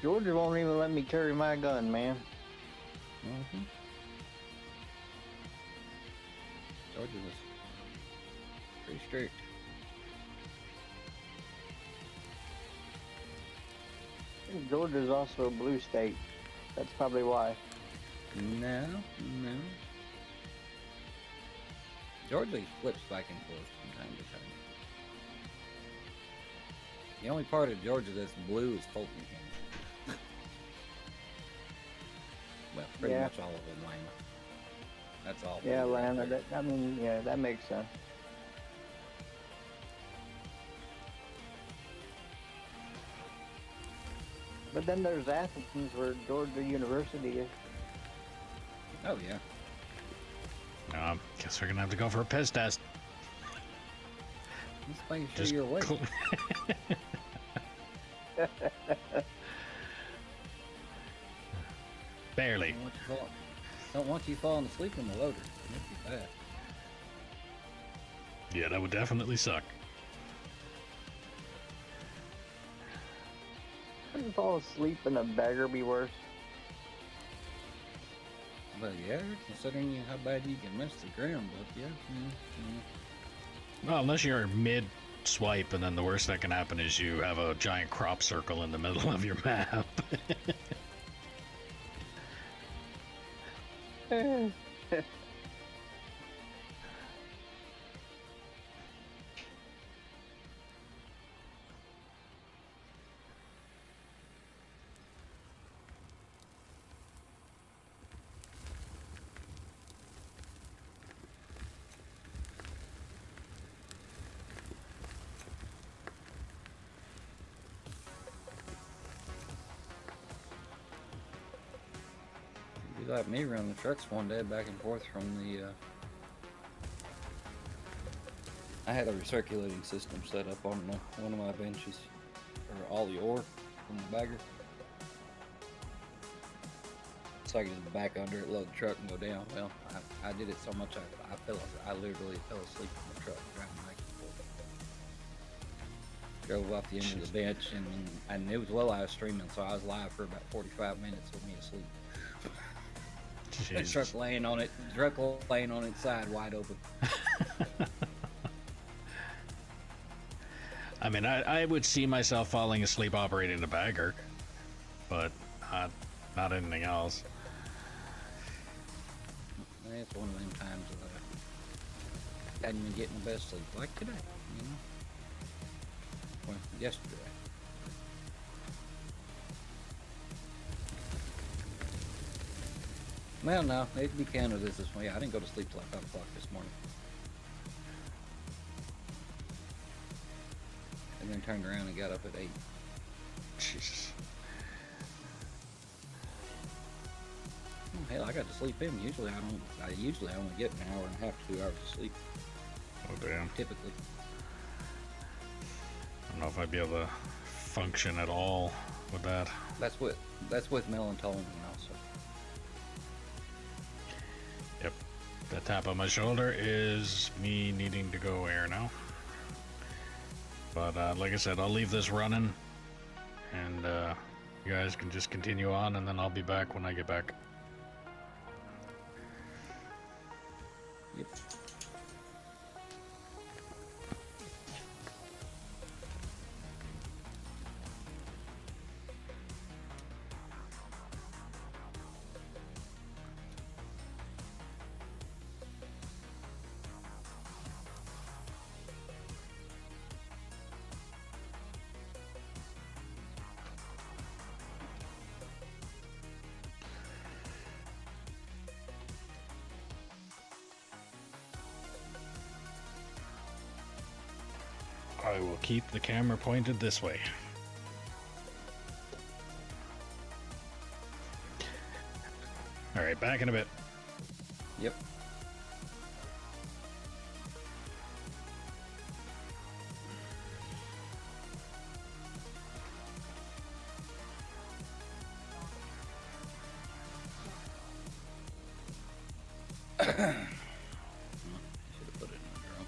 [SPEAKER 4] Georgia won't even let me carry my gun, man.
[SPEAKER 2] Mm-hmm. Georgia was pretty strict.
[SPEAKER 4] Georgia's also a blue state. That's probably why.
[SPEAKER 2] No. Georgia flips back and forth from time to time. The only part of Georgia that's blue is Fulton County. Well, pretty
[SPEAKER 4] Yeah.
[SPEAKER 2] much all of Atlanta. That's all.
[SPEAKER 4] Yeah,
[SPEAKER 2] blue right
[SPEAKER 4] Atlanta.
[SPEAKER 2] there.
[SPEAKER 4] Yeah, that makes sense. But then there's Athens, where Georgia University is.
[SPEAKER 2] Oh yeah.
[SPEAKER 1] Guess we're gonna have to go for a piss test.
[SPEAKER 2] Just making sure
[SPEAKER 1] Just
[SPEAKER 2] you're awake.
[SPEAKER 1] Barely.
[SPEAKER 2] What you thought? Don't want you falling asleep in the loader. That'd be bad.
[SPEAKER 1] Yeah, that would definitely suck.
[SPEAKER 4] Couldn't fall asleep in a bagger be worse?
[SPEAKER 2] But yeah, considering how bad you can miss the ground, but yeah.
[SPEAKER 1] Well, unless you're mid swipe, and then the worst that can happen is you have a giant crop circle in the middle of your map.
[SPEAKER 2] Be like me running the trucks one day back and forth from the. I had a recirculating system set up on one of my benches for all the ore from the bagger. So I could just back under it, load the truck, and go down. Well, I did it so much I literally fell asleep in the truck driving back and forth. Drove off the end of the bench, and it was low live streaming, so I was live for about 45 minutes with me asleep. The truck laying on its side, wide open.
[SPEAKER 1] I mean, I would see myself falling asleep operating the bagger, but not anything else.
[SPEAKER 2] It's one of them times that I hadn't been getting the best sleep, like today, you know? Well, yesterday. Well, no, it'd be counted as this one. Yeah, I didn't go to sleep till like 5 o'clock this morning. And then turned around and got up at 8.
[SPEAKER 1] Jesus.
[SPEAKER 2] Hell, I got to sleep in. Usually I only get an hour and a half to 2 hours of sleep,
[SPEAKER 1] Oh, damn.
[SPEAKER 2] typically.
[SPEAKER 1] I don't know if I'd be able to function at all with that.
[SPEAKER 2] That's with melatonin also.
[SPEAKER 1] Yep. That tap on my shoulder is me needing to go air now. But like I said, I'll leave this running, and you guys can just continue on, and then I'll be back when I get back.
[SPEAKER 2] Yep.
[SPEAKER 1] I will keep the camera pointed this way. Alright, back in a bit.
[SPEAKER 2] Yep. Should have put it in the drum.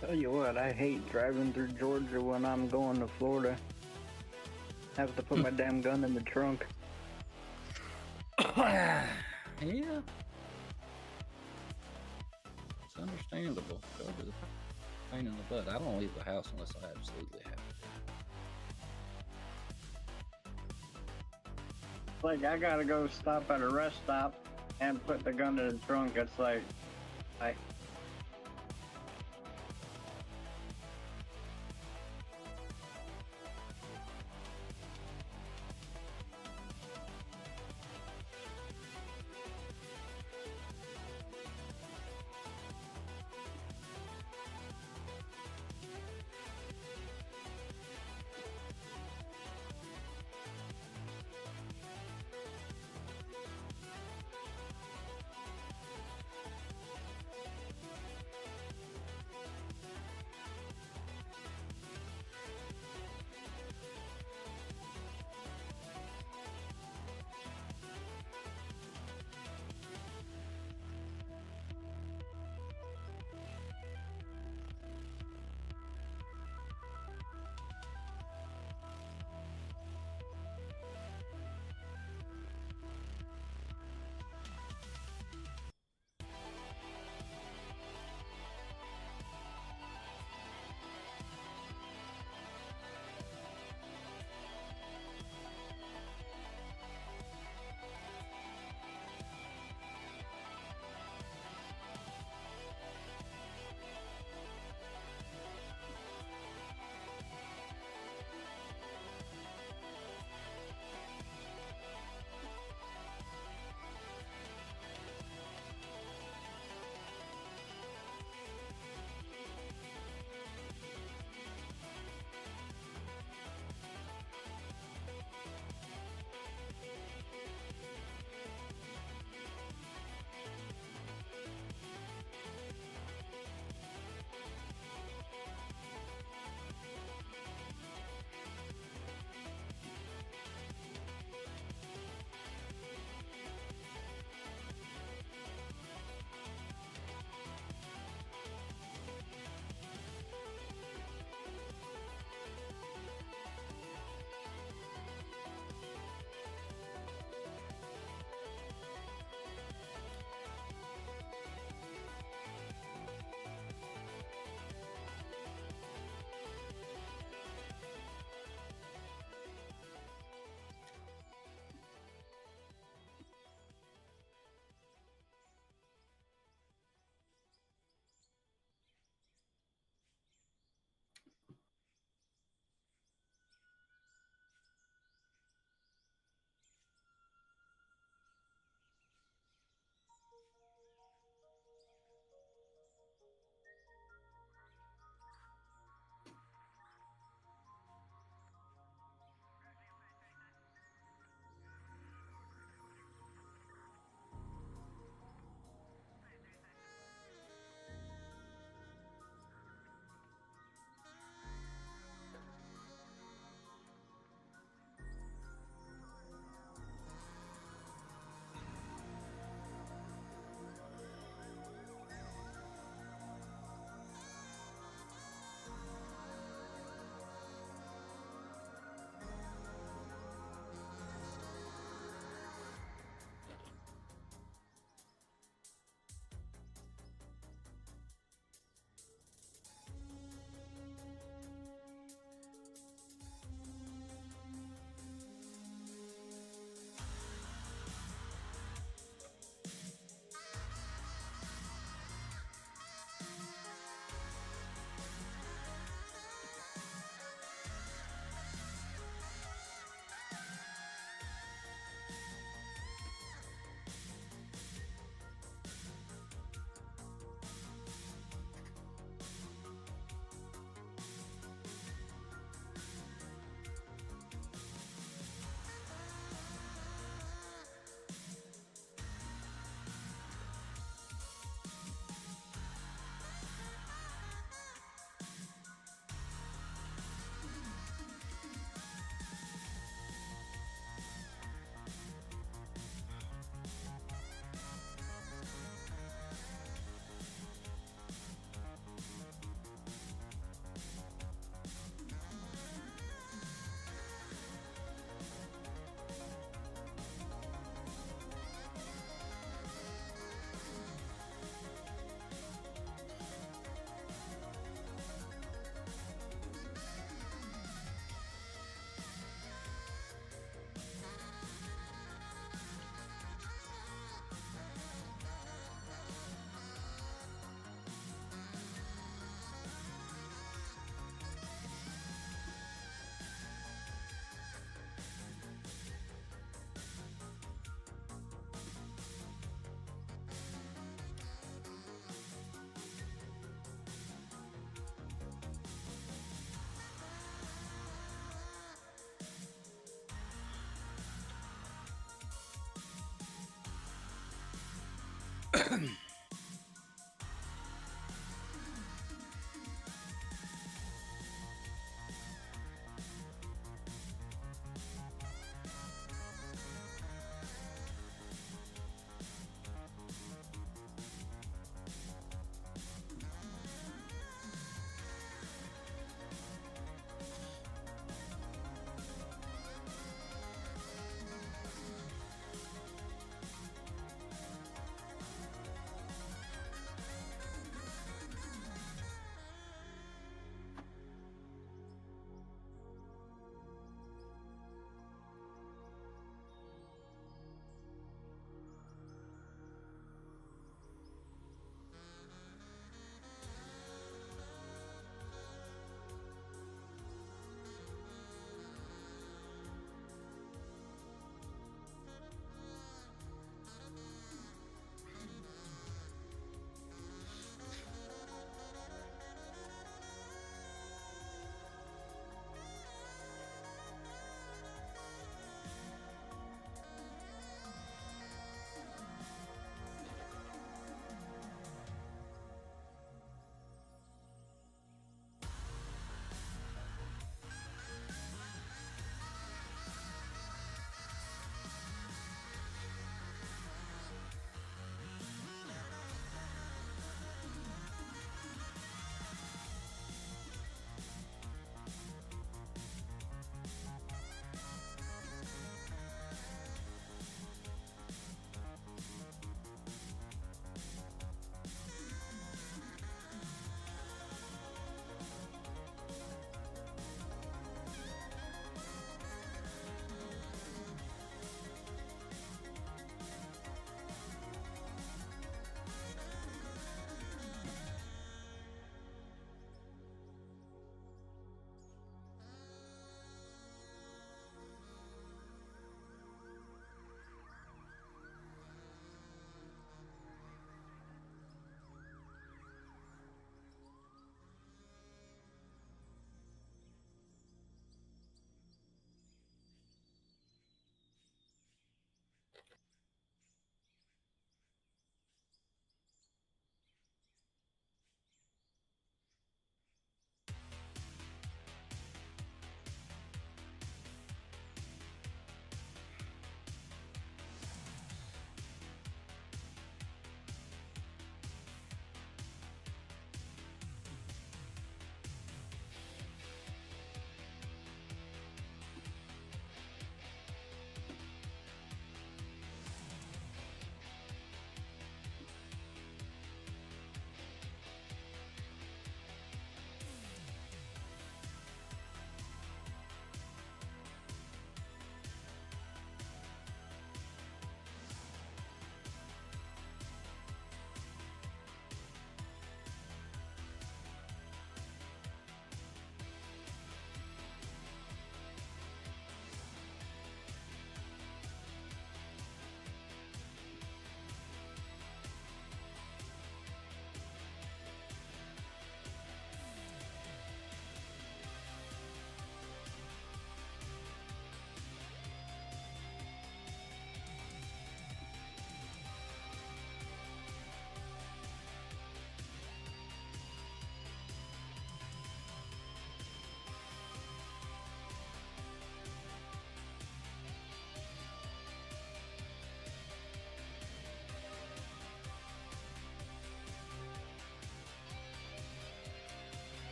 [SPEAKER 4] Tell you what, I hate driving through Georgia when I'm going to Florida. Have to put my damn gun in the trunk.
[SPEAKER 6] Yeah. It's understandable. Georgia's a pain in the butt. I don't leave the house unless I absolutely have to.
[SPEAKER 4] Like, I gotta go stop at a rest stop and put the gun in the trunk. It's like, I.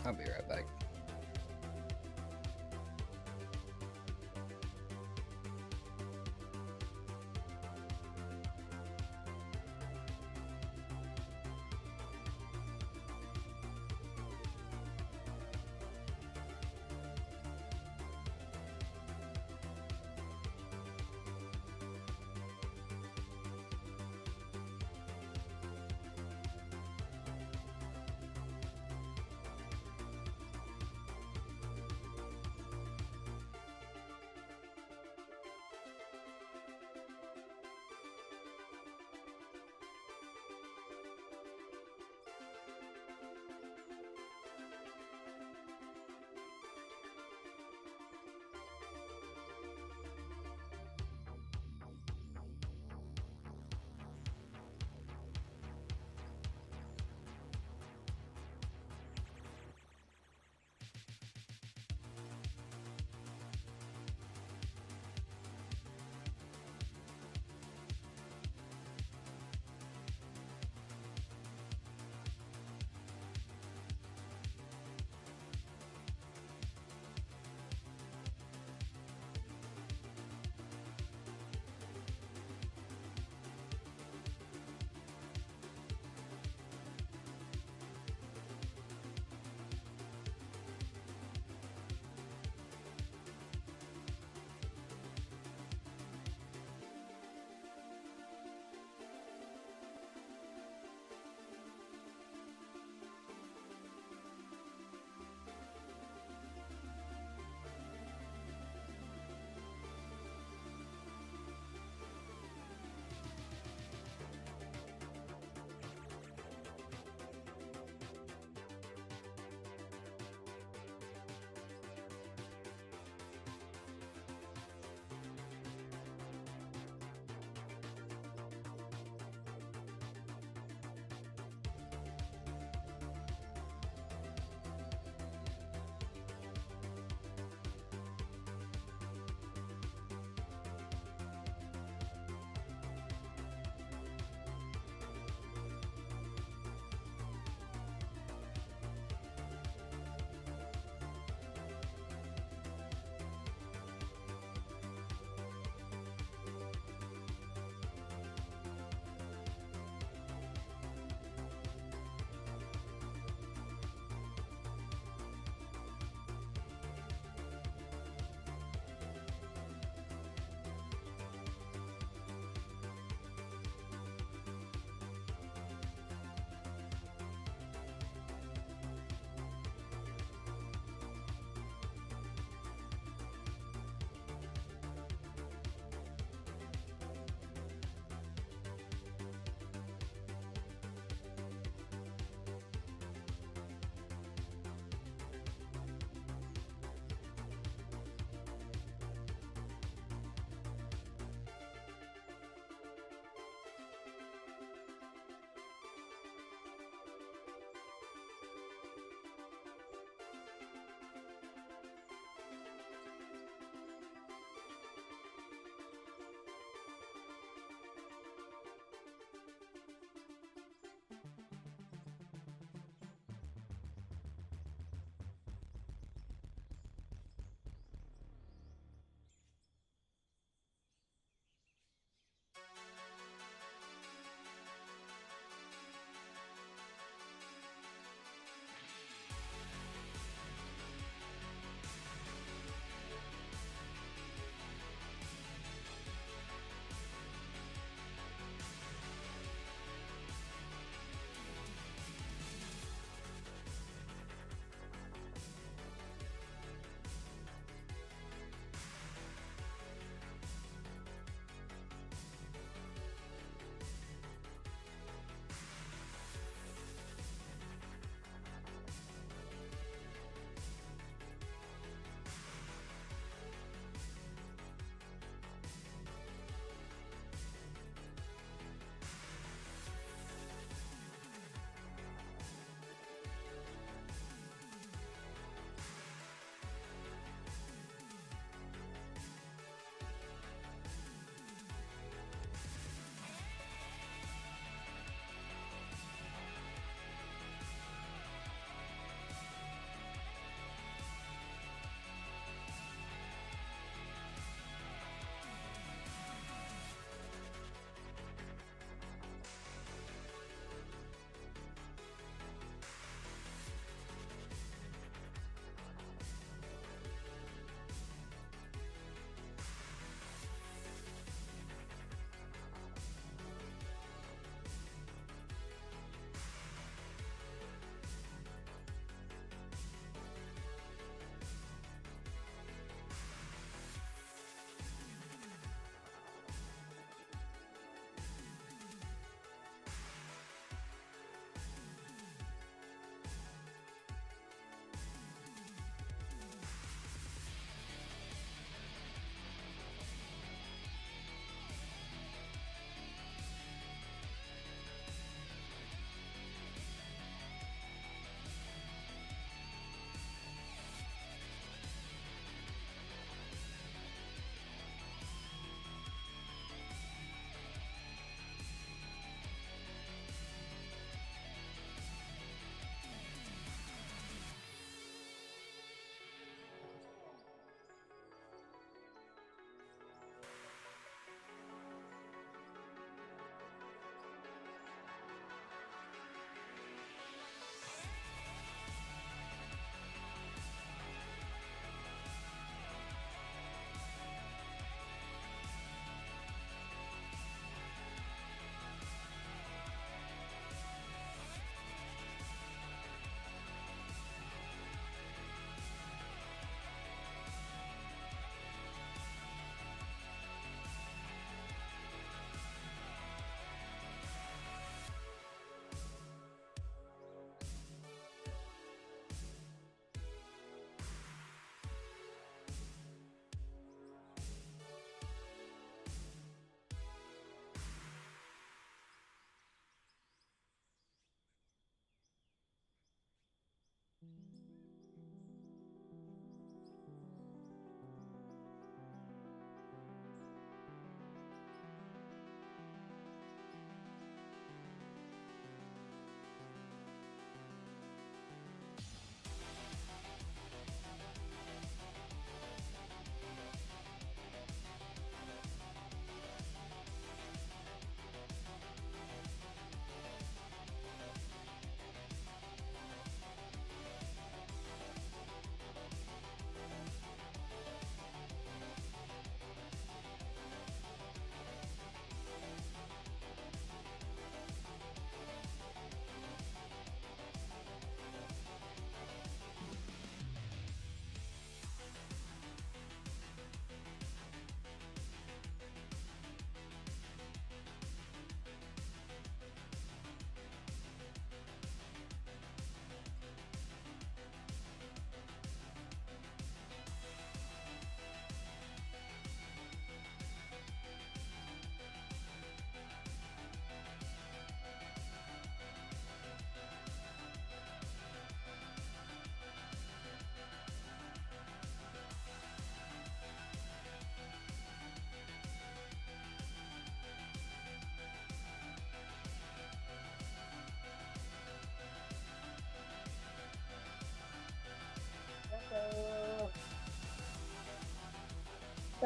[SPEAKER 2] I'll be right back.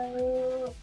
[SPEAKER 5] So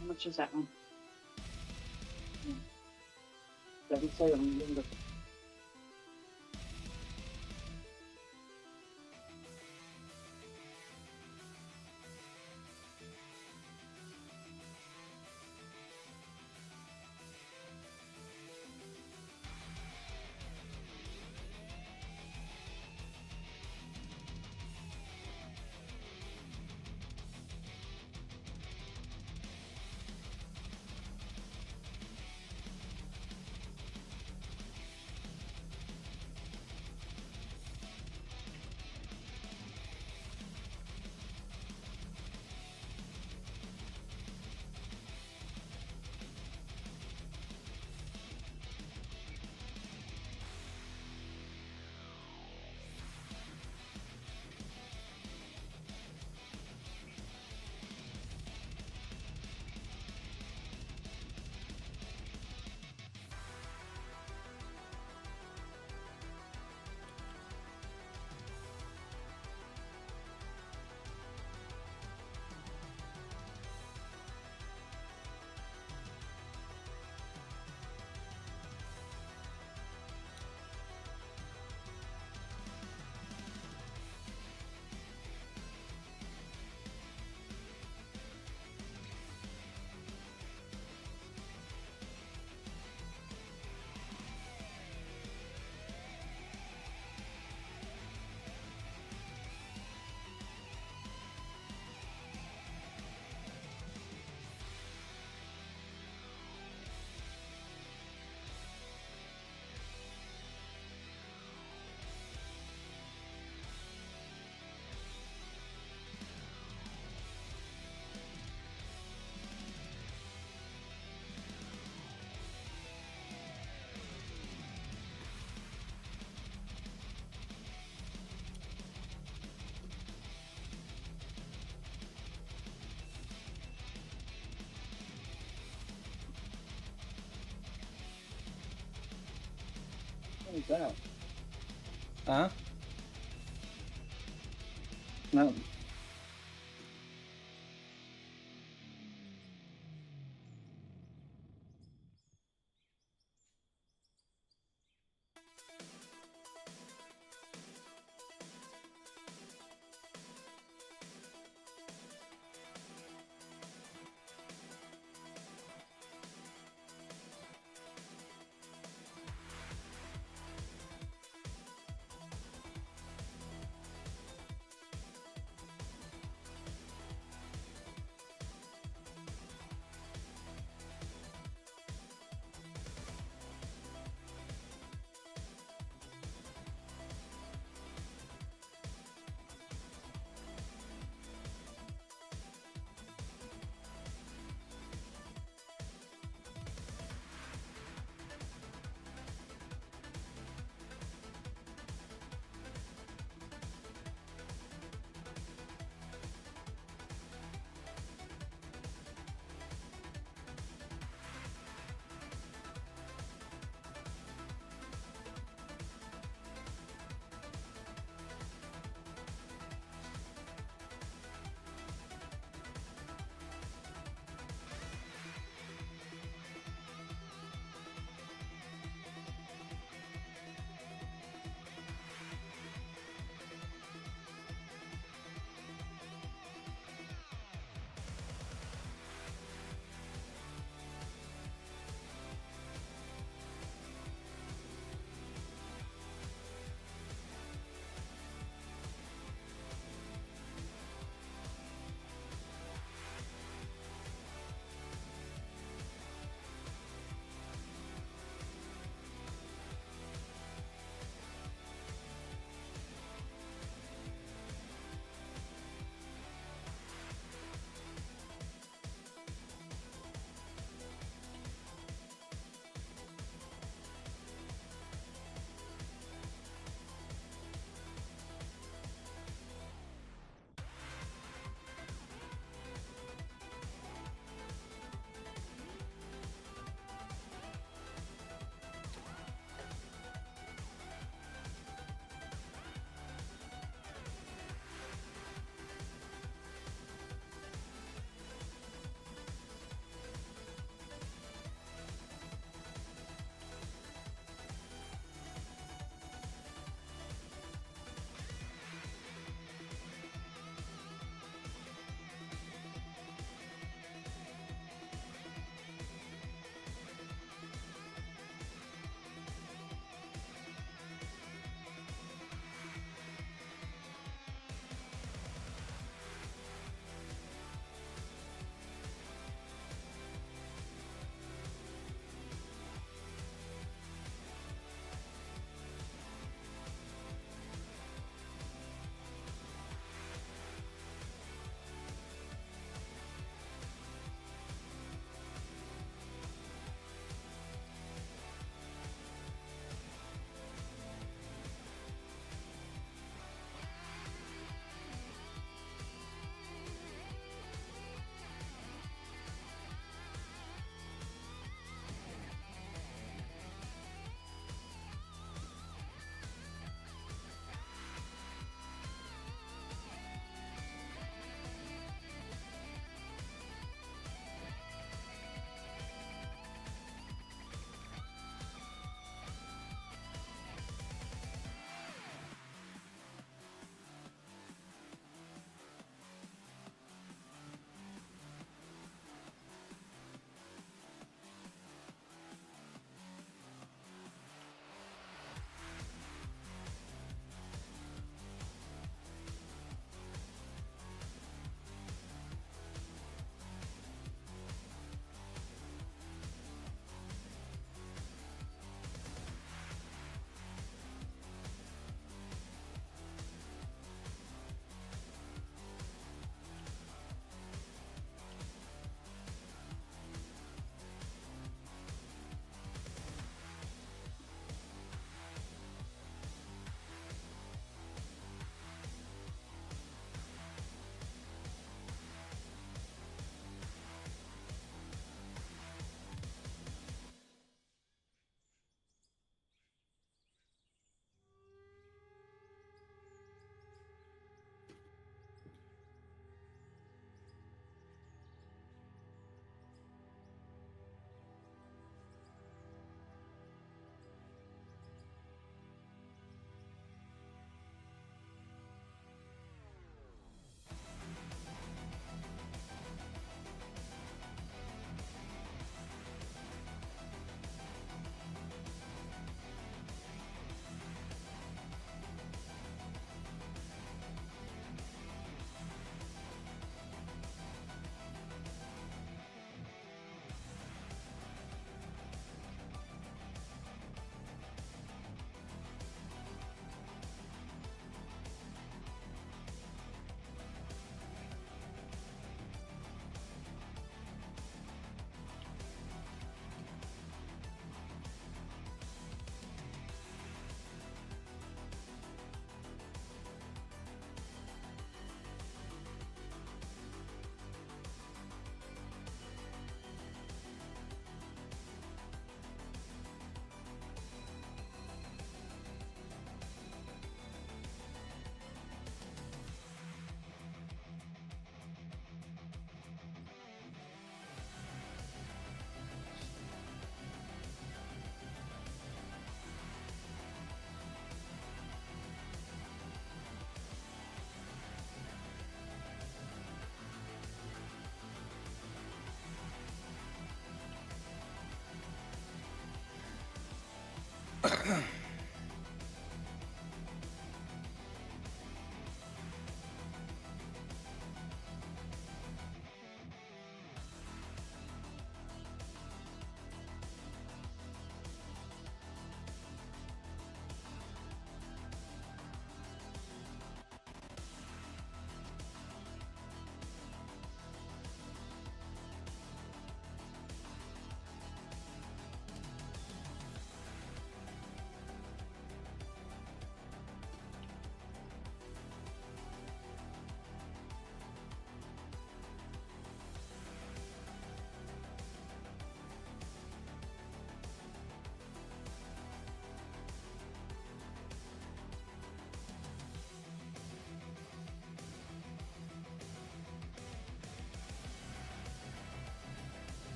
[SPEAKER 5] how much is that one? Doesn't say on the window. What was that?
[SPEAKER 2] Huh?
[SPEAKER 5] No.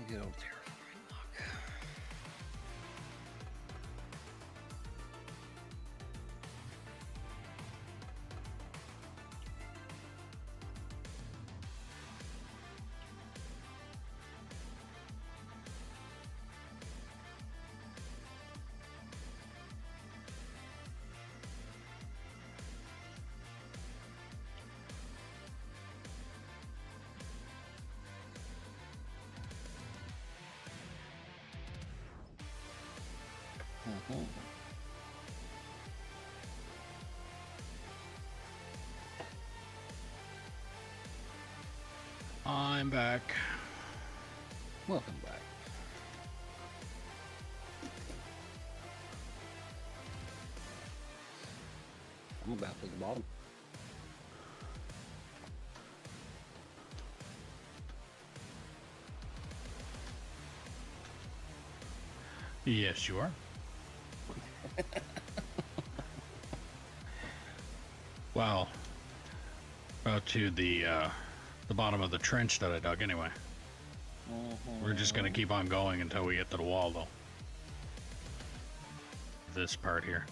[SPEAKER 6] Good old terrifying look. Mhm.
[SPEAKER 1] I'm back.
[SPEAKER 6] Welcome back. I'm about to the bottom.
[SPEAKER 1] Yes, you are. Well, about to the bottom of the trench that I dug anyway. We're just gonna keep on going until we get to the wall, though. This part here.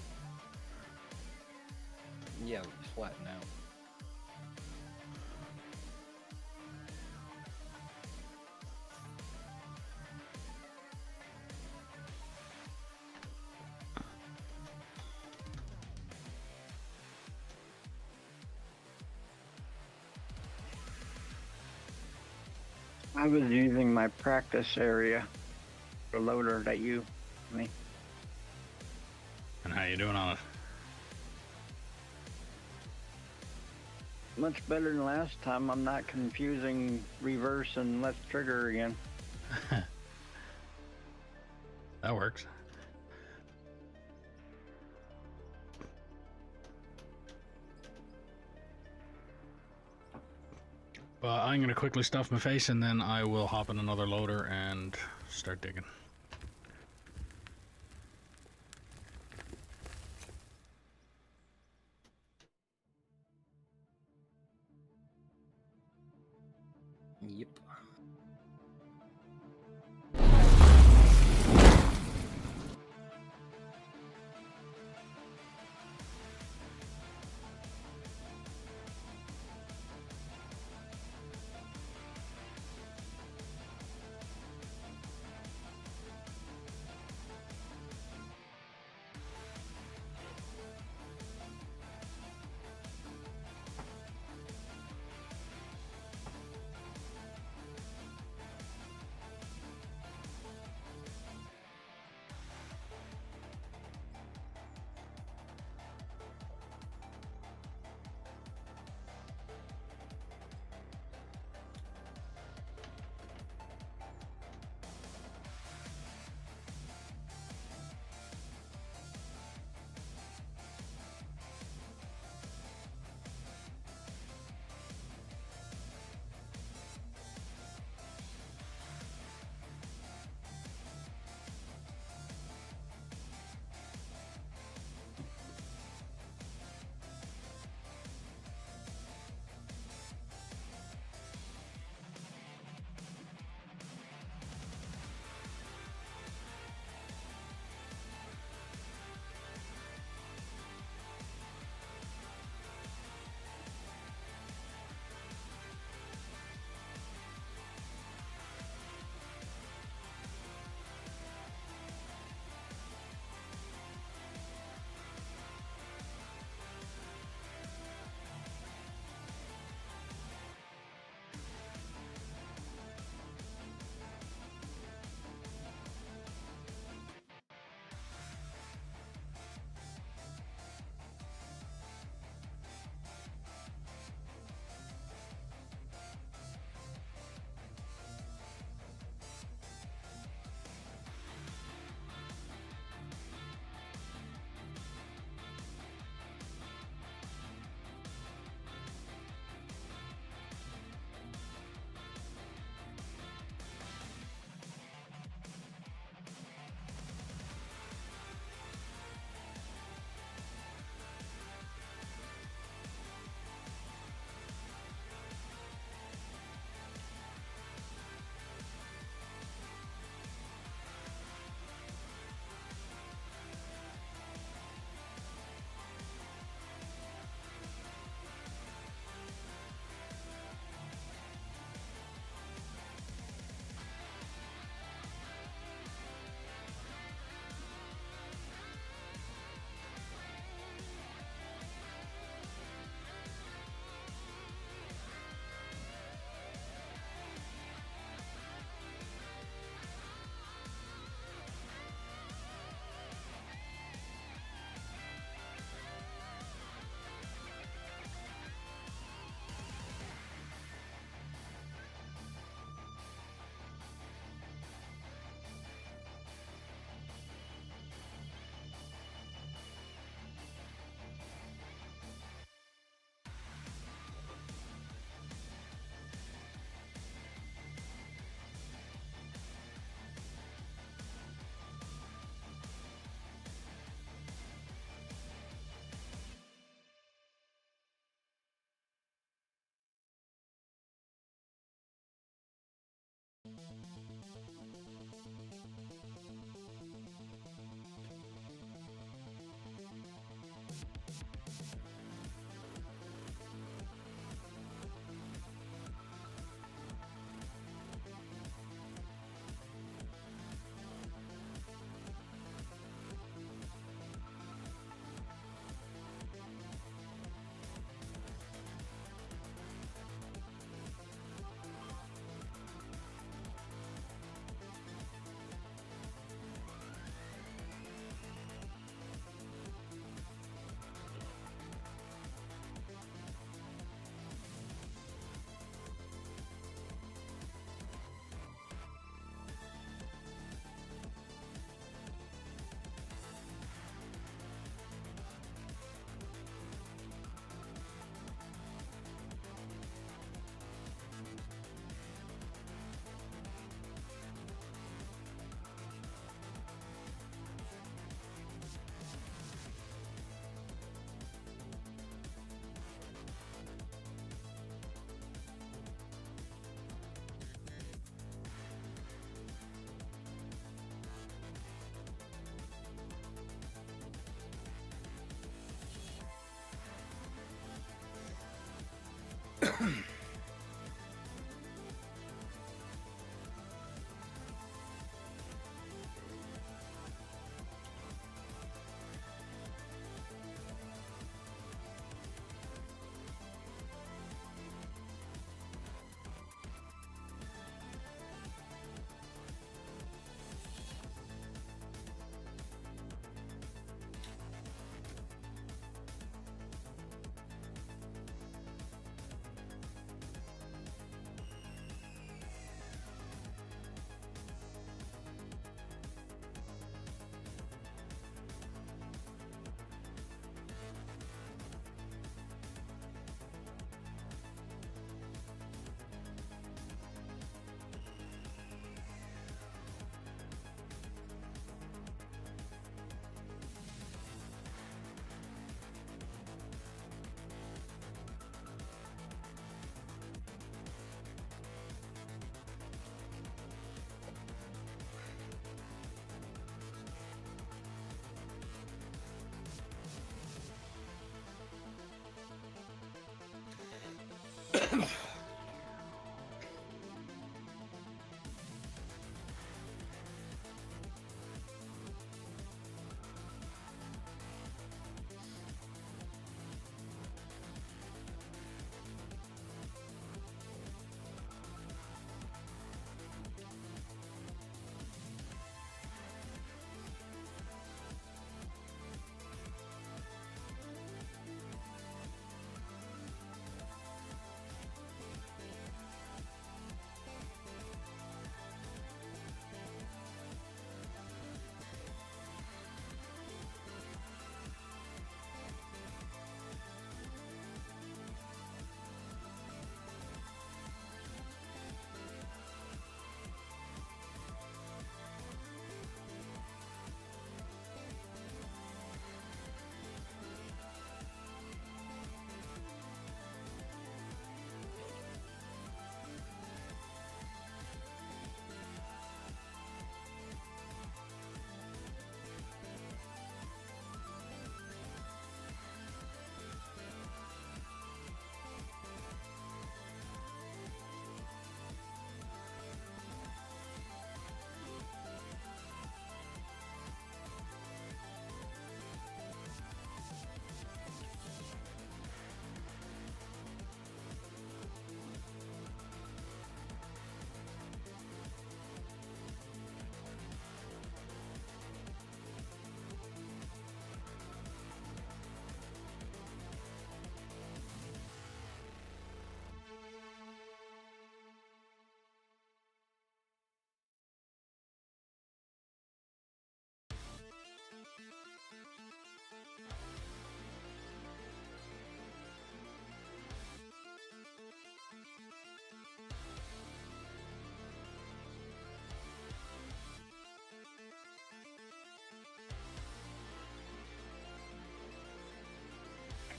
[SPEAKER 6] Yeah, we just flatten out.
[SPEAKER 4] I was using my practice area, the loader that you me.
[SPEAKER 1] And how you doing on it?
[SPEAKER 4] Much better than last time. I'm not confusing reverse and left trigger again.
[SPEAKER 1] That works. But I'm gonna quickly stuff my face and then I will hop in another loader and start digging.
[SPEAKER 6] Yep.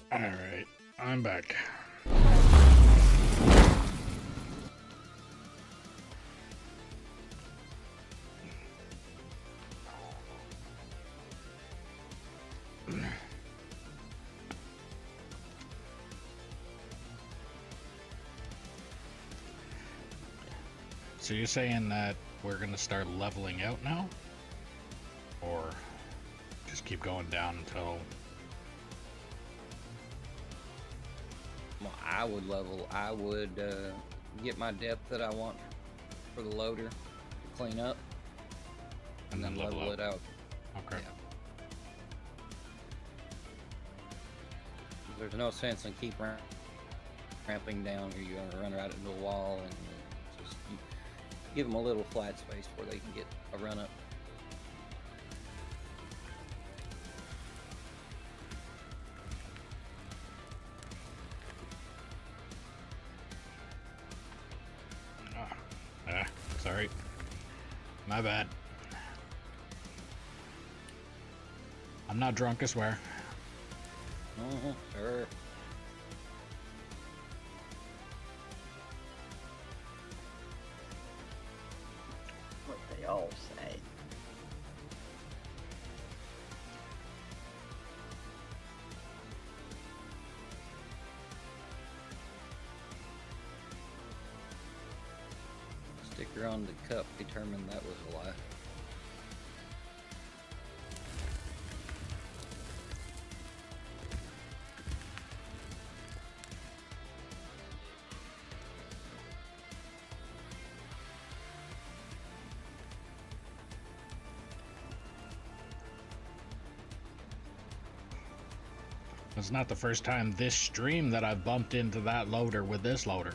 [SPEAKER 1] Alright, I'm back. So you're saying that we're gonna start leveling out now? Or just keep going down until...
[SPEAKER 2] Well, I would get my depth that I want for the loader to clean up, and then level it out.
[SPEAKER 1] Okay.
[SPEAKER 2] Yeah. There's no sense in keep ramping down, or you're gonna run right into a wall, and just give them a little flat space where they can get a run up.
[SPEAKER 1] Sorry. My bad. I'm not drunk, I swear.
[SPEAKER 2] Sure.
[SPEAKER 4] What they all say.
[SPEAKER 6] Sticker on the cup determined that was a lie.
[SPEAKER 1] It's not the first time this stream that I've bumped into that loader with this loader.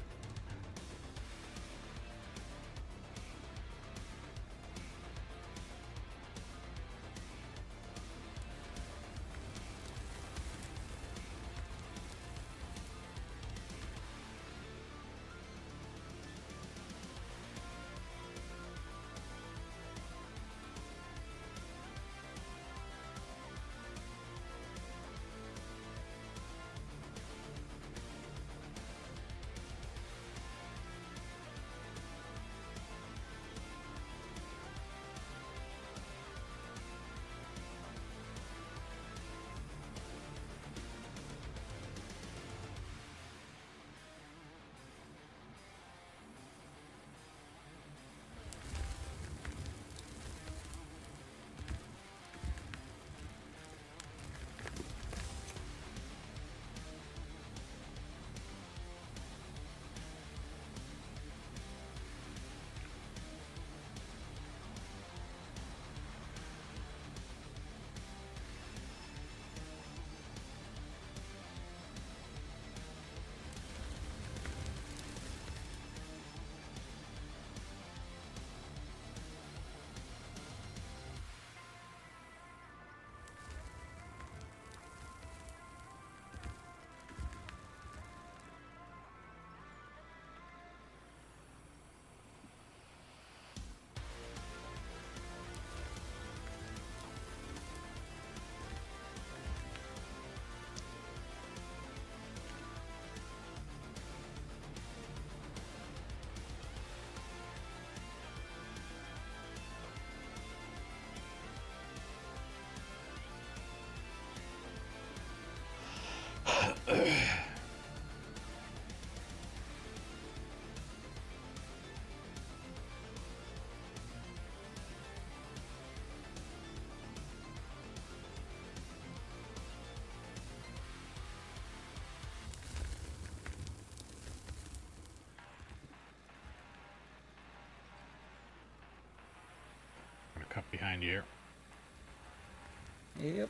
[SPEAKER 1] I'm gonna cut behind you here.
[SPEAKER 6] Yep.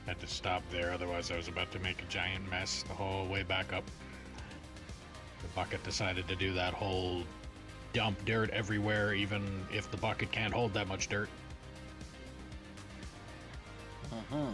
[SPEAKER 1] Had to stop there, otherwise I was about to make a giant mess the whole way back up. The bucket decided to do that whole dump dirt everywhere, even if the bucket can't hold that much dirt.
[SPEAKER 6] Uh-huh.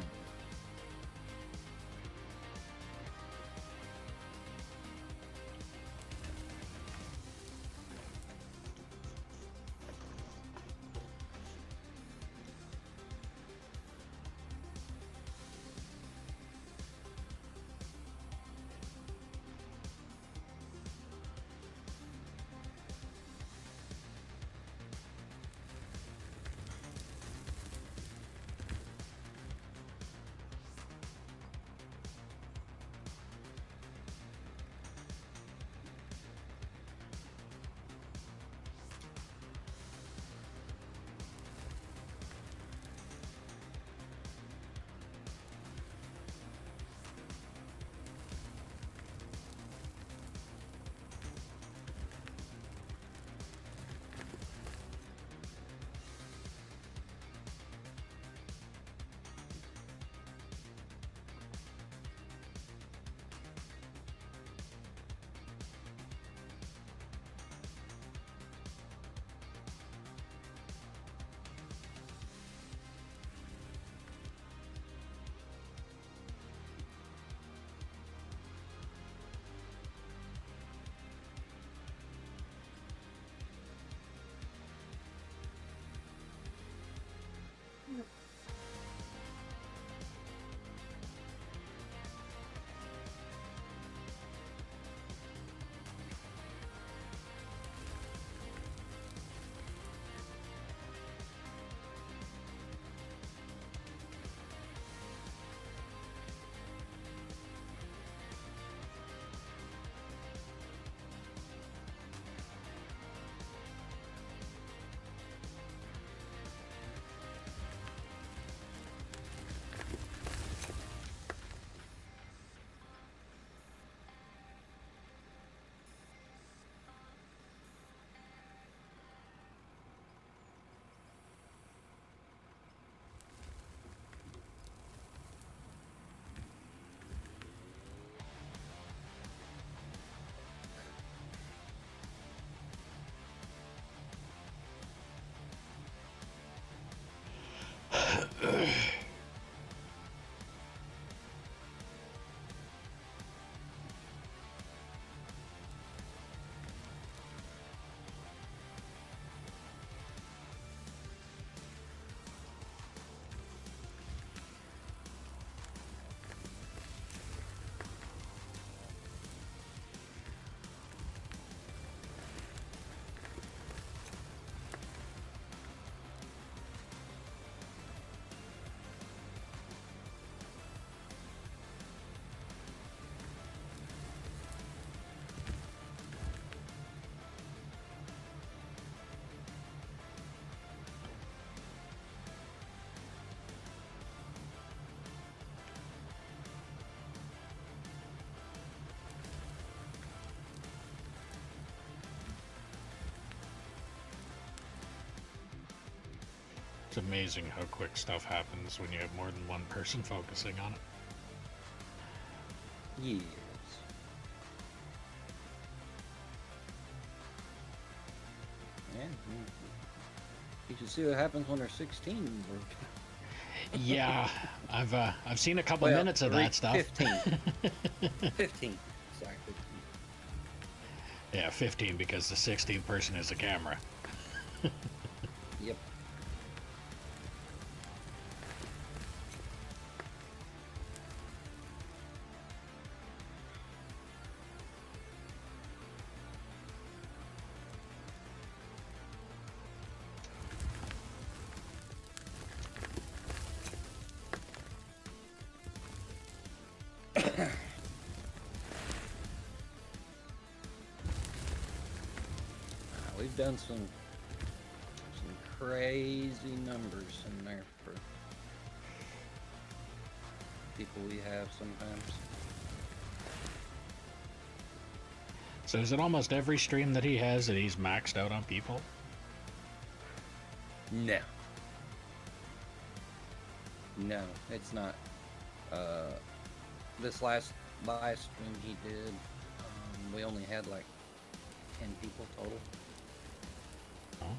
[SPEAKER 1] It's amazing how quick stuff happens when you have more than one person focusing on it.
[SPEAKER 6] Yes. Yeah. You should see what happens when they're 16.
[SPEAKER 1] Yeah, I've seen a couple
[SPEAKER 6] Well,
[SPEAKER 1] minutes of that stuff.
[SPEAKER 6] 15. 15. Sorry, 15.
[SPEAKER 1] Yeah, 15 because the 16th person is a camera.
[SPEAKER 6] Yep. we've done some crazy numbers in there for people we have sometimes.
[SPEAKER 1] So is it almost every stream that he has that he's maxed out on people?
[SPEAKER 6] No. No, it's not. This last live stream he did, we only had like 10 people total.
[SPEAKER 1] Oh.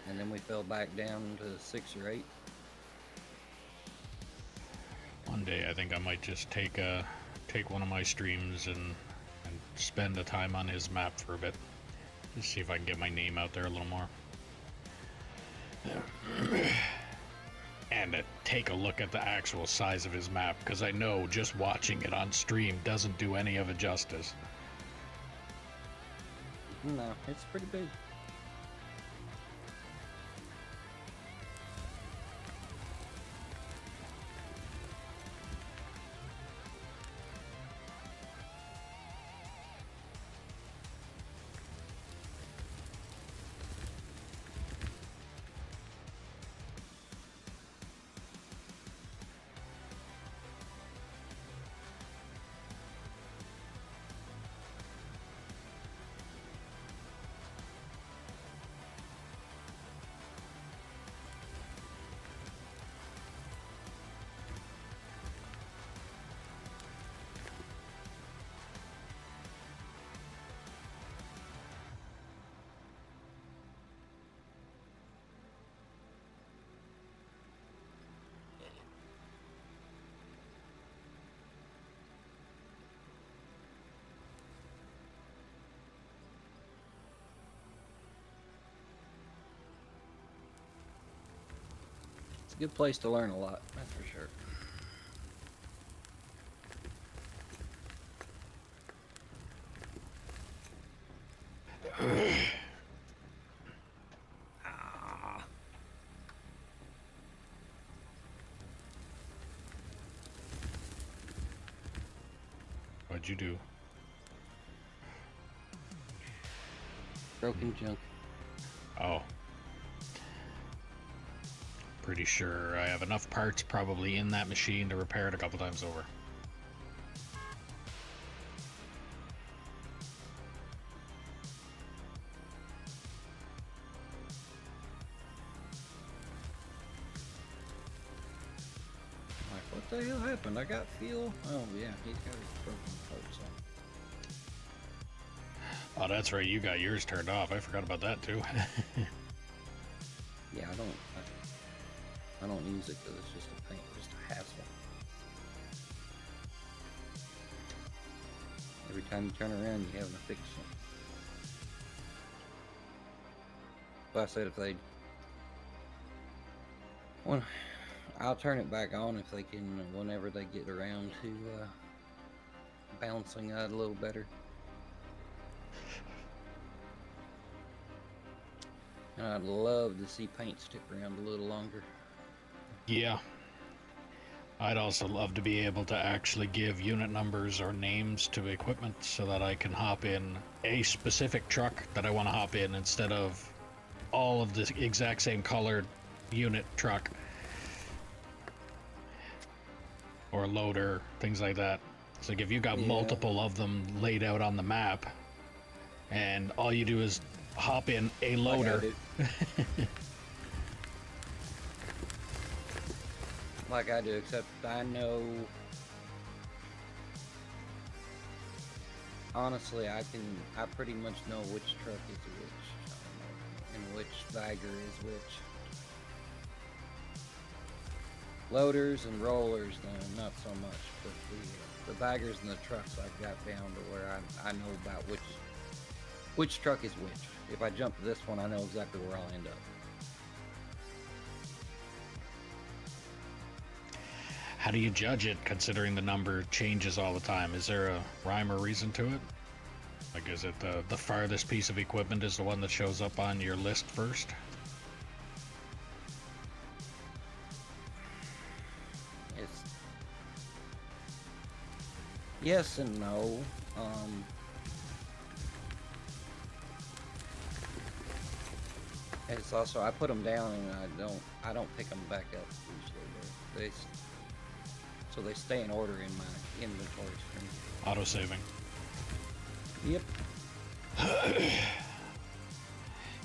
[SPEAKER 6] And then we fell back down to 6 or 8.
[SPEAKER 1] One day I think I might just take one of my streams and spend the time on his map for a bit. Just see if I can get my name out there a little more. And take a look at the actual size of his map, because I know just watching it on stream doesn't do any of it justice.
[SPEAKER 6] No, it's pretty big. It's a good place to learn a lot, that's for sure. Ah.
[SPEAKER 1] What'd you do?
[SPEAKER 6] Broken junk.
[SPEAKER 1] Oh. Pretty sure I have enough parts probably in that machine to repair it a couple times over.
[SPEAKER 6] Like, what the hell happened? I got fuel? Oh yeah, he's got his broken parts on.
[SPEAKER 1] Oh, that's right, you got yours turned off. I forgot about that too.
[SPEAKER 6] Yeah, I don't use it because it's just a pain, just a hassle. Every time you turn around, you having to fix something. But I said if they, well, I'll turn it back on if they can, whenever they get around to balancing out a little better. And I'd love to see paint stick around a little longer.
[SPEAKER 1] Yeah. I'd also love to be able to actually give unit numbers or names to equipment so that I can hop in a specific truck that I want to hop in instead of all of the exact same colored unit truck or loader, things like that. It's like if you got
[SPEAKER 6] Yeah.
[SPEAKER 1] multiple of them laid out on the map and all you do is hop in a loader.
[SPEAKER 6] Like I do, except I know. Honestly, I pretty much know which truck is which, and which bagger is which. Loaders and rollers, though, not so much, but the baggers and the trucks I've got down to where I know about which truck is which. If I jump to this one, I know exactly where I'll end up.
[SPEAKER 1] How do you judge it, considering the number changes all the time? Is there a rhyme or reason to it? Like, is it the farthest piece of equipment is the one that shows up on your list first?
[SPEAKER 6] It's yes and no. It's also I put them down and I don't pick them back up usually. So they stay in order in my inventory screen.
[SPEAKER 1] Auto saving.
[SPEAKER 6] Yep.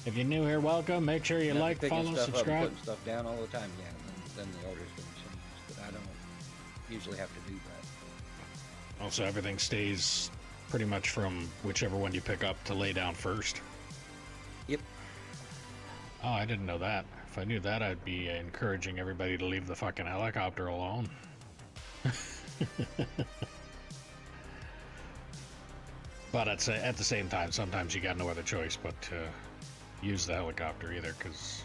[SPEAKER 1] If you're new here, welcome. Make sure you
[SPEAKER 6] And I'm
[SPEAKER 1] like,
[SPEAKER 6] picking
[SPEAKER 1] follow,
[SPEAKER 6] stuff up and
[SPEAKER 1] subscribe.
[SPEAKER 6] putting stuff down all the time. Yeah, then the order's going to change, but I don't usually have to do that.
[SPEAKER 1] Also, everything stays pretty much from whichever one you pick up to lay down first.
[SPEAKER 6] Yep.
[SPEAKER 1] Oh, I didn't know that. If I knew that, I'd be encouraging everybody to leave the fucking helicopter alone. But at the same time, sometimes you got no other choice but to use the helicopter either, because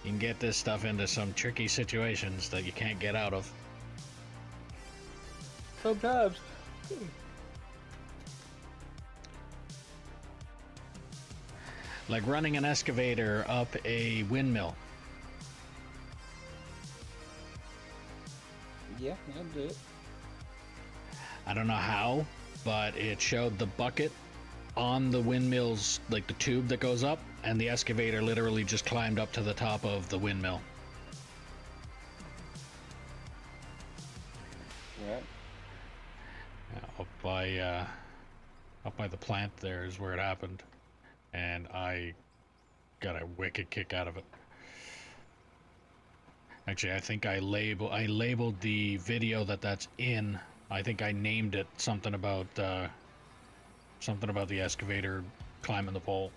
[SPEAKER 1] you can get this stuff into some tricky situations that you can't get out of.
[SPEAKER 6] Sometimes.
[SPEAKER 1] Like running an excavator up a windmill.
[SPEAKER 6] Yeah, I'll do it.
[SPEAKER 1] I don't know how, but it showed the bucket on the windmill's, like the tube that goes up, and the excavator literally just climbed up to the top of the windmill.
[SPEAKER 6] Yeah.
[SPEAKER 1] Yeah, up by the plant there is where it happened, and I got a wicked kick out of it. Actually, I think I labeled the video that's in. I think I named it something about the excavator climbing the pole.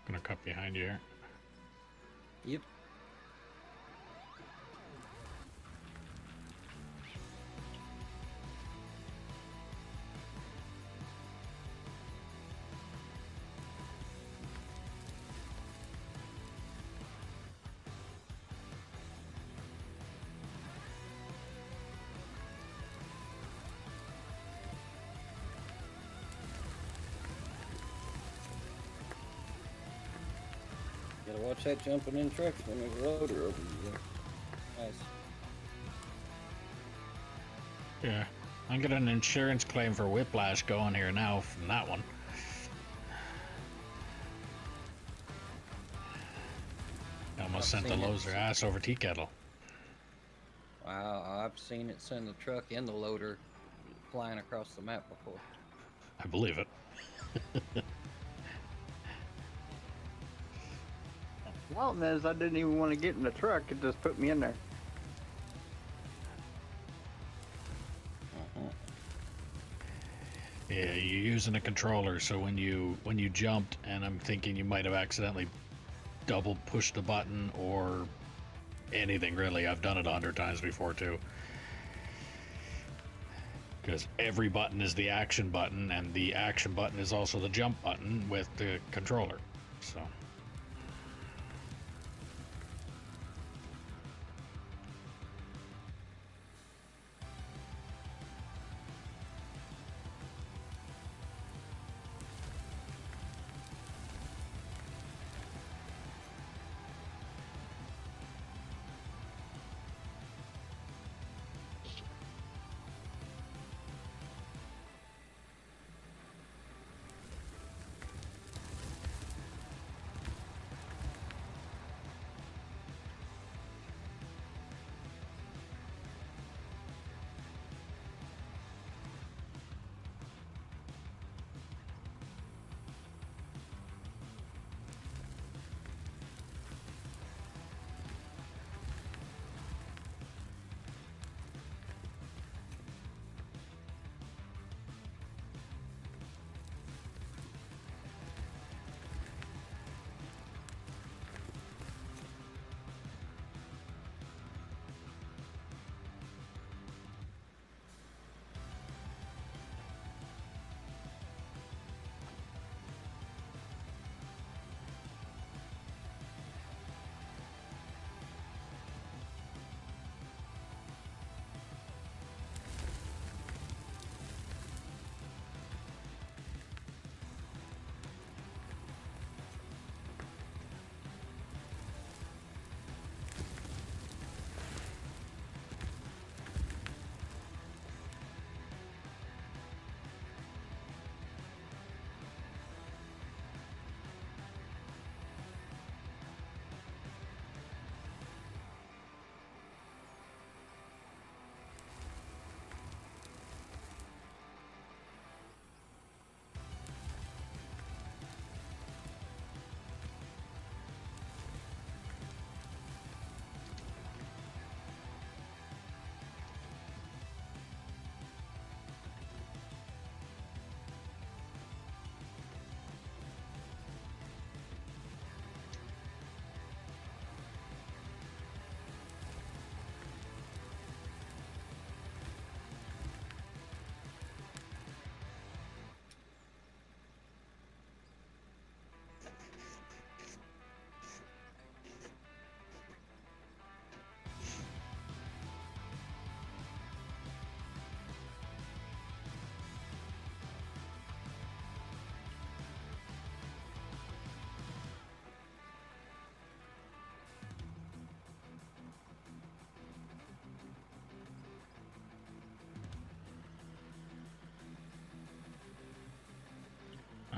[SPEAKER 1] Gonna cut behind you here.
[SPEAKER 6] Yep. Gotta watch that jumping in trucks when there's a loader over you. Nice.
[SPEAKER 1] Yeah, I'm getting an insurance claim for whiplash going here now from that one. Almost sent the
[SPEAKER 6] I've seen it.
[SPEAKER 1] loser ass over tea kettle.
[SPEAKER 6] Wow, I've seen it send the truck and the loader flying across the map before.
[SPEAKER 1] I believe it.
[SPEAKER 4] The problem is, I didn't even want to get in the truck. It just put me in there.
[SPEAKER 1] Yeah, you're using a controller, so when you jumped, and I'm thinking you might have accidentally double pushed the button or anything really. I've done it 100 times before too. Because every button is the action button, and the action button is also the jump button with the controller. So.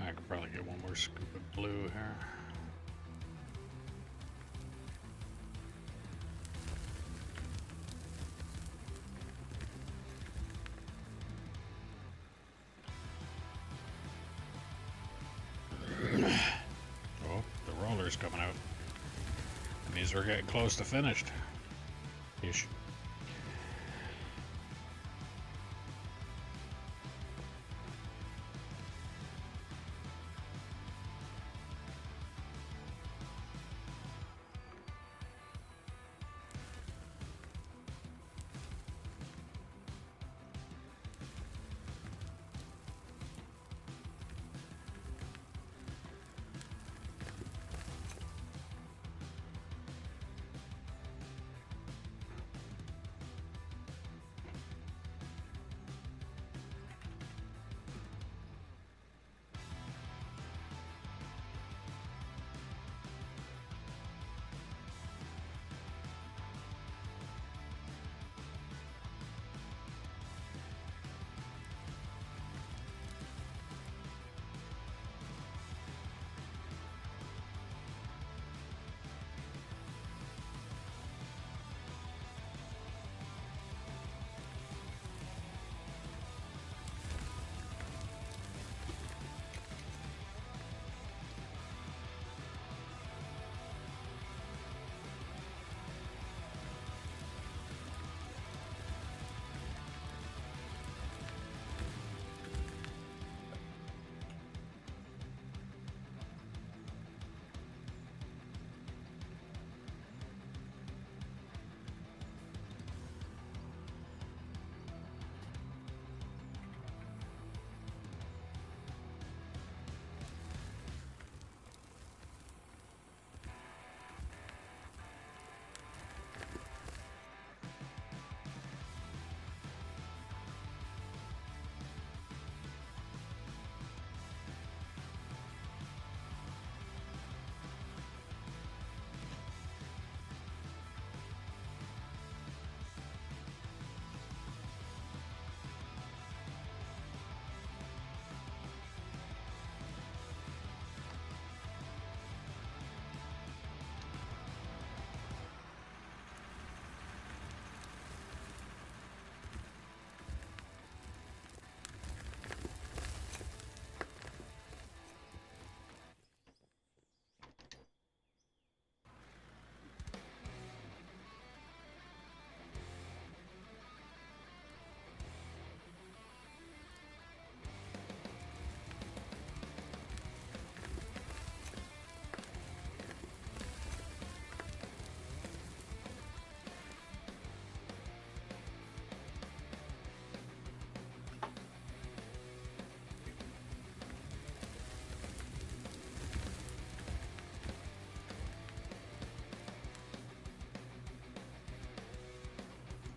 [SPEAKER 1] I could probably get one more scoop of blue here. Oh, the roller's coming out. That means we're getting close to finished. Ish.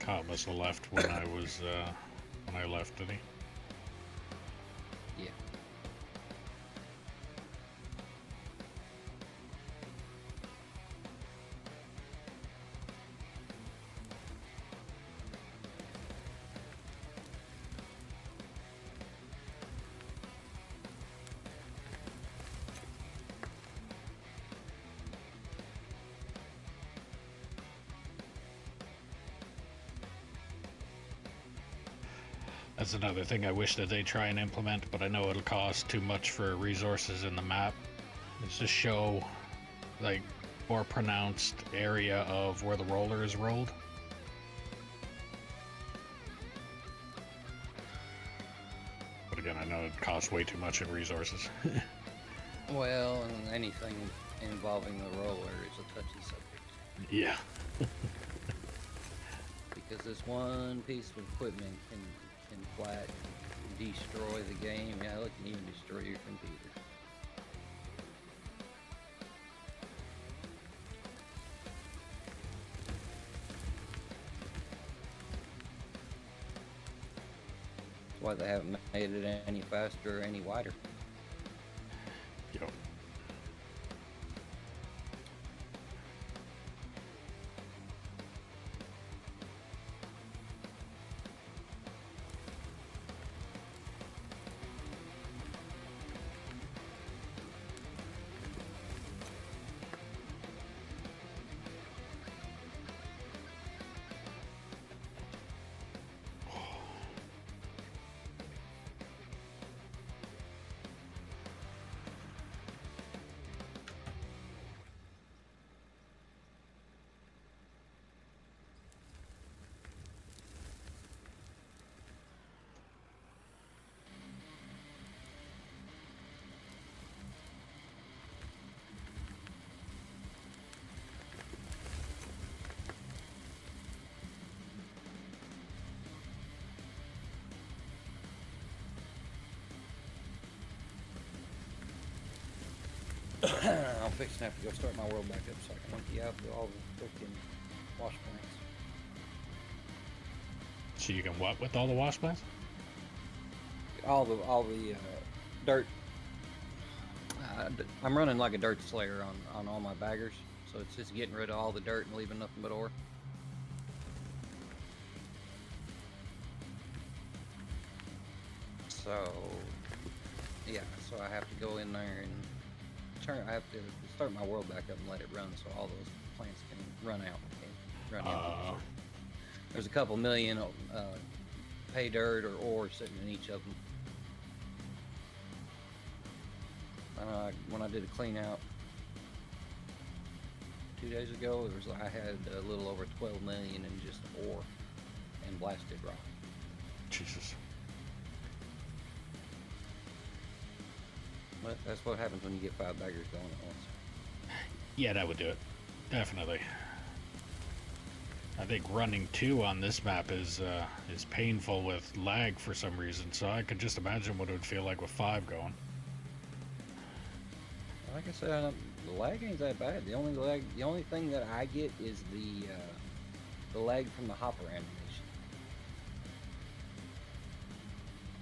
[SPEAKER 1] cop must have left when I was when I left, did he?
[SPEAKER 6] Yeah.
[SPEAKER 1] That's another thing I wish that they try and implement, but I know it'll cost too much for resources in the map. Is to show, like, more pronounced area of where the roller is rolled. But again, I know it costs way too much in resources.
[SPEAKER 6] Well, and anything involving the roller is a touchy subject.
[SPEAKER 1] Yeah.
[SPEAKER 6] Because this one piece of equipment can flat destroy the game. Yeah, it can even destroy your computer. That's why they haven't made it any faster or any wider.
[SPEAKER 1] Yep.
[SPEAKER 6] I'm fixing to have to go start my world back up so I can empty out all the freaking wash plants.
[SPEAKER 1] So you can what with all the wash plants?
[SPEAKER 6] All the dirt. I'm running like a dirt slayer on all my baggers, so it's just getting rid of all the dirt and leaving nothing but ore. So yeah, so I have to go in there and I have to start my world back up and let it run so all those plants can run out. There's a couple million pay dirt or ore sitting in each of them. When I did a clean out 2 days ago, I had a little over 12 million in just ore and blasted rock.
[SPEAKER 1] Jesus.
[SPEAKER 6] But that's what happens when you get 5 baggers going at once.
[SPEAKER 1] Yeah, that would do it. Definitely. I think running 2 on this map is painful with lag for some reason, so I could just imagine what it would feel like with 5 going.
[SPEAKER 6] Like I said, the lag ain't that bad. The only thing that I get is the lag from the hopper animation.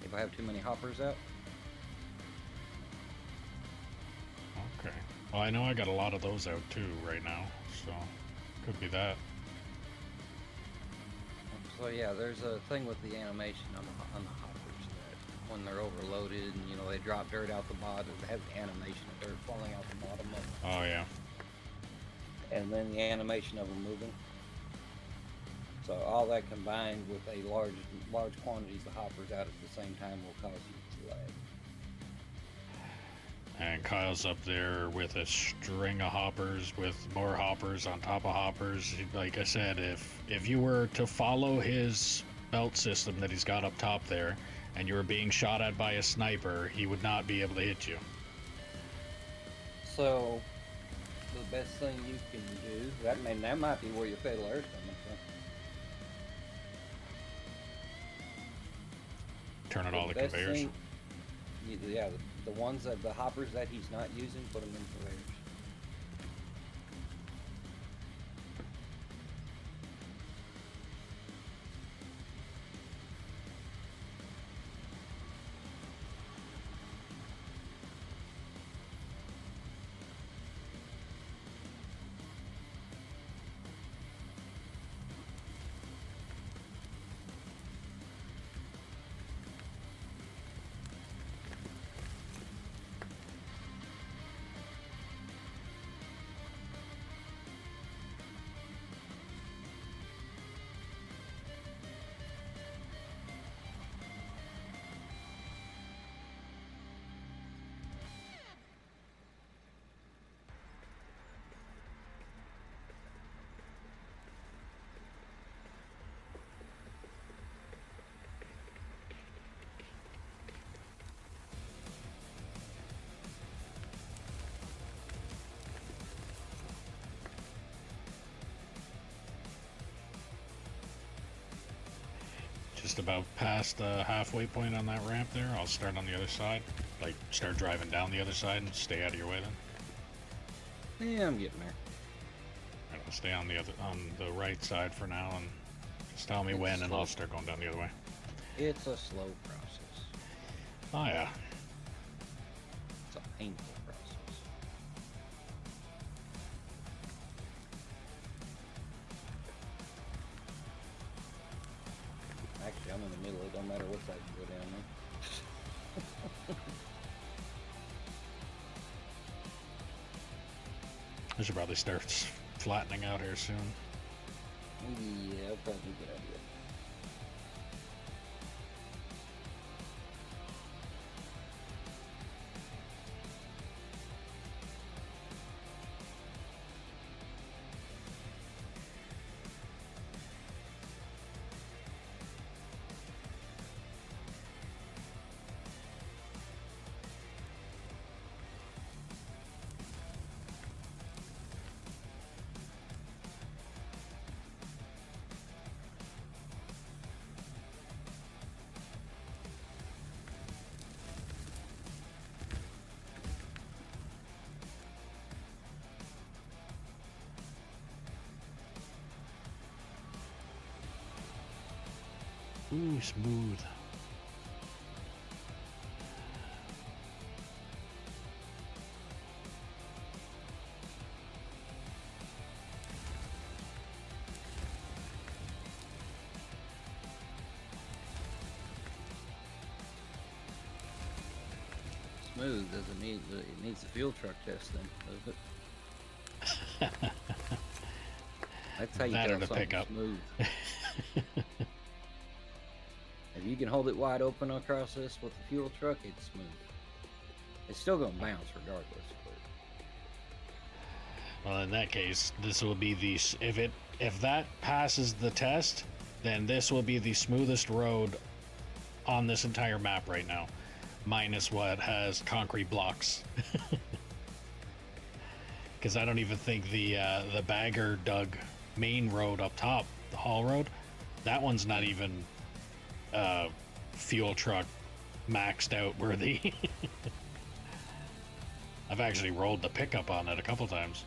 [SPEAKER 6] If I have too many hoppers out.
[SPEAKER 1] Okay. Well, I know I got a lot of those out too right now, so could be that.
[SPEAKER 6] So yeah, there's a thing with the animation on the hoppers that when they're overloaded and they drop dirt out the bottom, they have the animation of dirt falling out the bottom of them.
[SPEAKER 1] Oh yeah.
[SPEAKER 6] And then the animation of them moving. So all that combined with a large quantities of hoppers out at the same time will cause you to lag.
[SPEAKER 1] And Kyle's up there with a string of hoppers with more hoppers on top of hoppers. Like I said, if you were to follow his belt system that he's got up top there, and you were being shot at by a sniper, he would not be able to hit you.
[SPEAKER 6] So the best thing you can do, that might be where your fatal error is coming from.
[SPEAKER 1] Turn it all the
[SPEAKER 6] best
[SPEAKER 1] conveyors.
[SPEAKER 6] thing- yeah, the ones that the hoppers that he's not using, put them in conveyors.
[SPEAKER 1] just about past the halfway point on that ramp there. I'll start on the other side. Like, start driving down the other side and stay out of your way then.
[SPEAKER 6] Yeah, I'm getting there.
[SPEAKER 1] Alright, I'll stay on the right side for now and just tell me
[SPEAKER 6] It's
[SPEAKER 1] when and I'll
[SPEAKER 6] slow.
[SPEAKER 1] start going down the other way.
[SPEAKER 6] It's a slow process.
[SPEAKER 1] Oh yeah.
[SPEAKER 6] It's a painful process. Actually, I'm in the middle. It don't matter what side you go down there.
[SPEAKER 1] I should probably start flattening out here soon.
[SPEAKER 6] Yeah, probably a good idea.
[SPEAKER 1] Ooh, smooth.
[SPEAKER 6] Smooth doesn't need it needs a fuel truck test then, does it? That's how you
[SPEAKER 1] That or
[SPEAKER 6] tell
[SPEAKER 1] the
[SPEAKER 6] something
[SPEAKER 1] pickup.
[SPEAKER 6] smooth. If you can hold it wide open across this with the fuel truck, it's smooth. It's still gonna bounce regardless. But
[SPEAKER 1] Well, in that case, this will be the if that passes the test, then this will be the smoothest road on this entire map right now, minus what has concrete blocks. Because I don't even think the Bagger Dug main road up top, the haul road, that one's not even fuel truck maxed out worthy. I've actually rolled the pickup on it a couple times.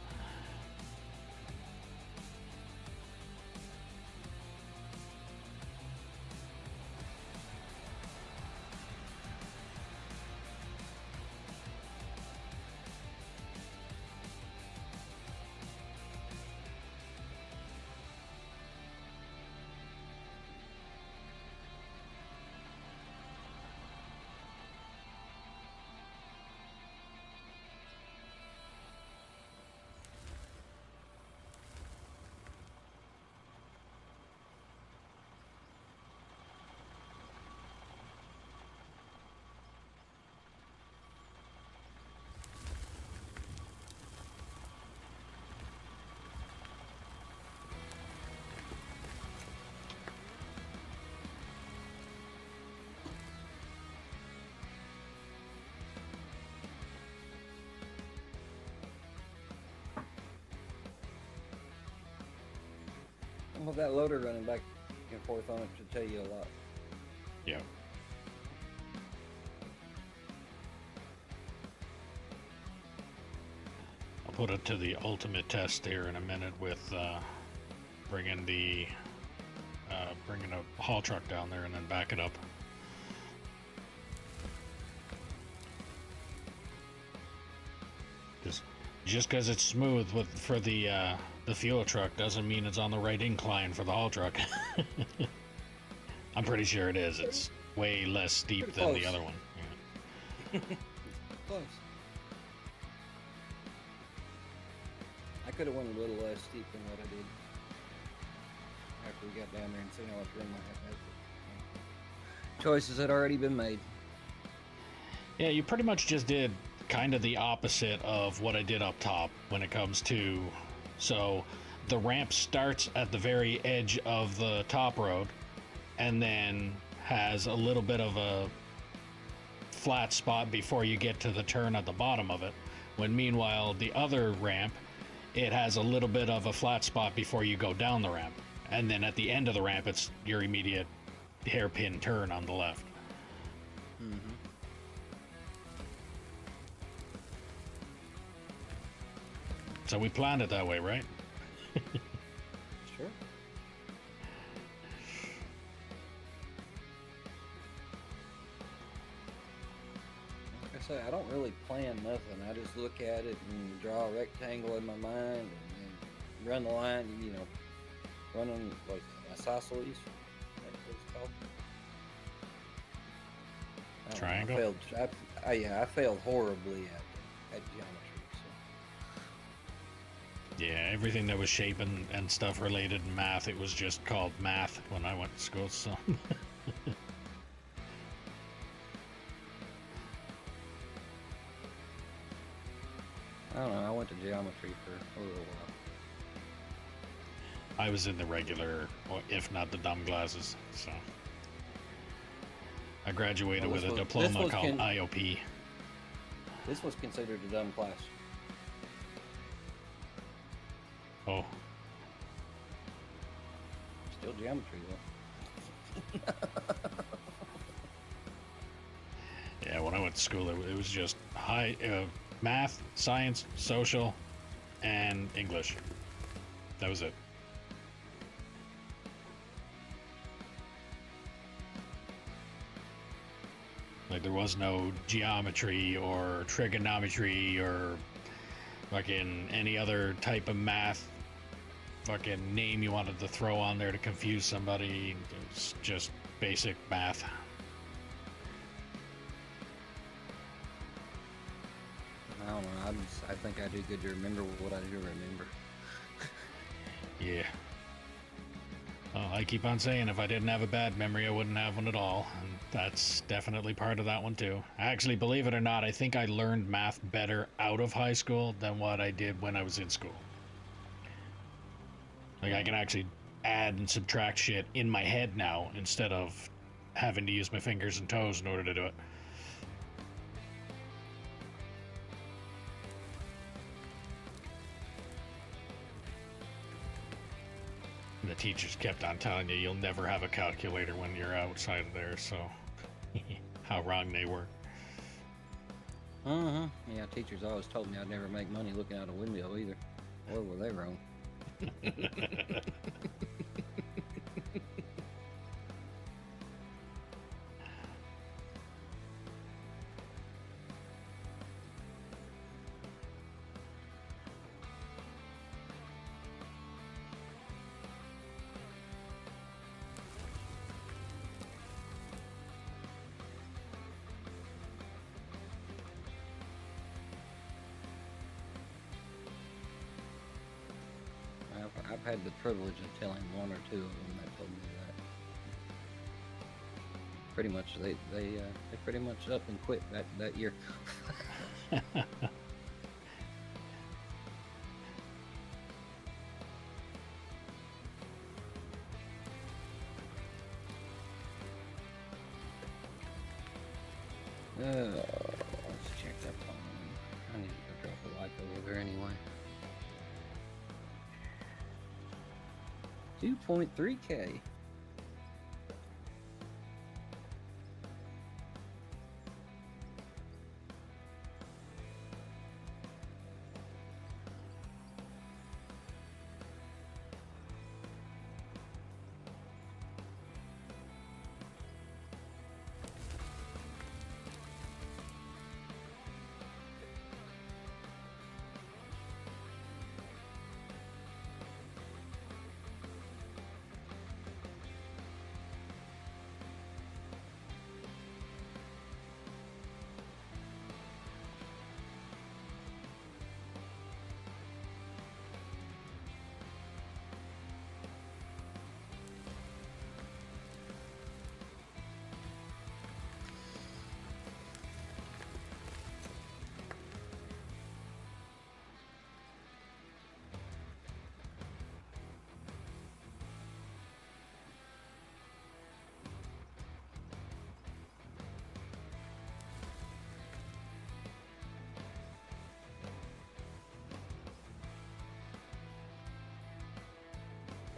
[SPEAKER 6] well, that loader running back and forth on it should tell you a lot.
[SPEAKER 1] Yeah. I'll put it to the ultimate test here in a minute with bringing a haul truck down there and then back it up. Just because it's smooth for the fuel truck doesn't mean it's on the right incline for the haul truck. I'm pretty sure it is. It's way less steep
[SPEAKER 6] Pretty
[SPEAKER 1] than the
[SPEAKER 6] close.
[SPEAKER 1] other one. Yeah.
[SPEAKER 6] Close. I could have went a little less steep than what I did after we got down there and seen how much room I had. Choices had already been made.
[SPEAKER 1] Yeah, you pretty much just did kind of the opposite of what I did up top when it comes to... So the ramp starts at the very edge of the top road and then has a little bit of a flat spot before you get to the turn at the bottom of it. When meanwhile, the other ramp, it has a little bit of a flat spot before you go down the ramp. And then at the end of the ramp, it's your immediate hairpin turn on the left.
[SPEAKER 6] Mm-hmm.
[SPEAKER 1] So we planned it that way, right?
[SPEAKER 6] Sure. Like I say, I don't really plan nothing. I just look at it and draw a rectangle in my mind and run the line, you know, running like isosceles. That's what it's called. I don't know,
[SPEAKER 1] Triangle?
[SPEAKER 6] I failed horribly at geometry. So.
[SPEAKER 1] Yeah, everything that was shape and stuff related in math, it was just called math when I went to school, so.
[SPEAKER 6] I don't know. I went to geometry for a little while.
[SPEAKER 1] I was in the regular, or if not the dumb classes, so. I graduated
[SPEAKER 6] Well,
[SPEAKER 1] with
[SPEAKER 6] this
[SPEAKER 1] a
[SPEAKER 6] was-
[SPEAKER 1] diploma
[SPEAKER 6] this was
[SPEAKER 1] called
[SPEAKER 6] con-
[SPEAKER 1] IOP.
[SPEAKER 6] This was considered a dumb class.
[SPEAKER 1] Oh,
[SPEAKER 6] Still geometry though.
[SPEAKER 1] yeah, when I went to school, it was just math, science, social, and English. That was it. Like, there was no geometry or trigonometry or fucking any other type of math fucking name you wanted to throw on there to confuse somebody. It was just basic math.
[SPEAKER 6] I don't know. I think I do good to remember what I do remember.
[SPEAKER 1] Yeah. Well, I keep on saying if I didn't have a bad memory, I wouldn't have one at all. And that's definitely part of that one, too. Actually, believe it or not, I think I learned math better out of high school than what I did when I was in school. Like, I can actually add and subtract shit in my head now instead of having to use my fingers and toes in order to do it. The teachers kept on telling you you'll never have a calculator when you're outside of there, so how wrong they were.
[SPEAKER 6] Uh-huh. Yeah, teachers always told me I'd never make money looking out a window either. Or were they wrong? I've had the privilege of telling one or two of them that told me that. Pretty much, they pretty much up and quit that year. Let's check that phone. I need to go drop a like over there anyway. 2.3K.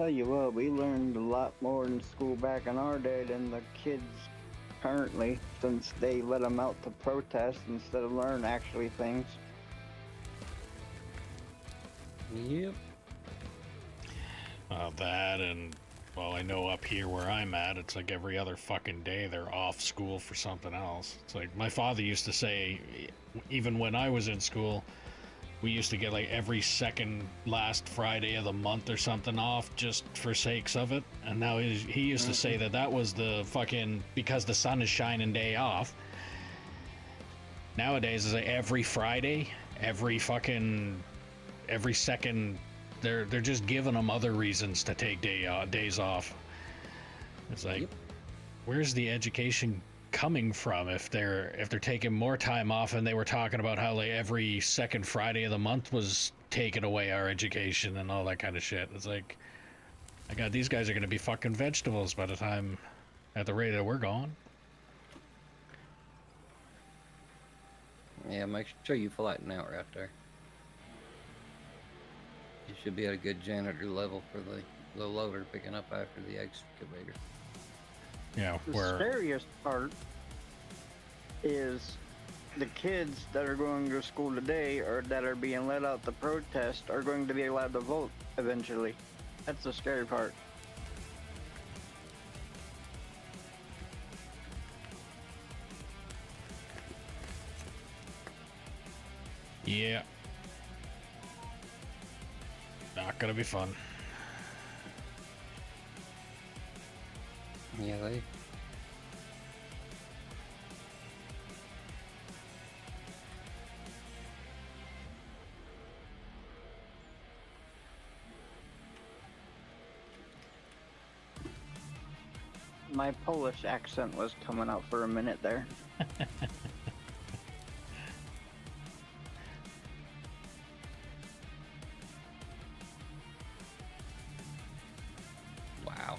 [SPEAKER 4] tell you what, we learned a lot more in school back in our day than the kids currently, since they let them out to protest instead of learn actually things.
[SPEAKER 6] Yep.
[SPEAKER 1] That and, well, I know up here where I'm at, it's like every other fucking day they're off school for something else. It's like my father used to say, even when I was in school, we used to get like every second last Friday of the month or something off just for sakes of it. And now he used to say that was the fucking, because the sun is shining day off. Nowadays it's like every Friday, every second. They're just giving them other reasons to take days off. It's like, where's the education coming from if they're taking more time off? And they were talking about how like every second Friday of the month was taking away our education and all that kind of shit. It's like, I got these guys are gonna be fucking vegetables by the time, at the rate that we're going.
[SPEAKER 6] Yeah, make sure you flatten out right there. You should be at a good janitor level for the loader picking up after the excavator.
[SPEAKER 1] Yeah,
[SPEAKER 4] The
[SPEAKER 1] where
[SPEAKER 4] scariest part is the kids that are going to school today or that are being let out to protest are going to be allowed to vote eventually. That's the scary part.
[SPEAKER 1] yeah. Not gonna be fun.
[SPEAKER 6] Yeah, they.
[SPEAKER 4] My Polish accent was coming out for a minute there.
[SPEAKER 6] Wow.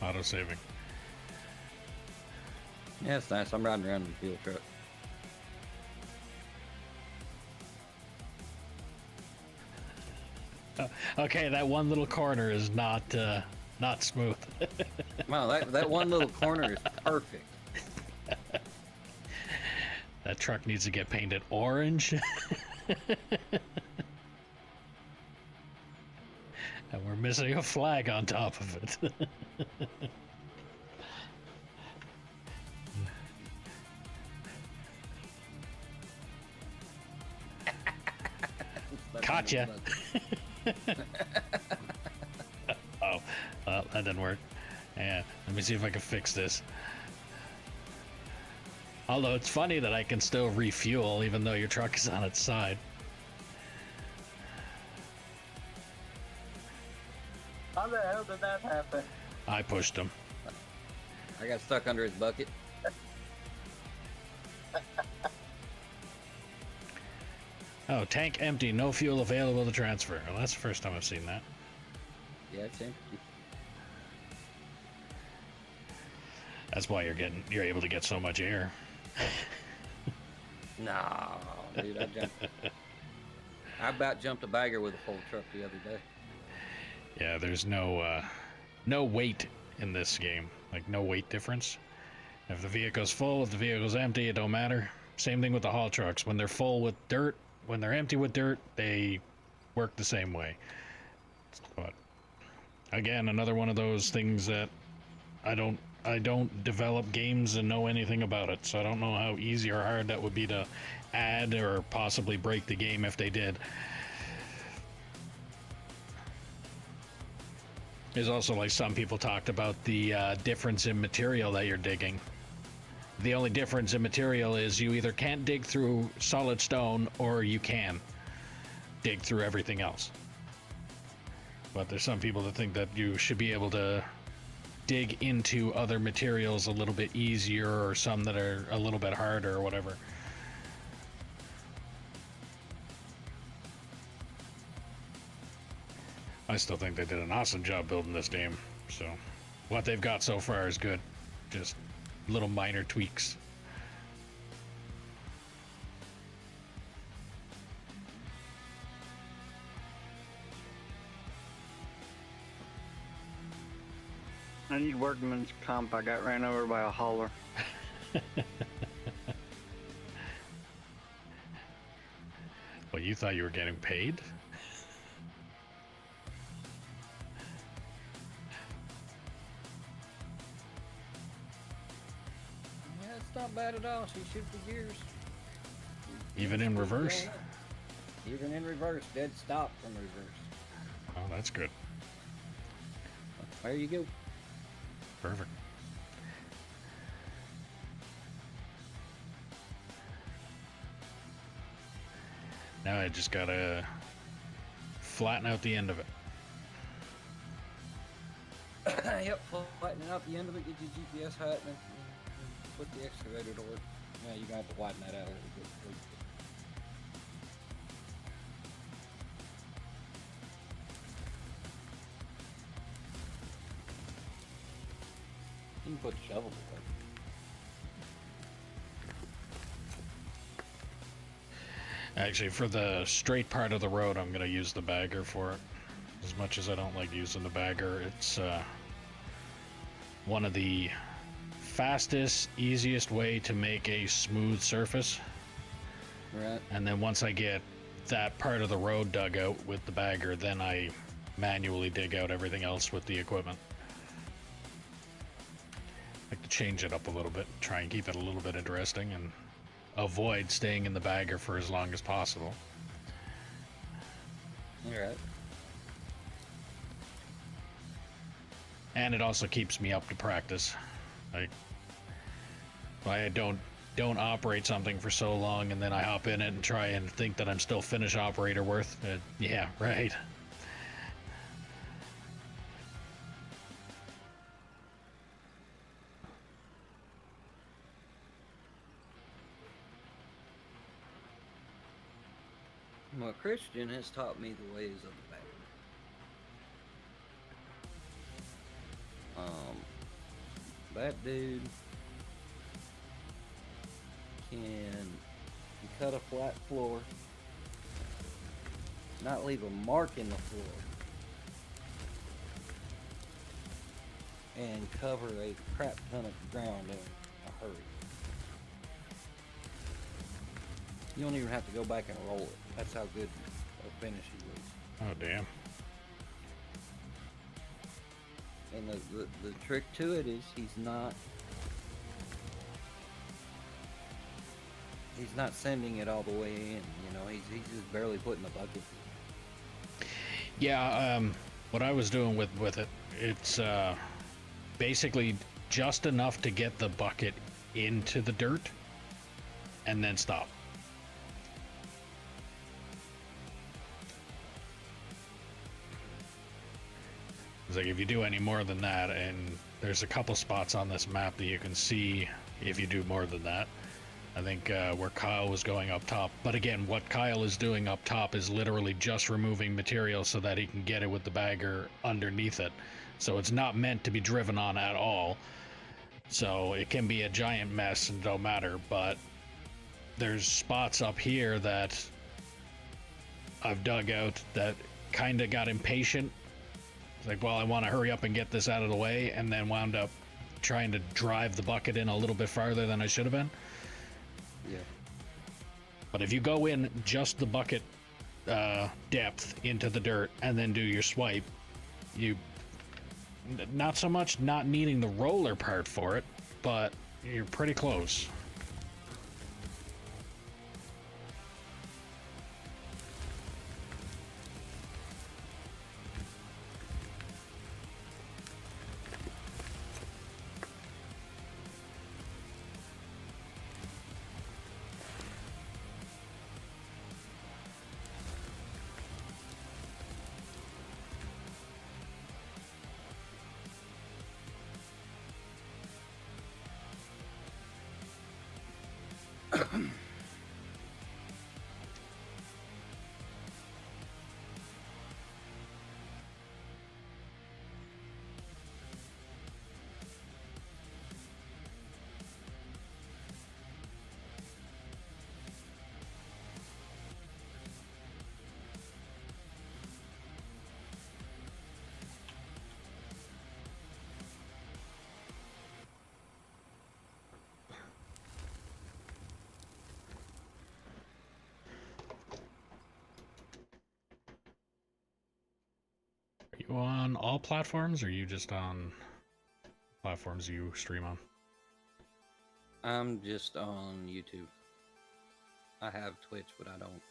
[SPEAKER 1] Auto saving.
[SPEAKER 6] Yeah, it's nice. I'm riding around in the fuel truck.
[SPEAKER 1] Okay, that one little corner is not smooth.
[SPEAKER 6] Wow, that one little corner is perfect.
[SPEAKER 1] That truck needs to get painted orange. And we're missing a flag on top of it. Gotcha. Oh, well, that didn't work. Yeah, let me see if I can fix this. Although it's funny that I can still refuel even though your truck is on its side.
[SPEAKER 4] How the hell did that happen?
[SPEAKER 1] I pushed him.
[SPEAKER 6] I got stuck under his bucket.
[SPEAKER 1] Oh, tank empty, no fuel available to transfer. Well, that's the first time I've seen that.
[SPEAKER 6] Yeah, it's empty.
[SPEAKER 1] That's why you're able to get so much air.
[SPEAKER 6] No, dude, I about jumped a bagger with a full truck the other day.
[SPEAKER 1] Yeah, there's no weight in this game. Like, no weight difference. If the vehicle's full, if the vehicle's empty, it don't matter. Same thing with the haul trucks. When they're full with dirt, when they're empty with dirt, they work the same way. But again, another one of those things that I don't develop games and know anything about it, so I don't know how easy or hard that would be to add or possibly break the game if they did. There's also, like, some people talked about the difference in material that you're digging. The only difference in material is you either can't dig through solid stone or you can dig through everything else. But there's some people that think that you should be able to dig into other materials a little bit easier, or some that are a little bit harder or whatever. I still think they did an awesome job building this game, so what they've got so far is good. Just little minor tweaks.
[SPEAKER 4] I need workman's comp. I got ran over by a hauler.
[SPEAKER 1] Well, you thought you were getting paid?
[SPEAKER 6] Yeah, it's not bad at all. She shoots the gears.
[SPEAKER 1] Even in reverse?
[SPEAKER 6] Even in reverse. Dead stop from reverse.
[SPEAKER 1] Oh, that's good.
[SPEAKER 6] There you go.
[SPEAKER 1] Perfect. Now I just gotta flatten out the end of it.
[SPEAKER 6] Yep, flattening out the end of it, get your GPS height, and put the excavator to work. Yeah, you're gonna have to widen that out a little bit. You can put shovels away.
[SPEAKER 1] Actually, for the straight part of the road, I'm gonna use the bagger for it. As much as I don't like using the bagger, it's one of the fastest, easiest way to make a smooth surface.
[SPEAKER 6] Right.
[SPEAKER 1] And then once I get that part of the road dug out with the bagger, then I manually dig out everything else with the equipment. I like to change it up a little bit, try and keep it a little bit interesting, and avoid staying in the bagger for as long as possible.
[SPEAKER 6] Alright.
[SPEAKER 1] And it also keeps me up to practice. Like, I don't operate something for so long and then I hop in it and try and think that I'm still finish operator worth. Yeah, right.
[SPEAKER 6] Well, Christian has taught me the ways of the bagger. That dude can cut a flat floor, not leave a mark in the floor, and cover a crap ton of ground in a hurry. You don't even have to go back and roll it. That's how good a finish he was.
[SPEAKER 1] Oh, damn.
[SPEAKER 6] And the trick to it is he's not sending it all the way in. You know, he's just barely putting the bucket through.
[SPEAKER 1] Yeah, what I was doing with it, it's basically just enough to get the bucket into the dirt and then stop. It's like if you do any more than that, and there's a couple spots on this map that you can see if you do more than that. I think where Kyle was going up top. But again, what Kyle is doing up top is literally just removing material so that he can get it with the bagger underneath it. So it's not meant to be driven on at all. So it can be a giant mess and don't matter. But there's spots up here that I've dug out that kind of got impatient. Like, well, I want to hurry up and get this out of the way, and then wound up trying to drive the bucket in a little bit farther than I should have been.
[SPEAKER 6] Yeah.
[SPEAKER 1] But if you go in just the bucket depth into the dirt and then do your swipe, you not so much not needing the roller part for it, but you're pretty close. Are you on all platforms, or are you just on platforms you stream on?
[SPEAKER 6] I'm just on YouTube. I have Twitch, but I don't.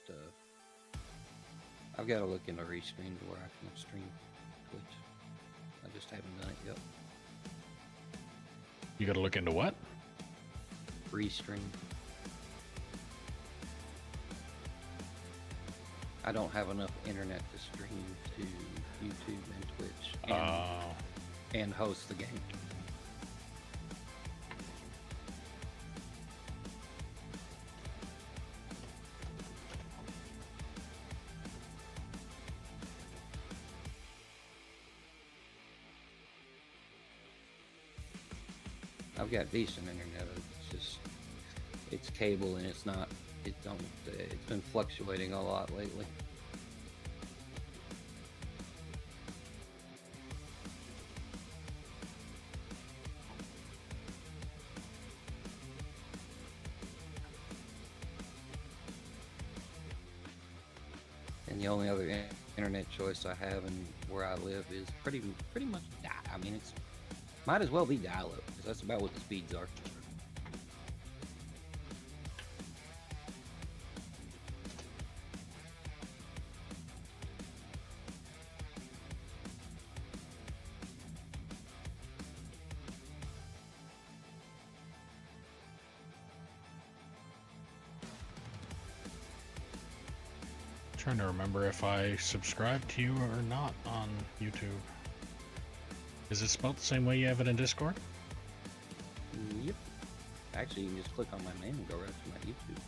[SPEAKER 6] I've got to look into Restream to where I can stream Twitch. I just haven't done it yet.
[SPEAKER 1] You got to look into what?
[SPEAKER 6] Restream. I don't have enough internet to stream to YouTube and Twitch and host the game. I've got decent internet. It's cable and it's not. It's been fluctuating a lot lately. And the only other internet choice I have and where I live is pretty much. I mean, it's might as well be dial-up because that's about what the speeds are.
[SPEAKER 1] Trying to remember if I subscribe to you or not on YouTube. Is it spelled the same way you have it in Discord?
[SPEAKER 6] Yep. Actually, you can just click on my name and go right to my YouTube.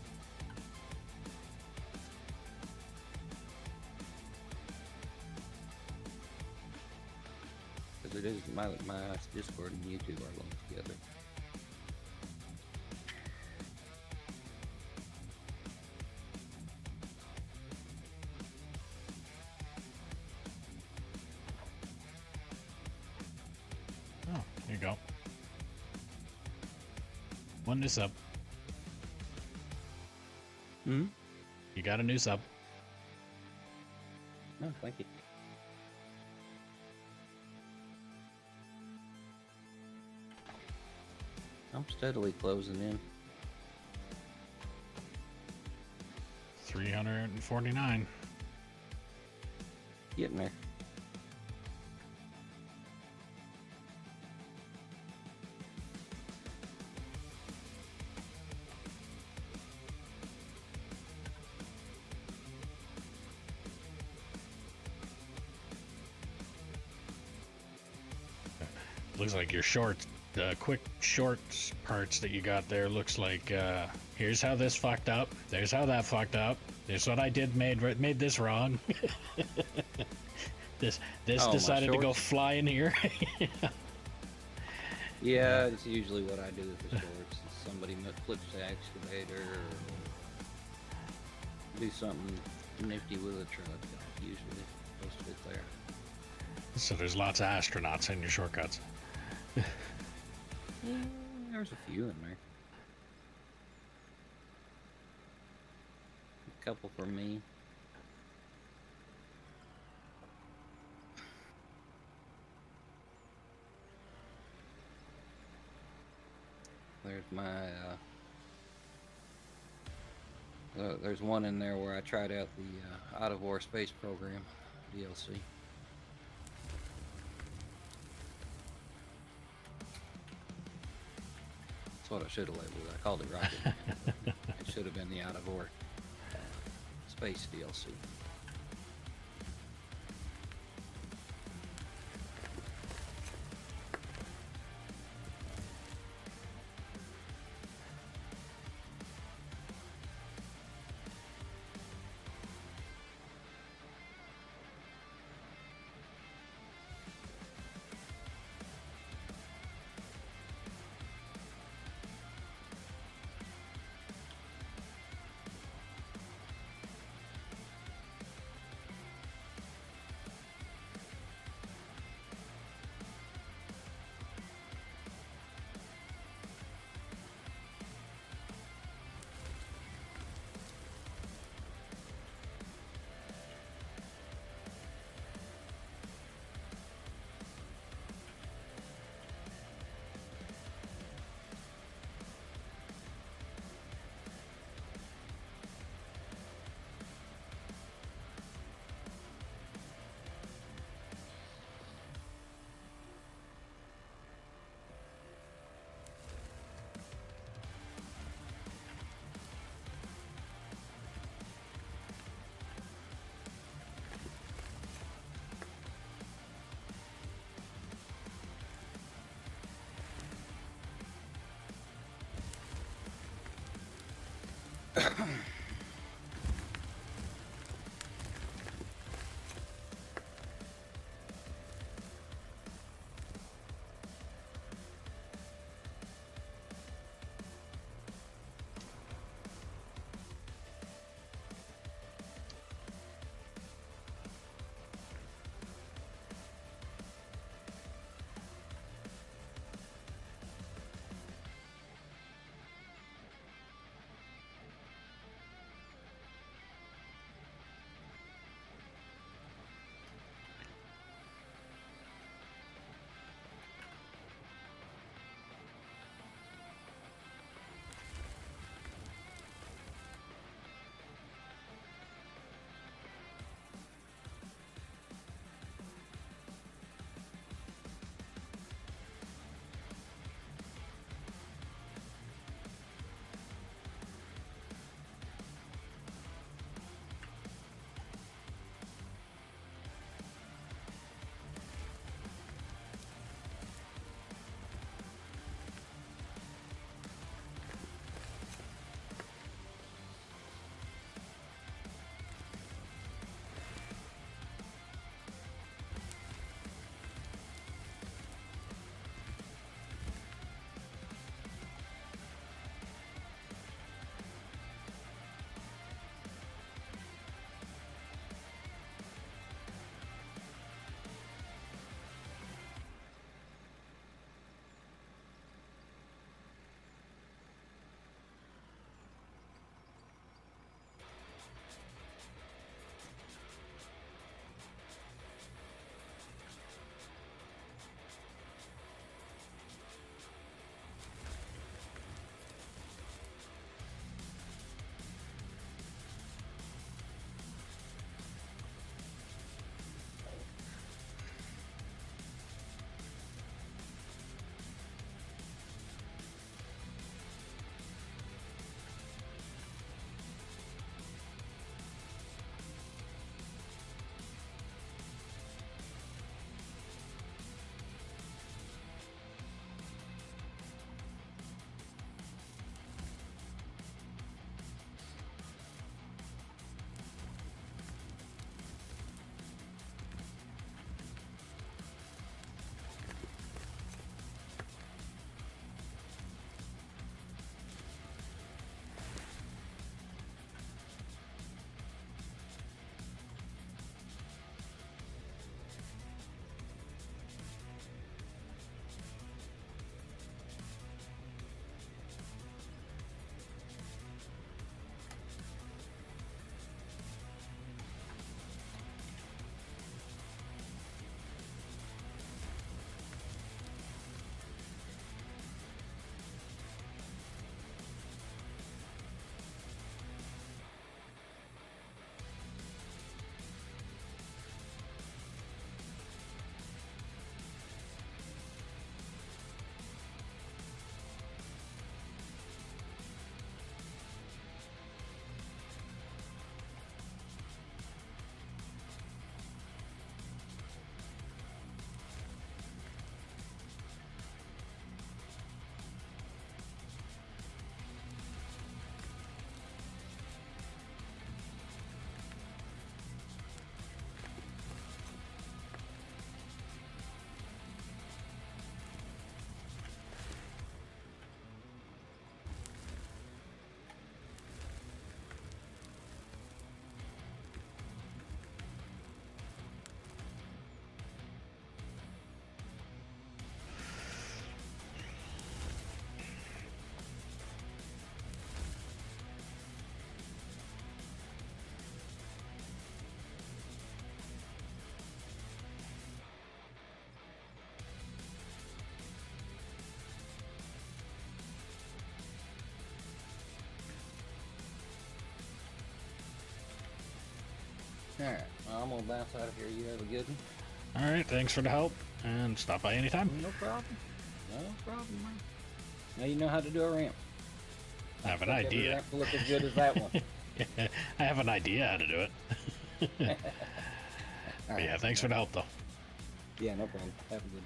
[SPEAKER 6] Because it is my Discord and YouTube are linked together.
[SPEAKER 1] Oh, there you go. One new sub.
[SPEAKER 6] Hmm.
[SPEAKER 1] You got a new sub.
[SPEAKER 6] No, thank you. I'm steadily closing in.
[SPEAKER 1] 349.
[SPEAKER 6] Getting there.
[SPEAKER 1] Looks like your short, quick short parts that you got there looks like, here's how this fucked up, there's how that fucked up, there's what I did made this wrong. this
[SPEAKER 6] Oh, my
[SPEAKER 1] decided to go
[SPEAKER 6] shorts?
[SPEAKER 1] fly in here.
[SPEAKER 6] Yeah, it's usually what I do with the shorts. Is somebody flips the excavator or do something nifty with a truck. Usually, most of it there.
[SPEAKER 1] So there's lots of astronauts in your shortcuts.
[SPEAKER 6] There's a few in there. A couple for me. There's my there's one in there where I tried out the Out of War Space Program DLC. That's what I should have labeled it. I called it Rocket Man. It should have been the Out of War Space DLC. Alright, well, I'm gonna bounce out of here. You have a good one.
[SPEAKER 1] All right, thanks for the help, and stop by anytime.
[SPEAKER 6] No problem. No problem, man. Now you know how to do a ramp.
[SPEAKER 1] I have an
[SPEAKER 6] Expect every
[SPEAKER 1] idea.
[SPEAKER 6] ramp to look as good as that one.
[SPEAKER 1] I have an idea how to do it. But
[SPEAKER 6] Alright.
[SPEAKER 1] yeah, thanks for the help, though.
[SPEAKER 6] Yeah, no problem. Have a good one.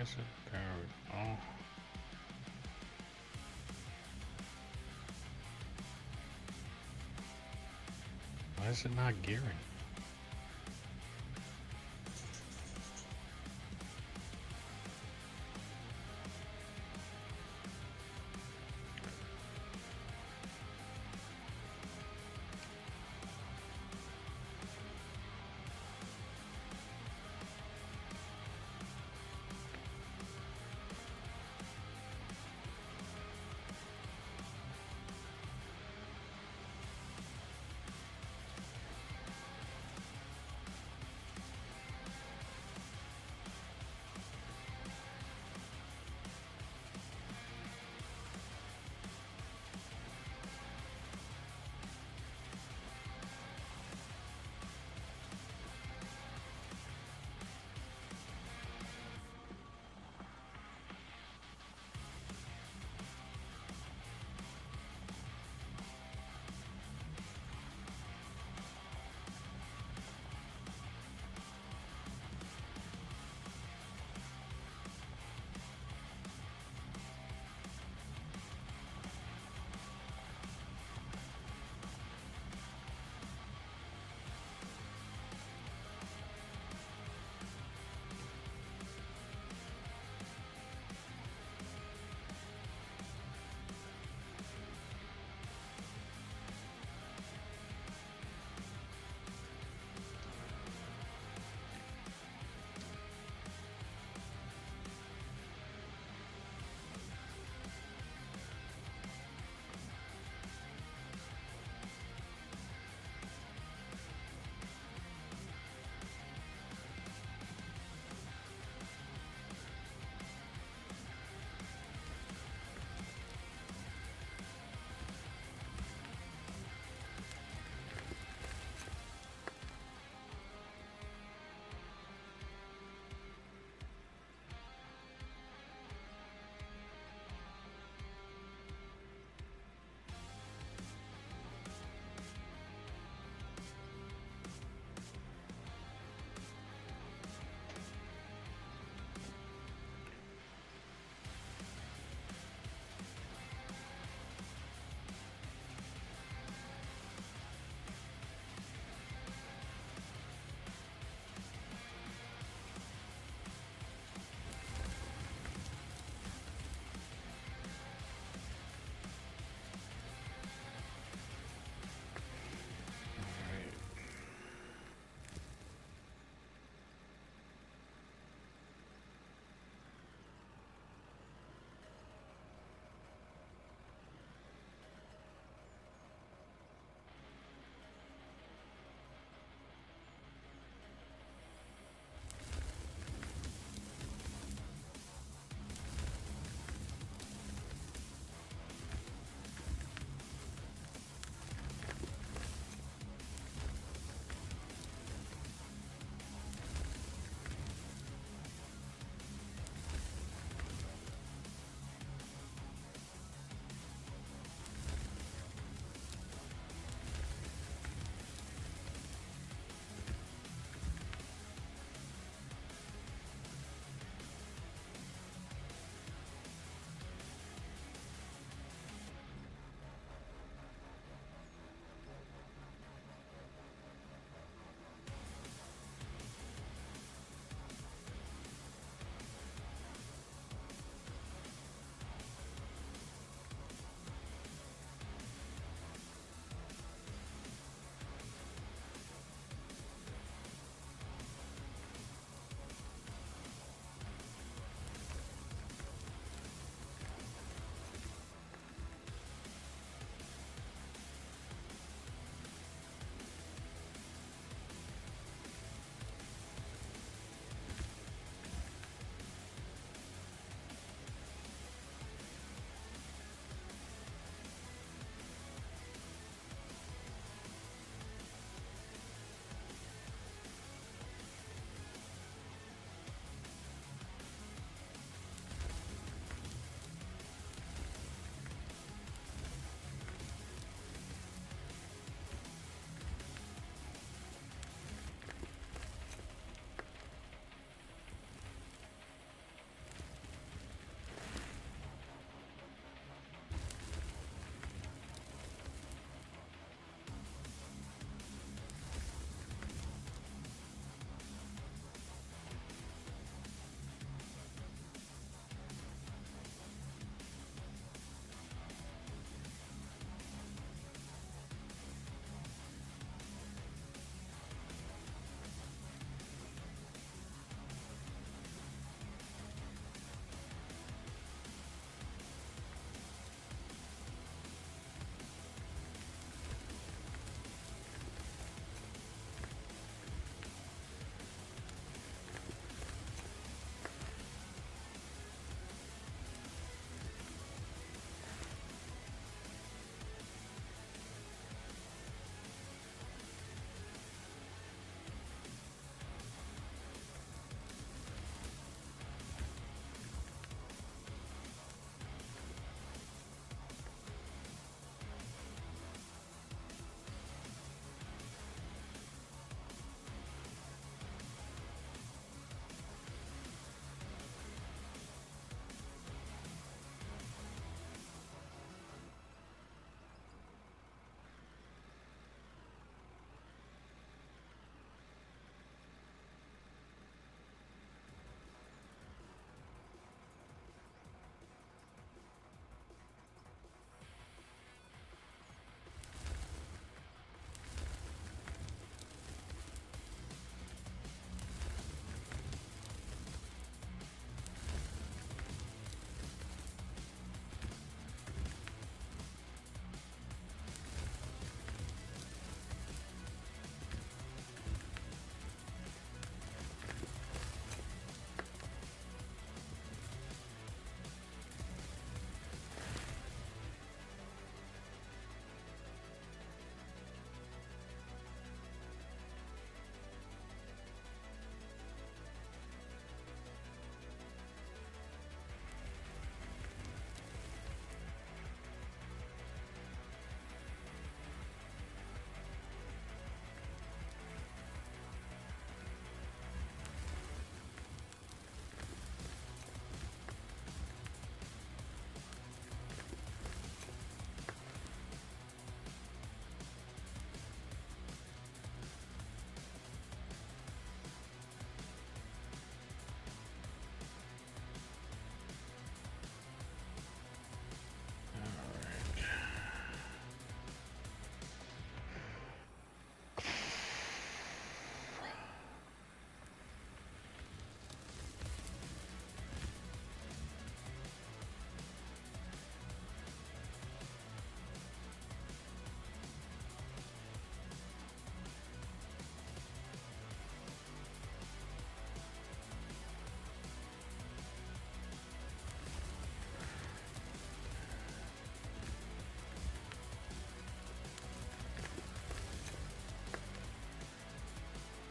[SPEAKER 1] is it? There we go. Why is it not gearing?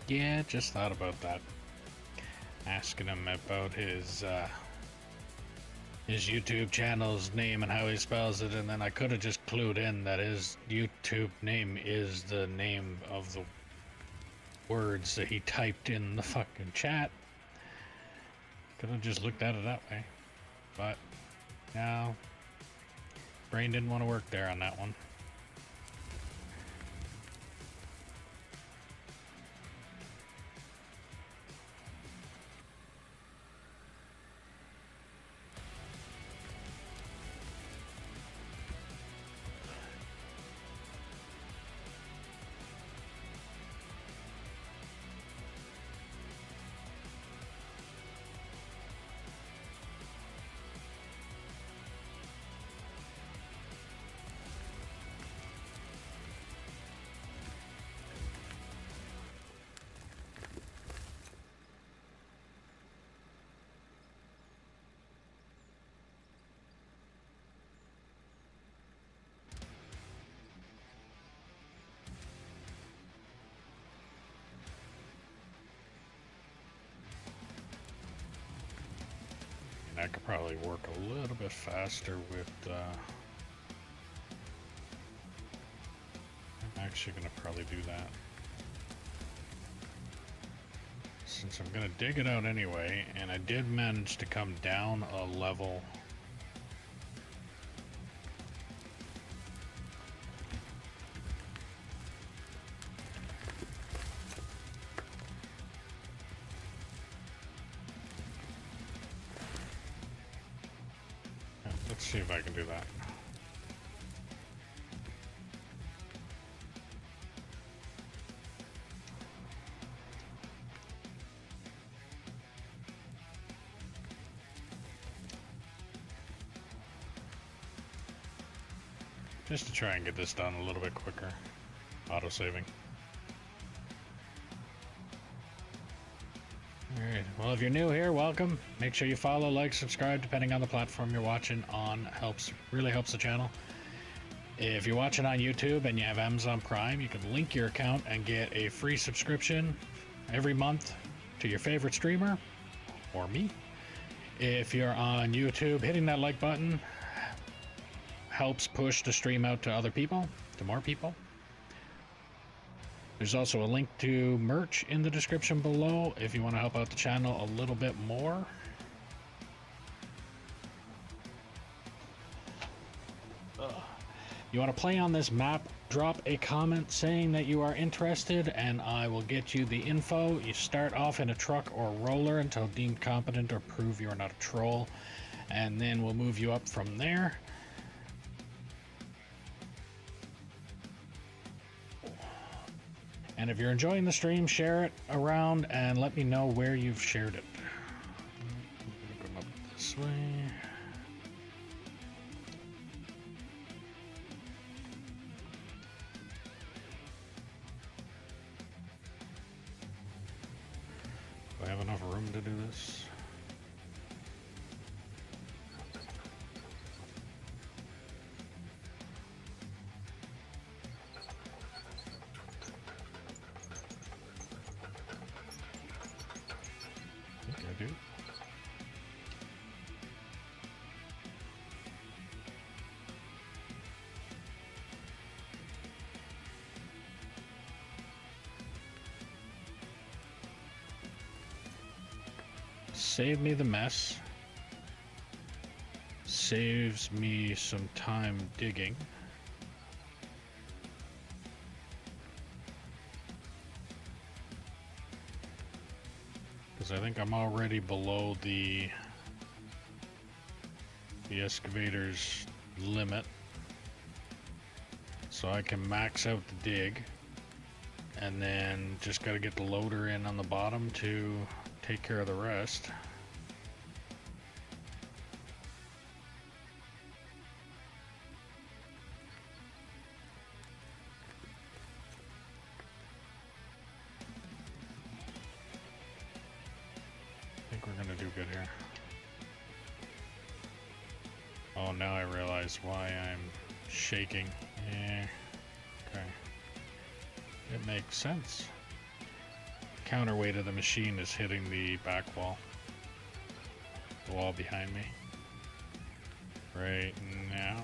[SPEAKER 1] Yeah, just thought about that. Asking him about his YouTube channel's name and how he spells it, and then I could have just clued in that his YouTube name is the name of the words that he typed in the fucking chat. Could have just looked at it that way. But, no. Brain didn't want to work there on that one. I could probably work a little bit faster with, I'm actually gonna probably do that. Since I'm gonna dig it out anyway, and I did manage to come down a level. Let's see if I can do that. Just to try and get this done a little bit quicker. Auto-saving. Alright, well if you're new here, welcome. Make sure you follow, like, subscribe, depending on the platform you're watching on. Really helps the channel. If you're watching on YouTube and you have Amazon Prime, you can link your account and get a free subscription every month to your favorite streamer, or me. If you're on YouTube, hitting that like button helps push the stream out to other people, to more people. There's also a link to merch in the description below if you want to help out the channel a little bit more. You want to play on this map, drop a comment saying that you are interested and I will get you the info. You start off in a truck or roller until deemed competent or prove you are not a troll, and then we'll move you up from there. And if you're enjoying the stream, share it around and let me know where you've shared it. I'm going up this way. Do I have enough room to do this? I think I do. Save me the mess. Saves me some time digging. Because I think I'm already below the excavator's limit. So I can max out the dig. And then just got to get the loader in on the bottom to take care of the rest. I think we're gonna do good here. Oh, now I realize why I'm shaking. Yeah, okay. It makes sense. counterweight of the machine is hitting the back wall. The wall behind me. Right now.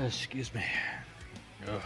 [SPEAKER 1] Excuse me. Ugh.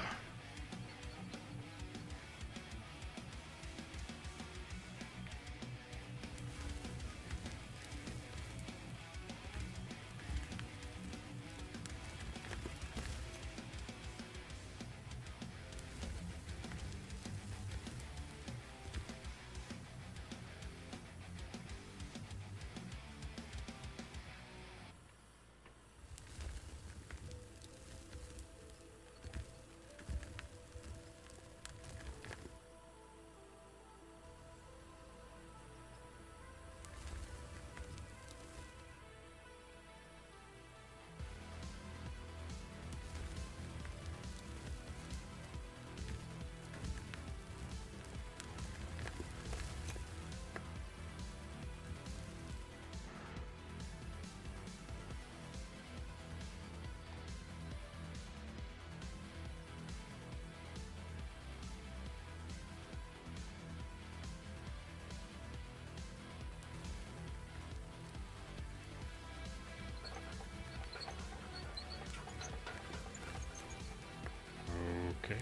[SPEAKER 1] Okay.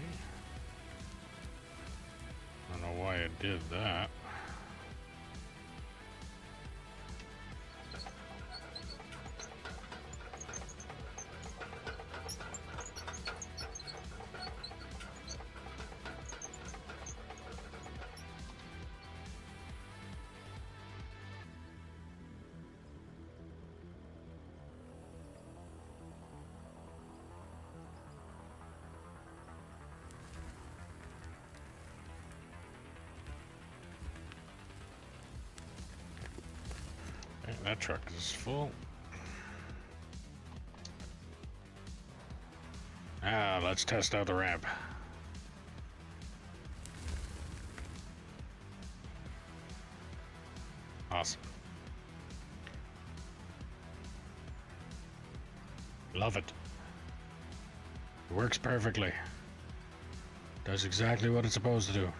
[SPEAKER 1] I don't know why it did that. Okay, that truck is full. Let's test out the ramp. Awesome. Love it. It works perfectly. Does exactly what it's supposed to do.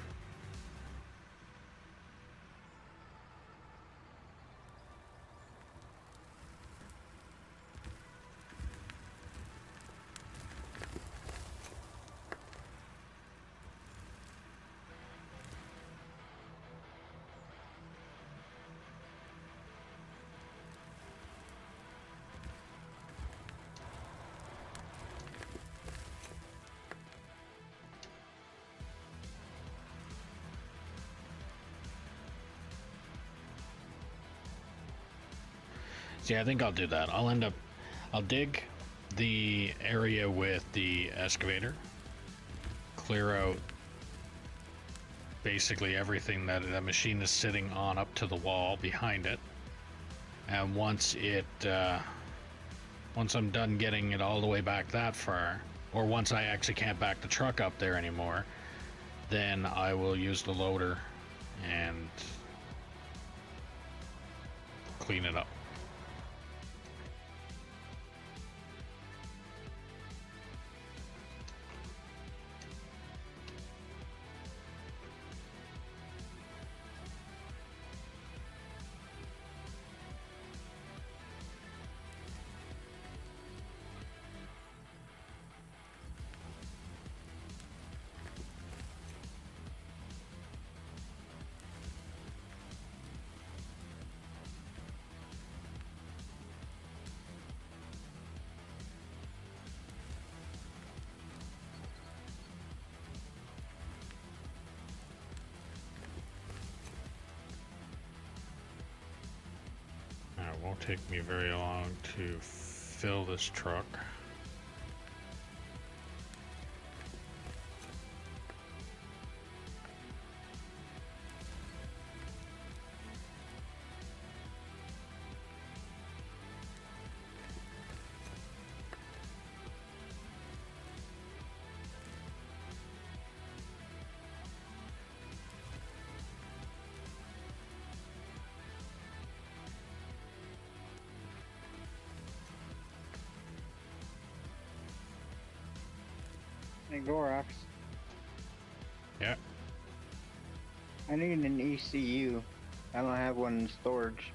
[SPEAKER 1] See, I think I'll do that. I'll dig the area with the excavator, clear out basically everything that the machine is sitting on up to the wall behind it, and once I'm done getting it all the way back that far, or once I actually can't back the truck up there anymore, then I will use the loader and clean it up. It won't take me very long to fill this truck.
[SPEAKER 4] Hey, Gorax.
[SPEAKER 1] Yeah.
[SPEAKER 4] I need an ECU. I don't have one in storage.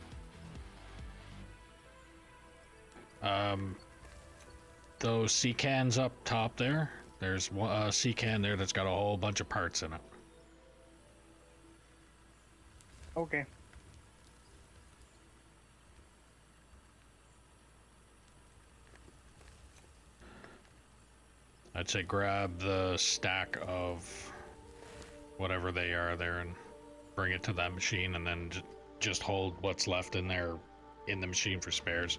[SPEAKER 1] Those C cans up top there. There's a C can there that's got a whole bunch of parts in it.
[SPEAKER 4] Okay.
[SPEAKER 1] I'd say grab the stack of whatever they are there and bring it to that machine, and then just hold what's left in there in the machine for spares.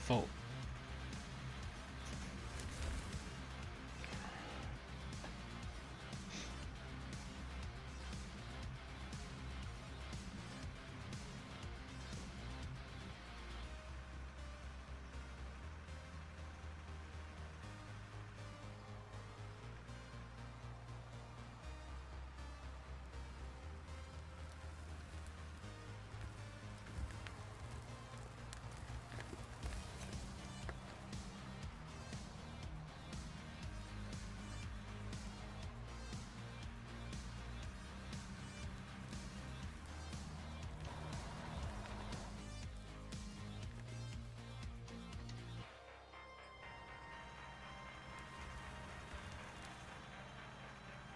[SPEAKER 1] Full.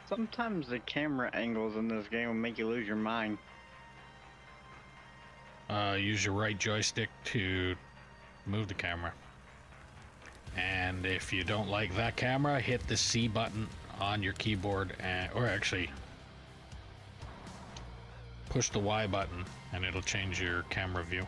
[SPEAKER 4] Sometimes the camera angles in this game will make you lose your mind.
[SPEAKER 1] Use your right joystick to move the camera. And if you don't like that camera, hit the C button on your keyboard, or actually push the Y button and it'll change your camera view.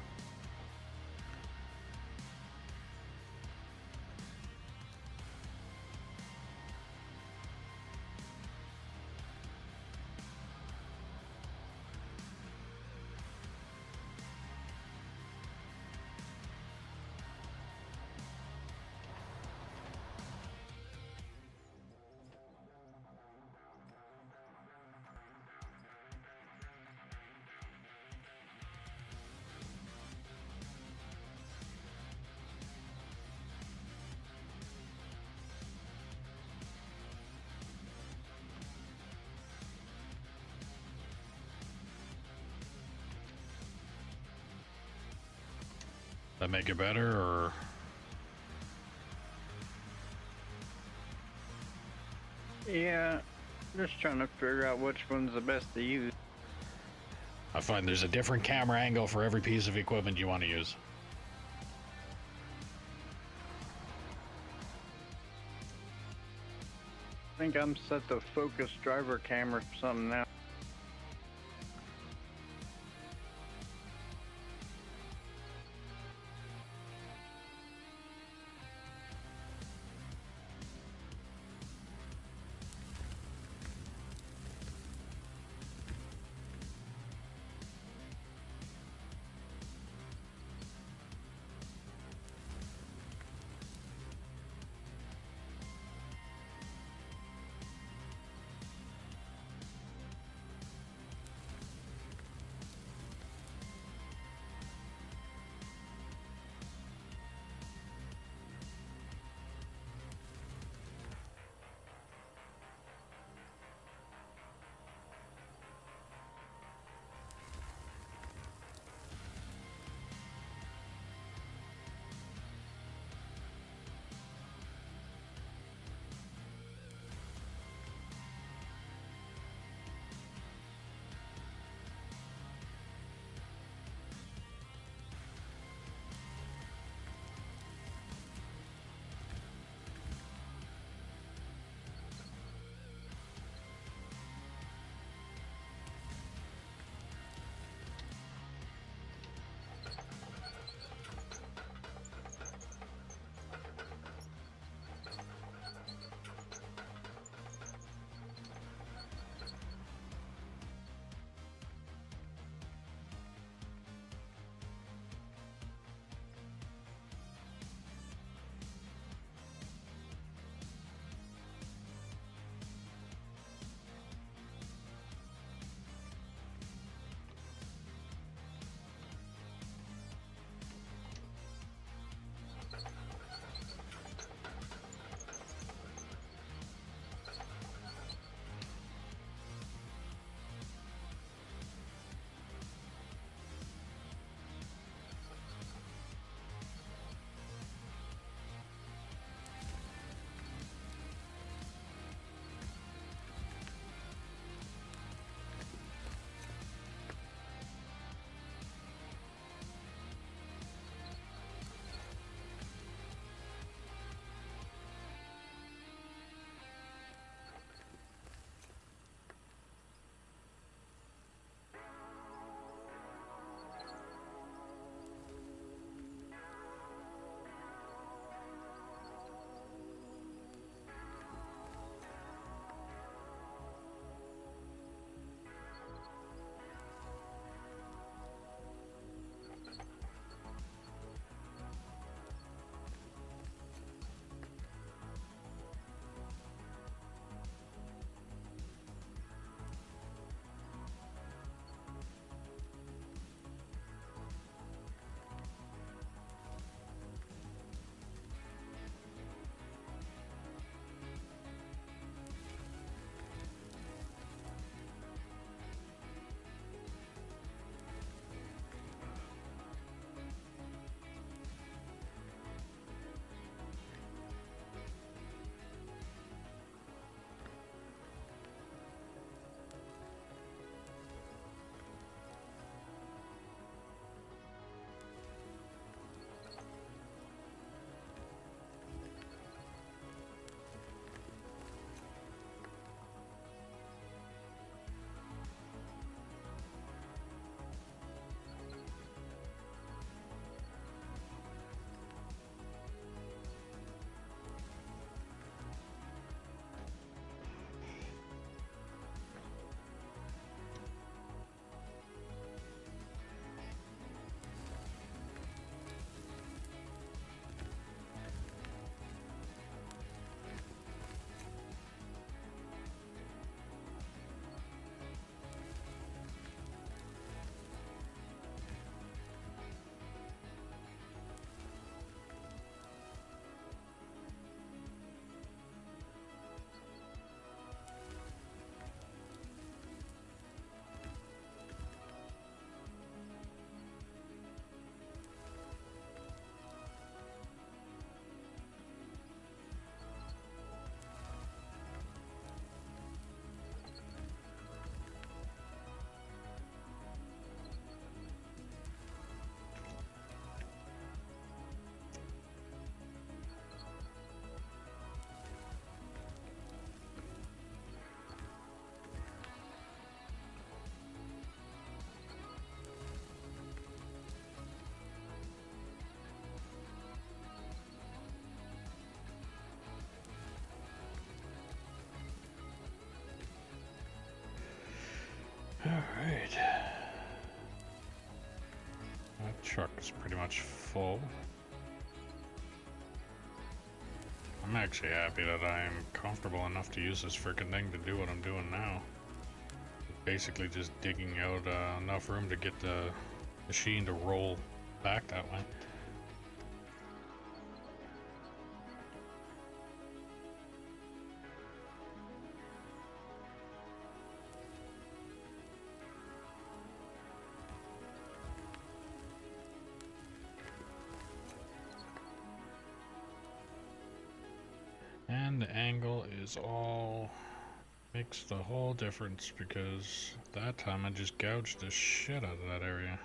[SPEAKER 1] That make it better, or
[SPEAKER 4] Yeah, just trying to figure out which one's the best to use.
[SPEAKER 1] I find there's a different camera angle for every piece of equipment you want to use.
[SPEAKER 4] I think I'm set to focus driver camera for something now.
[SPEAKER 1] Truck is pretty much full. I'm actually happy that I'm comfortable enough to use this freaking thing to do what I'm doing now. Basically just digging out enough room to get the machine to roll back that way. And the angle is all makes the whole difference, because that time I just gouged the shit out of that area.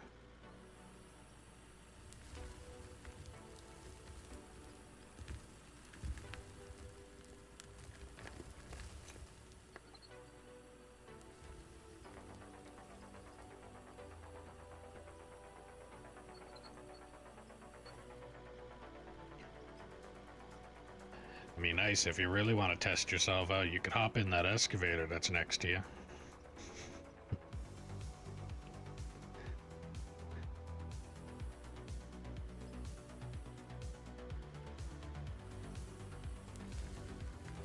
[SPEAKER 1] I mean, nice, if you really want to test yourself out, you could hop in that excavator that's next to you.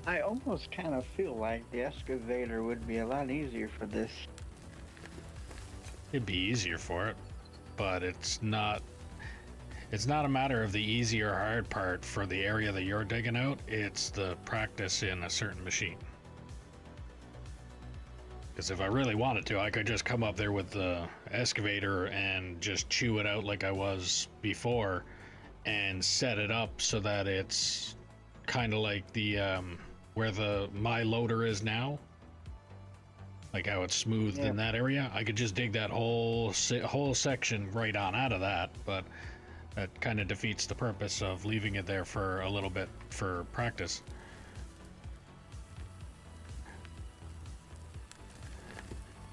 [SPEAKER 4] I almost kind of feel like the excavator would be a lot easier for this.
[SPEAKER 1] It'd be easier for it, but it's not a matter of the easy or hard part for the area that you're digging out. It's the practice in a certain machine. Because if I really wanted to, I could just come up there with the excavator and just chew it out like I was before and set it up so that it's kind of like the where my loader is now, like how it's smoothed in that area. I could just dig that whole section right on out of that, but that kind of defeats the purpose of leaving it there for a little bit for practice.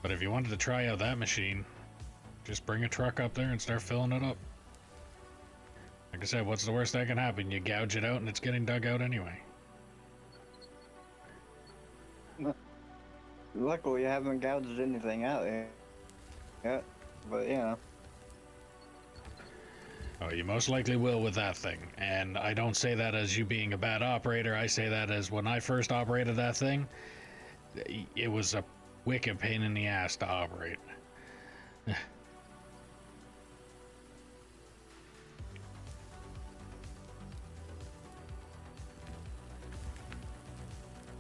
[SPEAKER 1] But if you wanted to try out that machine, just bring a truck up there and start filling it up. Like I said, what's the worst that can happen? You gouge it out and it's getting dug out anyway.
[SPEAKER 4] Luckily, I haven't gouged anything out yet, but you know.
[SPEAKER 1] Oh, you most likely will with that thing. And I don't say that as you being a bad operator. I say that as when I first operated that thing, it was a wicked pain in the ass to operate.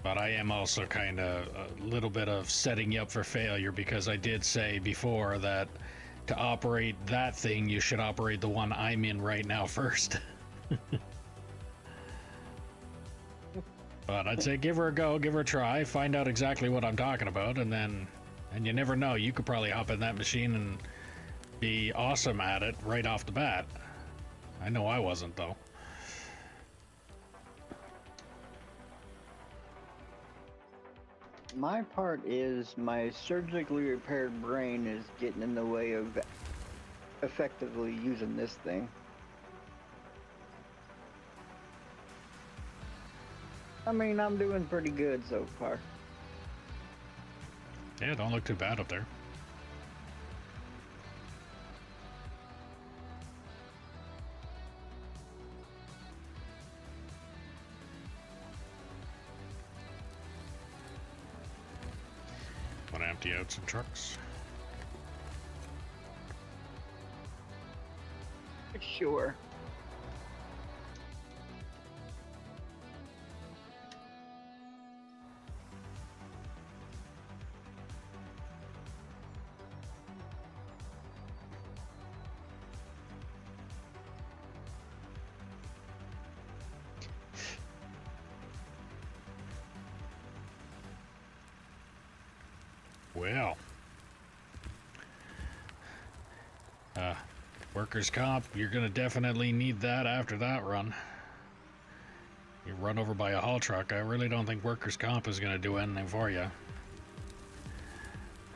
[SPEAKER 1] But I am also kind of a little bit of setting you up for failure, because I did say before that to operate that thing, you should operate the one I'm in right now first. But I'd say give her a go, give her a try, find out exactly what I'm talking about, and you never know, you could probably hop in that machine and be awesome at it right off the bat. I know I wasn't, though.
[SPEAKER 4] My part is my surgically repaired brain is getting in the way of effectively using this thing. I mean, I'm doing pretty good so far.
[SPEAKER 1] Yeah, don't look too bad up there. Want to empty out some trucks?
[SPEAKER 4] Sure.
[SPEAKER 1] Well, workers' comp, you're gonna definitely need that after that run. You run over by a haul truck, I really don't think workers' comp is gonna do anything for you.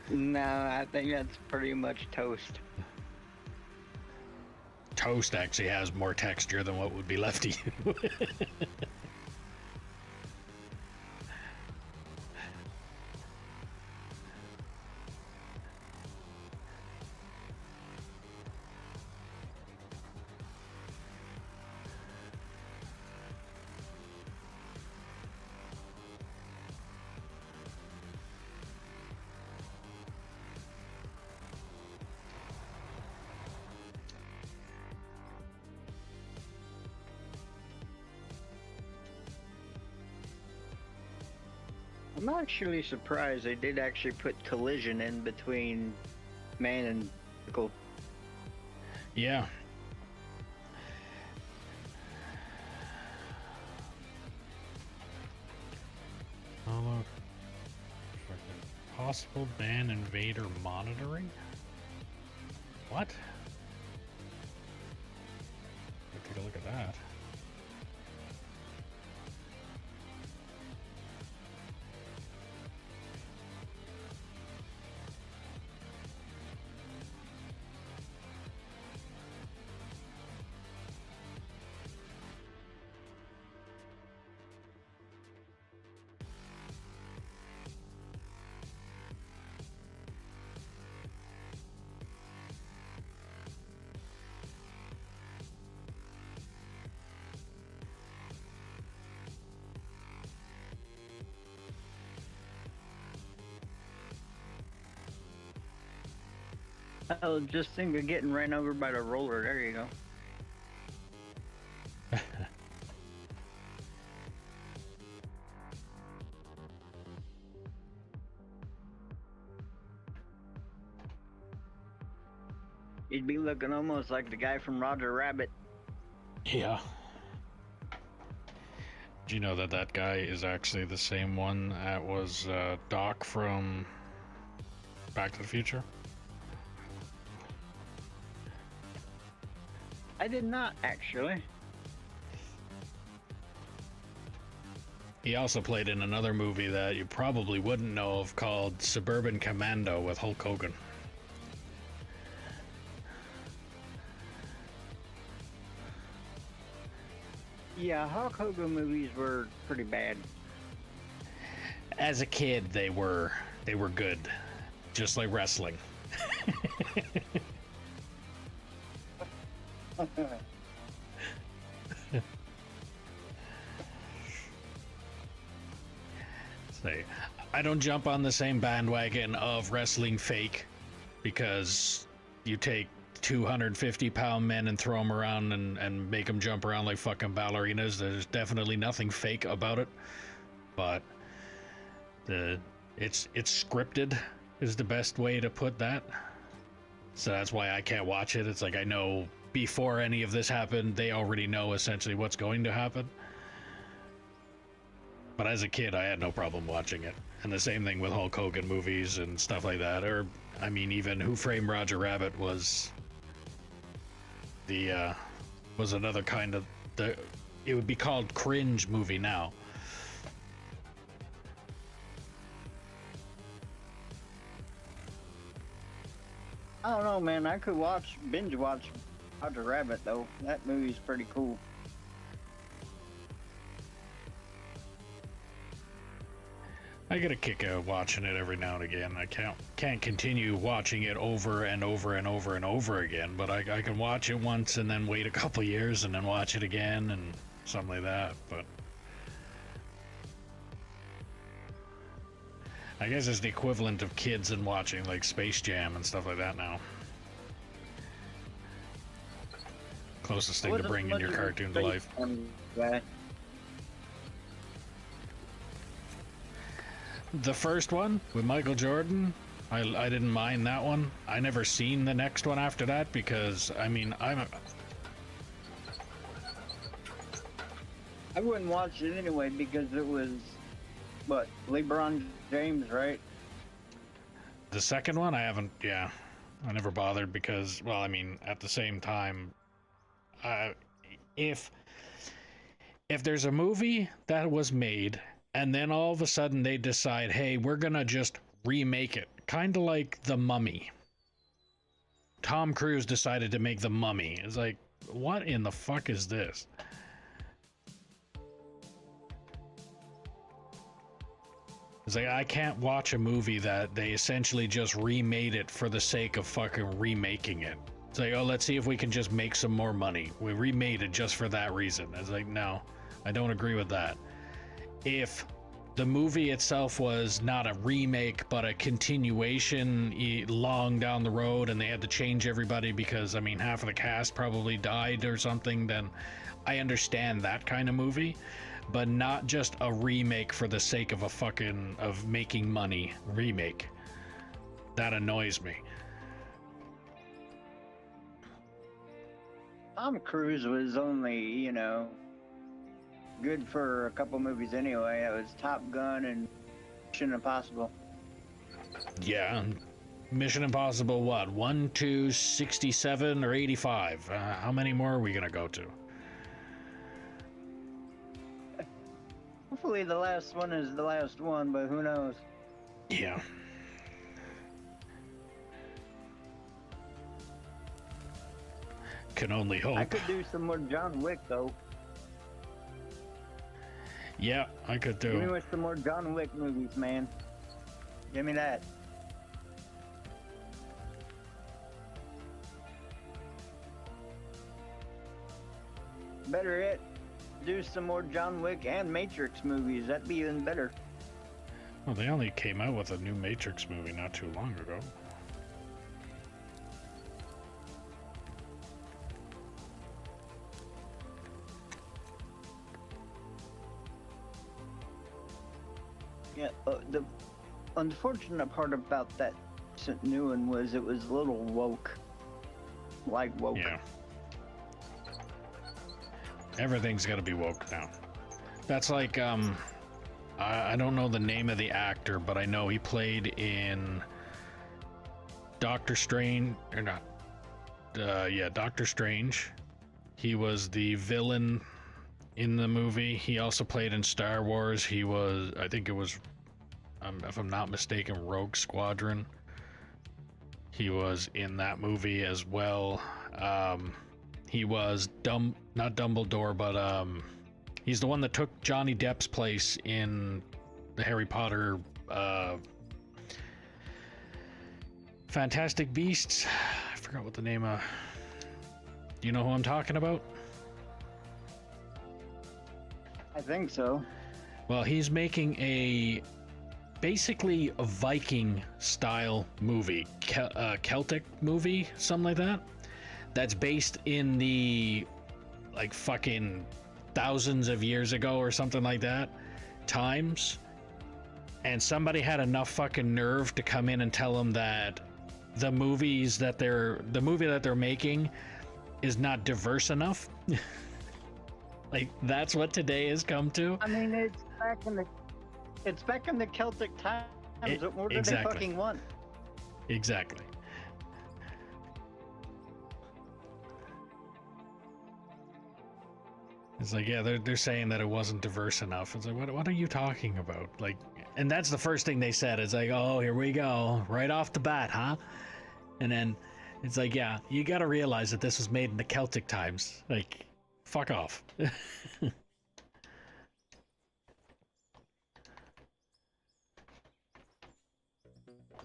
[SPEAKER 4] No, I think that's pretty much toast.
[SPEAKER 1] Toast actually has more texture than what would be left of you.
[SPEAKER 4] I'm actually surprised they did actually put collision in between man and vehicle.
[SPEAKER 1] Yeah. Oh, look. Fucking possible ban invader monitoring? What? Let's take a look at that.
[SPEAKER 4] Oh, just think of getting ran over by the roller. There you go. You'd be looking almost like the guy from Roger Rabbit.
[SPEAKER 1] Yeah. Do you know that that guy is actually the same one that was Doc from Back to the Future?
[SPEAKER 4] I did not, actually.
[SPEAKER 1] He also played in another movie that you probably wouldn't know of called Suburban Commando with Hulk Hogan.
[SPEAKER 4] Yeah, Hulk Hogan movies were pretty bad.
[SPEAKER 1] As a kid, they were good, just like wrestling. Say, I don't jump on the same bandwagon of wrestling fake, because you take 250-pound men and throw them around and make them jump around like fucking ballerinas. There's definitely nothing fake about it, but it's scripted is the best way to put that. So that's why I can't watch it. It's like I know before any of this happened, they already know essentially what's going to happen. But as a kid, I had no problem watching it. And the same thing with Hulk Hogan movies and stuff like that. Or, I mean, even Who Framed Roger Rabbit was another kind of it would be called cringe movie now.
[SPEAKER 4] I don't know, man. I could binge watch Roger Rabbit, though. That movie's pretty cool.
[SPEAKER 1] I get a kick out watching it every now and again. I can't continue watching it over and over and over and over again, but I can watch it once and then wait a couple years and then watch it again and something like that. But I guess it's the equivalent of kids and watching like Space Jam and stuff like that now. Closest thing to bringing your cartoon to life. The first one with Michael Jordan, I didn't mind that one. I never seen the next one after that because, I mean, I
[SPEAKER 4] wouldn't watch it anyway because it was, what, LeBron James, right?
[SPEAKER 1] The second one, I never bothered because, well, I mean, at the same time, if there's a movie that was made and then all of a sudden they decide, hey, we're gonna just remake it. Kind of like The Mummy. Tom Cruise decided to make The Mummy. It's like, what in the fuck is this? It's like, I can't watch a movie that they essentially just remade it for the sake of fucking remaking it. It's like, oh, let's see if we can just make some more money. We remade it just for that reason. It's like, no, I don't agree with that. If the movie itself was not a remake but a continuation long down the road and they had to change everybody because, I mean, half of the cast probably died or something, then I understand that kind of movie, but not just a remake for the sake of of making money remake. That annoys me.
[SPEAKER 4] Tom Cruise was only, good for a couple movies anyway. It was Top Gun and Mission Impossible.
[SPEAKER 1] Yeah, Mission Impossible, what? 1, 2, 67, or 85? How many more are we gonna go to?
[SPEAKER 4] Hopefully the last one is the last one, but who knows?
[SPEAKER 1] Yeah. Can only hope.
[SPEAKER 4] I could do some more John Wick, though.
[SPEAKER 1] Yeah, I could
[SPEAKER 4] Give me
[SPEAKER 1] do.
[SPEAKER 4] with some more John Wick movies, man. Give me that. Better yet, do some more John Wick and Matrix movies. That'd be even better.
[SPEAKER 1] Well, they only came out with a new Matrix movie not too long ago.
[SPEAKER 4] Yeah, the unfortunate part about that new one was it was a little woke. Like woke.
[SPEAKER 1] Yeah. Everything's got to be woke now. That's like, I don't know the name of the actor, but I know he played in Doctor Strange, or not. Yeah, Doctor Strange. He was the villain in the movie. He also played in Star Wars. He was, I think it was, if I'm not mistaken, Rogue Squadron. He was in that movie as well. He was not Dumbledore, but he's the one that took Johnny Depp's place in the Harry Potter Fantastic Beasts. I forgot what the name of. Do you know who I'm talking about?
[SPEAKER 4] I think so.
[SPEAKER 1] Well, he's making basically a Viking style movie, Celtic movie, something like that. That's based in the like fucking thousands of years ago or something like that times. And somebody had enough fucking nerve to come in and tell them that the movie that they're making is not diverse enough. Like, that's what today has come to.
[SPEAKER 4] I mean, it's back in the Celtic times. What more do they fucking want?
[SPEAKER 1] Exactly. It's like, yeah, they're saying that it wasn't diverse enough. It's like, what are you talking about? Like, and that's the first thing they said. It's like, oh, here we go, right off the bat, huh? And then it's like, yeah, you got to realize that this was made in the Celtic times. Like, fuck off.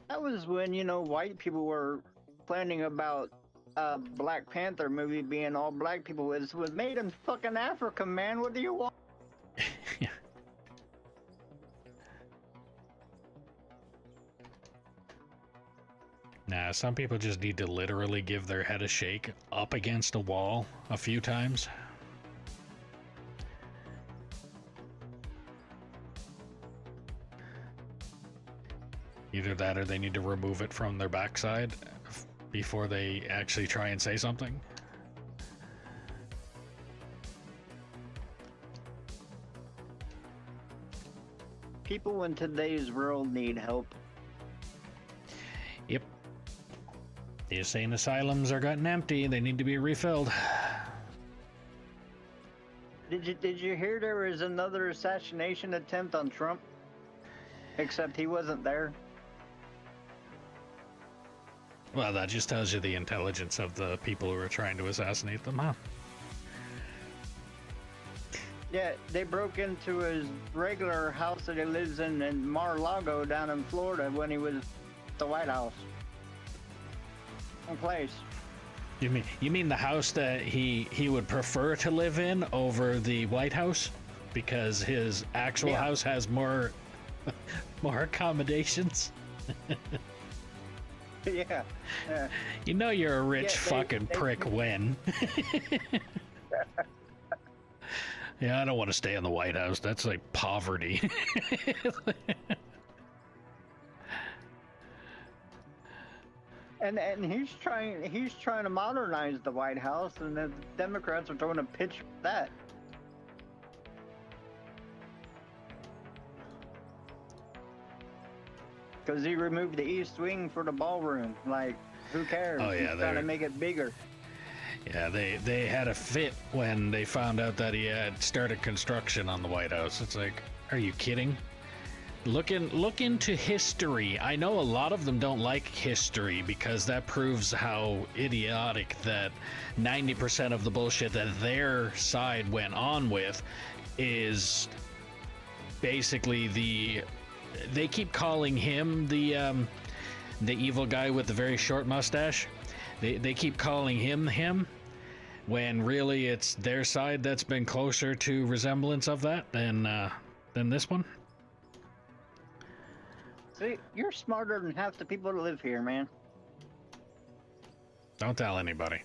[SPEAKER 4] That was when, white people were planning about Black Panther movie being all black people. It was made in fucking Africa, man. What do you want?
[SPEAKER 1] Yeah. Nah, some people just need to literally give their head a shake up against a wall a few times. Either that or they need to remove it from their backside before they actually try and say something.
[SPEAKER 4] People in today's world need help.
[SPEAKER 1] Yep. The insane asylums are getting empty. They need to be refilled.
[SPEAKER 4] Did you hear there was another assassination attempt on Trump? Except he wasn't there.
[SPEAKER 1] Well, that just tells you the intelligence of the people who are trying to assassinate them, huh?
[SPEAKER 4] Yeah, they broke into his regular house that he lives in Mar-a-Lago down in Florida when he was at the White House. In place.
[SPEAKER 1] You mean the house that he would prefer to live in over the White House? Because his actual house has more accommodations?
[SPEAKER 4] Yeah.
[SPEAKER 1] You know you're a rich fucking prick when. Yeah, I don't want to stay in the White House. That's like poverty.
[SPEAKER 4] And he's trying to modernize the White House, and the Democrats are trying to pitch that. Because he removed the East Wing for the ballroom. Like, who cares?
[SPEAKER 1] Oh, yeah,
[SPEAKER 4] He's trying to
[SPEAKER 1] they're-
[SPEAKER 4] make it bigger.
[SPEAKER 1] Yeah, they had a fit when they found out that he had started construction on the White House. It's like, are you kidding? Look into history. I know a lot of them don't like history because that proves how idiotic that 90% of the bullshit that their side went on with is basically they keep calling him the evil guy with the very short mustache. They keep calling him when really it's their side that's been closer to resemblance of that than this one.
[SPEAKER 4] See, you're smarter than half the people that live here, man.
[SPEAKER 1] Don't tell anybody.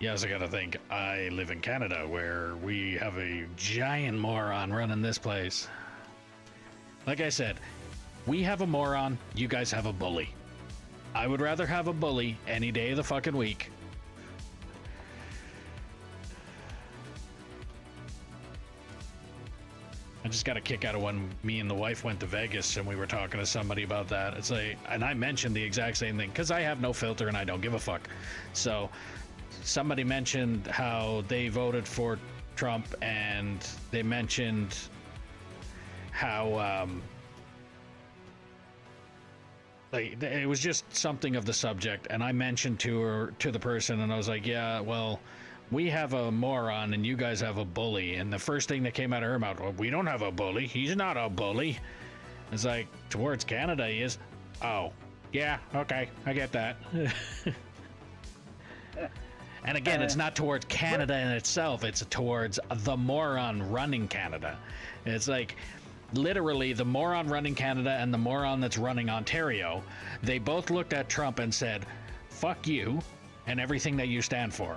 [SPEAKER 1] Yes, I gotta think. I live in Canada where we have a giant moron running this place. Like I said, we have a moron, you guys have a bully. I would rather have a bully any day of the fucking week. I just got a kick out of when me and the wife went to Vegas and we were talking to somebody about that. It's like, and I mentioned the exact same thing because I have no filter and I don't give a fuck. So somebody mentioned how they voted for Trump and they mentioned how like it was just something of the subject, and I mentioned to the person, and I was like, yeah, well, we have a moron and you guys have a bully. And the first thing that came out of her mouth, well, we don't have a bully. He's not a bully. It's like, towards Canada he is. Oh, yeah, okay, I get that. And again, it's not towards Canada in itself, it's towards the moron running Canada. It's like, literally, the moron running Canada and the moron that's running Ontario, they both looked at Trump and said, fuck you and everything that you stand for.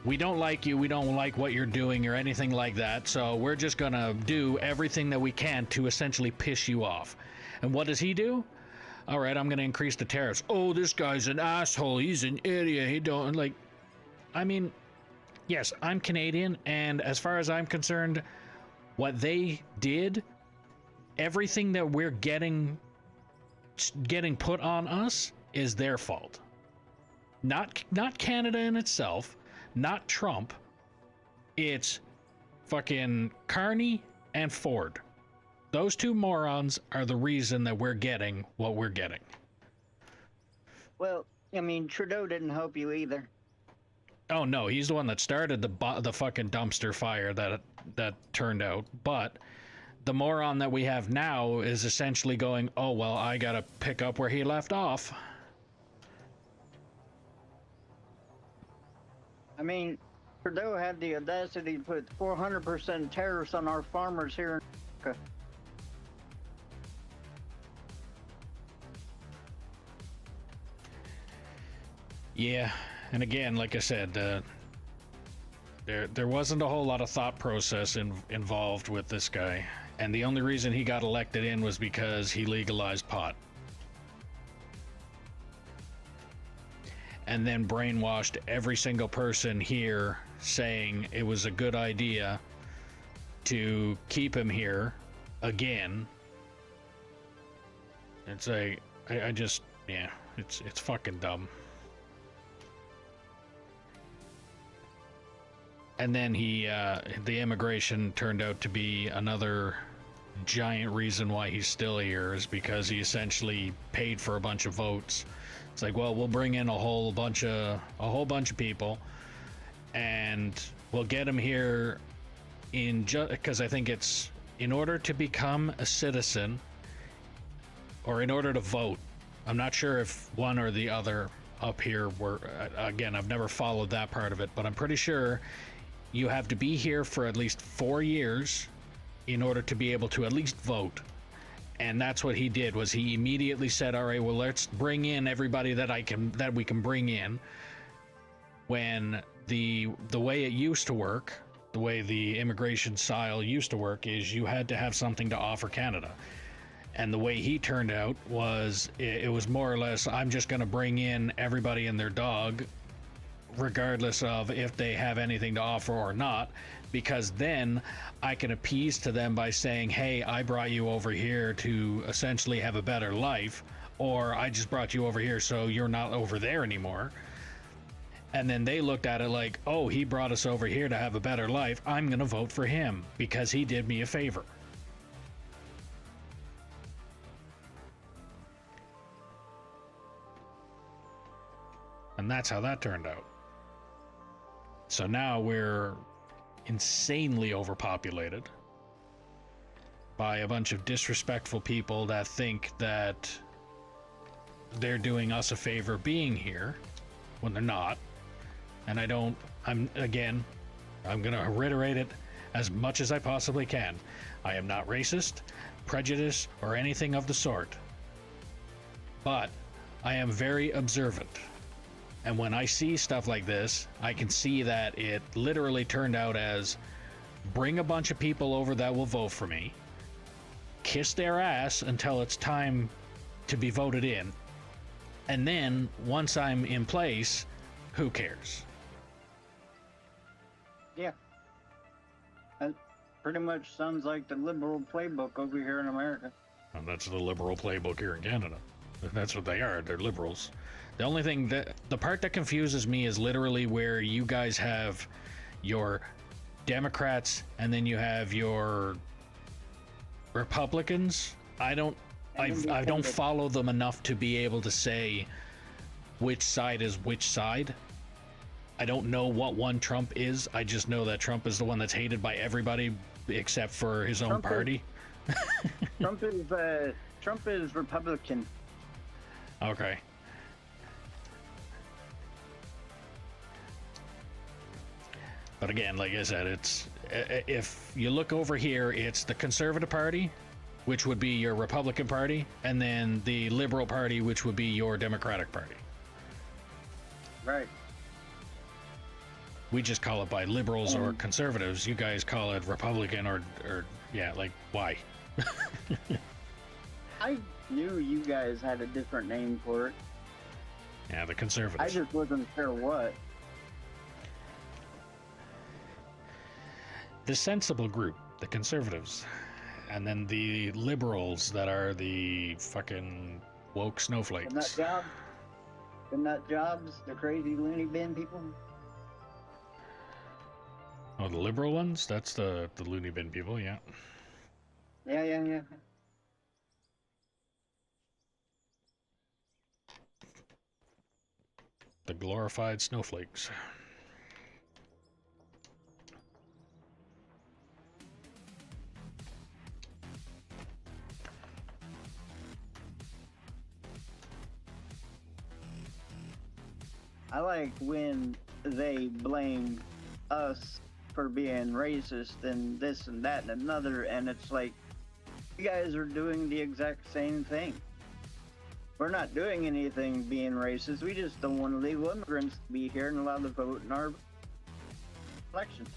[SPEAKER 1] We don't like you, we don't like what you're doing or anything like that, so we're just gonna do everything that we can to essentially piss you off. And what does he do? All right, I'm gonna increase the tariffs. Oh, this guy's an asshole, he's an idiot, he don't, like, I mean, yes, I'm Canadian, and as far as I'm concerned, what they did, everything that we're getting put on us is their fault. Not Canada in itself, not Trump. It's fucking Carney and Ford. Those two morons are the reason that we're getting what we're getting.
[SPEAKER 4] Well, I mean, Trudeau didn't help you either.
[SPEAKER 1] Oh no, he's the one that started the fucking dumpster fire that turned out. But the moron that we have now is essentially going, oh well, I gotta pick up where he left off.
[SPEAKER 4] I mean, Trudeau had the audacity to put 400% tariffs on our farmers here in America.
[SPEAKER 1] Yeah, and again, like I said, there wasn't a whole lot of thought process involved with this guy, and the only reason he got elected in was because he legalized pot. And then brainwashed every single person here saying it was a good idea to keep him here again. It's a, I just, yeah, it's fucking dumb. And then the immigration turned out to be another giant reason why he's still here, is because he essentially paid for a bunch of votes. It's like, well, we'll bring in a whole bunch of people, and we'll get him here because I think it's in order to become a citizen, or in order to vote. I'm not sure if one or the other up here were. Again, I've never followed that part of it, but I'm pretty sure you have to be here for at least 4 years in order to be able to at least vote. And that's what he did, was he immediately said, all right, well, let's bring in everybody that we can bring in. When the way it used to work, the way the immigration style used to work, is you had to have something to offer Canada. And the way he turned out was, it was more or less, I'm just going to bring in everybody and their dog, regardless of if they have anything to offer or not, because then I can appease to them by saying, hey, I brought you over here to essentially have a better life, or I just brought you over here so you're not over there anymore. And then they looked at it like, oh, he brought us over here to have a better life, I'm going to vote for him because he did me a favor. And that's how that turned out. So now we're insanely overpopulated by a bunch of disrespectful people that think that they're doing us a favor being here when they're not. And I'm gonna reiterate it as much as I possibly can. I am not racist, prejudiced, or anything of the sort. But I am very observant. And when I see stuff like this, I can see that it literally turned out as, bring a bunch of people over that will vote for me, kiss their ass until it's time to be voted in, and then once I'm in place, who cares?
[SPEAKER 4] Yeah. That pretty much sounds like the liberal playbook over here in America.
[SPEAKER 1] And that's the liberal playbook here in Canada. That's what they are. They're liberals. The only thing the part that confuses me is literally where you guys have your Democrats and then you have your Republicans. I don't follow them enough to be able to say which side is which side. I don't know what one Trump is. I just know that Trump is the one that's hated by everybody except for his own party.
[SPEAKER 4] Trump is Republican.
[SPEAKER 1] Okay. But again, like I said, it's, if you look over here, it's the Conservative Party, which would be your Republican Party, and then the Liberal Party, which would be your Democratic Party.
[SPEAKER 4] Right.
[SPEAKER 1] We just call it by liberals or conservatives. You guys call it Republican or yeah, like, why?
[SPEAKER 4] I knew you guys had a different name for it.
[SPEAKER 1] Yeah, the conservatives.
[SPEAKER 4] I just wasn't sure what.
[SPEAKER 1] The sensible group, the conservatives, and then the liberals that are the fucking woke snowflakes.
[SPEAKER 4] The nut jobs, the crazy loony bin people.
[SPEAKER 1] Oh, the liberal ones? That's the loony bin people, yeah.
[SPEAKER 4] Yeah.
[SPEAKER 1] The glorified snowflakes.
[SPEAKER 4] I like when they blame us for being racist and this and that and another, and it's like, you guys are doing the exact same thing. We're not doing anything being racist. We just don't want illegal immigrants to be here and allowed to vote in our elections.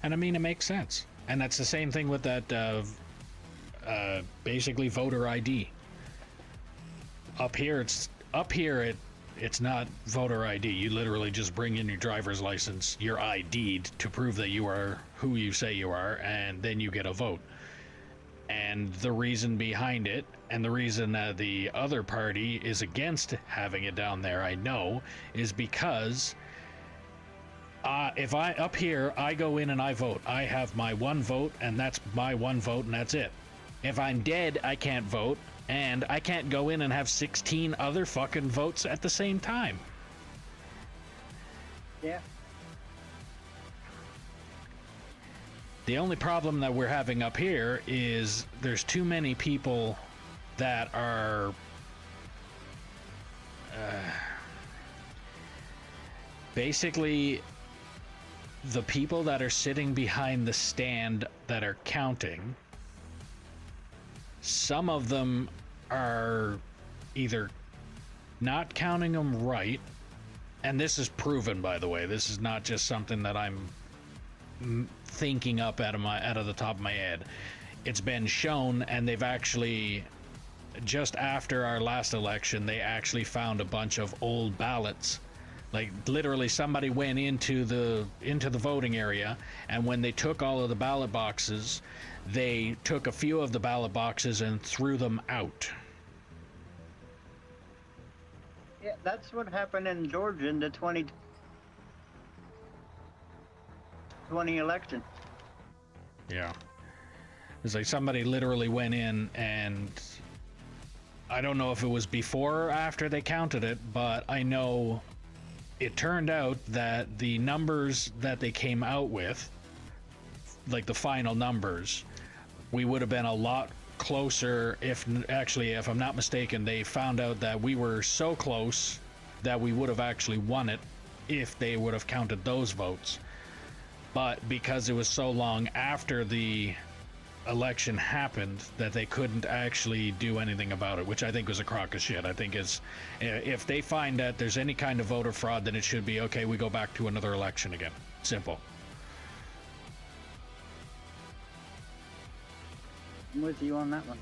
[SPEAKER 1] And I mean, it makes sense. And that's the same thing with that basically voter ID. Up here it's not voter ID. You literally just bring in your driver's license, your ID'd, to prove that you are who you say you are, and then you get a vote. And the reason behind it, and the reason that the other party is against having it down there, I know, is because if I up here, I go in and I vote. I have my one vote, and that's my one vote, and that's it. If I'm dead, I can't vote, and I can't go in and have 16 other fucking votes at the same time.
[SPEAKER 4] Yeah.
[SPEAKER 1] The only problem that we're having up here is there's too many people that are basically the people that are sitting behind the stand that are counting, some of them are either not counting them right, and this is proven, by the way. This is not just something that I'm thinking up out of the top of my head. It's been shown, and they've actually, just after our last election, they actually found a bunch of old ballots. Like, literally somebody went into the voting area, and when they took all of the ballot boxes, they took a few of the ballot boxes and threw them out.
[SPEAKER 4] Yeah, that's what happened in Georgia in the 2020 election.
[SPEAKER 1] Yeah. It's like somebody literally went in, and I don't know if it was before or after they counted it, but I know it turned out that the numbers that they came out with, like the final numbers, we would have been a lot closer. If I'm not mistaken, they found out that we were so close that we would have actually won it if they would have counted those votes. But because it was so long after the election happened that they couldn't actually do anything about it, which I think was a crock of shit. I think is, if they find that there's any kind of voter fraud, then it should be, okay, we go back to another election again. Simple.
[SPEAKER 4] I'm with you on that one.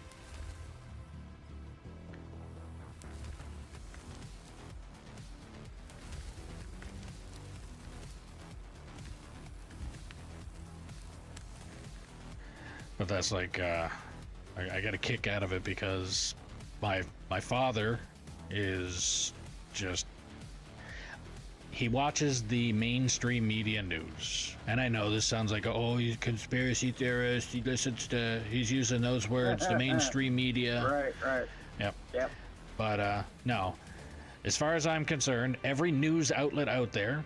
[SPEAKER 1] But that's like, I got a kick out of it because my father is just, he watches the mainstream media news. And I know this sounds like, oh, he's a conspiracy theorist. He's using those words, the mainstream media.
[SPEAKER 4] Right. Yep.
[SPEAKER 1] But no, as far as I'm concerned, every news outlet out there,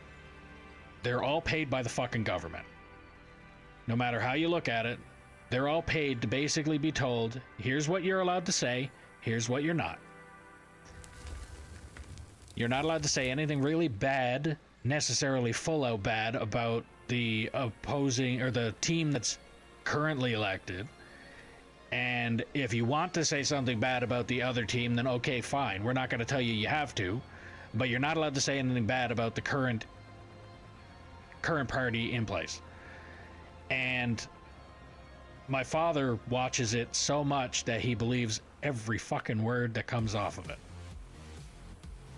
[SPEAKER 1] they're all paid by the fucking government. No matter how you look at it, they're all paid to basically be told, here's what you're allowed to say, here's what you're not. You're not allowed to say anything really bad, necessarily full out bad, about the opposing or the team that's currently elected. And if you want to say something bad about the other team, then okay, fine. We're not going to tell you you have to, but you're not allowed to say anything bad about the current party in place. And my father watches it so much that he believes every fucking word that comes off of it.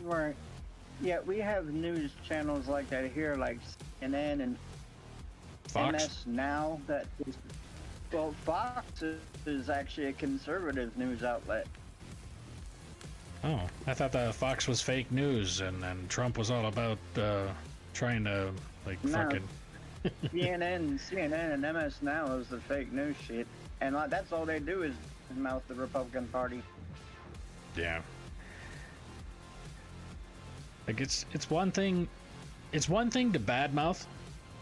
[SPEAKER 4] Right. Yeah, we have news channels like that here, like CNN and
[SPEAKER 1] Fox?
[SPEAKER 4] MS Now. Well, Fox is actually a conservative news outlet.
[SPEAKER 1] Oh, I thought that Fox was fake news, and Trump was all about trying to, like,
[SPEAKER 4] No.
[SPEAKER 1] fucking...
[SPEAKER 4] CNN and MS Now is the fake news shit, and that's all they do is mouth the Republican Party.
[SPEAKER 1] Yeah. Like, it's one thing to badmouth.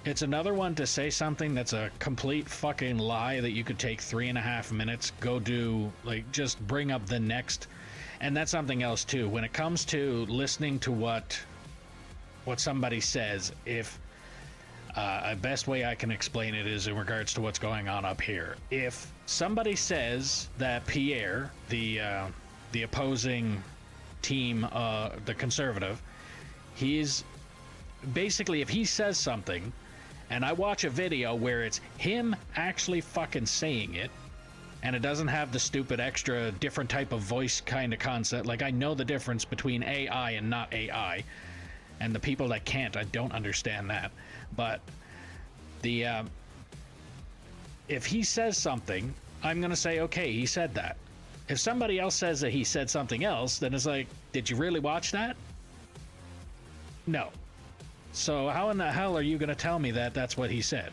[SPEAKER 1] It's another one to say something that's a complete fucking lie that you could take 3.5 minutes, go do, like, just bring up the next. And that's something else too. When it comes to listening to what somebody says, if a best way I can explain it is in regards to what's going on up here. If somebody says that Pierre, the opposing team, the conservative, he's basically, if he says something, and I watch a video where it's him actually fucking saying it, and it doesn't have the stupid extra different type of voice kind of concept. Like, I know the difference between AI and not AI, and the people that can't, I don't understand that. But if he says something, I'm gonna say, okay, he said that. If somebody else says that he said something else, then it's like, did you really watch that? No. So how in the hell are you gonna tell me that that's what he said?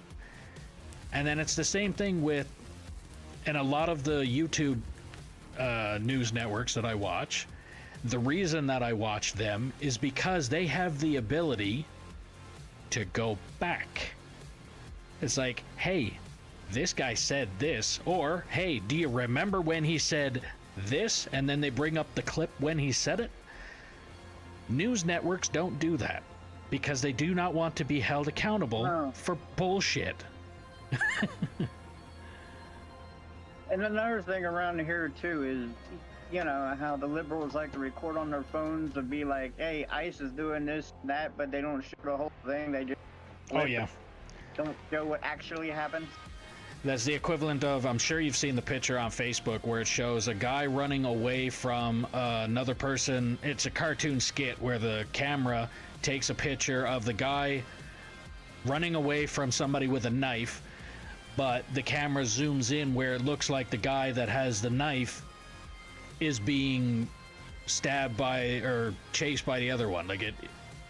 [SPEAKER 1] And then it's the same thing with, and a lot of the YouTube news networks that I watch, the reason that I watch them is because they have the ability to go back. It's like, hey, this guy said this, or hey, do you remember when he said this? And then they bring up the clip when he said it. News networks don't do that because they do not want to be held accountable
[SPEAKER 4] No.
[SPEAKER 1] for bullshit.
[SPEAKER 4] And another thing around here too is, you know, how the liberals like to record on their phones and be like, "Hey, ICE is doing this, that," but they don't show the whole thing. They just
[SPEAKER 1] Oh yeah.
[SPEAKER 4] don't show what actually happened.
[SPEAKER 1] That's the equivalent of, I'm sure you've seen the picture on Facebook where it shows a guy running away from another person. It's a cartoon skit where the camera takes a picture of the guy running away from somebody with a knife, but the camera zooms in where it looks like the guy that has the knife is being stabbed by or chased by the other one. Like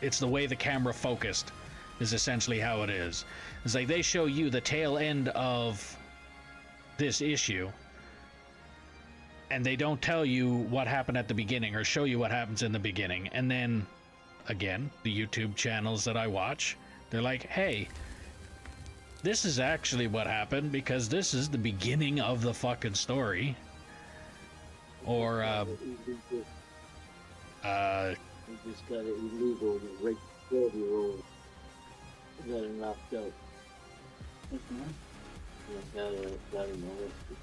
[SPEAKER 1] it's the way the camera focused is essentially how it is. It's like they show you the tail end of this issue and they don't tell you what happened at the beginning or show you what happens in the beginning. And then again, the YouTube channels that I watch, they're like, hey, this is actually what happened because this is the beginning of the fucking story. Or
[SPEAKER 7] We just got it illegal to rape 12-year-olds that are knocked out. Got him arrested.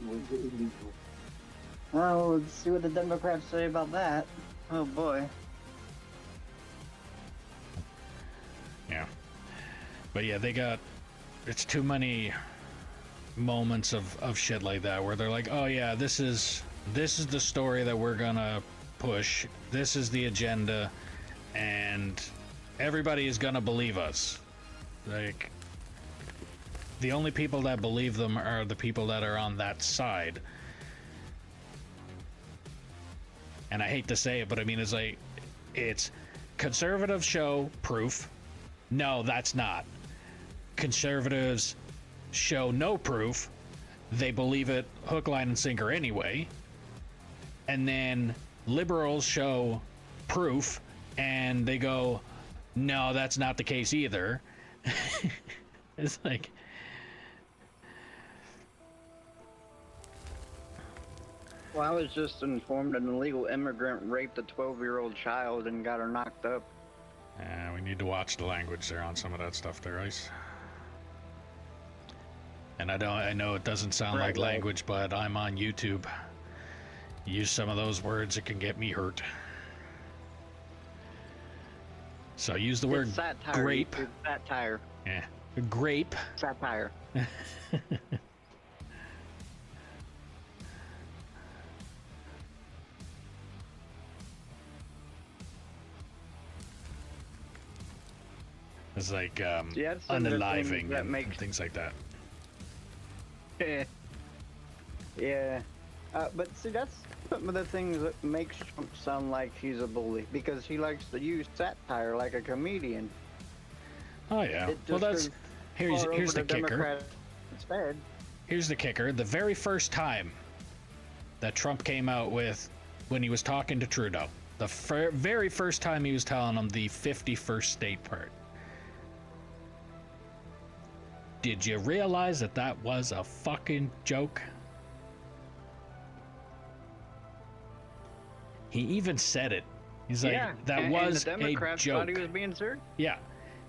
[SPEAKER 7] Was it illegal?
[SPEAKER 4] Well, let's see what the Democrats say about that. Oh boy.
[SPEAKER 1] yeah. But yeah, they got, it's too many moments of shit like that where they're like, oh yeah, this is the story that we're gonna push, this is the agenda, and everybody is gonna believe us. Like, the only people that believe them are the people that are on that side. And I hate to say it, but I mean, it's like, it's conservatives show proof. No, that's not. Conservatives show no proof. They believe it hook, line, and sinker anyway. And then liberals show proof and they go, no, that's not the case either. It's like,
[SPEAKER 4] Well, I was just informed an illegal immigrant raped a 12-year-old child and got her knocked up.
[SPEAKER 1] we need to watch the language there on some of that stuff there, Ice. And I know it doesn't sound like
[SPEAKER 4] Right.
[SPEAKER 1] language, but I'm on YouTube. Use some of those words, it can get me hurt. So use the word
[SPEAKER 4] It's satire.
[SPEAKER 1] grape.
[SPEAKER 4] It's satire.
[SPEAKER 1] Yeah, grape.
[SPEAKER 4] Satire.
[SPEAKER 1] It's like
[SPEAKER 4] Yeah, it's some of the things
[SPEAKER 1] unaliving
[SPEAKER 4] that
[SPEAKER 1] and
[SPEAKER 4] makes-
[SPEAKER 1] things like that.
[SPEAKER 4] Yeah. But see, that's some of the things that makes Trump sound like he's a bully, because he likes to use satire like a comedian.
[SPEAKER 1] Oh yeah.
[SPEAKER 4] It
[SPEAKER 1] Well,
[SPEAKER 4] just
[SPEAKER 1] that's here's
[SPEAKER 4] far
[SPEAKER 1] the
[SPEAKER 4] over
[SPEAKER 1] kicker.
[SPEAKER 4] Democrats instead.
[SPEAKER 1] Here's the kicker. The very first time that Trump came out with when he was talking to Trudeau, the very first time he was telling him the 51st state part. Did you realize that that was a fucking joke? He even said it. He's like,
[SPEAKER 4] Yeah,
[SPEAKER 1] that
[SPEAKER 4] and
[SPEAKER 1] was
[SPEAKER 4] the Democrats
[SPEAKER 1] a joke.
[SPEAKER 4] thought he was being serious.
[SPEAKER 1] Yeah.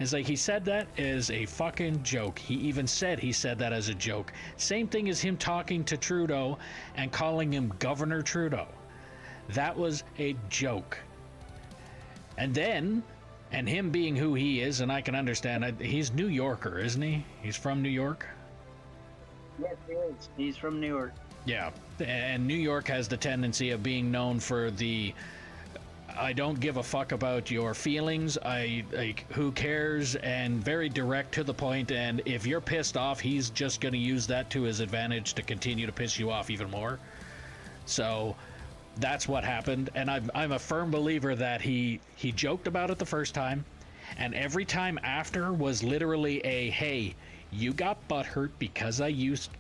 [SPEAKER 1] It's like he said that is a fucking joke. He even said he said that as a joke. Same thing as him talking to Trudeau and calling him Governor Trudeau. That was a joke. And then, and him being who he is, and I can understand, he's New Yorker, isn't he? He's from New York?
[SPEAKER 4] Yes, he is. He's from New York.
[SPEAKER 1] Yeah. And New York has the tendency of being known for the I don't give a fuck about your feelings. I like who cares, and very direct to the point. And if you're pissed off, he's just going to use that to his advantage to continue to piss you off even more. So that's what happened. And I'm a firm believer that he joked about it the first time, and every time after was literally a hey, you got butthurt because I used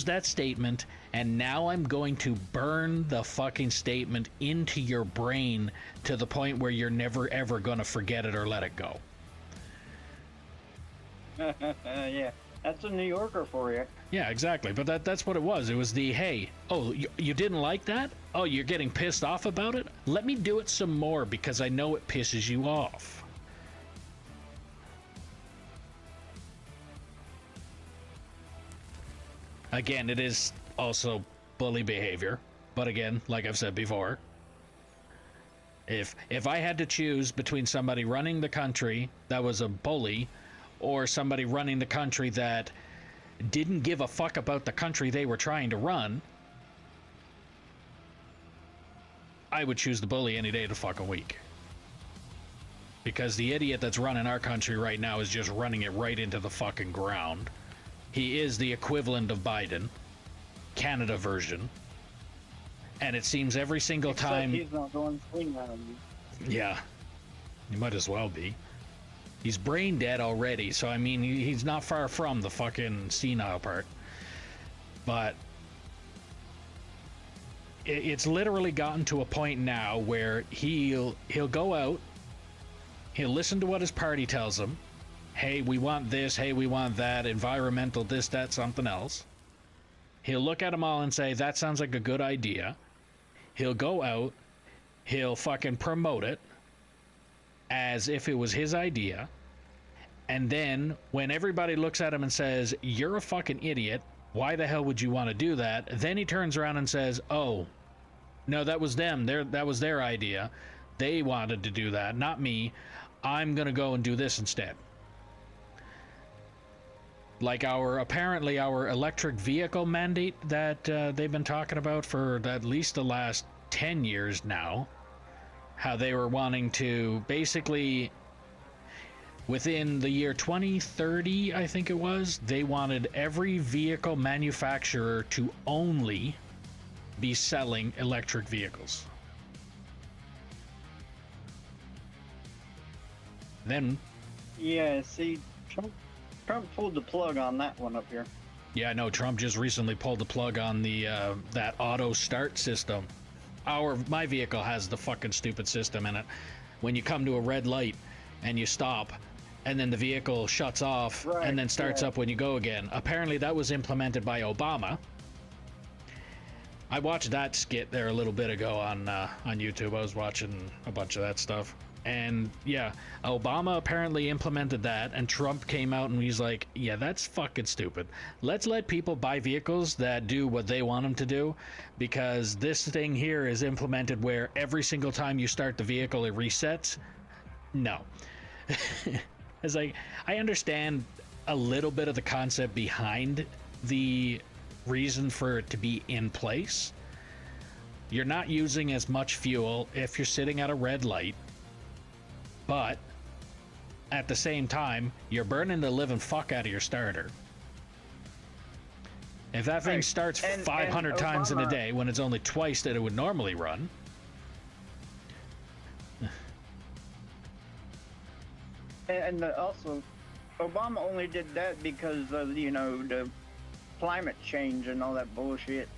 [SPEAKER 1] that statement, and now I'm going to burn the fucking statement into your brain to the point where you're never ever going to forget it or let it go.
[SPEAKER 4] Yeah. That's a New Yorker for you.
[SPEAKER 1] Yeah, exactly. But that's what it was. It was the, hey, oh, you didn't like that? Oh, you're getting pissed off about it? Let me do it some more because I know it pisses you off. Again, it is also bully behavior. But again, like I've said before, if I had to choose between somebody running the country that was a bully or somebody running the country that didn't give a fuck about the country they were trying to run, I would choose the bully any day of the fucking week. Because the idiot that's running our country right now is just running it right into the fucking ground. He is the equivalent of Biden, Canada version. And it seems every single
[SPEAKER 4] Except
[SPEAKER 1] time...
[SPEAKER 4] he's not going swing around.
[SPEAKER 1] Yeah, he might as well be. He's brain dead already, so I mean, he's not far from the fucking senile part. But it's literally gotten to a point now where he'll go out, he'll listen to what his party tells him. Hey, we want this, hey, we want that, environmental, this, that, something else. He'll look at them all and say, that sounds like a good idea. He'll go out, he'll fucking promote it as if it was his idea. And then when everybody looks at him and says, you're a fucking idiot, why the hell would you want to do that? Then he turns around and says, oh, no, that was them. That was their idea. They wanted to do that, not me. I'm going to go and do this instead. Like apparently our electric vehicle mandate that they've been talking about for at least the last 10 years now. How they were wanting to basically, within the year 2030, I think it was, they wanted every vehicle manufacturer to only be selling electric vehicles. Then...
[SPEAKER 4] Yeah, see, Trump pulled the plug on that one up here.
[SPEAKER 1] Yeah, I know. Trump just recently pulled the plug on the that auto start system. My vehicle has the fucking stupid system in it. When you come to a red light and you stop, and then the vehicle shuts off and then starts up when you go again. Apparently that was implemented by Obama. I watched that skit there a little bit ago on YouTube. I was watching a bunch of that stuff. And yeah, Obama apparently implemented that, and Trump came out and he's like, yeah, that's fucking stupid. Let's let people buy vehicles that do what they want them to do, because this thing here is implemented where every single time you start the vehicle it resets. No. It's like, I understand a little bit of the concept behind the reason for it to be in place. You're not using as much fuel if you're sitting at a red light. But at the same time, you're burning the living fuck out of your starter. If that thing starts 500 times in a day when it's only twice that it would normally run.
[SPEAKER 4] And also, Obama only did that because of, you know, the climate change and all that bullshit.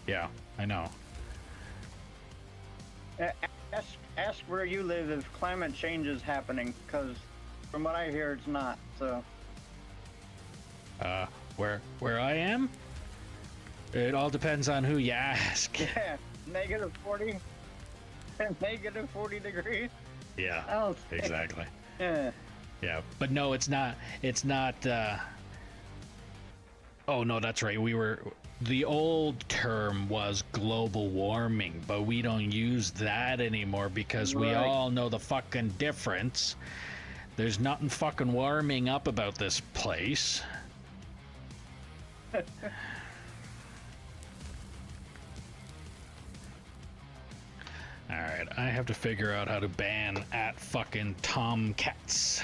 [SPEAKER 1] Yeah, I know.
[SPEAKER 4] Ask where you live if climate change is happening, because from what I hear, it's not. So.
[SPEAKER 1] Where I am? It all depends on who you ask.
[SPEAKER 4] Yeah, negative 40. Negative 40 degrees.
[SPEAKER 1] Yeah,
[SPEAKER 4] Oh,
[SPEAKER 1] exactly.
[SPEAKER 4] Yeah.
[SPEAKER 1] Yeah, but no, it's not. It's not. Oh no, that's right. The old term was global warming, but we don't use that anymore because we all know the fucking difference. There's nothing fucking warming up about this place. Alright, I have to figure out how to ban at fucking Tomcats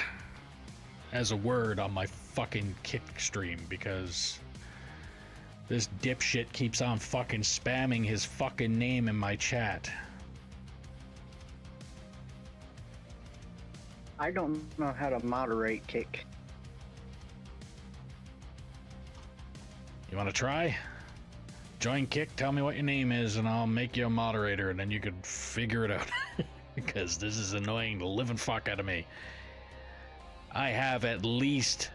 [SPEAKER 1] as a word on my fucking Kick stream, because this dipshit keeps on fucking spamming his fucking name in my chat.
[SPEAKER 4] I don't know how to moderate Kick.
[SPEAKER 1] You want to try? Join Kick, tell me what your name is, and I'll make you a moderator, and then you could figure it out. Because this is annoying the living fuck out of me. I have at least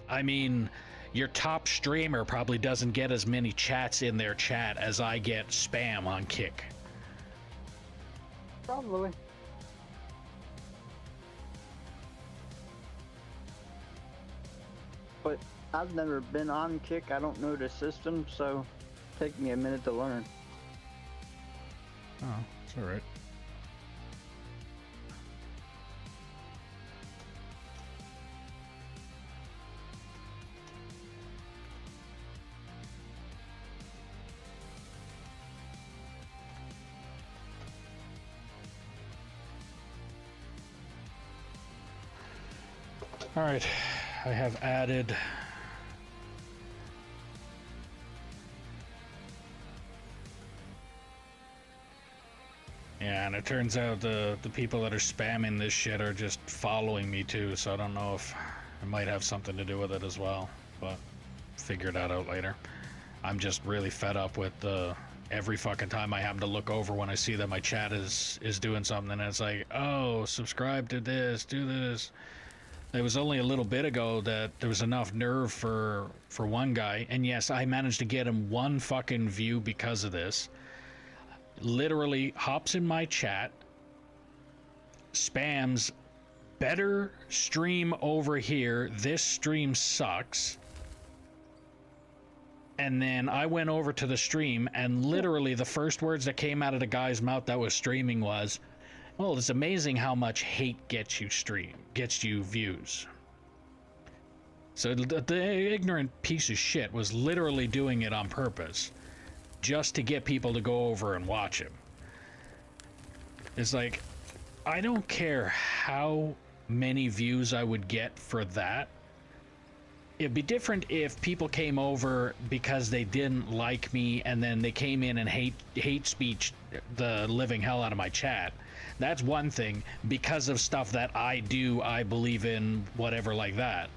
[SPEAKER 1] I mean, your top streamer probably doesn't get as many chats in their chat as I get spam on Kick.
[SPEAKER 4] Probably. But I've never been on Kick. I don't know the system, so take me a minute to learn.
[SPEAKER 1] Oh, it's all right. All right, I have added yeah, and it turns out the people that are spamming this shit are just following me too, so I don't know if it might have something to do with it as well, but figure that out later. I'm just really fed up with every fucking time I happen to look over when I see that my chat is doing something, and it's like, oh, subscribe to this, do this. It was only a little bit ago that there was enough nerve for one guy, and yes, I managed to get him one fucking view because of this. Literally hops in my chat, spams, better stream over here, this stream sucks. And then I went over to the stream, and literally the first words that came out of the guy's mouth that was streaming was, well, it's amazing how much hate gets you views. So the ignorant piece of shit was literally doing it on purpose, just to get people to go over and watch him. It's like, I don't care how many views I would get for that. It'd be different if people came over because they didn't like me and then they came in and hate speech the living hell out of my chat. That's one thing, because of stuff that I do, I believe in, whatever like that.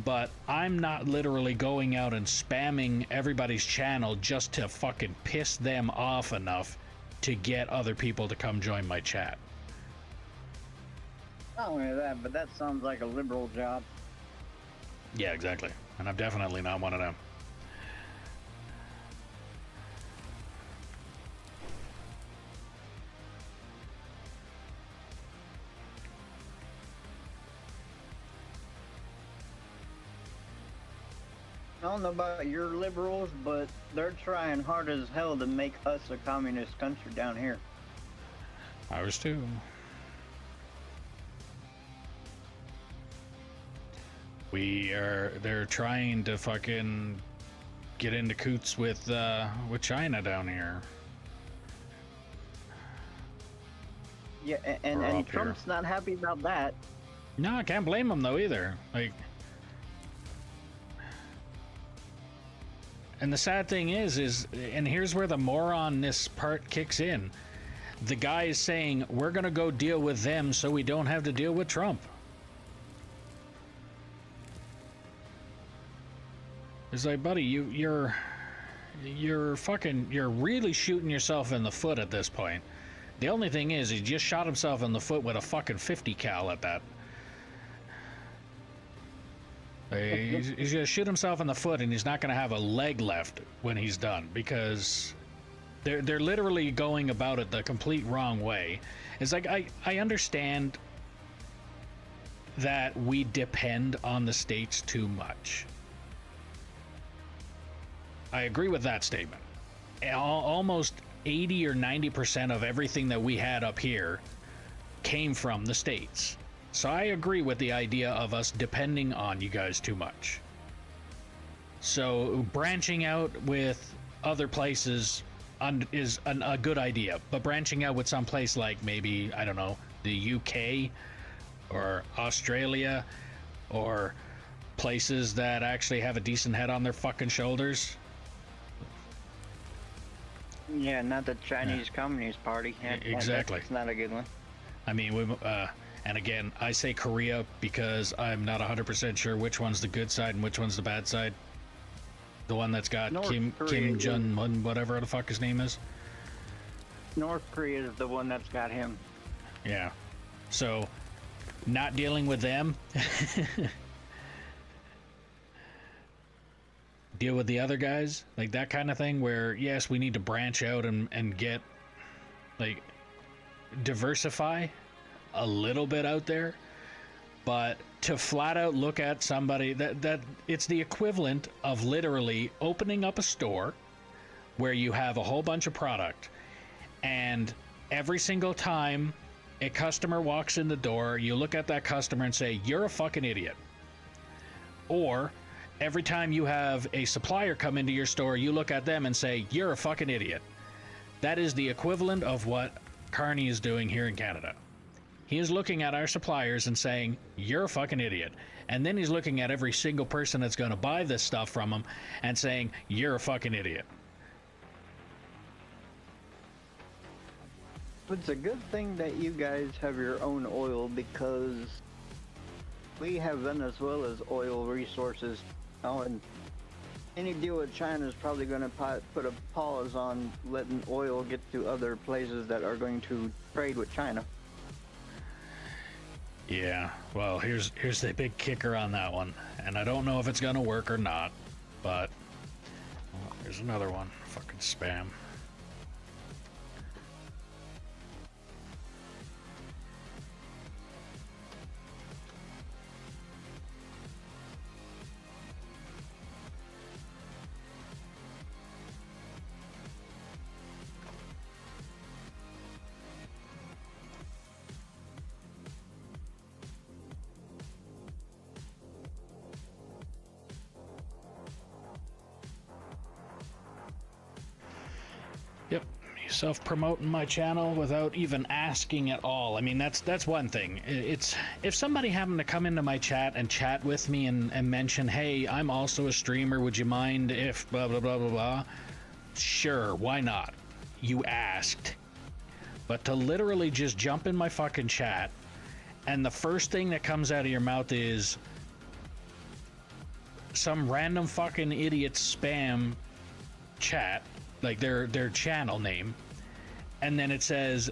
[SPEAKER 1] But I'm not literally going out and spamming everybody's channel just to fucking piss them off enough to get other people to come join my chat.
[SPEAKER 4] Not only that, but that sounds like a liberal job.
[SPEAKER 1] Yeah, exactly. And I'm definitely not one of them.
[SPEAKER 4] I don't know about your liberals, but they're trying hard as hell to make us a communist country down here.
[SPEAKER 1] Ours too. They're trying to fucking get into coots with China down here.
[SPEAKER 4] Yeah,
[SPEAKER 1] Or
[SPEAKER 4] and
[SPEAKER 1] up here.
[SPEAKER 4] Trump's not happy about that.
[SPEAKER 1] No, I can't blame them though either. Like, and the sad thing is, and here's where the moron-ness part kicks in. The guy is saying, we're gonna go deal with them so we don't have to deal with Trump. It's like, buddy, you're really shooting yourself in the foot at this point. The only thing is, he just shot himself in the foot with a fucking 50 cal at that. He's gonna shoot himself in the foot, and he's not gonna have a leg left when he's done, because they're literally going about it the complete wrong way. It's like, I understand that we depend on the states too much. I agree with that statement. Almost 80 or 90% of everything that we had up here came from the states. So I agree with the idea of us depending on you guys too much. So branching out with other places is a good idea, but branching out with some place like maybe, I don't know, the UK or Australia or places that actually have a decent head on their fucking shoulders.
[SPEAKER 4] Yeah, not the Chinese Communist Party.
[SPEAKER 1] Exactly.
[SPEAKER 4] It's not a good one.
[SPEAKER 1] I mean, and again, I say Korea because I'm not 100% sure which one's the good side and which one's the bad side. The one that's got
[SPEAKER 4] North
[SPEAKER 1] Kim
[SPEAKER 4] Korea,
[SPEAKER 1] Jong-un, whatever the fuck his name is.
[SPEAKER 4] North Korea is the one that's got him.
[SPEAKER 1] Yeah. So, not dealing with them. deal with the other guys, like that kind of thing, where yes, we need to branch out and get, like, diversify a little bit out there, but to flat out look at somebody that it's the equivalent of literally opening up a store where you have a whole bunch of product, and every single time a customer walks in the door, you look at that customer and say, you're a fucking idiot. Or every time you have a supplier come into your store, you look at them and say, you're a fucking idiot. That is the equivalent of what Carney is doing here in Canada. He is looking at our suppliers and saying, you're a fucking idiot. And then he's looking at every single person that's going to buy this stuff from him and saying, you're a fucking idiot.
[SPEAKER 4] It's a good thing that you guys have your own oil, because we have Venezuela's oil resources now, and any deal with China is probably going to put a pause on letting oil get to other places that are going to trade with China.
[SPEAKER 1] Yeah, well, here's the big kicker on that one, and I don't know if it's gonna work or not, but here's another one. Fucking spam. Yep, self-promoting my channel without even asking at all. I mean, that's one thing. It's if somebody happened to come into my chat and chat with me and mention, hey, I'm also a streamer, would you mind if blah blah blah blah blah? Sure, why not? You asked. But to literally just jump in my fucking chat and the first thing that comes out of your mouth is some random fucking idiot spam chat, like their channel name, and then it says,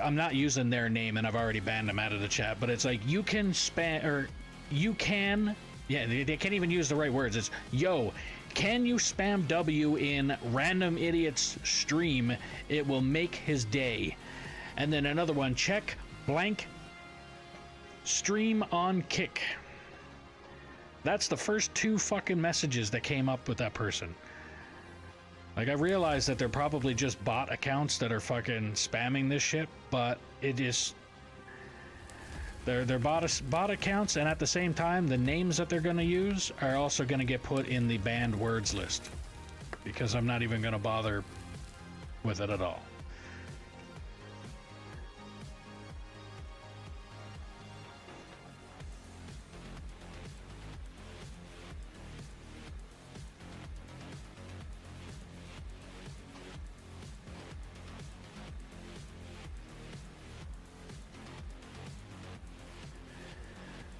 [SPEAKER 1] I'm not using their name and I've already banned them out of the chat, but it's like, you can spam, or you can, yeah, they can't even use the right words. It's, yo, can you spam W in random idiot's stream? It will make his day. And then another one, check blank stream on Kick. That's the first two fucking messages that came up with that person. Like, I realize that they're probably just bot accounts that are fucking spamming this shit, but it is... They're bot accounts, and at the same time, the names that they're going to use are also going to get put in the banned words list. Because I'm not even going to bother with it at all.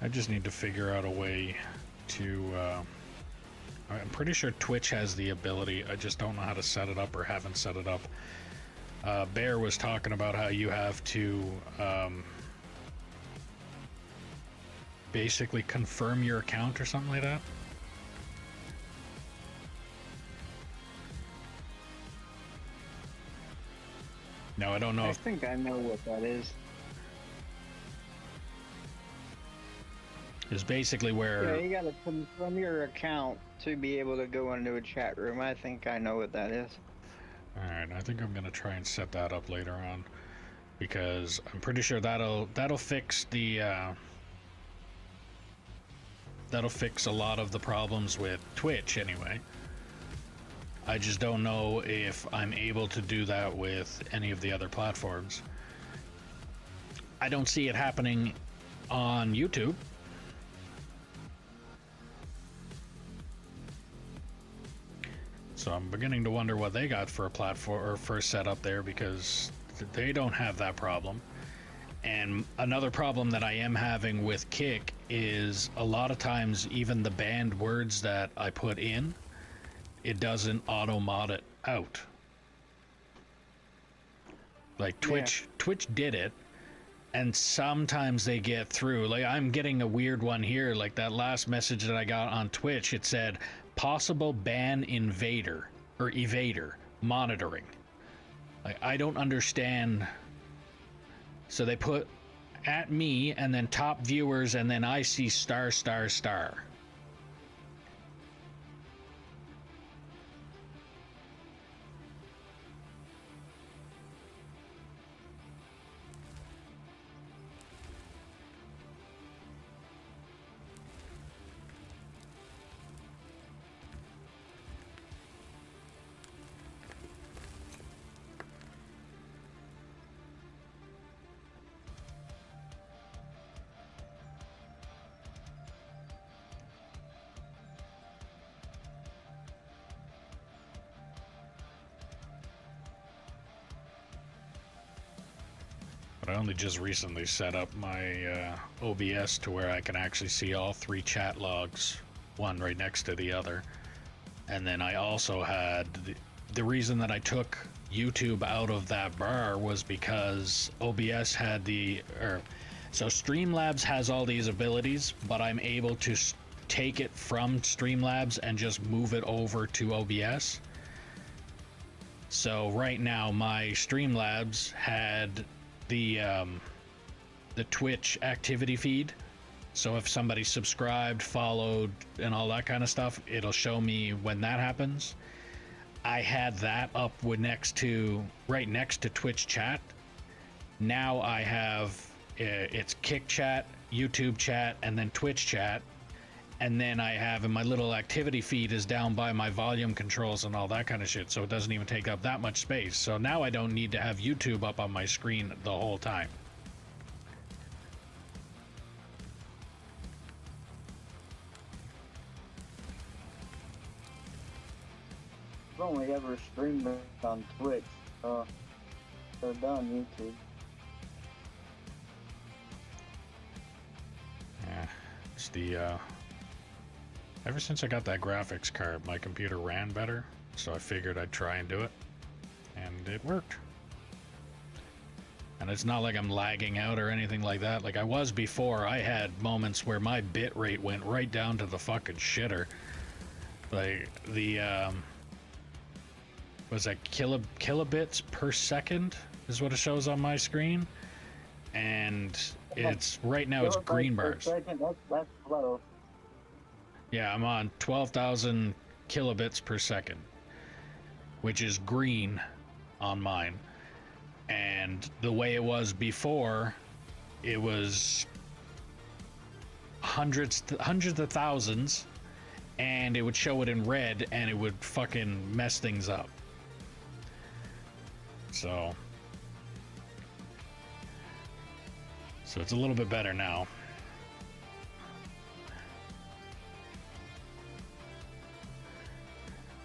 [SPEAKER 1] I just need to figure out a way to, I'm pretty sure Twitch has the ability, I just don't know how to set it up or haven't set it up. Bear was talking about how you have to basically confirm your account or something like that. No, I don't know
[SPEAKER 4] I
[SPEAKER 1] if...
[SPEAKER 4] think I know what that is.
[SPEAKER 1] Is basically where...
[SPEAKER 4] Yeah, you gotta confirm your account to be able to go into a chat room. I think I know what that is.
[SPEAKER 1] Alright, I think I'm gonna try and set that up later on, because I'm pretty sure that'll fix the that'll fix a lot of the problems with Twitch anyway. I just don't know if I'm able to do that with any of the other platforms. I don't see it happening on YouTube. So I'm beginning to wonder what they got for a platform or for a setup there, because they don't have that problem. And another problem that I am having with Kick is a lot of times even the banned words that I put in, it doesn't auto-mod it out. Like Twitch did it, and sometimes they get through. Like, I'm getting a weird one here, like that last message that I got on Twitch, it said possible ban invader or evader monitoring. Like, I don't understand. So they put at me and then top viewers, and then I see star star star. I only just recently set up my OBS to where I can actually see all 3 chat logs, one right next to the other. And then I also had the reason that I took YouTube out of that bar was because OBS had so Streamlabs has all these abilities, but I'm able to take it from Streamlabs and just move it over to OBS. So right now my Streamlabs had the Twitch activity feed. So if somebody subscribed, followed, and all that kind of stuff, it'll show me when that happens. I had that up with right next to Twitch chat. Now I have it's Kick chat, YouTube chat, and then Twitch chat. And then I have in my little activity feed is down by my volume controls and all that kind of shit, so it doesn't even take up that much space. So now I don't need to have YouTube up on my screen the whole time.
[SPEAKER 4] I've only ever streamed it on Twitch, or done YouTube.
[SPEAKER 1] Yeah, it's the ever since I got that graphics card, my computer ran better, so I figured I'd try and do it, and it worked. And it's not like I'm lagging out or anything like that. Like I was before, I had moments where my bit rate went right down to the fucking shitter. Like the was that kilobits per second is what it shows on my screen, and it's right now it's green bars.
[SPEAKER 4] That's low.
[SPEAKER 1] Yeah, I'm on 12,000 kilobits per second, which is green on mine. And the way it was before, it was hundreds of thousands, and it would show it in red, and it would fucking mess things up. So it's a little bit better now.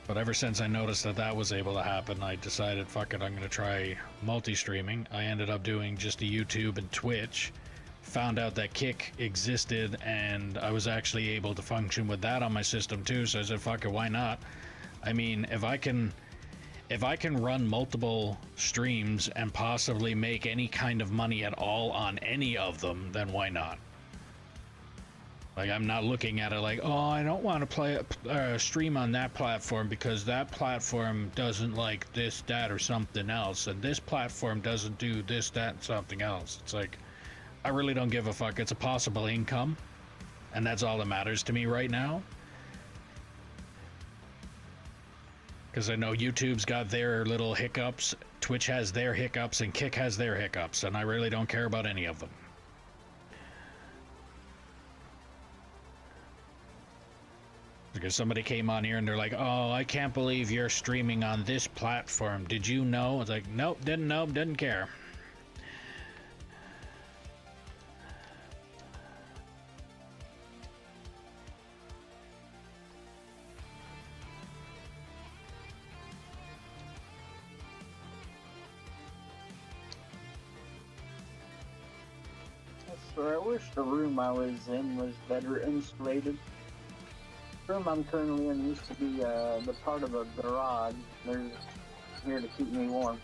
[SPEAKER 1] But ever since I noticed that was able to happen, I decided, fuck it, I'm going to try multi-streaming. I ended up doing just a YouTube and Twitch. Found out that Kick existed, and I was actually able to function with that on my system too, so I said, fuck it, why not? I mean, if I can run multiple streams and possibly make any kind of money at all on any of them, then why not? Like, I'm not looking at it like, oh, I don't want to play stream on that platform because that platform doesn't like this, that, or something else, and this platform doesn't do this, that, and something else. It's like, I really don't give a fuck. It's a possible income, and that's all that matters to me right now. Because I know YouTube's got their little hiccups, Twitch has their hiccups, and Kick has their hiccups, and I really don't care about any of them. Because somebody came on here and they're like, oh, I can't believe you're streaming on this platform. Did you know? It's like, nope, didn't know, didn't care.
[SPEAKER 4] So I wish the room I was in was better insulated. The room I'm currently in used to be the part of a garage. They're here to keep me warm.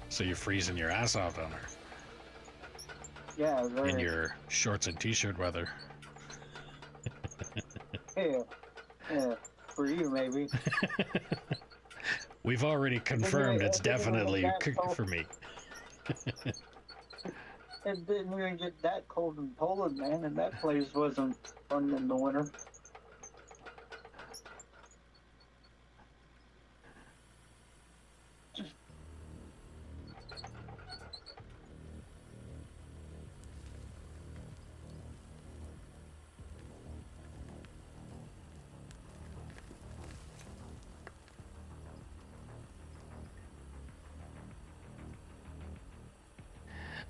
[SPEAKER 1] So you're freezing your ass off down there.
[SPEAKER 4] Yeah,
[SPEAKER 1] in
[SPEAKER 4] very.
[SPEAKER 1] your shorts and t-shirt weather.
[SPEAKER 4] Yeah, yeah. For you, maybe.
[SPEAKER 1] We've already confirmed it's definitely for me.
[SPEAKER 4] It didn't even get that cold in Poland, man, and that place wasn't fun in the winter.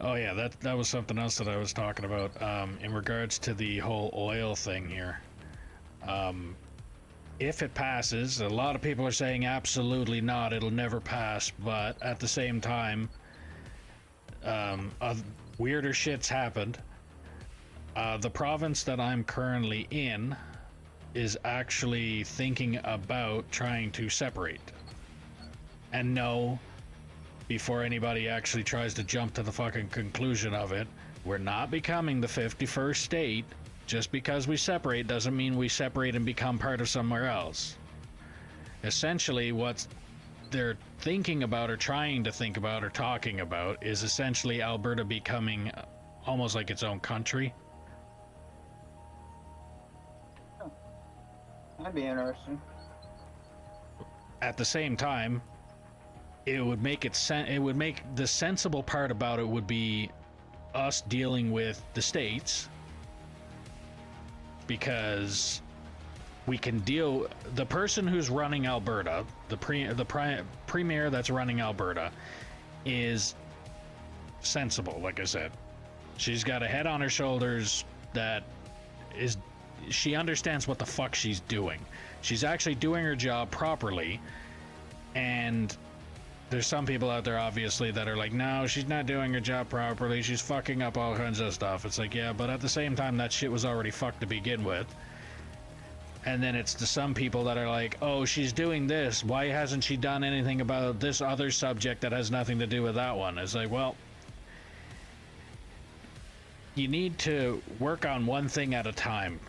[SPEAKER 1] Oh yeah, that was something else that I was talking about in regards to the whole oil thing here. If it passes, a lot of people are saying absolutely not, it'll never pass, but at the same time, weirder shit's happened. The province that I'm currently in is actually thinking about trying to separate. And no, before anybody actually tries to jump to the fucking conclusion of it, we're not becoming the 51st state. Just because we separate doesn't mean we separate and become part of somewhere else. Essentially, what they're thinking about or trying to think about or talking about is essentially Alberta becoming almost like its own country.
[SPEAKER 4] That'd be interesting.
[SPEAKER 1] At the same time, it would make it would make the sensible part about it would be us dealing with the states, because we can deal. The person who's running Alberta, the premier that's running Alberta, is sensible. Like I said, she's got a head on her shoulders that is. She understands what the fuck she's doing. She's actually doing her job properly, and there's some people out there obviously that are like, no, she's not doing her job properly, she's fucking up all kinds of stuff. It's like, yeah, but at the same time that shit was already fucked to begin with. And then it's to some people that are like, oh, she's doing this, why hasn't she done anything about this other subject that has nothing to do with that one? It's like, well, you need to work on one thing at a time,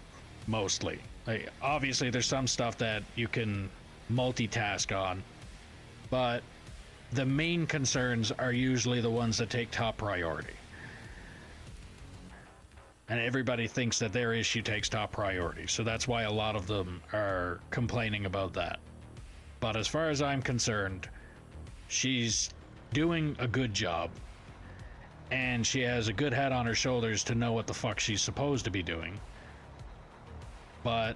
[SPEAKER 1] mostly. Like, obviously there's some stuff that you can multitask on, but the main concerns are usually the ones that take top priority. And everybody thinks that their issue takes top priority, so that's why a lot of them are complaining about that. But as far as I'm concerned, she's doing a good job, and she has a good head on her shoulders to know what the fuck she's supposed to be doing. But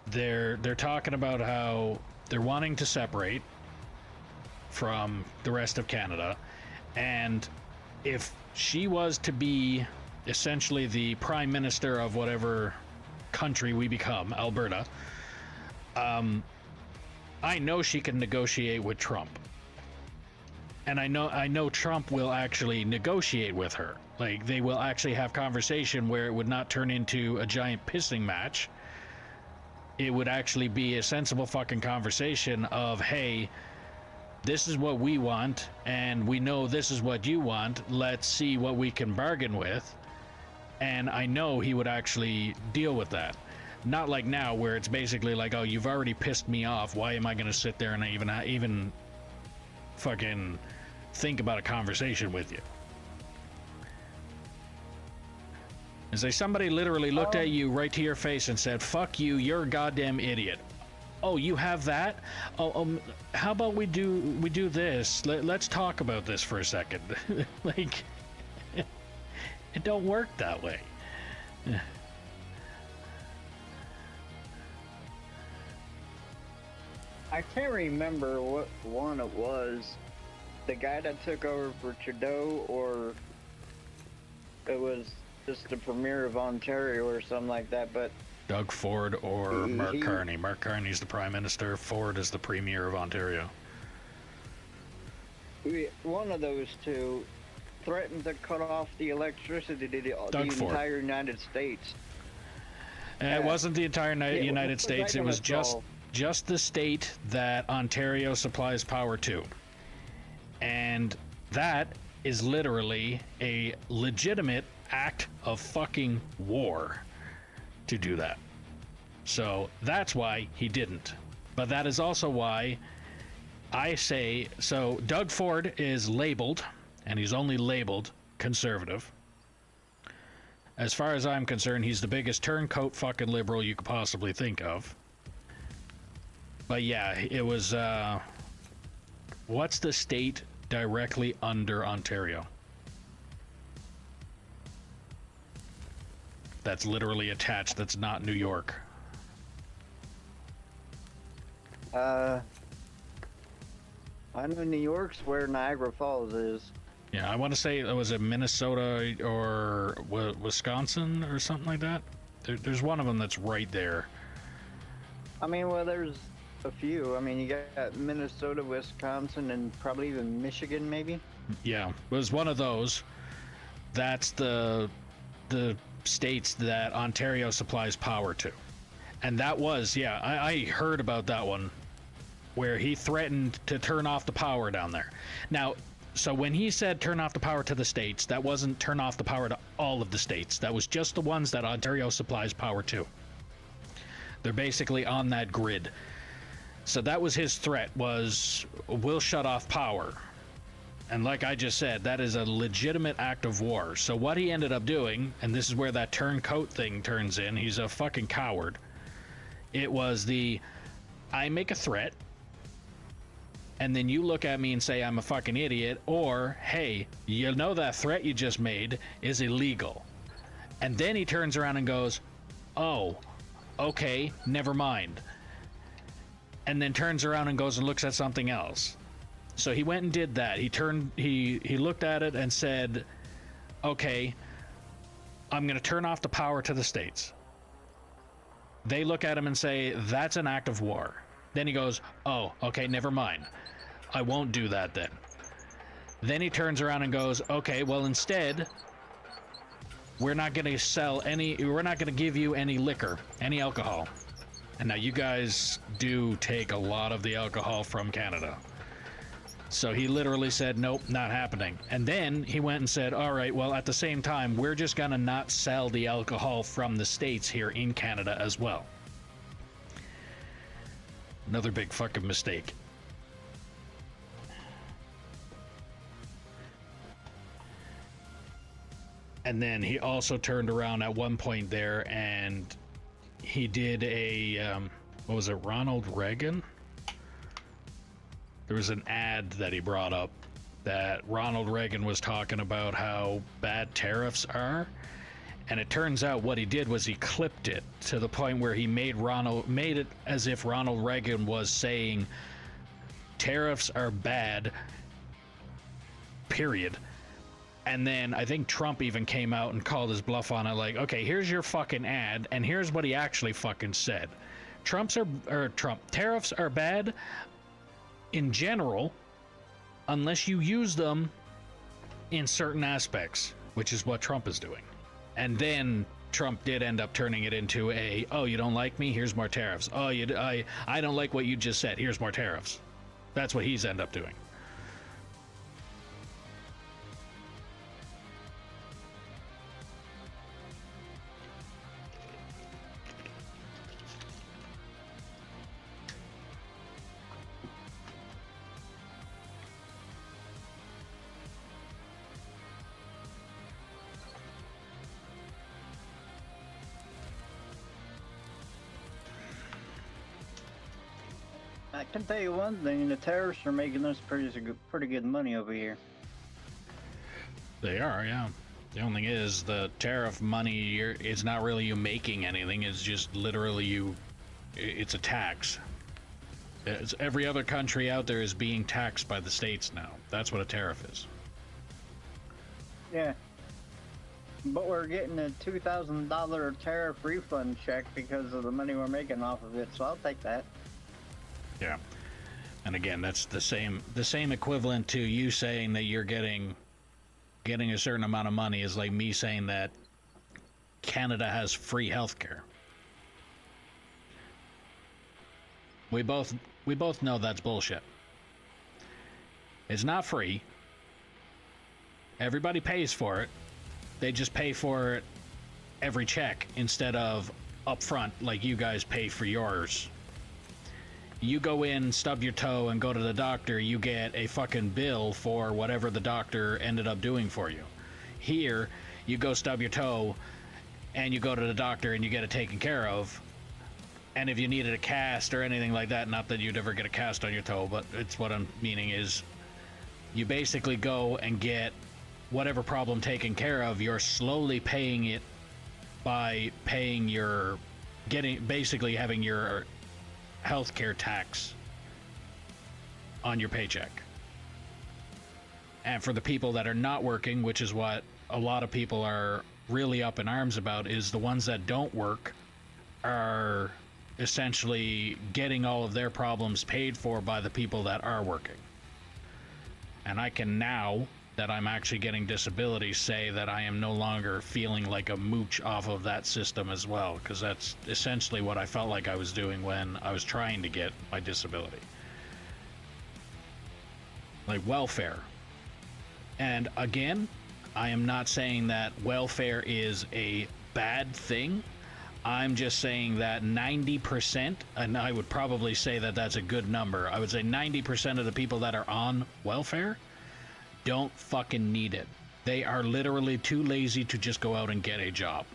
[SPEAKER 1] they're talking about how they're wanting to separate from the rest of Canada, and if she was to be essentially the prime minister of whatever country we become, Alberta, I know she can negotiate with Trump, and I know Trump will actually negotiate with her. Like, they will actually have conversation where it would not turn into a giant pissing match. It would actually be a sensible fucking conversation of, hey, this is what we want, and we know this is what you want. Let's see what we can bargain with. And I know he would actually deal with that. Not like now, where it's basically like, oh, you've already pissed me off. Why am I going to sit there and even fucking think about a conversation with you? It's like somebody literally looked at you right to your face and said, fuck you, you're a goddamn idiot. Oh, you have that? Oh, how about we do this? Let's talk about this for a second. Like, it don't work that way.
[SPEAKER 4] I can't remember what one it was. The guy that took over for Trudeau, or it was just the Premier of Ontario or something like that, but
[SPEAKER 1] Doug Ford or Mark Carney. Mark Carney's the Prime Minister. Ford is the Premier of Ontario.
[SPEAKER 4] One of those two threatened to cut off the electricity to the entire United States.
[SPEAKER 1] It wasn't the entire United States. It was just the state that Ontario supplies power to. And that is literally a legitimate act of fucking war to do that. So that's why he didn't. But that is also why I say, so Doug Ford is labeled, and he's only labeled conservative. As far as I'm concerned, he's the biggest turncoat fucking liberal you could possibly think of. But yeah, it was, what's the state directly under Ontario? That's literally attached, that's not New York.
[SPEAKER 4] I know New York's where Niagara Falls is.
[SPEAKER 1] Yeah, I want to say, was it Minnesota or Wisconsin or something like that? There's one of them that's right there.
[SPEAKER 4] I mean, well, there's a few. I mean, you got Minnesota, Wisconsin, and probably even Michigan, maybe.
[SPEAKER 1] Yeah, it was one of those. That's the states that Ontario supplies power to. And that was, yeah, I heard about that one, where he threatened to turn off the power down there. Now, so when he said turn off the power to the states, that wasn't turn off the power to all of the states. That was just the ones that Ontario supplies power to. They're basically on that grid. So that was his threat, was we'll shut off power. And like I just said, that is a legitimate act of war. So what he ended up doing, and this is where that turncoat thing turns in, he's a fucking coward. It was I make a threat, and then you look at me and say I'm a fucking idiot, or, hey, you know that threat you just made is illegal. And then he turns around and goes, oh, okay, never mind. And then turns around and goes and looks at something else. So he went and did that. He looked at it and said, okay, I'm going to turn off the power to the states. They look at him and say, that's an act of war. Then he goes, oh, okay, never mind. I won't do that then. Then he turns around and goes, okay, well, instead, we're not going to give you any liquor, any alcohol. And now you guys do take a lot of the alcohol from Canada. So he literally said, nope, not happening. And then he went and said, all right, well, at the same time, we're just going to not sell the alcohol from the States here in Canada as well. Another big fucking mistake. And then he also turned around at one point there and he did a, what was it, Ronald Reagan? There was an ad that he brought up that Ronald Reagan was talking about how bad tariffs are. And it turns out what he did was he clipped it to the point where he made it as if Ronald Reagan was saying tariffs are bad, period. And then I think Trump even came out and called his bluff on it, like, okay, here's your fucking ad, and here's what he actually fucking said. Tariffs are bad in general, unless you use them in certain aspects, which is what Trump is doing. And then Trump did end up turning it into oh, you don't like me? Here's more tariffs. Oh, I don't like what you just said. Here's more tariffs. That's what he's ended up doing.
[SPEAKER 4] I can tell you one thing: the terrorists are making us pretty good money over here.
[SPEAKER 1] They are, yeah. The only thing is, the tariff money, it's not really you making anything, it's just literally it's a tax. Every other country out there is being taxed by the states now. That's what a tariff is.
[SPEAKER 4] Yeah. But we're getting a $2,000 tariff refund check because of the money we're making off of it, so I'll take that.
[SPEAKER 1] Yeah. And again, that's the same equivalent to you saying that you're getting a certain amount of money is like me saying that Canada has free healthcare. We both know that's bullshit. It's not free. Everybody pays for it. They just pay for it every check instead of upfront like you guys pay for yours. You go in, stub your toe, and go to the doctor, you get a fucking bill for whatever the doctor ended up doing for you. Here, you go stub your toe, and you go to the doctor and you get it taken care of. And if you needed a cast or anything like that, not that you'd ever get a cast on your toe, but it's what I'm meaning is you basically go and get whatever problem taken care of. You're slowly paying it by paying your, basically having your healthcare tax on your paycheck. And for the people that are not working, which is what a lot of people are really up in arms about, is the ones that don't work are essentially getting all of their problems paid for by the people that are working. And I can, now that I'm actually getting disability, say that I am no longer feeling like a mooch off of that system as well, because that's essentially what I felt like I was doing when I was trying to get my disability. Like welfare. And again, I am not saying that welfare is a bad thing. I'm just saying that 90%, and I would probably say that that's a good number, I would say 90% of the people that are on welfare don't fucking need it. They are literally too lazy to just go out and get a job.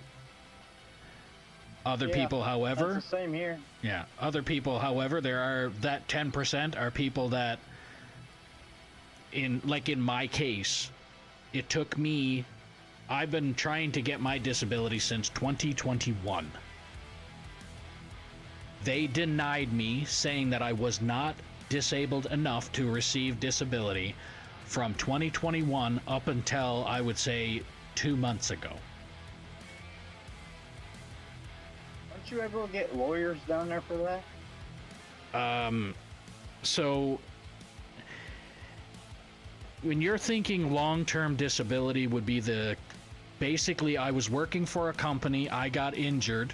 [SPEAKER 1] Other people, however,
[SPEAKER 4] That's the same here.
[SPEAKER 1] yeah, other people, however, there are that 10% are people that, in my case, it took me, I've been trying to get my disability since 2021. They denied me, saying that I was not disabled enough to receive disability from 2021 up until, I would say, 2 months ago.
[SPEAKER 4] Don't you ever get lawyers down there for that?
[SPEAKER 1] So when you're thinking long-term disability would be basically I was working for a company, I got injured.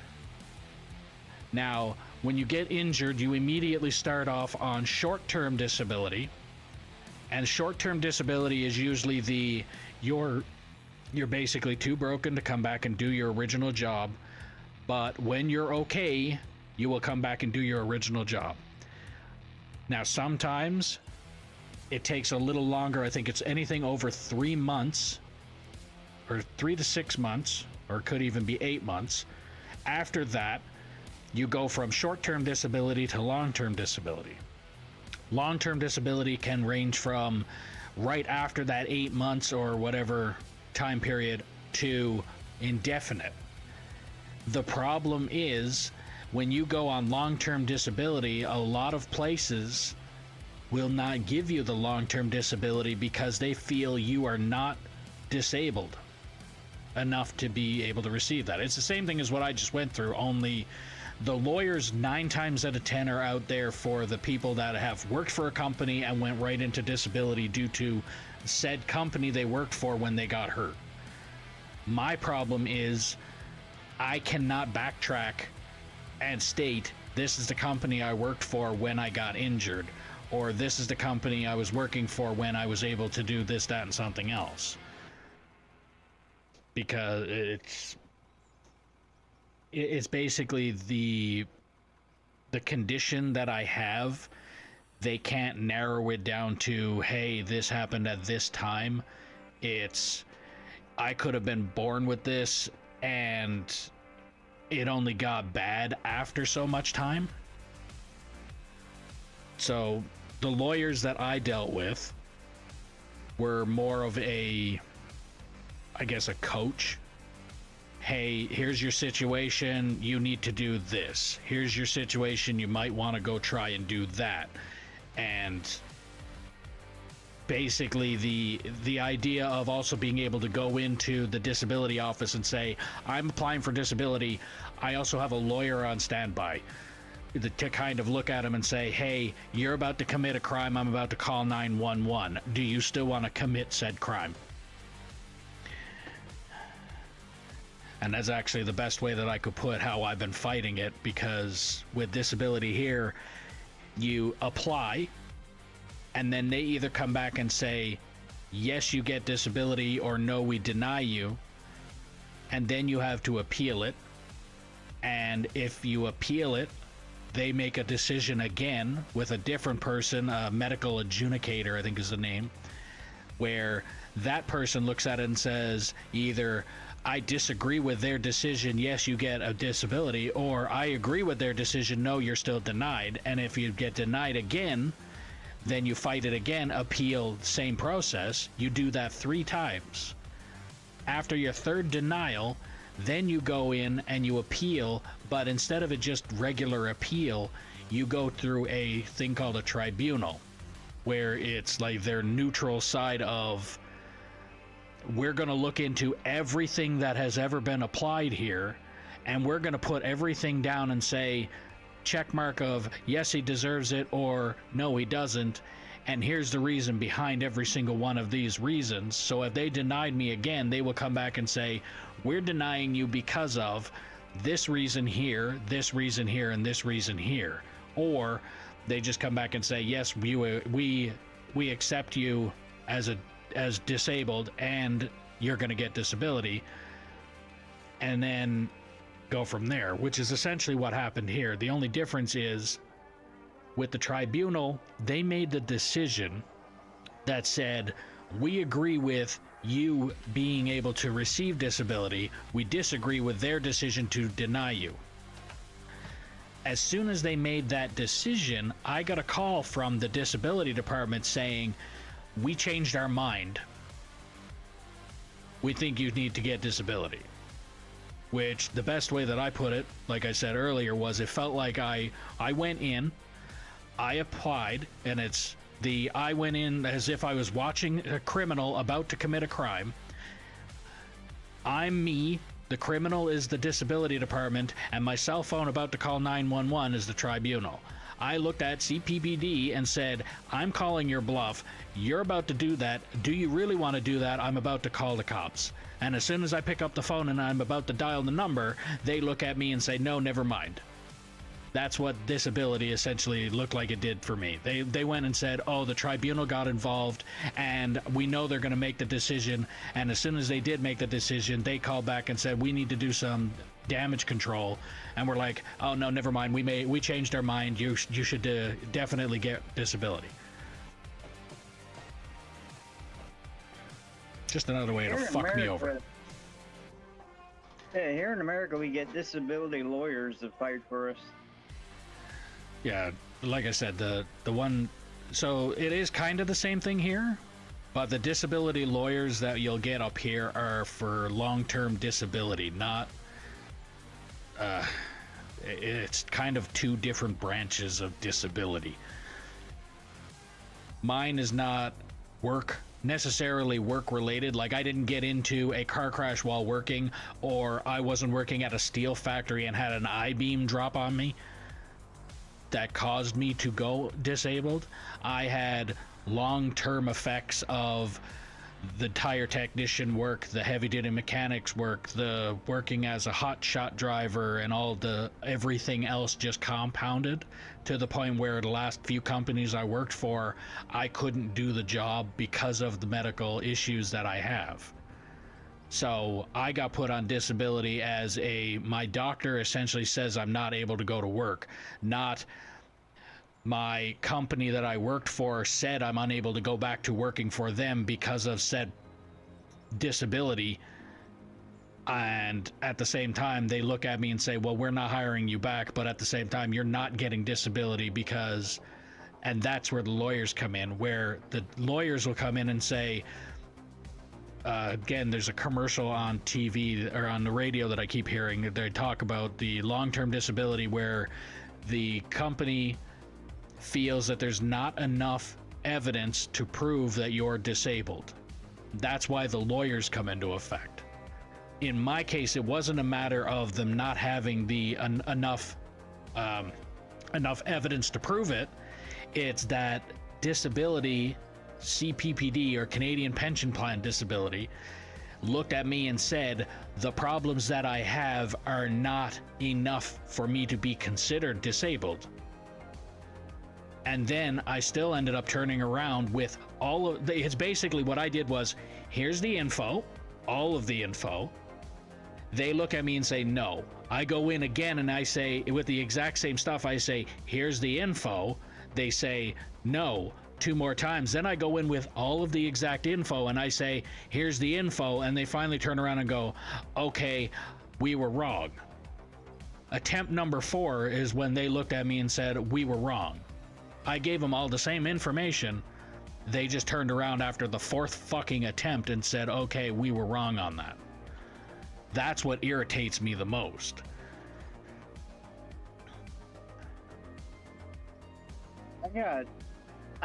[SPEAKER 1] Now, when you get injured, you immediately start off on short-term disability. And short-term disability is usually you're basically too broken to come back and do your original job. But when you're okay, you will come back and do your original job. Now, sometimes it takes a little longer. I think it's anything over 3 months, or 3 to 6 months, or it could even be 8 months. After that, you go from short-term disability to long-term disability. Long-term disability can range from right after that 8 months or whatever time period to indefinite. The problem is when you go on long-term disability, a lot of places will not give you the long-term disability because they feel you are not disabled enough to be able to receive that. It's the same thing as what I just went through, only the lawyers 9 times out of 10 are out there for the people that have worked for a company and went right into disability due to said company they worked for when they got hurt. My problem is I cannot backtrack and state this is the company I worked for when I got injured, or this is the company I was working for when I was able to do this, that, and something else. Because it's basically the condition that I have. They can't narrow it down to, hey, this happened at this time. It's, I could have been born with this and it only got bad after so much time. So the lawyers that I dealt with were more of a, I guess, a coach. Hey, here's your situation, you need to do this. Here's your situation, you might want to go try and do that. And basically the idea of also being able to go into the disability office and say, I'm applying for disability, I also have a lawyer on standby to kind of look at him and say, hey, you're about to commit a crime, I'm about to call 911. Do you still want to commit said crime? And that's actually the best way that I could put how I've been fighting it, because with disability here, you apply, and then they either come back and say, yes, you get disability, or no, we deny you. And then you have to appeal it. And if you appeal it, they make a decision again with a different person, a medical adjudicator, I think is the name, where that person looks at it and says either I disagree with their decision, yes, you get a disability, or I agree with their decision, no, you're still denied. And if you get denied again, then you fight it again, appeal, same process. You do that 3 times. After your 3rd denial, then you go in and you appeal, but instead of it just regular appeal, you go through a thing called a tribunal, where it's like their neutral side of, we're going to look into everything that has ever been applied here, and we're going to put everything down and say, check mark of, yes, he deserves it, or no, he doesn't. And here's the reason behind every single one of these reasons. So if they denied me again, they will come back and say, we're denying you because of this reason here, and this reason here. Or they just come back and say, yes, we accept you as disabled, and you're going to get disability. And then go from there, which is essentially what happened here. The only difference is, with the tribunal, they made the decision that said, we agree with you being able to receive disability, we disagree with their decision to deny you. As soon as they made that decision, I got a call from the disability department saying, we changed our mind. We think you need to get disability. Which, the best way that I put it, like I said earlier, was it felt like I went in, I applied, and I went in as if I was watching a criminal about to commit a crime. I'm me, the criminal is the disability department, and my cell phone about to call 911 is the tribunal. I looked at CPPD and said, I'm calling your bluff. You're about to do that. Do you really want to do that? I'm about to call the cops. And as soon as I pick up the phone and I'm about to dial the number, they look at me and say, no, never mind. That's what disability essentially looked like it did for me. They went and said, oh, the tribunal got involved, and we know they're going to make the decision. And as soon as they did make the decision, they called back and said, we need to do some damage control. And we're like, oh, no, never mind. We changed our mind. You should definitely get disability. Just another way to
[SPEAKER 4] Here in
[SPEAKER 1] fuck me over.
[SPEAKER 4] America- Yeah, here in America, we get disability lawyers to fight for us.
[SPEAKER 1] Yeah, like I said, the one, so it is kind of the same thing here, but the disability lawyers that you'll get up here are for long-term disability, not, it's kind of 2 different branches of disability. Mine is not necessarily work related. Like, I didn't get into a car crash while working, or I wasn't working at a steel factory and had an I-beam drop on me that caused me to go disabled. I had long-term effects of the tire technician work, the heavy-duty mechanics work, the working as a hot shot driver, and everything else just compounded to the point where the last few companies I worked for, I couldn't do the job because of the medical issues that I have. So I got put on disability as my doctor essentially says I'm not able to go to work, not my company that I worked for said I'm unable to go back to working for them because of said disability. And at the same time, they look at me and say, well, we're not hiring you back, but at the same time, you're not getting disability because, and that's where the lawyers come in, where the lawyers will come in and say, again, there's a commercial on TV or on the radio that I keep hearing. They talk about the long-term disability where the company feels that there's not enough evidence to prove that you're disabled. That's why the lawyers come into effect. In my case, it wasn't a matter of them not having the enough evidence to prove it. It's that disability, CPPD or Canadian Pension Plan disability, looked at me and said, the problems that I have are not enough for me to be considered disabled. And then I still ended up turning around with all of the, it's basically what I did was, here's the info, all of the info. They look at me and say no. I go in again and I say, with the exact same stuff, I say, here's the info. They say no 2 more times. Then I go in with all of the exact info and I say, here's the info. And they finally turn around and go, okay, we were wrong. Attempt number 4 is when they looked at me and said, we were wrong. I gave them all the same information. They just turned around after the 4th fucking attempt and said, okay, we were wrong on that. That's what irritates me the most.
[SPEAKER 4] I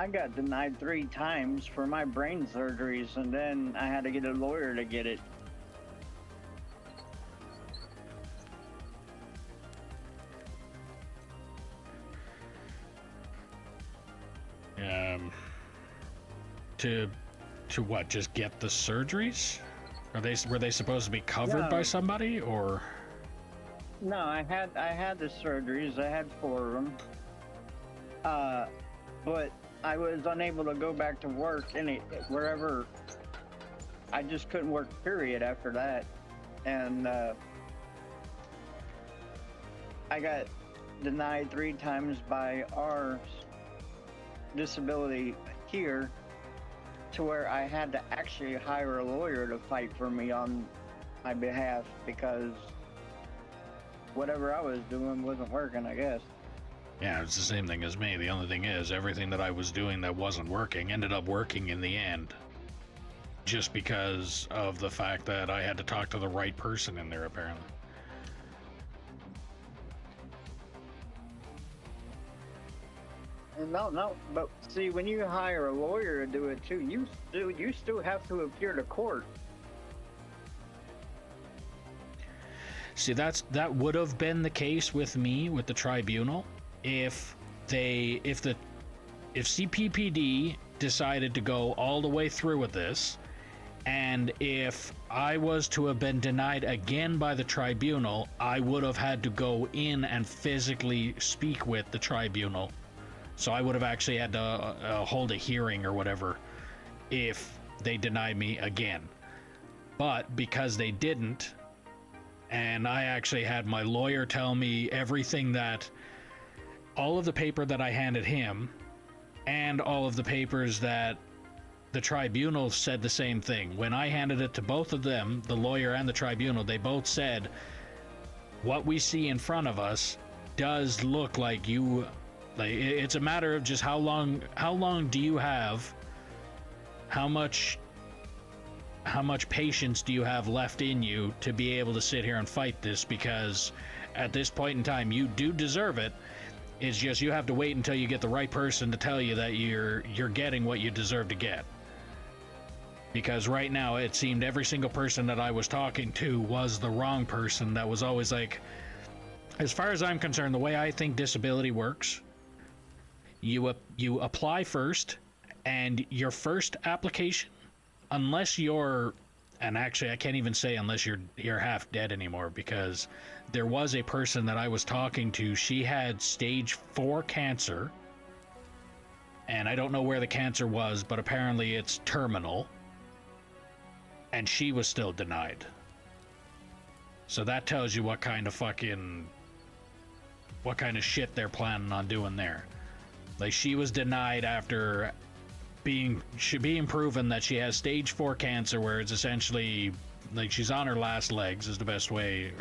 [SPEAKER 4] got denied 3 times for my brain surgeries, and then I had to get a lawyer to get it.
[SPEAKER 1] To what? Just get the surgeries? Were they supposed to be covered by
[SPEAKER 4] No.
[SPEAKER 1] somebody, or?
[SPEAKER 4] No, I had the surgeries. I had 4 of them. But I was unable to go back to work wherever. I just couldn't work, period, after that. And I got denied 3 times by our disability here, to where I had to actually hire a lawyer to fight for me on my behalf, because whatever I was doing wasn't working, I guess.
[SPEAKER 1] Yeah, it's the same thing as me. The only thing is, everything that I was doing that wasn't working ended up working in the end. Just because of the fact that I had to talk to the right person in there, apparently.
[SPEAKER 4] No, but see, when you hire a lawyer to do it too, you still have to appear to court.
[SPEAKER 1] See, that would have been the case with me with the tribunal if CPPD decided to go all the way through with this, and if I was to have been denied again by the tribunal, I would have had to go in and physically speak with the tribunal. So I would have actually had to hold a hearing or whatever if they denied me again. But because they didn't, and I actually had my lawyer tell me everything, that all of the paper that I handed him and all of the papers that the tribunal said the same thing. When I handed it to both of them, the lawyer and the tribunal, they both said, what we see in front of us does look like you... Like, it's a matter of just how long do you have, how much patience do you have left in you to be able to sit here and fight this, because at this point in time you do deserve it. It's just you have to wait until you get the right person to tell you that you're getting what you deserve to get. Because right now it seemed every single person that I was talking to was the wrong person. That was always like, as far as I'm concerned, the way I think disability works, you apply first, and your first application, unless you're, and actually I can't even say unless you're half dead anymore, because there was a person that I was talking to, she had stage 4 cancer, and I don't know where the cancer was, but apparently it's terminal, and she was still denied. So that tells you what kind of shit they're planning on doing there. Like, she was denied after being proven that she has stage 4 cancer, where it's essentially like she's on her last legs, is the best way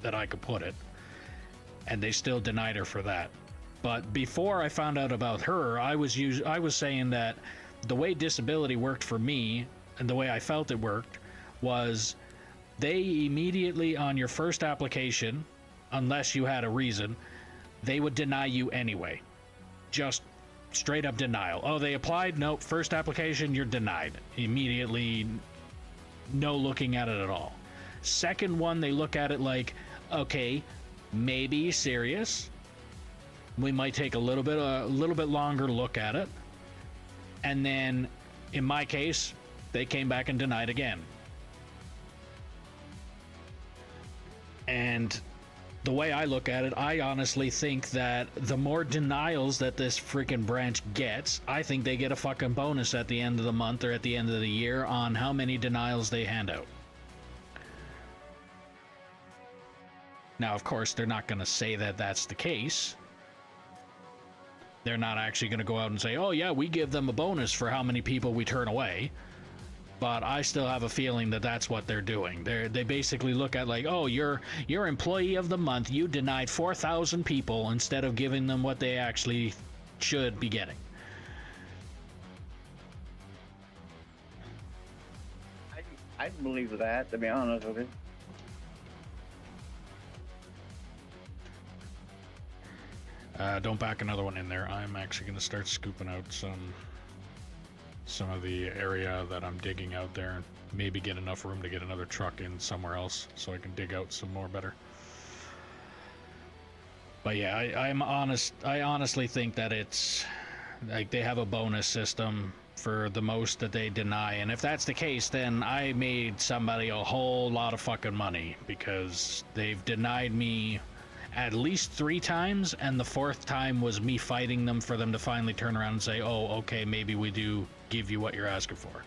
[SPEAKER 1] that I could put it. And they still denied her for that. But before I found out about her, I was saying that the way disability worked for me, and the way I felt it worked, was they immediately, on your first application, unless you had a reason, they would deny you anyway. Just straight up denial. Oh, they applied? Nope. First application, you're denied. Immediately, no looking at it at all. Second one, they look at it like, okay, maybe serious. We might take a little bit longer look at it. And then, in my case, they came back and denied again. And the way I look at it, I honestly think that the more denials that this freaking branch gets, I think they get a fucking bonus at the end of the month or at the end of the year on how many denials they hand out. Now, of course, they're not going to say that that's the case. They're not actually going to go out and say, oh yeah, we give them a bonus for how many people we turn away. But I still have a feeling that that's what they're doing. They basically look at like, oh, you're employee of the month. You denied 4,000 people instead of giving them what they actually should be getting.
[SPEAKER 4] I'd believe that, to be honest with you.
[SPEAKER 1] Don't back another one in there. I'm actually going to start scooping out some of the area that I'm digging out there, and maybe get enough room to get another truck in somewhere else so I can dig out some more better. But yeah, I honestly think that it's like they have a bonus system for the most that they deny, and if that's the case, then I made somebody a whole lot of fucking money, because they've denied me at least 3 times, and the 4th time was me fighting them for them to finally turn around and say, oh, okay, maybe we do give you what you're asking for.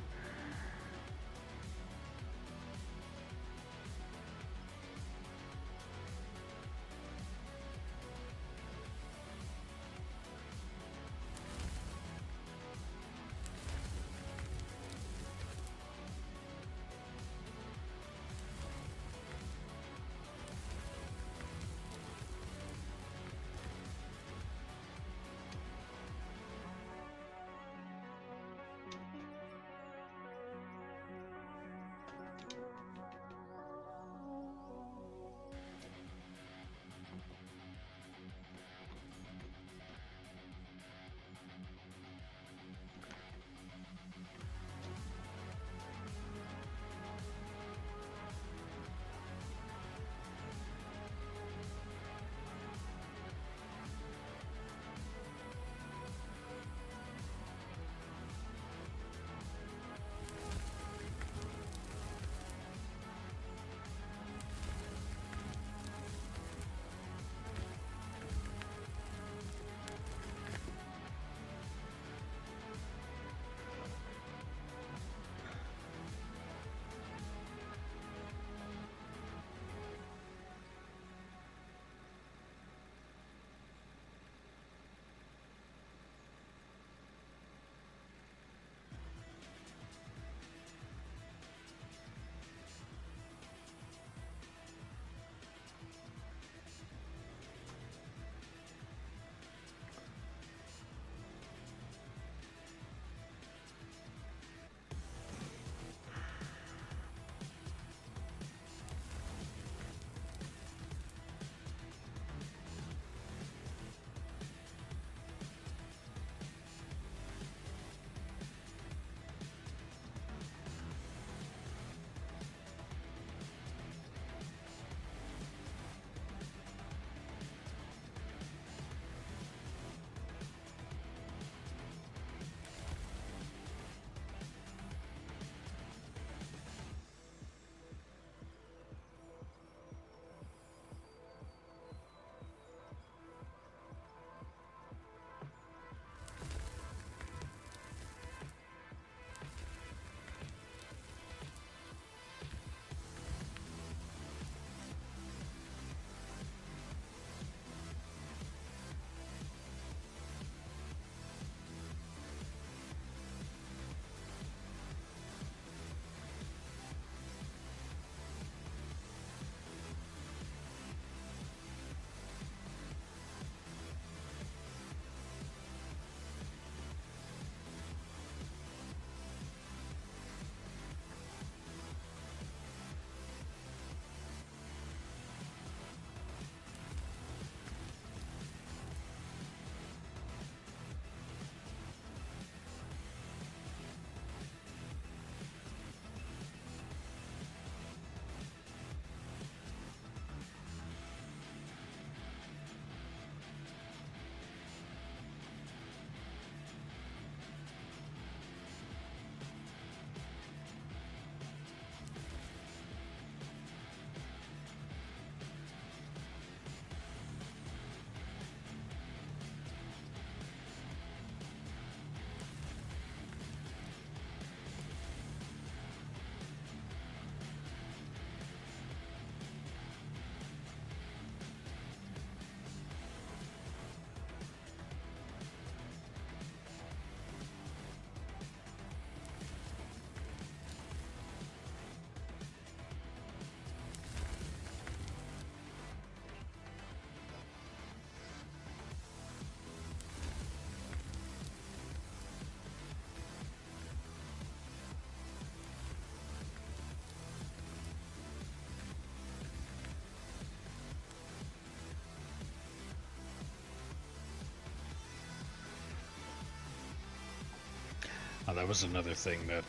[SPEAKER 1] Oh, that was another thing that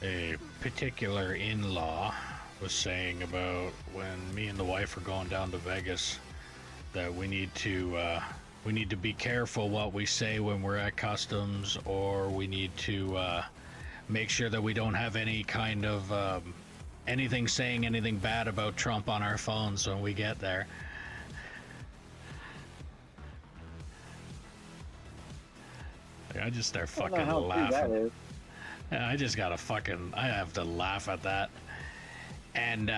[SPEAKER 1] a particular in-law was saying about when me and the wife are going down to Vegas, that we need to be careful what we say when we're at customs, or we need to make sure that we don't have any kind of anything saying anything bad about Trump on our phones when we get there. I just start
[SPEAKER 4] I don't
[SPEAKER 1] fucking
[SPEAKER 4] know how true that
[SPEAKER 1] laughing.
[SPEAKER 4] is.
[SPEAKER 1] Yeah, I just gotta fucking, I have to laugh at that. And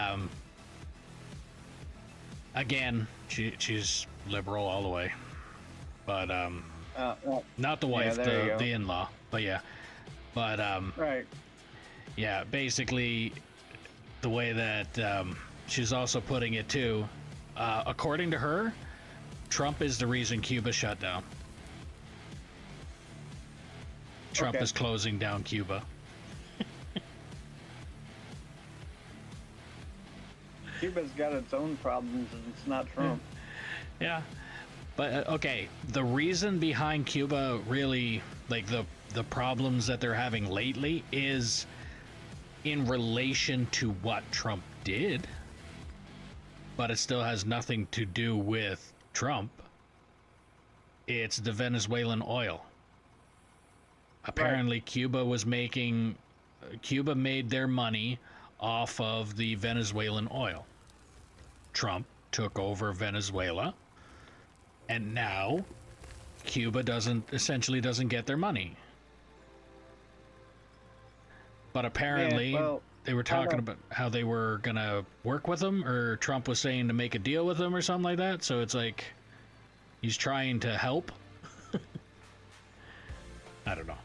[SPEAKER 1] again, she's liberal all the way, but not the wife,
[SPEAKER 4] there you go.
[SPEAKER 1] the in-law, but yeah, but
[SPEAKER 4] Right.
[SPEAKER 1] yeah, basically the way that she's also putting it too, according to her, Trump is the reason Cuba shut down. Trump
[SPEAKER 4] Okay.
[SPEAKER 1] is closing down Cuba.
[SPEAKER 4] Cuba's got its own problems, and it's not Trump.
[SPEAKER 1] Yeah, but okay, the reason behind Cuba really, like the problems that they're having lately, is in relation to what Trump did, but it still has nothing to do with Trump. It's the Venezuelan oil. Apparently, Cuba made their money off of the Venezuelan oil. Trump took over Venezuela, and now Cuba essentially doesn't get their money. But apparently,
[SPEAKER 4] Yeah, well,
[SPEAKER 1] they were talking about how they were gonna work with them, or Trump was saying to make a deal with them or something like that. So it's like he's trying to help. I don't know.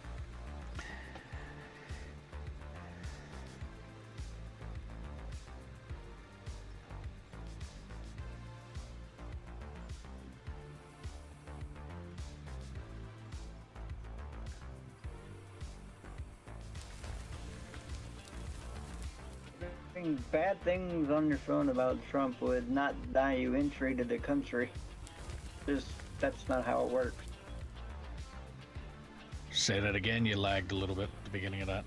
[SPEAKER 4] Bad things on your phone about Trump would not deny you entry to the country. That's not how it works.
[SPEAKER 1] Say that again. You lagged a little bit at the beginning of that.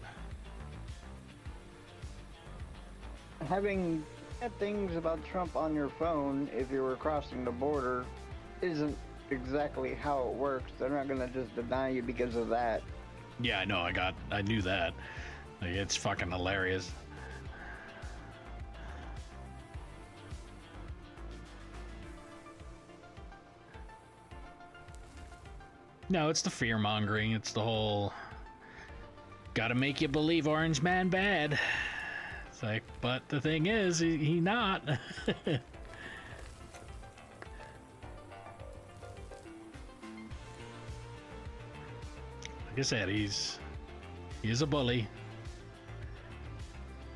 [SPEAKER 4] Having bad things about Trump on your phone if you were crossing the border isn't exactly how it works. They're not gonna just deny you because of that.
[SPEAKER 1] Yeah, I know. I knew that. Like, it's fucking hilarious. No, it's the fear mongering. It's the whole gotta make you believe Orange Man bad. It's like, but the thing is, he not. Like I said, he's a bully.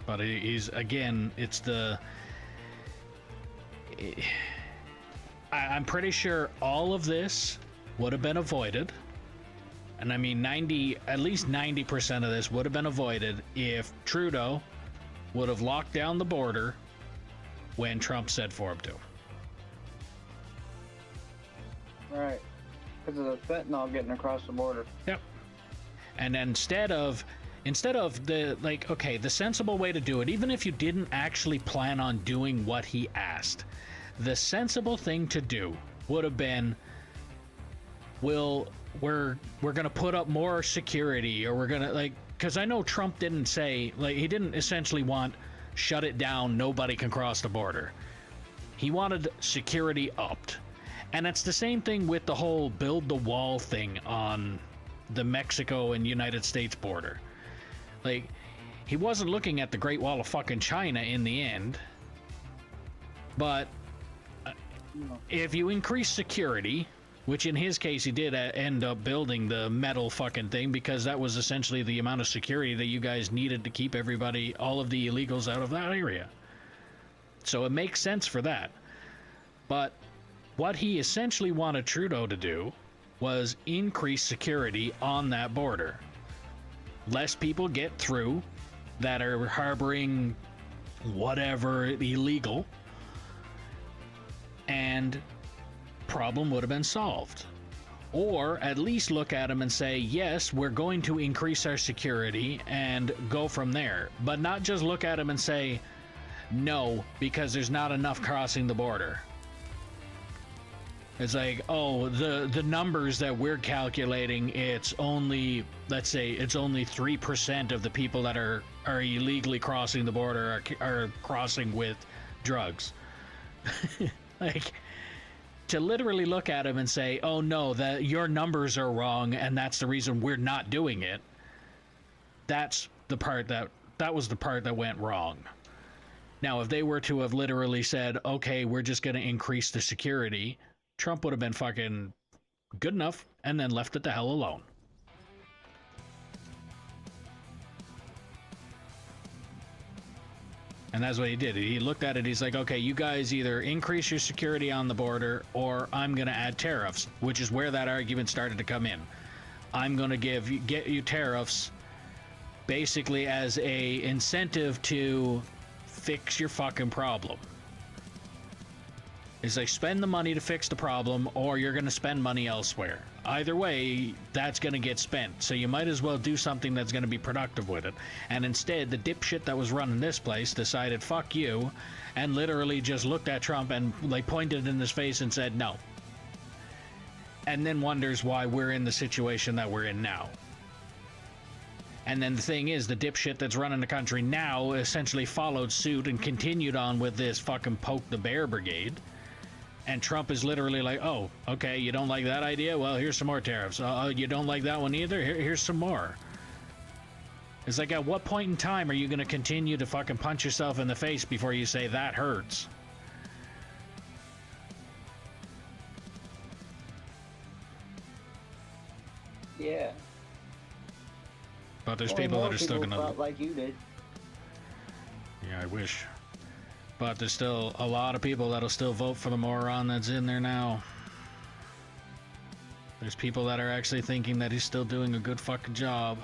[SPEAKER 1] But he's, again, it's the... I'm pretty sure all of this would have been avoided. And I mean, at least 90% of this would have been avoided if Trudeau would have locked down the border when Trump said for him to.
[SPEAKER 4] Right. Because of the fentanyl getting across the border.
[SPEAKER 1] Yep. And then instead of the, like, okay, the sensible way to do it, even if you didn't actually plan on doing what he asked, the sensible thing to do would have been, we're gonna put up more security, or we're gonna, like, because I know Trump didn't say, like, he didn't essentially want shut it down, nobody can cross the border. He wanted security upped. And it's the same thing with the whole build the wall thing on the Mexico and United States border. Like, he wasn't looking at the Great Wall of fucking China in the end, but if you increase security, which in his case he did end up building the metal fucking thing, because that was essentially the amount of security that you guys needed to keep everybody, all of the illegals out of that area. So it makes sense for that. But what he essentially wanted Trudeau to do was increase security on that border. Less people get through that are harboring whatever illegal, and problem would have been solved. Or at least look at them and say, yes, we're going to increase our security and go from there. But not just look at them and say, no, because there's not enough crossing the border. It's like, oh, the numbers that we're calculating, it's only, let's say, it's only 3% of the people that are illegally crossing the border are crossing with drugs. Like, to literally look at them and say, oh no, that your numbers are wrong and that's the reason we're not doing it. That's the part that was the part that went wrong. Now, if they were to have literally said, okay, we're just going to increase the security, Trump would have been fucking good enough and then left it the hell alone. And that's what he did. He looked at it, he's like, okay, you guys either increase your security on the border or I'm going to add tariffs, which is where that argument started to come in. I'm going to get you tariffs basically as a incentive to fix your fucking problem. It's like, spend the money to fix the problem or you're going to spend money elsewhere. Either way, that's going to get spent. So you might as well do something that's going to be productive with it. And instead, the dipshit that was running this place decided, fuck you, and literally just looked at Trump and like pointed in his face and said no. And then wonders why we're in the situation that we're in now. And then the thing is, the dipshit that's running the country now essentially followed suit and continued on with this fucking poke the bear brigade. And Trump is literally like, oh, okay, you don't like that idea? Well, here's some more tariffs. You don't like that one either? Here's some more. It's like, at what point in time are you going to continue to fucking punch yourself in the face before you say that hurts?
[SPEAKER 4] Yeah.
[SPEAKER 1] But there's
[SPEAKER 4] Only
[SPEAKER 1] people
[SPEAKER 4] more
[SPEAKER 1] that are still
[SPEAKER 4] people
[SPEAKER 1] going to...
[SPEAKER 4] thought like you did.
[SPEAKER 1] Yeah, I wish. But there's still a lot of people that'll still vote for the moron that's in there now. There's people that are actually thinking that he's still doing a good fucking job.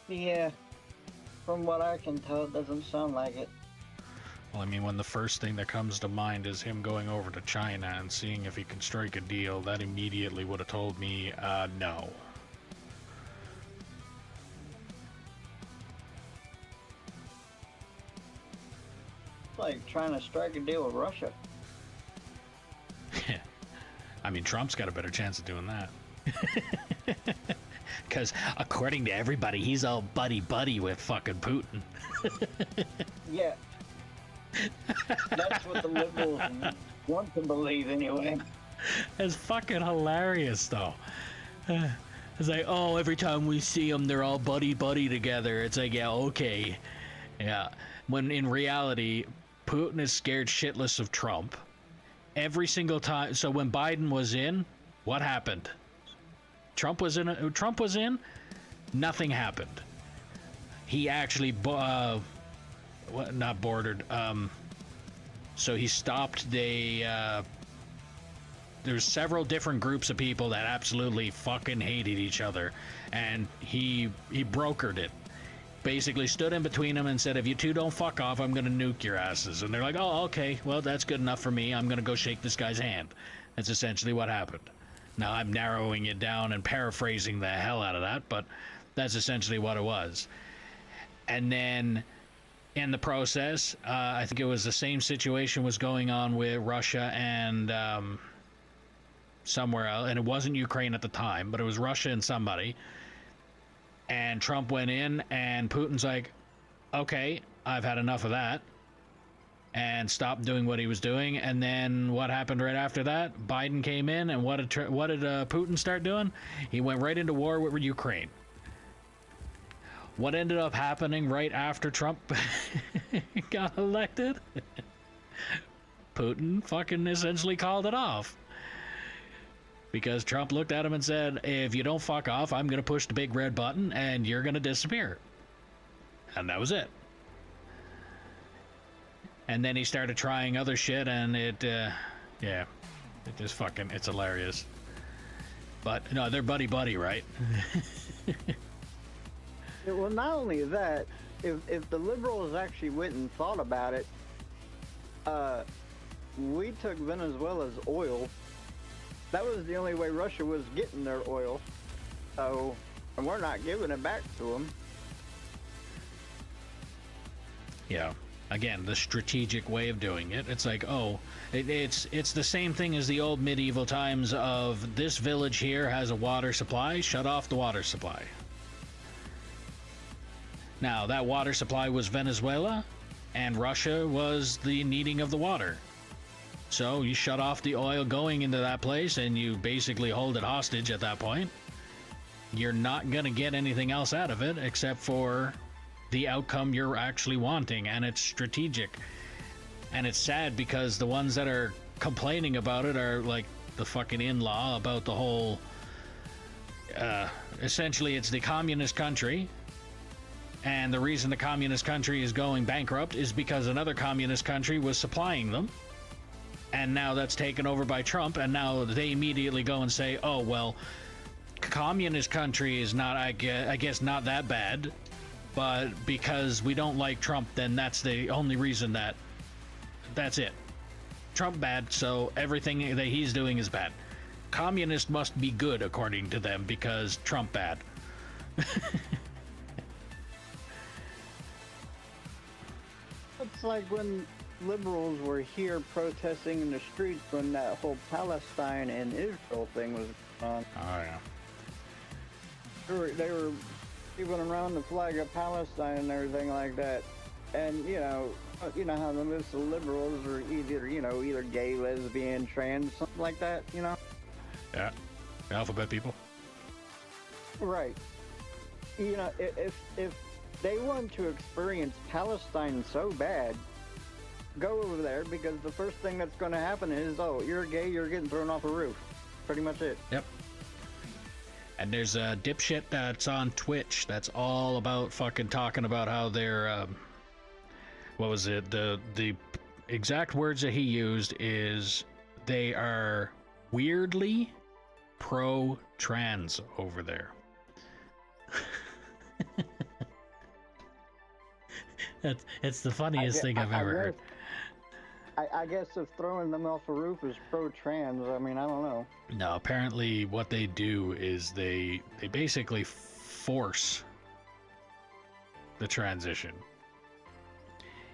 [SPEAKER 4] Yeah. From what I can tell, it doesn't sound like it.
[SPEAKER 1] Well, I mean, when the first thing that comes to mind is him going over to China and seeing if he can strike a deal, that immediately would have told me, no.
[SPEAKER 4] Like trying to strike a deal with Russia.
[SPEAKER 1] I mean, Trump's got a better chance of doing that. Because according to everybody, he's all buddy-buddy with fucking Putin.
[SPEAKER 4] Yeah. That's what the liberals want to believe anyway.
[SPEAKER 1] It's fucking hilarious, though. It's like, oh, every time we see them, they're all buddy-buddy together. It's like, yeah, okay. Yeah. When in reality, Putin is scared shitless of Trump. Every single time. So when Biden was in, what happened? Trump was in, nothing happened. He actually, not bordered, so he stopped there's several different groups of people that absolutely fucking hated each other, and he brokered it. Basically stood in between them and said, if you two don't fuck off, I'm gonna nuke your asses. And they're like, oh, okay, well, that's good enough for me. I'm gonna go shake this guy's hand. That's essentially what happened. Now, I'm narrowing it down and paraphrasing the hell out of that, but that's essentially what it was. And then in the process, I think it was the same situation was going on with Russia and somewhere else, and it wasn't Ukraine at the time, but it was Russia and somebody. And Trump went in, and Putin's like, okay, I've had enough of that, and stopped doing what he was doing. And then what happened right after that? Biden came in, and what did Putin start doing? He went right into war with Ukraine. What ended up happening right after Trump got elected? Putin fucking essentially called it off. Because Trump looked at him and said, if you don't fuck off, I'm going to push the big red button and you're going to disappear. And that was it. And then he started trying other shit, and it just fucking, it's hilarious. But no, they're buddy-buddy, right?
[SPEAKER 4] Well, not only that, if the liberals actually went and thought about it, we took Venezuela's oil. That was the only way Russia was getting their oil. So, and we're not giving it back to them.
[SPEAKER 1] Yeah. Again, the strategic way of doing it. It's like, oh, it's the same thing as the old medieval times of this village here has a water supply, shut off the water supply. Now, that water supply was Venezuela, and Russia was the needing of the water. So you shut off the oil going into that place, and you basically hold it hostage at that point. You're not going to get anything else out of it except for the outcome you're actually wanting, and it's strategic. And it's sad because the ones that are complaining about it are like the fucking in-law about the whole essentially it's the communist country, and the reason the communist country is going bankrupt is because another communist country was supplying them, and now that's taken over by Trump, and now they immediately go and say, oh well, communist country is not, I guess not that bad, but because we don't like Trump, then that's the only reason that's it. Trump bad, so everything that he's doing is bad. Communist must be good according to them because Trump bad.
[SPEAKER 4] It's like when liberals were here protesting in the streets when that whole Palestine and Israel thing was on.
[SPEAKER 1] Oh yeah.
[SPEAKER 4] They were even around the flag of Palestine and everything like that. And you know how the most liberals are either gay, lesbian, trans, something like that. You know.
[SPEAKER 1] Yeah. Alphabet people.
[SPEAKER 4] Right. You know, if they want to experience Palestine so bad, go over there, because the first thing that's going to happen is, oh, you're gay, you're getting thrown off a roof. Pretty much it.
[SPEAKER 1] Yep. And there's a dipshit that's on Twitch that's all about fucking talking about how they're, what was it? The exact words that he used is they are weirdly pro-trans over there. It's the funniest thing I've ever heard.
[SPEAKER 4] I guess if throwing them off a roof is pro-trans, I mean, I don't know.
[SPEAKER 1] No, apparently what they do is they basically force the transition.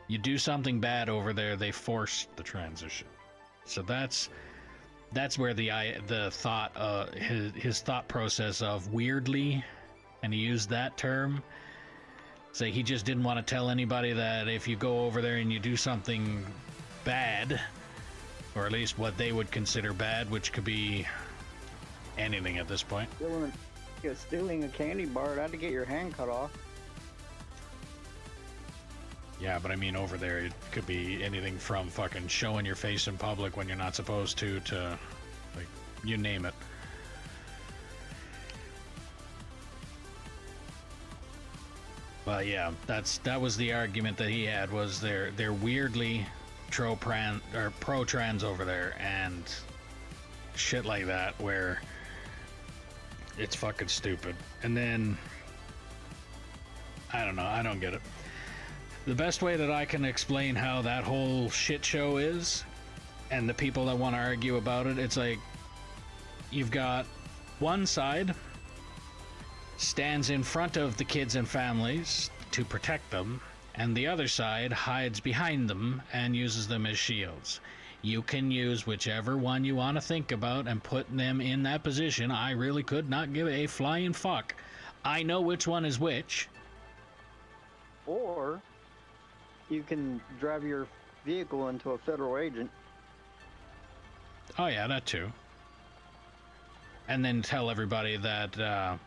[SPEAKER 1] You do something bad over there, they force the transition. So that's where the thought his thought process of weirdly, and he used that term. So he just didn't want to tell anybody that if you go over there and you do something bad, or at least what they would consider bad, which could be anything at this point.
[SPEAKER 4] Stealing a candy bar, had to get your hand cut off.
[SPEAKER 1] Yeah, but I mean over there it could be anything from fucking showing your face in public when you're not supposed to like, you name it. But yeah, that was the argument that he had, was they're weirdly pro-trans over there and shit like that, where it's fucking stupid. And then I don't know, I don't get it. The best way that I can explain how that whole shit show is, and the people that want to argue about it, it's like you've got one side stands in front of the kids and families to protect them, and the other side hides behind them and uses them as shields. You can use whichever one you want to think about and put them in that position. I really could not give a flying fuck. I know which one is which.
[SPEAKER 4] Or you can drive your vehicle into a federal agent.
[SPEAKER 1] Oh yeah, that too. And then tell everybody that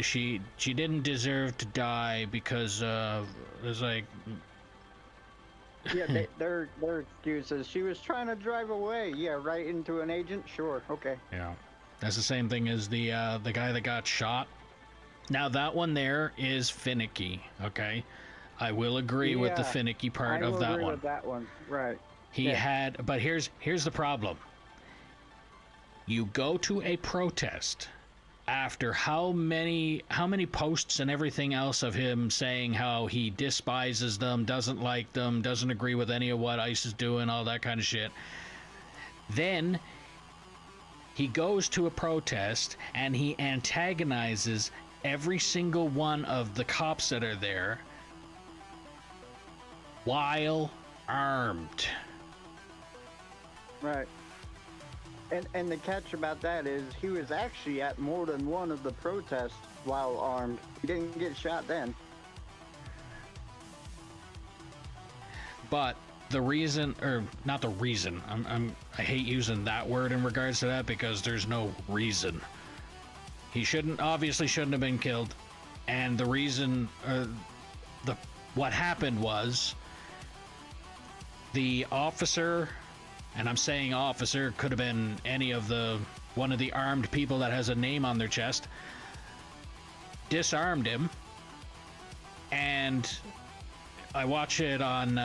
[SPEAKER 1] she didn't deserve to die because it's like
[SPEAKER 4] Yeah, their excuse is she was trying to drive away. Yeah, right into an agent. Sure, okay.
[SPEAKER 1] Yeah, that's the same thing as the guy that got shot. Now that one there is finicky. Okay, I will agree with the finicky part of that one.
[SPEAKER 4] With that one, right?
[SPEAKER 1] He had, but here's the problem. You go to a protest
[SPEAKER 8] after how many posts and everything else of him saying how he despises them, doesn't like them, doesn't agree with any of what ICE is doing, all that kind of shit. Then he goes to a protest and he antagonizes every single one of the cops that are there while armed.
[SPEAKER 4] Right. And the catch about that is he was actually at more than one of the protests while armed. He didn't get shot then.
[SPEAKER 8] But the reason, or not the reason, I hate using that word in regards to that because there's no reason. He obviously shouldn't have been killed, and the reason, what happened was the officer, and I'm saying officer, could have been one of the armed people that has a name on their chest, disarmed him, and I watch it on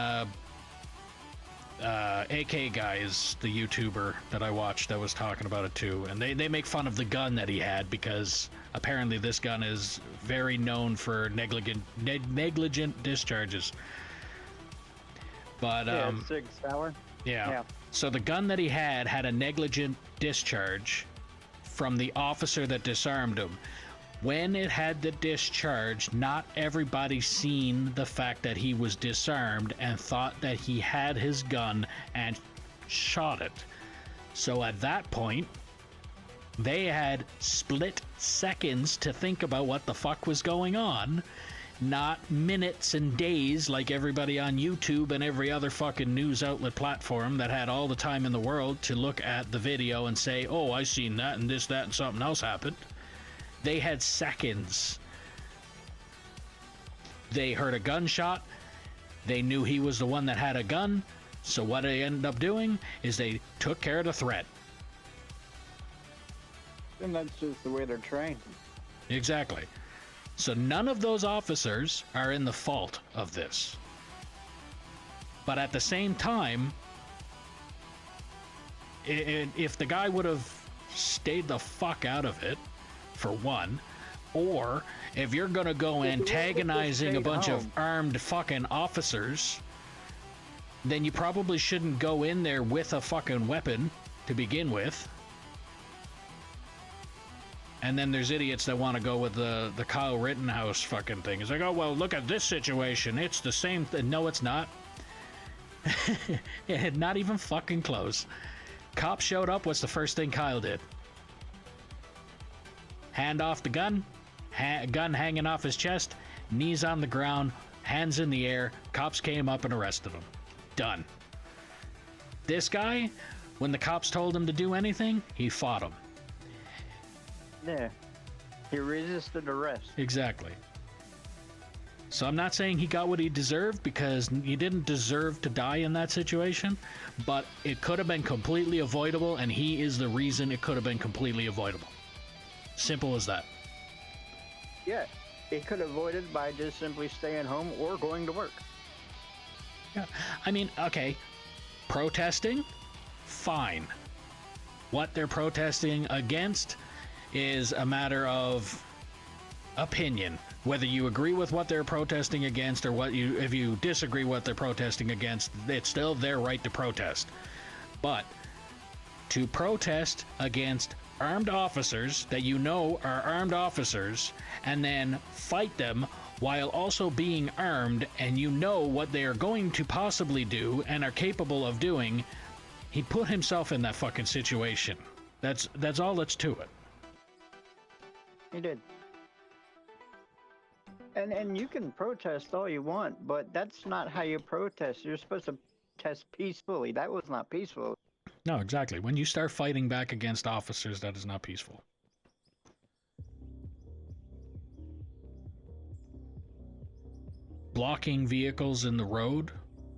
[SPEAKER 8] AK Guys, the YouTuber that I watched that was talking about it too, and they make fun of the gun that he had because apparently this gun is very known for negligent discharges. But
[SPEAKER 4] Yeah, Sig Sauer.
[SPEAKER 8] yeah. So the gun that he had a negligent discharge from the officer that disarmed him. When it had the discharge, not everybody seen the fact that he was disarmed and thought that he had his gun and shot it. So at that point, they had split seconds to think about what the fuck was going on, not minutes and days like everybody on YouTube and every other fucking news outlet platform that had all the time in the world to look at the video and say, oh, I seen that and this, that, and something else happened. They had seconds. They heard a gunshot. They knew he was the one that had a gun. So what they ended up doing is they took care of the threat.
[SPEAKER 4] And that's just the way they're trained.
[SPEAKER 8] Exactly. So none of those officers are in the fault of this. But at the same time, if the guy would have stayed the fuck out of it, for one, or if you're gonna go antagonizing a bunch of armed fucking officers, then you probably shouldn't go in there with a fucking weapon to begin with. And then there's idiots that want to go with the Kyle Rittenhouse fucking thing. It's like, oh, well, look at this situation. It's the same thing. No, it's not. Yeah, not even fucking close. Cop showed up. What's the first thing Kyle did? Hand off the gun. Gun hanging off his chest. Knees on the ground. Hands in the air. Cops came up and arrested him. Done. This guy, when the cops told him to do anything, he fought them.
[SPEAKER 4] Yeah. He resisted arrest.
[SPEAKER 8] Exactly. So I'm not saying he got what he deserved because he didn't deserve to die in that situation, but it could have been completely avoidable, and he is the reason it could have been completely avoidable. Simple as that.
[SPEAKER 4] Yeah. It could avoid it by just simply staying home or going to work.
[SPEAKER 8] Yeah. I mean, okay, protesting, fine. What they're protesting against is a matter of opinion. Whether you agree with what they're protesting against or if you disagree what they're protesting against, it's still their right to protest. But to protest against armed officers that you know are armed officers and then fight them while also being armed and you know what they are going to possibly do and are capable of doing, he put himself in that fucking situation. That's all that's to it.
[SPEAKER 4] He did. And you can protest all you want, but that's not how you protest. You're supposed to protest peacefully. That was not peaceful.
[SPEAKER 8] No, exactly. When you start fighting back against officers, that is not peaceful. Blocking vehicles in the road,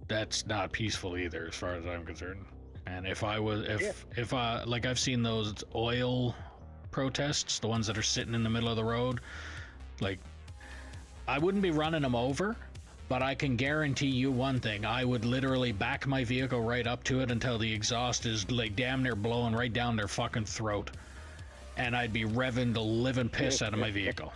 [SPEAKER 8] that's not peaceful either, as far as I'm concerned. And if I've seen those oil protests, the ones that are sitting in the middle of the road, like, I wouldn't be running them over, but I can guarantee you one thing. I would literally back my vehicle right up to it until the exhaust is like damn near blowing right down their fucking throat. and I'd be revving the living piss out of my vehicle.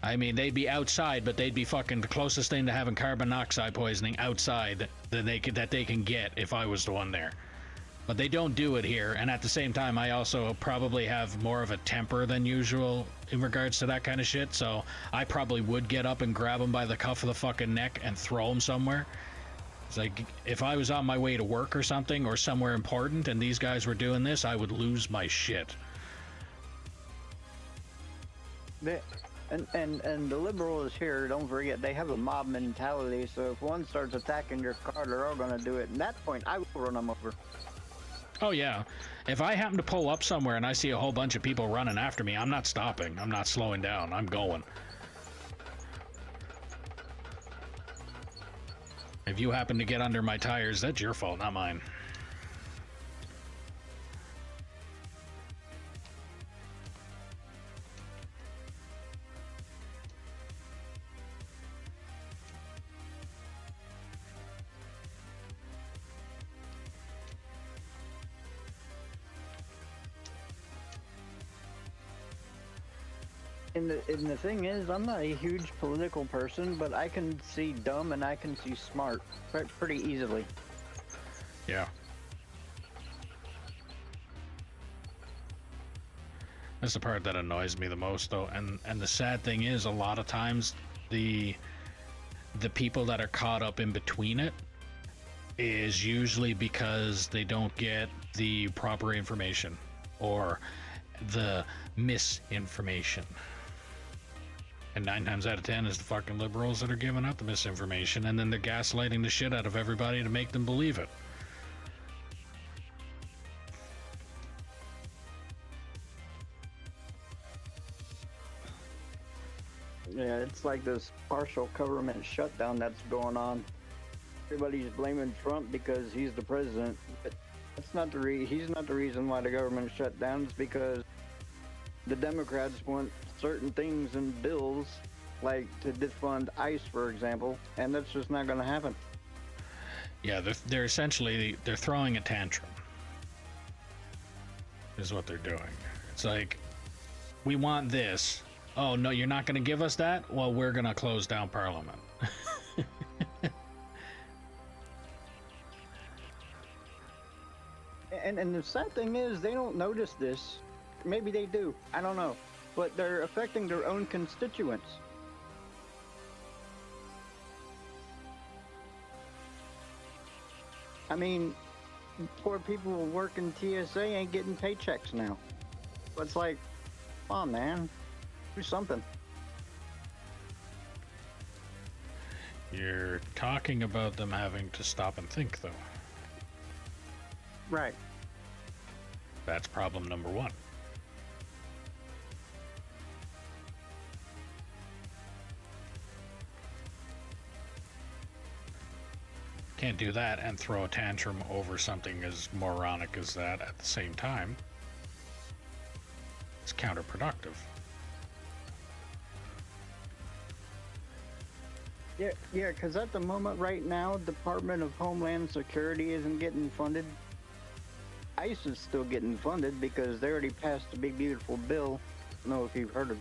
[SPEAKER 8] I mean, they'd be outside, but they'd be fucking the closest thing to having carbon monoxide poisoning outside that they can get if I was the one there. But they don't do it here, and at the same time, I also probably have more of a temper than usual in regards to that kind of shit, so I probably would get up and grab them by the cuff of the fucking neck and throw them somewhere. It's like, if I was on my way to work or something, or somewhere important, and these guys were doing this, I would lose my shit.
[SPEAKER 4] And the liberals here, don't forget, they have a mob mentality, so if one starts attacking your car, they're all gonna do it. At that point, I will run them over.
[SPEAKER 8] Oh yeah, if I happen to pull up somewhere and I see a whole bunch of people running after me, I'm not stopping, I'm not slowing down, I'm going. If you happen to get under my tires, that's your fault, not mine.
[SPEAKER 4] And the thing is, I'm not a huge political person, but I can see dumb and I can see smart pretty easily.
[SPEAKER 8] Yeah. That's the part that annoys me the most, though, and the sad thing is, a lot of times the people that are caught up in between it is usually because they don't get the proper information or the misinformation. And 9 times out of 10 is the fucking liberals that are giving out the misinformation, and then they're gaslighting the shit out of everybody to make them believe it.
[SPEAKER 4] Yeah, it's like this partial government shutdown that's going on. Everybody's blaming Trump because he's the president, but that's not he's not the reason why the government shut down. It's because the Democrats want certain things in bills, like to defund ICE, for example, and that's just not going to happen.
[SPEAKER 8] Yeah, they're essentially they're throwing a tantrum. Is what they're doing. It's like, we want this. Oh no, you're not going to give us that? Well, we're going to close down Parliament.
[SPEAKER 4] And the sad thing is, they don't notice this. Maybe they do. I don't know. But they're affecting their own constituents. I mean, poor people who work in TSA ain't getting paychecks now. It's like, come on, man. Do something.
[SPEAKER 8] You're talking about them having to stop and think, though.
[SPEAKER 4] Right.
[SPEAKER 8] That's problem number 1. Can't do that and throw a tantrum over something as moronic as that at the same time. It's counterproductive.
[SPEAKER 4] Yeah, because at the moment right now, Department of Homeland Security isn't getting funded. ICE is still getting funded because they already passed a big beautiful bill. I don't know if you've heard of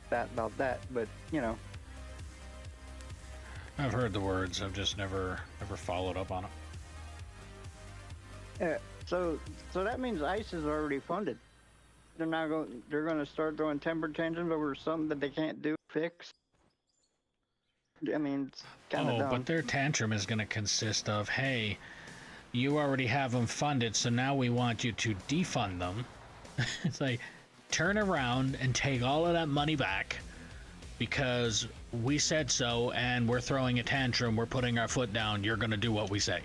[SPEAKER 4] about that, but you know.
[SPEAKER 8] I've heard the words, I've just never followed up on it.
[SPEAKER 4] Yeah, so that means ICE is already funded. They're going to start throwing temper tantrums over something that they can't fix. I mean, it's kind of dumb.
[SPEAKER 8] But their tantrum is going to consist of, hey, you already have them funded, so now we want you to defund them. It's like, turn around and take all of that money back because we said so and we're throwing a tantrum, we're putting our foot down, you're going to do what we say.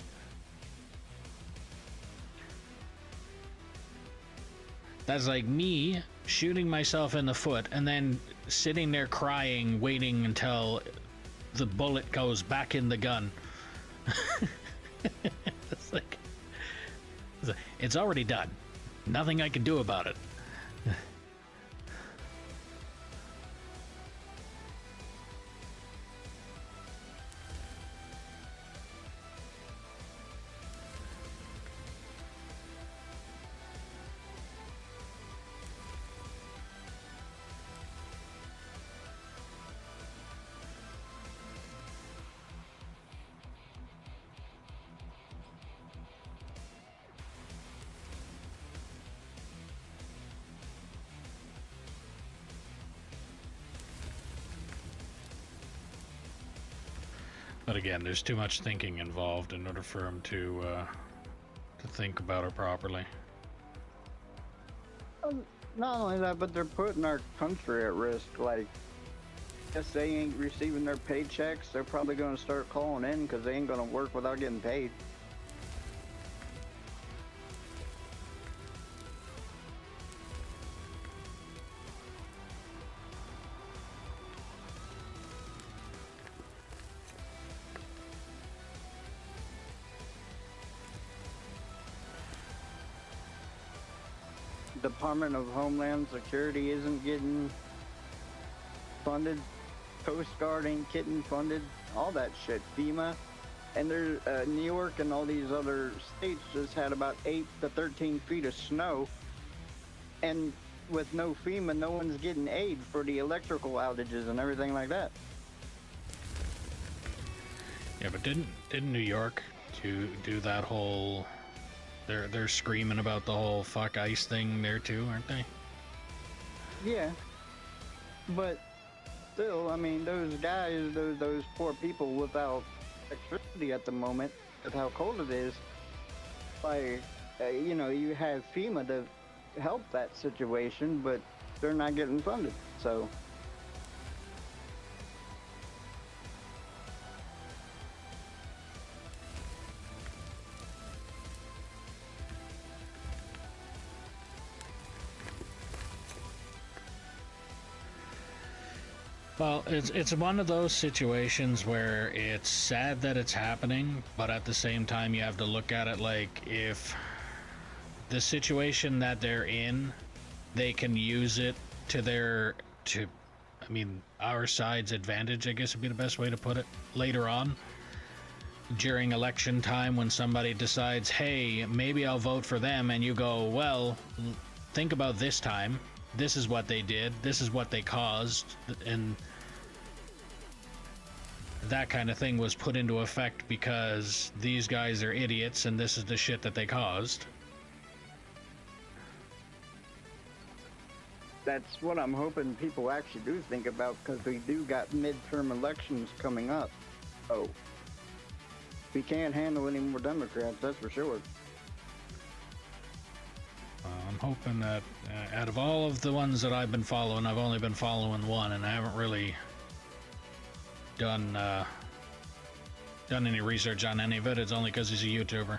[SPEAKER 8] That's like me shooting myself in the foot and then sitting there crying, waiting until the bullet goes back in the gun. It's already done. Nothing I can do about it.
[SPEAKER 1] But again, there's too much thinking involved in order for him to think about it properly.
[SPEAKER 4] Not only that, but they're putting our country at risk. Like, if they ain't receiving their paychecks, they're probably going to start calling in because they ain't going to work without getting paid. Department of Homeland Security isn't getting funded. Coast Guard ain't getting funded. All that shit. FEMA. And there's New York and all these other states just had about 8 to 13 feet of snow. And with no FEMA, no one's getting aid for the electrical outages and everything like that.
[SPEAKER 1] Yeah, but didn't New York do that whole? They're screaming about the whole fuck ice thing there too, aren't they?
[SPEAKER 4] Yeah. But still, I mean, those guys, those poor people without electricity at the moment, with how cold it is, like, you know, you have FEMA to help that situation, but they're not getting funded, so.
[SPEAKER 1] Well, it's one of those situations where it's sad that it's happening, but at the same time you have to look at it like, if the situation that they're in, they can use it to I mean, our side's advantage, I guess would be the best way to put it, later on. During election time, when somebody decides, hey, maybe I'll vote for them, and you go, well, think about this time. This is what they did. This is what they caused. And that kind of thing was put into effect because these guys are idiots and this is the shit that they caused.
[SPEAKER 4] That's what I'm hoping people actually do think about, because we do got midterm elections coming up. Oh, we can't handle any more Democrats, that's for sure.
[SPEAKER 1] I'm hoping that out of all of the ones that I've been following, I've only been following one, and I haven't really done any research on any of it. It's only because he's a YouTuber.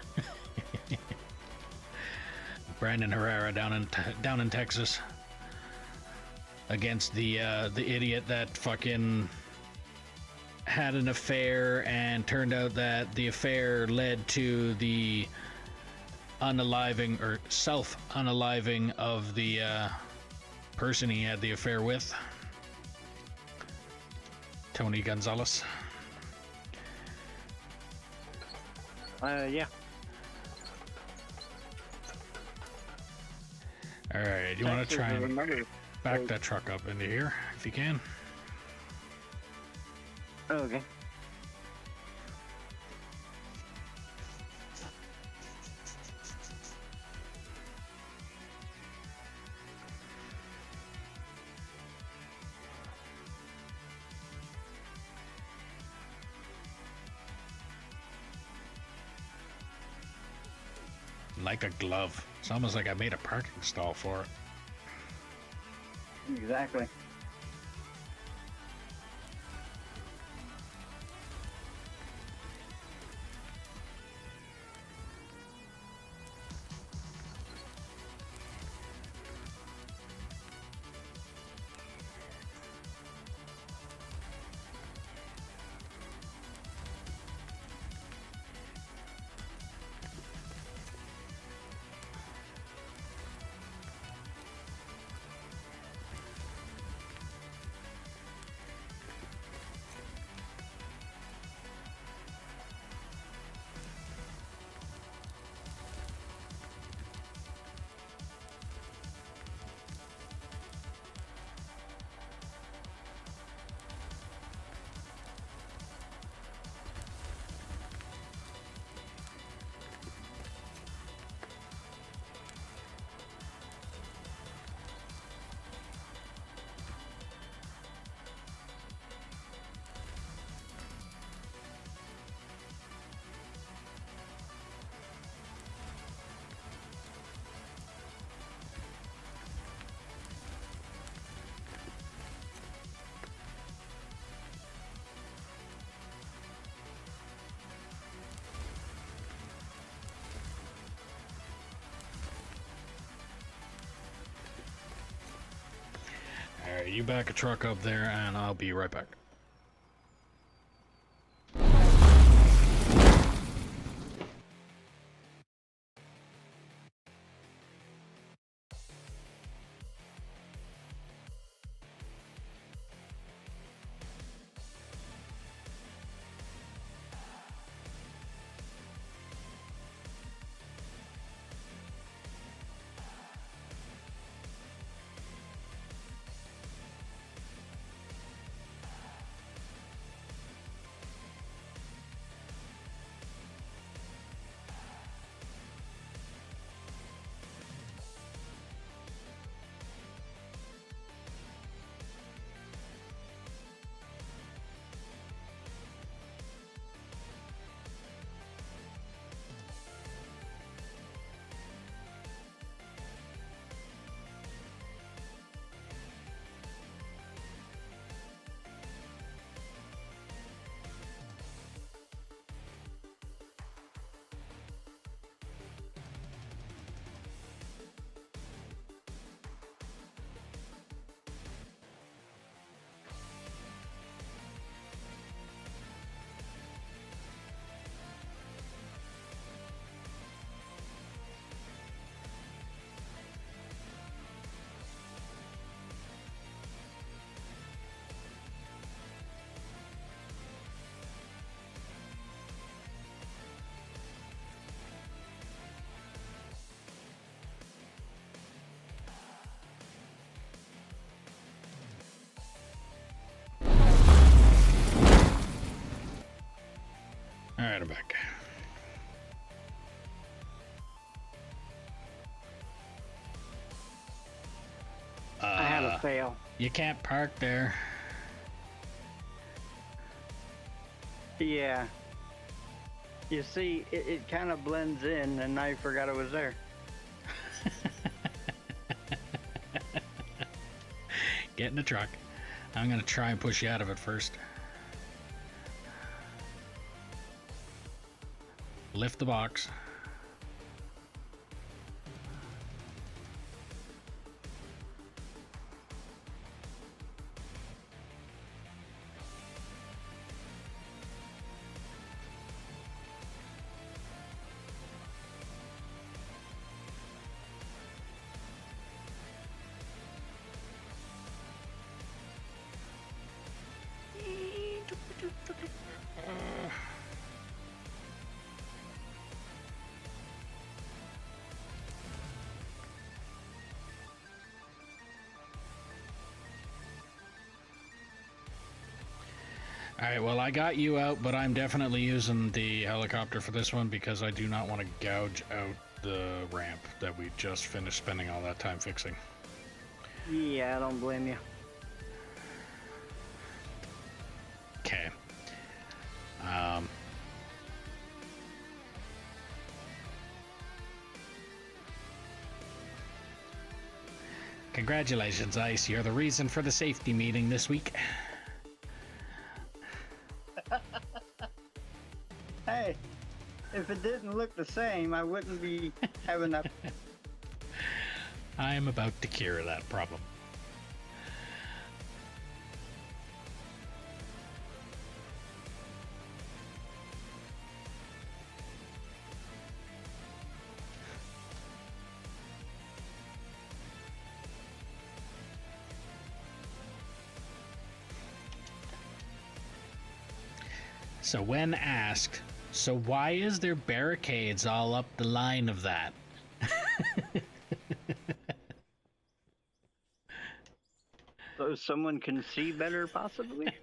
[SPEAKER 1] Brandon Herrera down in Texas, against the idiot that fucking had an affair, and turned out that the affair led to the unaliving or self-unaliving of the person he had the affair with. Tony Gonzalez.
[SPEAKER 3] Yeah.
[SPEAKER 1] Alright, you want to
[SPEAKER 4] Texas
[SPEAKER 1] try
[SPEAKER 4] is
[SPEAKER 1] and
[SPEAKER 4] another
[SPEAKER 1] back
[SPEAKER 4] state.
[SPEAKER 1] that truck up into here, if you can.
[SPEAKER 4] Okay.
[SPEAKER 1] Like a glove. It's almost like I made a parking stall for it.
[SPEAKER 4] Exactly.
[SPEAKER 1] you back a truck up there, and I'll be right back. Alright, I'm back.
[SPEAKER 4] I had a fail.
[SPEAKER 8] You can't park there.
[SPEAKER 4] Yeah. You see, it kind of blends in, and I forgot it was there.
[SPEAKER 8] Get in the truck. I'm gonna try and push you out of it first. Lift the box. Alright, well, I got you out, but I'm definitely using the helicopter for this one because I do not want to gouge out the ramp that we just finished spending all that time fixing.
[SPEAKER 4] Yeah, I don't blame you.
[SPEAKER 8] Okay. Congratulations, Ice. You're the reason for the safety meeting this week.
[SPEAKER 4] Hey, if it didn't look the same, I wouldn't be having that.
[SPEAKER 8] I am about to cure that problem. So when asked, so why is there barricades all up the line of that?
[SPEAKER 4] So someone can see better, possibly?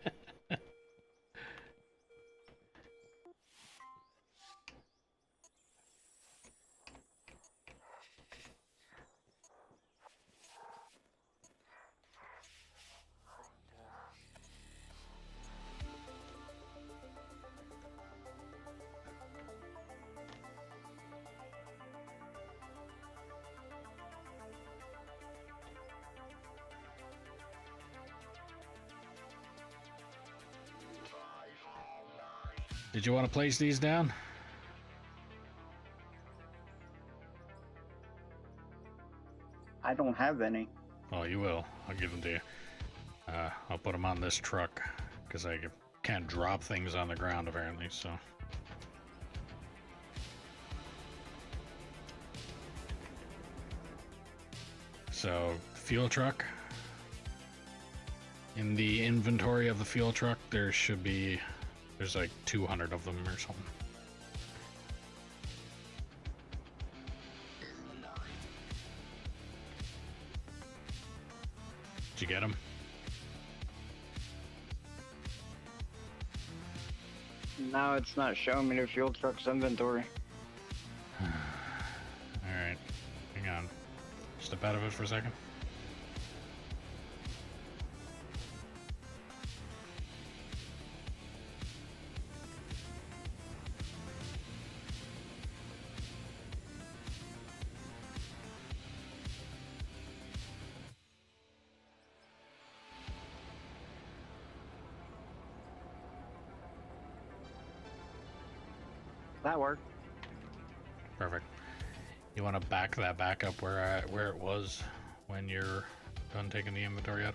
[SPEAKER 8] Did you want to place these down?
[SPEAKER 4] I don't have any.
[SPEAKER 1] Oh, you will. I'll give them to you. I'll put them on this truck because I can't drop things on the ground apparently. So fuel truck. In the inventory of the fuel truck, there's like 200 of them or something. Did you get them?
[SPEAKER 4] Now it's not showing me the fuel truck's inventory.
[SPEAKER 1] Alright. Hang on. Step out of it for a second.
[SPEAKER 4] That worked.
[SPEAKER 1] Perfect. You want to back that back up where it was when you're done taking the inventory out?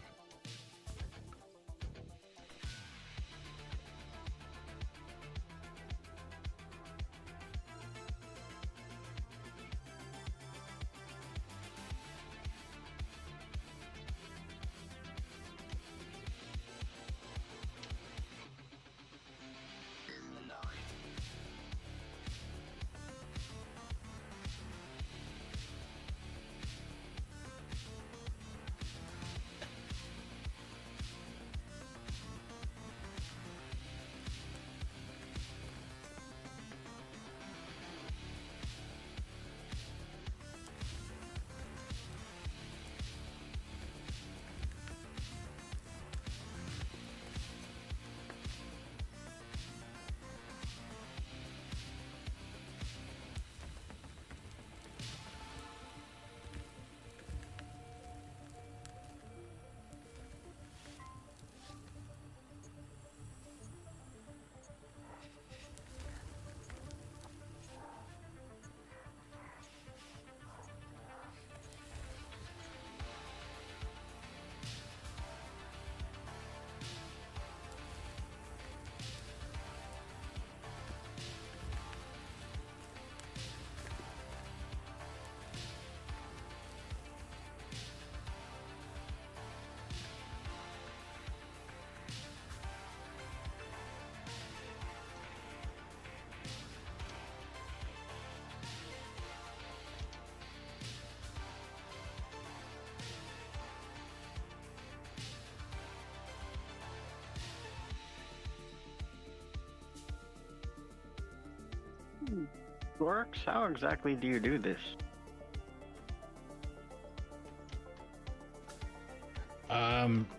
[SPEAKER 4] Works? How exactly do you do this?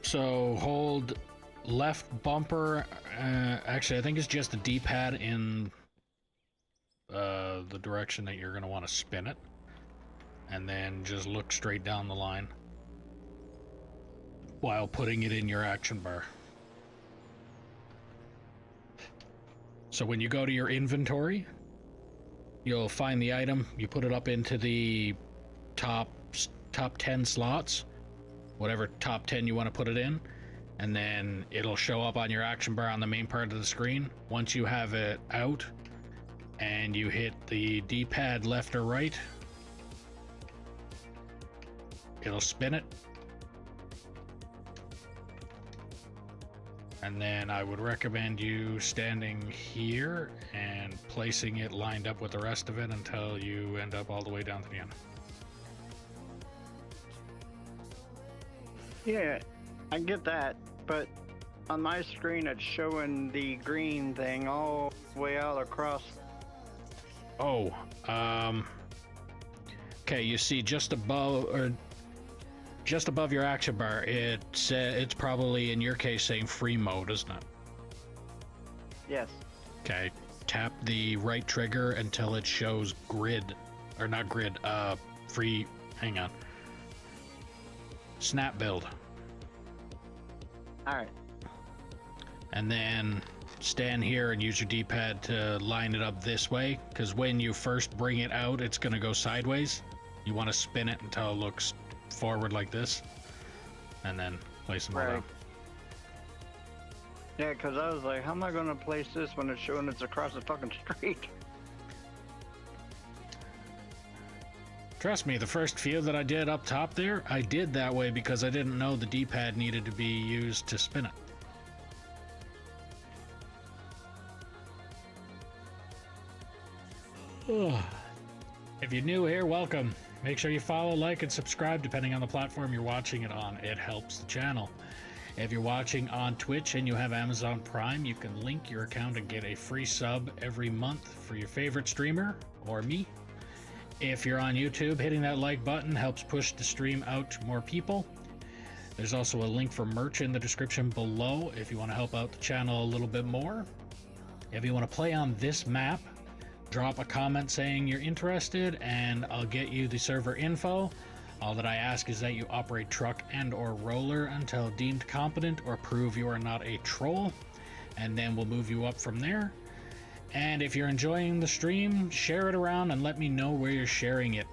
[SPEAKER 1] So hold left bumper. Actually, I think it's just the D-pad in the direction that you're going to want to spin it. And then just look straight down the line while putting it in your action bar. So when you go to your inventory, you'll find the item, you put it up into the top 10 slots, whatever top 10 you want to put it in, and then it'll show up on your action bar on the main part of the screen. Once you have it out and you hit the D-pad left or right, it'll spin it. And then I would recommend you standing here and placing it lined up with the rest of it until you end up all the way down to the end.
[SPEAKER 4] Yeah, I get that, but on my screen it's showing the green thing all the way out across.
[SPEAKER 1] Oh, okay, you see just above your action bar, it's probably in your case saying free mode, isn't it?
[SPEAKER 4] Yes.
[SPEAKER 1] Okay, tap the right trigger until it shows grid, or not grid, free, hang on. Snap build.
[SPEAKER 4] Alright.
[SPEAKER 1] And then stand here and use your D-pad to line it up this way, because when you first bring it out, it's going to go sideways. You want to spin it until it looks forward like this, and then place them all
[SPEAKER 4] Right.
[SPEAKER 1] down.
[SPEAKER 4] Yeah, because I was like, how am I going to place this when it's showing it's across the fucking street?
[SPEAKER 8] Trust me, the first few that I did up top there, I did that way because I didn't know the D-pad needed to be used to spin it. If you're new here, welcome. Make sure you follow, like, and subscribe depending on the platform you're watching it on. It helps the channel. If you're watching on Twitch and you have Amazon Prime, you can link your account and get a free sub every month for your favorite streamer or me. If you're on YouTube, hitting that like button helps push the stream out to more people. There's also a link for merch in the description below if you want to help out the channel a little bit more. If you want to play on this map, drop a comment saying you're interested and I'll get you the server info. All that I ask is that you operate truck and or roller until deemed competent or prove you are not a troll, and then we'll move you up from there. And if you're enjoying the stream, share it around and let me know where you're sharing it.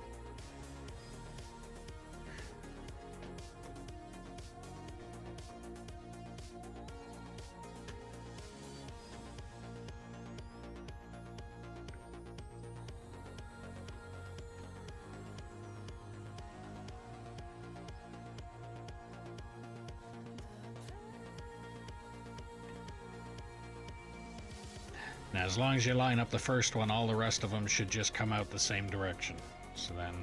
[SPEAKER 8] Now, as long as you line up the first one, all the rest of them should just come out the same direction. So then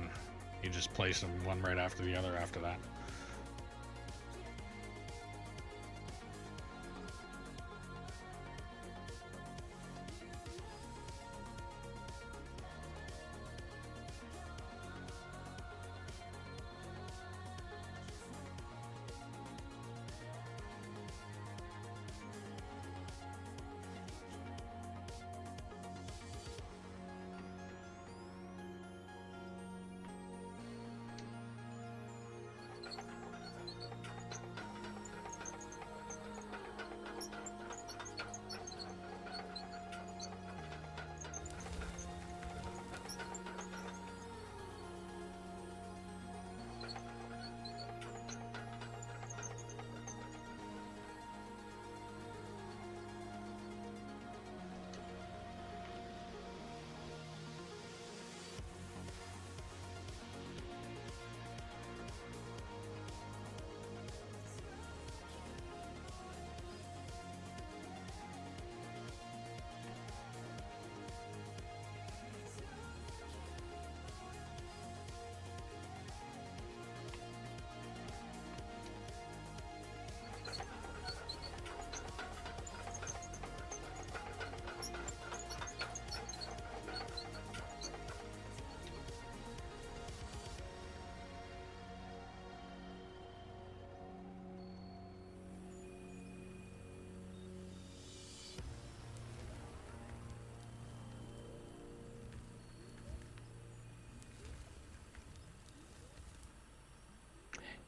[SPEAKER 8] you just place them one right after the other after that.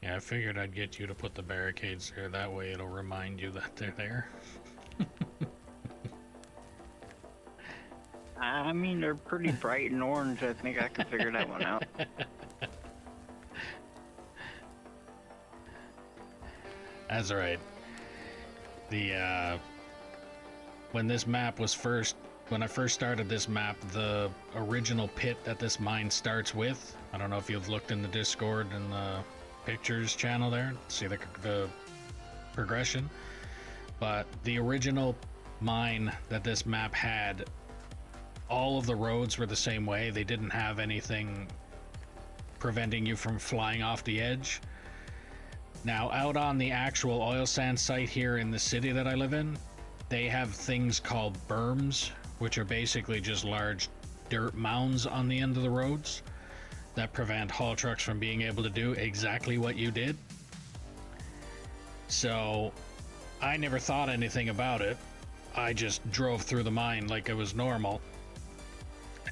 [SPEAKER 8] Yeah, I figured I'd get you to put the barricades there. That way it'll remind you that they're there.
[SPEAKER 4] I mean, they're pretty bright and orange. I think I can figure that one out.
[SPEAKER 8] That's right. The, when this map was when I first started this map, the original pit that this mine starts with, I don't know if you've looked in the Discord and the pictures channel there, see the progression, but the original mine that this map had, all of the roads were the same way. They didn't have anything preventing you from flying off the edge. Now, out on the actual oil sand site here in the city that I live in, they have things called berms, which are basically just large dirt mounds on the end of the roads that prevent haul trucks from being able to do exactly what you did. So I never thought anything about it. I just drove through the mine like it was normal.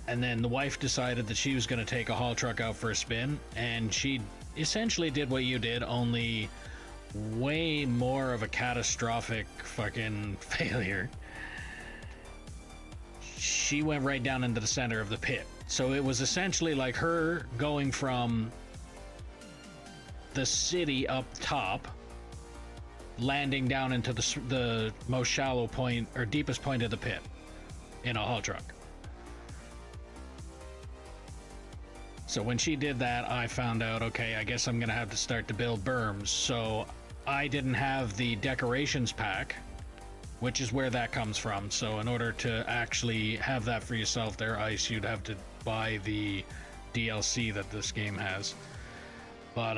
[SPEAKER 8] And then the wife decided that she was going to take a haul truck out for a spin, and she essentially did what you did, only way more of a catastrophic fucking failure. She went right down into the center of the pit. So it was essentially like her going from the city up top landing down into the most shallow point or deepest point of the pit in a haul truck. So when she did that, I found out, okay, I guess I'm gonna have to start to build berms. So I didn't have the decorations pack, which is where that comes from. So in order to actually have that for yourself there, Ice, you'd have to buy the DLC that this game has. But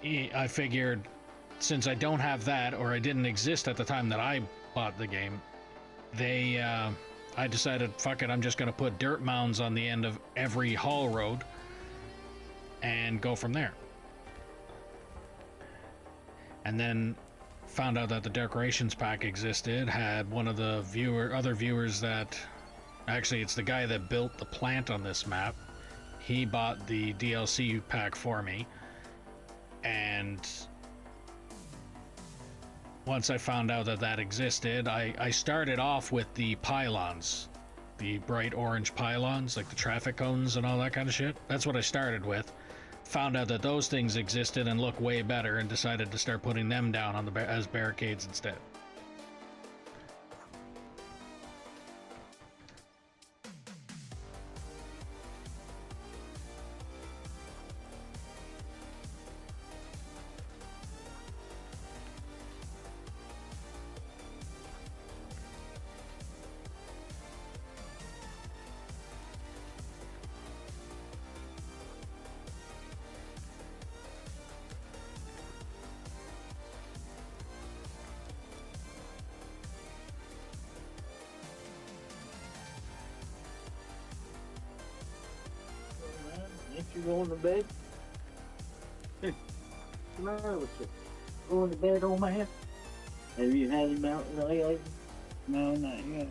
[SPEAKER 8] I figured since I don't have that, or I didn't exist at the time that I bought the game, I decided, fuck it, I'm just gonna put dirt mounds on the end of every haul road and go from there. And then found out that the decorations pack existed, had one of the other viewers that, actually it's the guy that built the plant on this map, he bought the DLC pack for me. And once I found out that that existed, I started off with the pylons, the bright orange pylons, like the traffic cones and all that kind of shit. That's what I started with. Found out that those things existed and look way better, and decided to start putting them down on the as barricades instead.
[SPEAKER 7] Ain't you going to bed? What's the matter with you? Going to bed, old man? Have you had a mountain lately? No, not yet.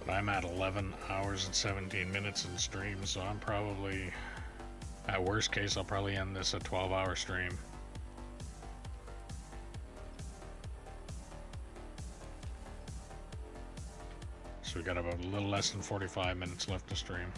[SPEAKER 1] But I'm at 11 hours and 17 minutes in stream, so I'm probably, at worst case, I'll probably end this a 12-hour stream. So we got about a little less than 45 minutes left to stream.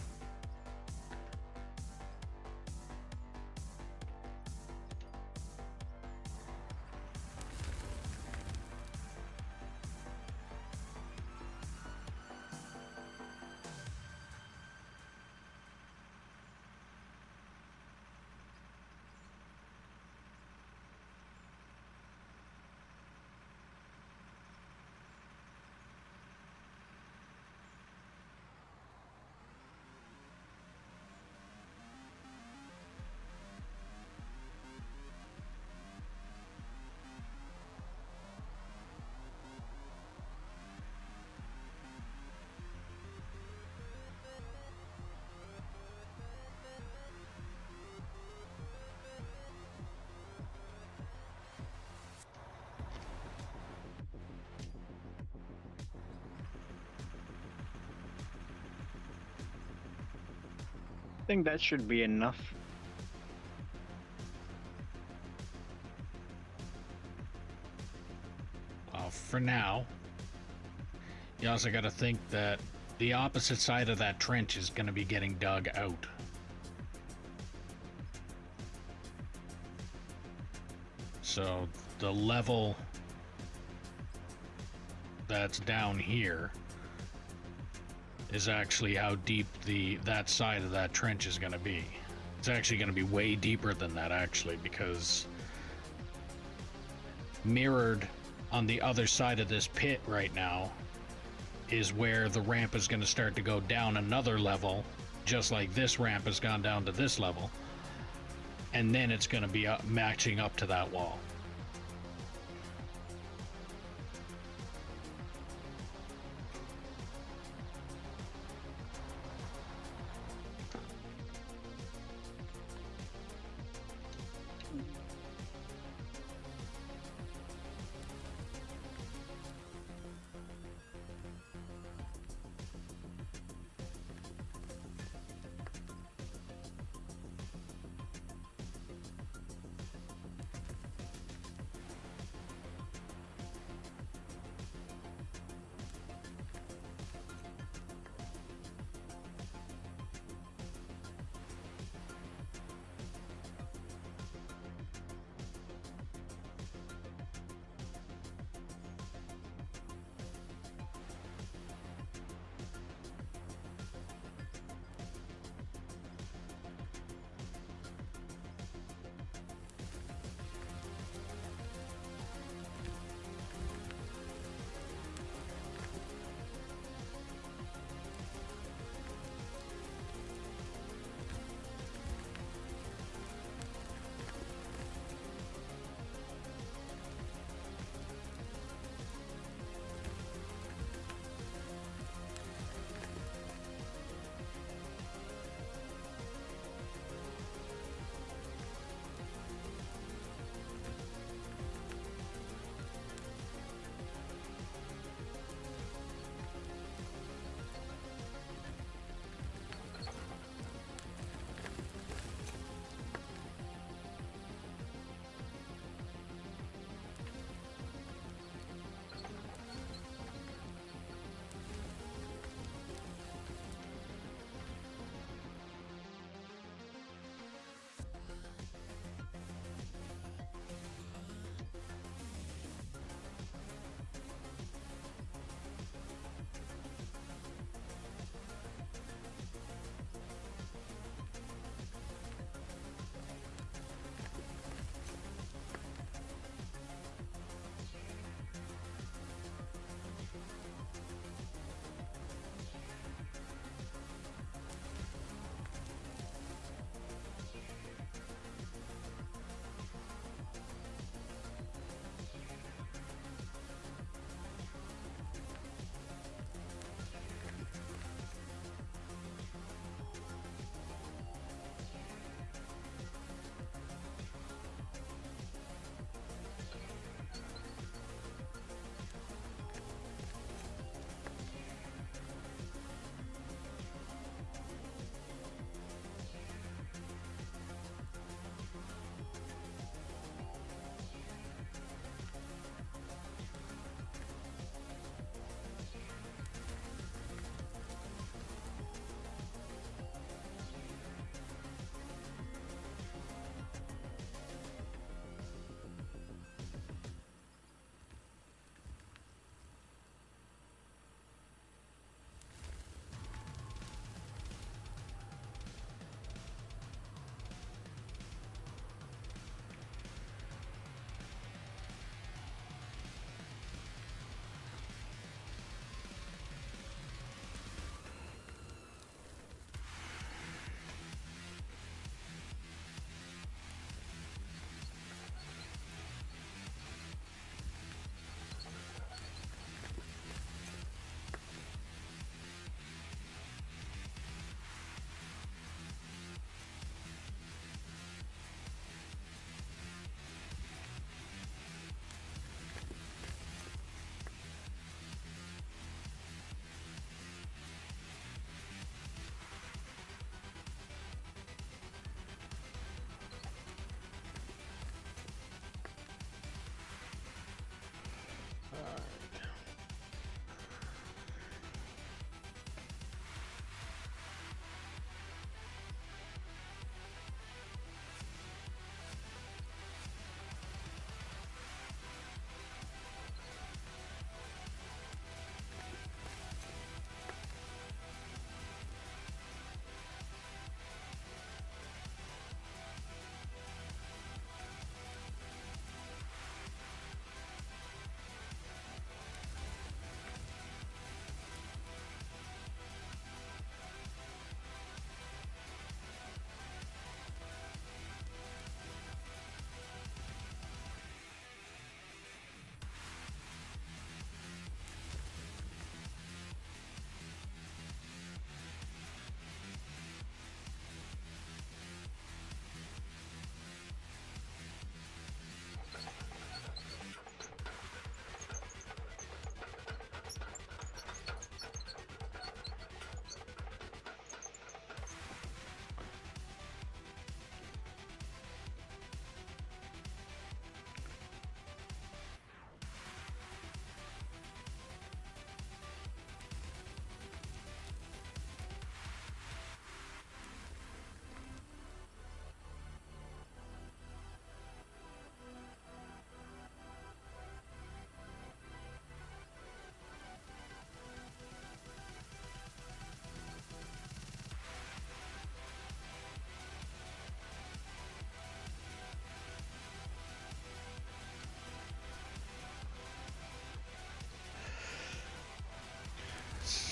[SPEAKER 4] I think that should be enough.
[SPEAKER 1] For now, you also got to think that the opposite side of that trench is going to be getting dug out. So the level that's down here is actually how deep that side of that trench is going to be. It's actually going to be way deeper than that, actually, because mirrored on the other side of this pit right now is where the ramp is going to start to go down another level, just like this ramp has gone down to this level, and then it's going to be matching up to that wall.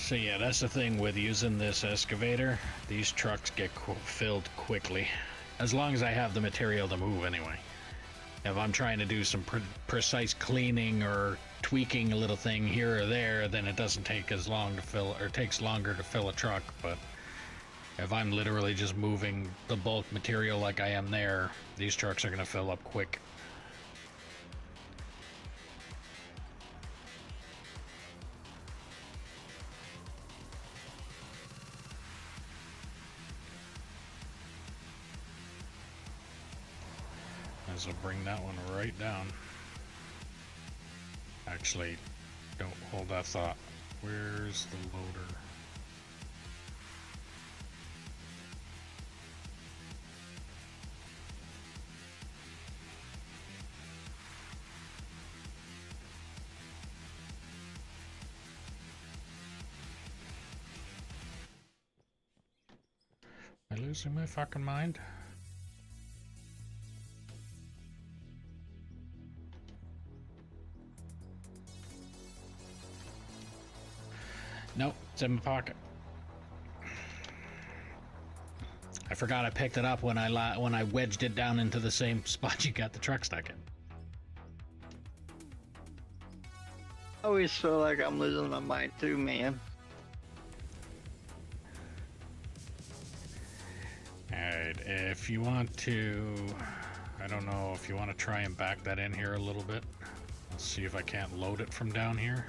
[SPEAKER 1] So yeah, that's the thing with using this excavator. These trucks get filled quickly. As long as I have the material to move anyway. If I'm trying to do some precise cleaning or tweaking a little thing here or there, then it doesn't take as long to fill, or takes longer to fill a truck. But if I'm literally just moving the bulk material like I am there, these trucks are going to fill up quick. So bring that one right down. Actually, don't hold that thought. Where's the loader? Am I losing my fucking mind? Nope, it's in my pocket. I forgot I picked it up when I wedged it down into the same spot you got the truck stuck in.
[SPEAKER 4] I always feel like I'm losing my mind too, man.
[SPEAKER 1] Alright, if you want to... I don't know if you want to try and back that in here a little bit. Let's see if I can't load it from down here.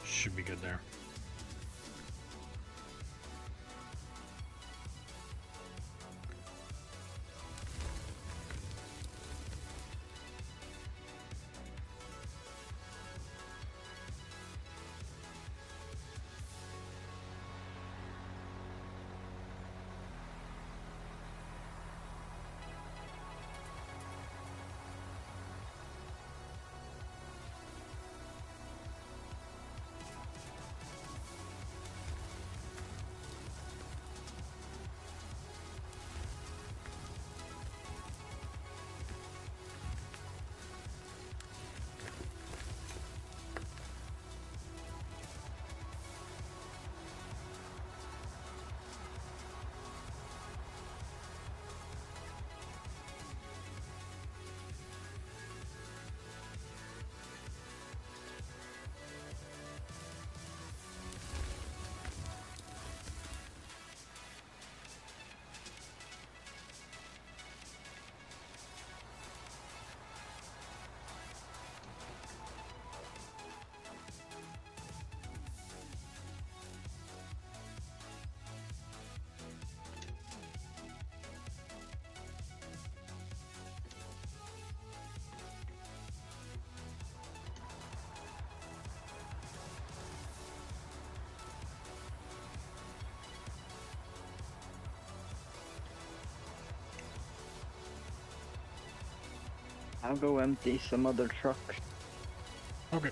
[SPEAKER 1] Should be good there.
[SPEAKER 4] I'll go empty some other trucks.
[SPEAKER 1] Okay.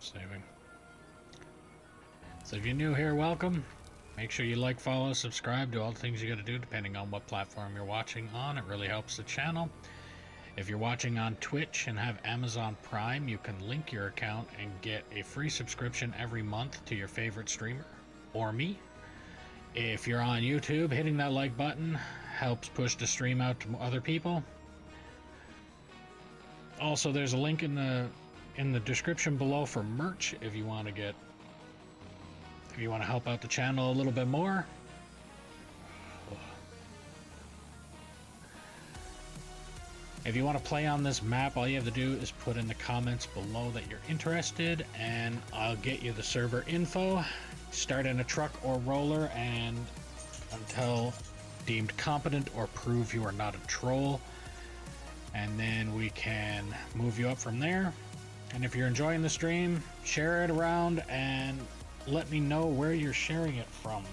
[SPEAKER 1] Saving. So if you're new here, welcome. Make sure you like, follow, subscribe, do all the things you gotta do depending on what platform you're watching on. It really helps the channel. If you're watching on Twitch and have Amazon Prime, you can link your account and get a free subscription every month to your favorite streamer or me. If you're on YouTube, hitting that like button helps push the stream out to other people. Also, there's a link in the description below for merch if you want to help out the channel a little bit more. If you want to play on this map, all you have to do is put in the comments below that you're interested, and I'll get you the server info. Start in a truck or roller, and until deemed competent or prove you are not a troll, and then we can move you up from there. And if you're enjoying the stream, share it around and let me know where you're sharing it from.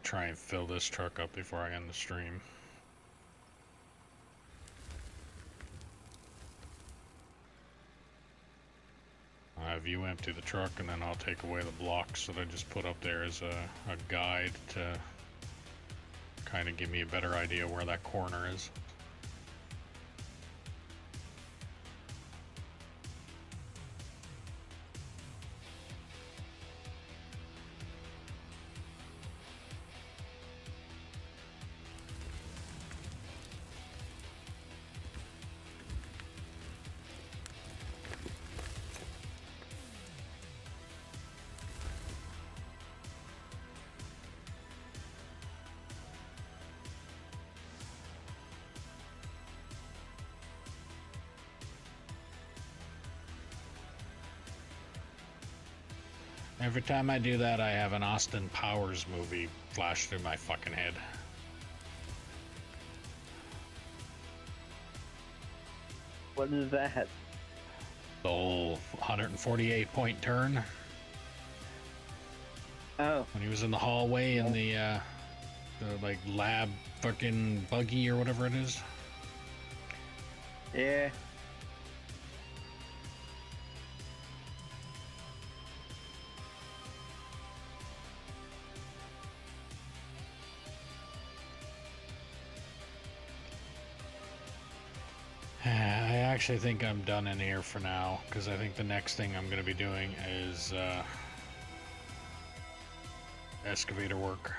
[SPEAKER 1] try and fill this truck up before I end the stream. I'll have you empty the truck, and then I'll take away the blocks that I just put up there as a guide to kind of give me a better idea where that corner is. Every time I do that, I have an Austin Powers movie flash through my fucking head.
[SPEAKER 4] What is that?
[SPEAKER 1] The whole 148 point turn
[SPEAKER 4] Oh,
[SPEAKER 1] when he was in the hallway in the like lab fucking buggy or whatever it is.
[SPEAKER 4] yeah.
[SPEAKER 1] I actually think I'm done in here for now, because I think the next thing I'm going to be doing is excavator work.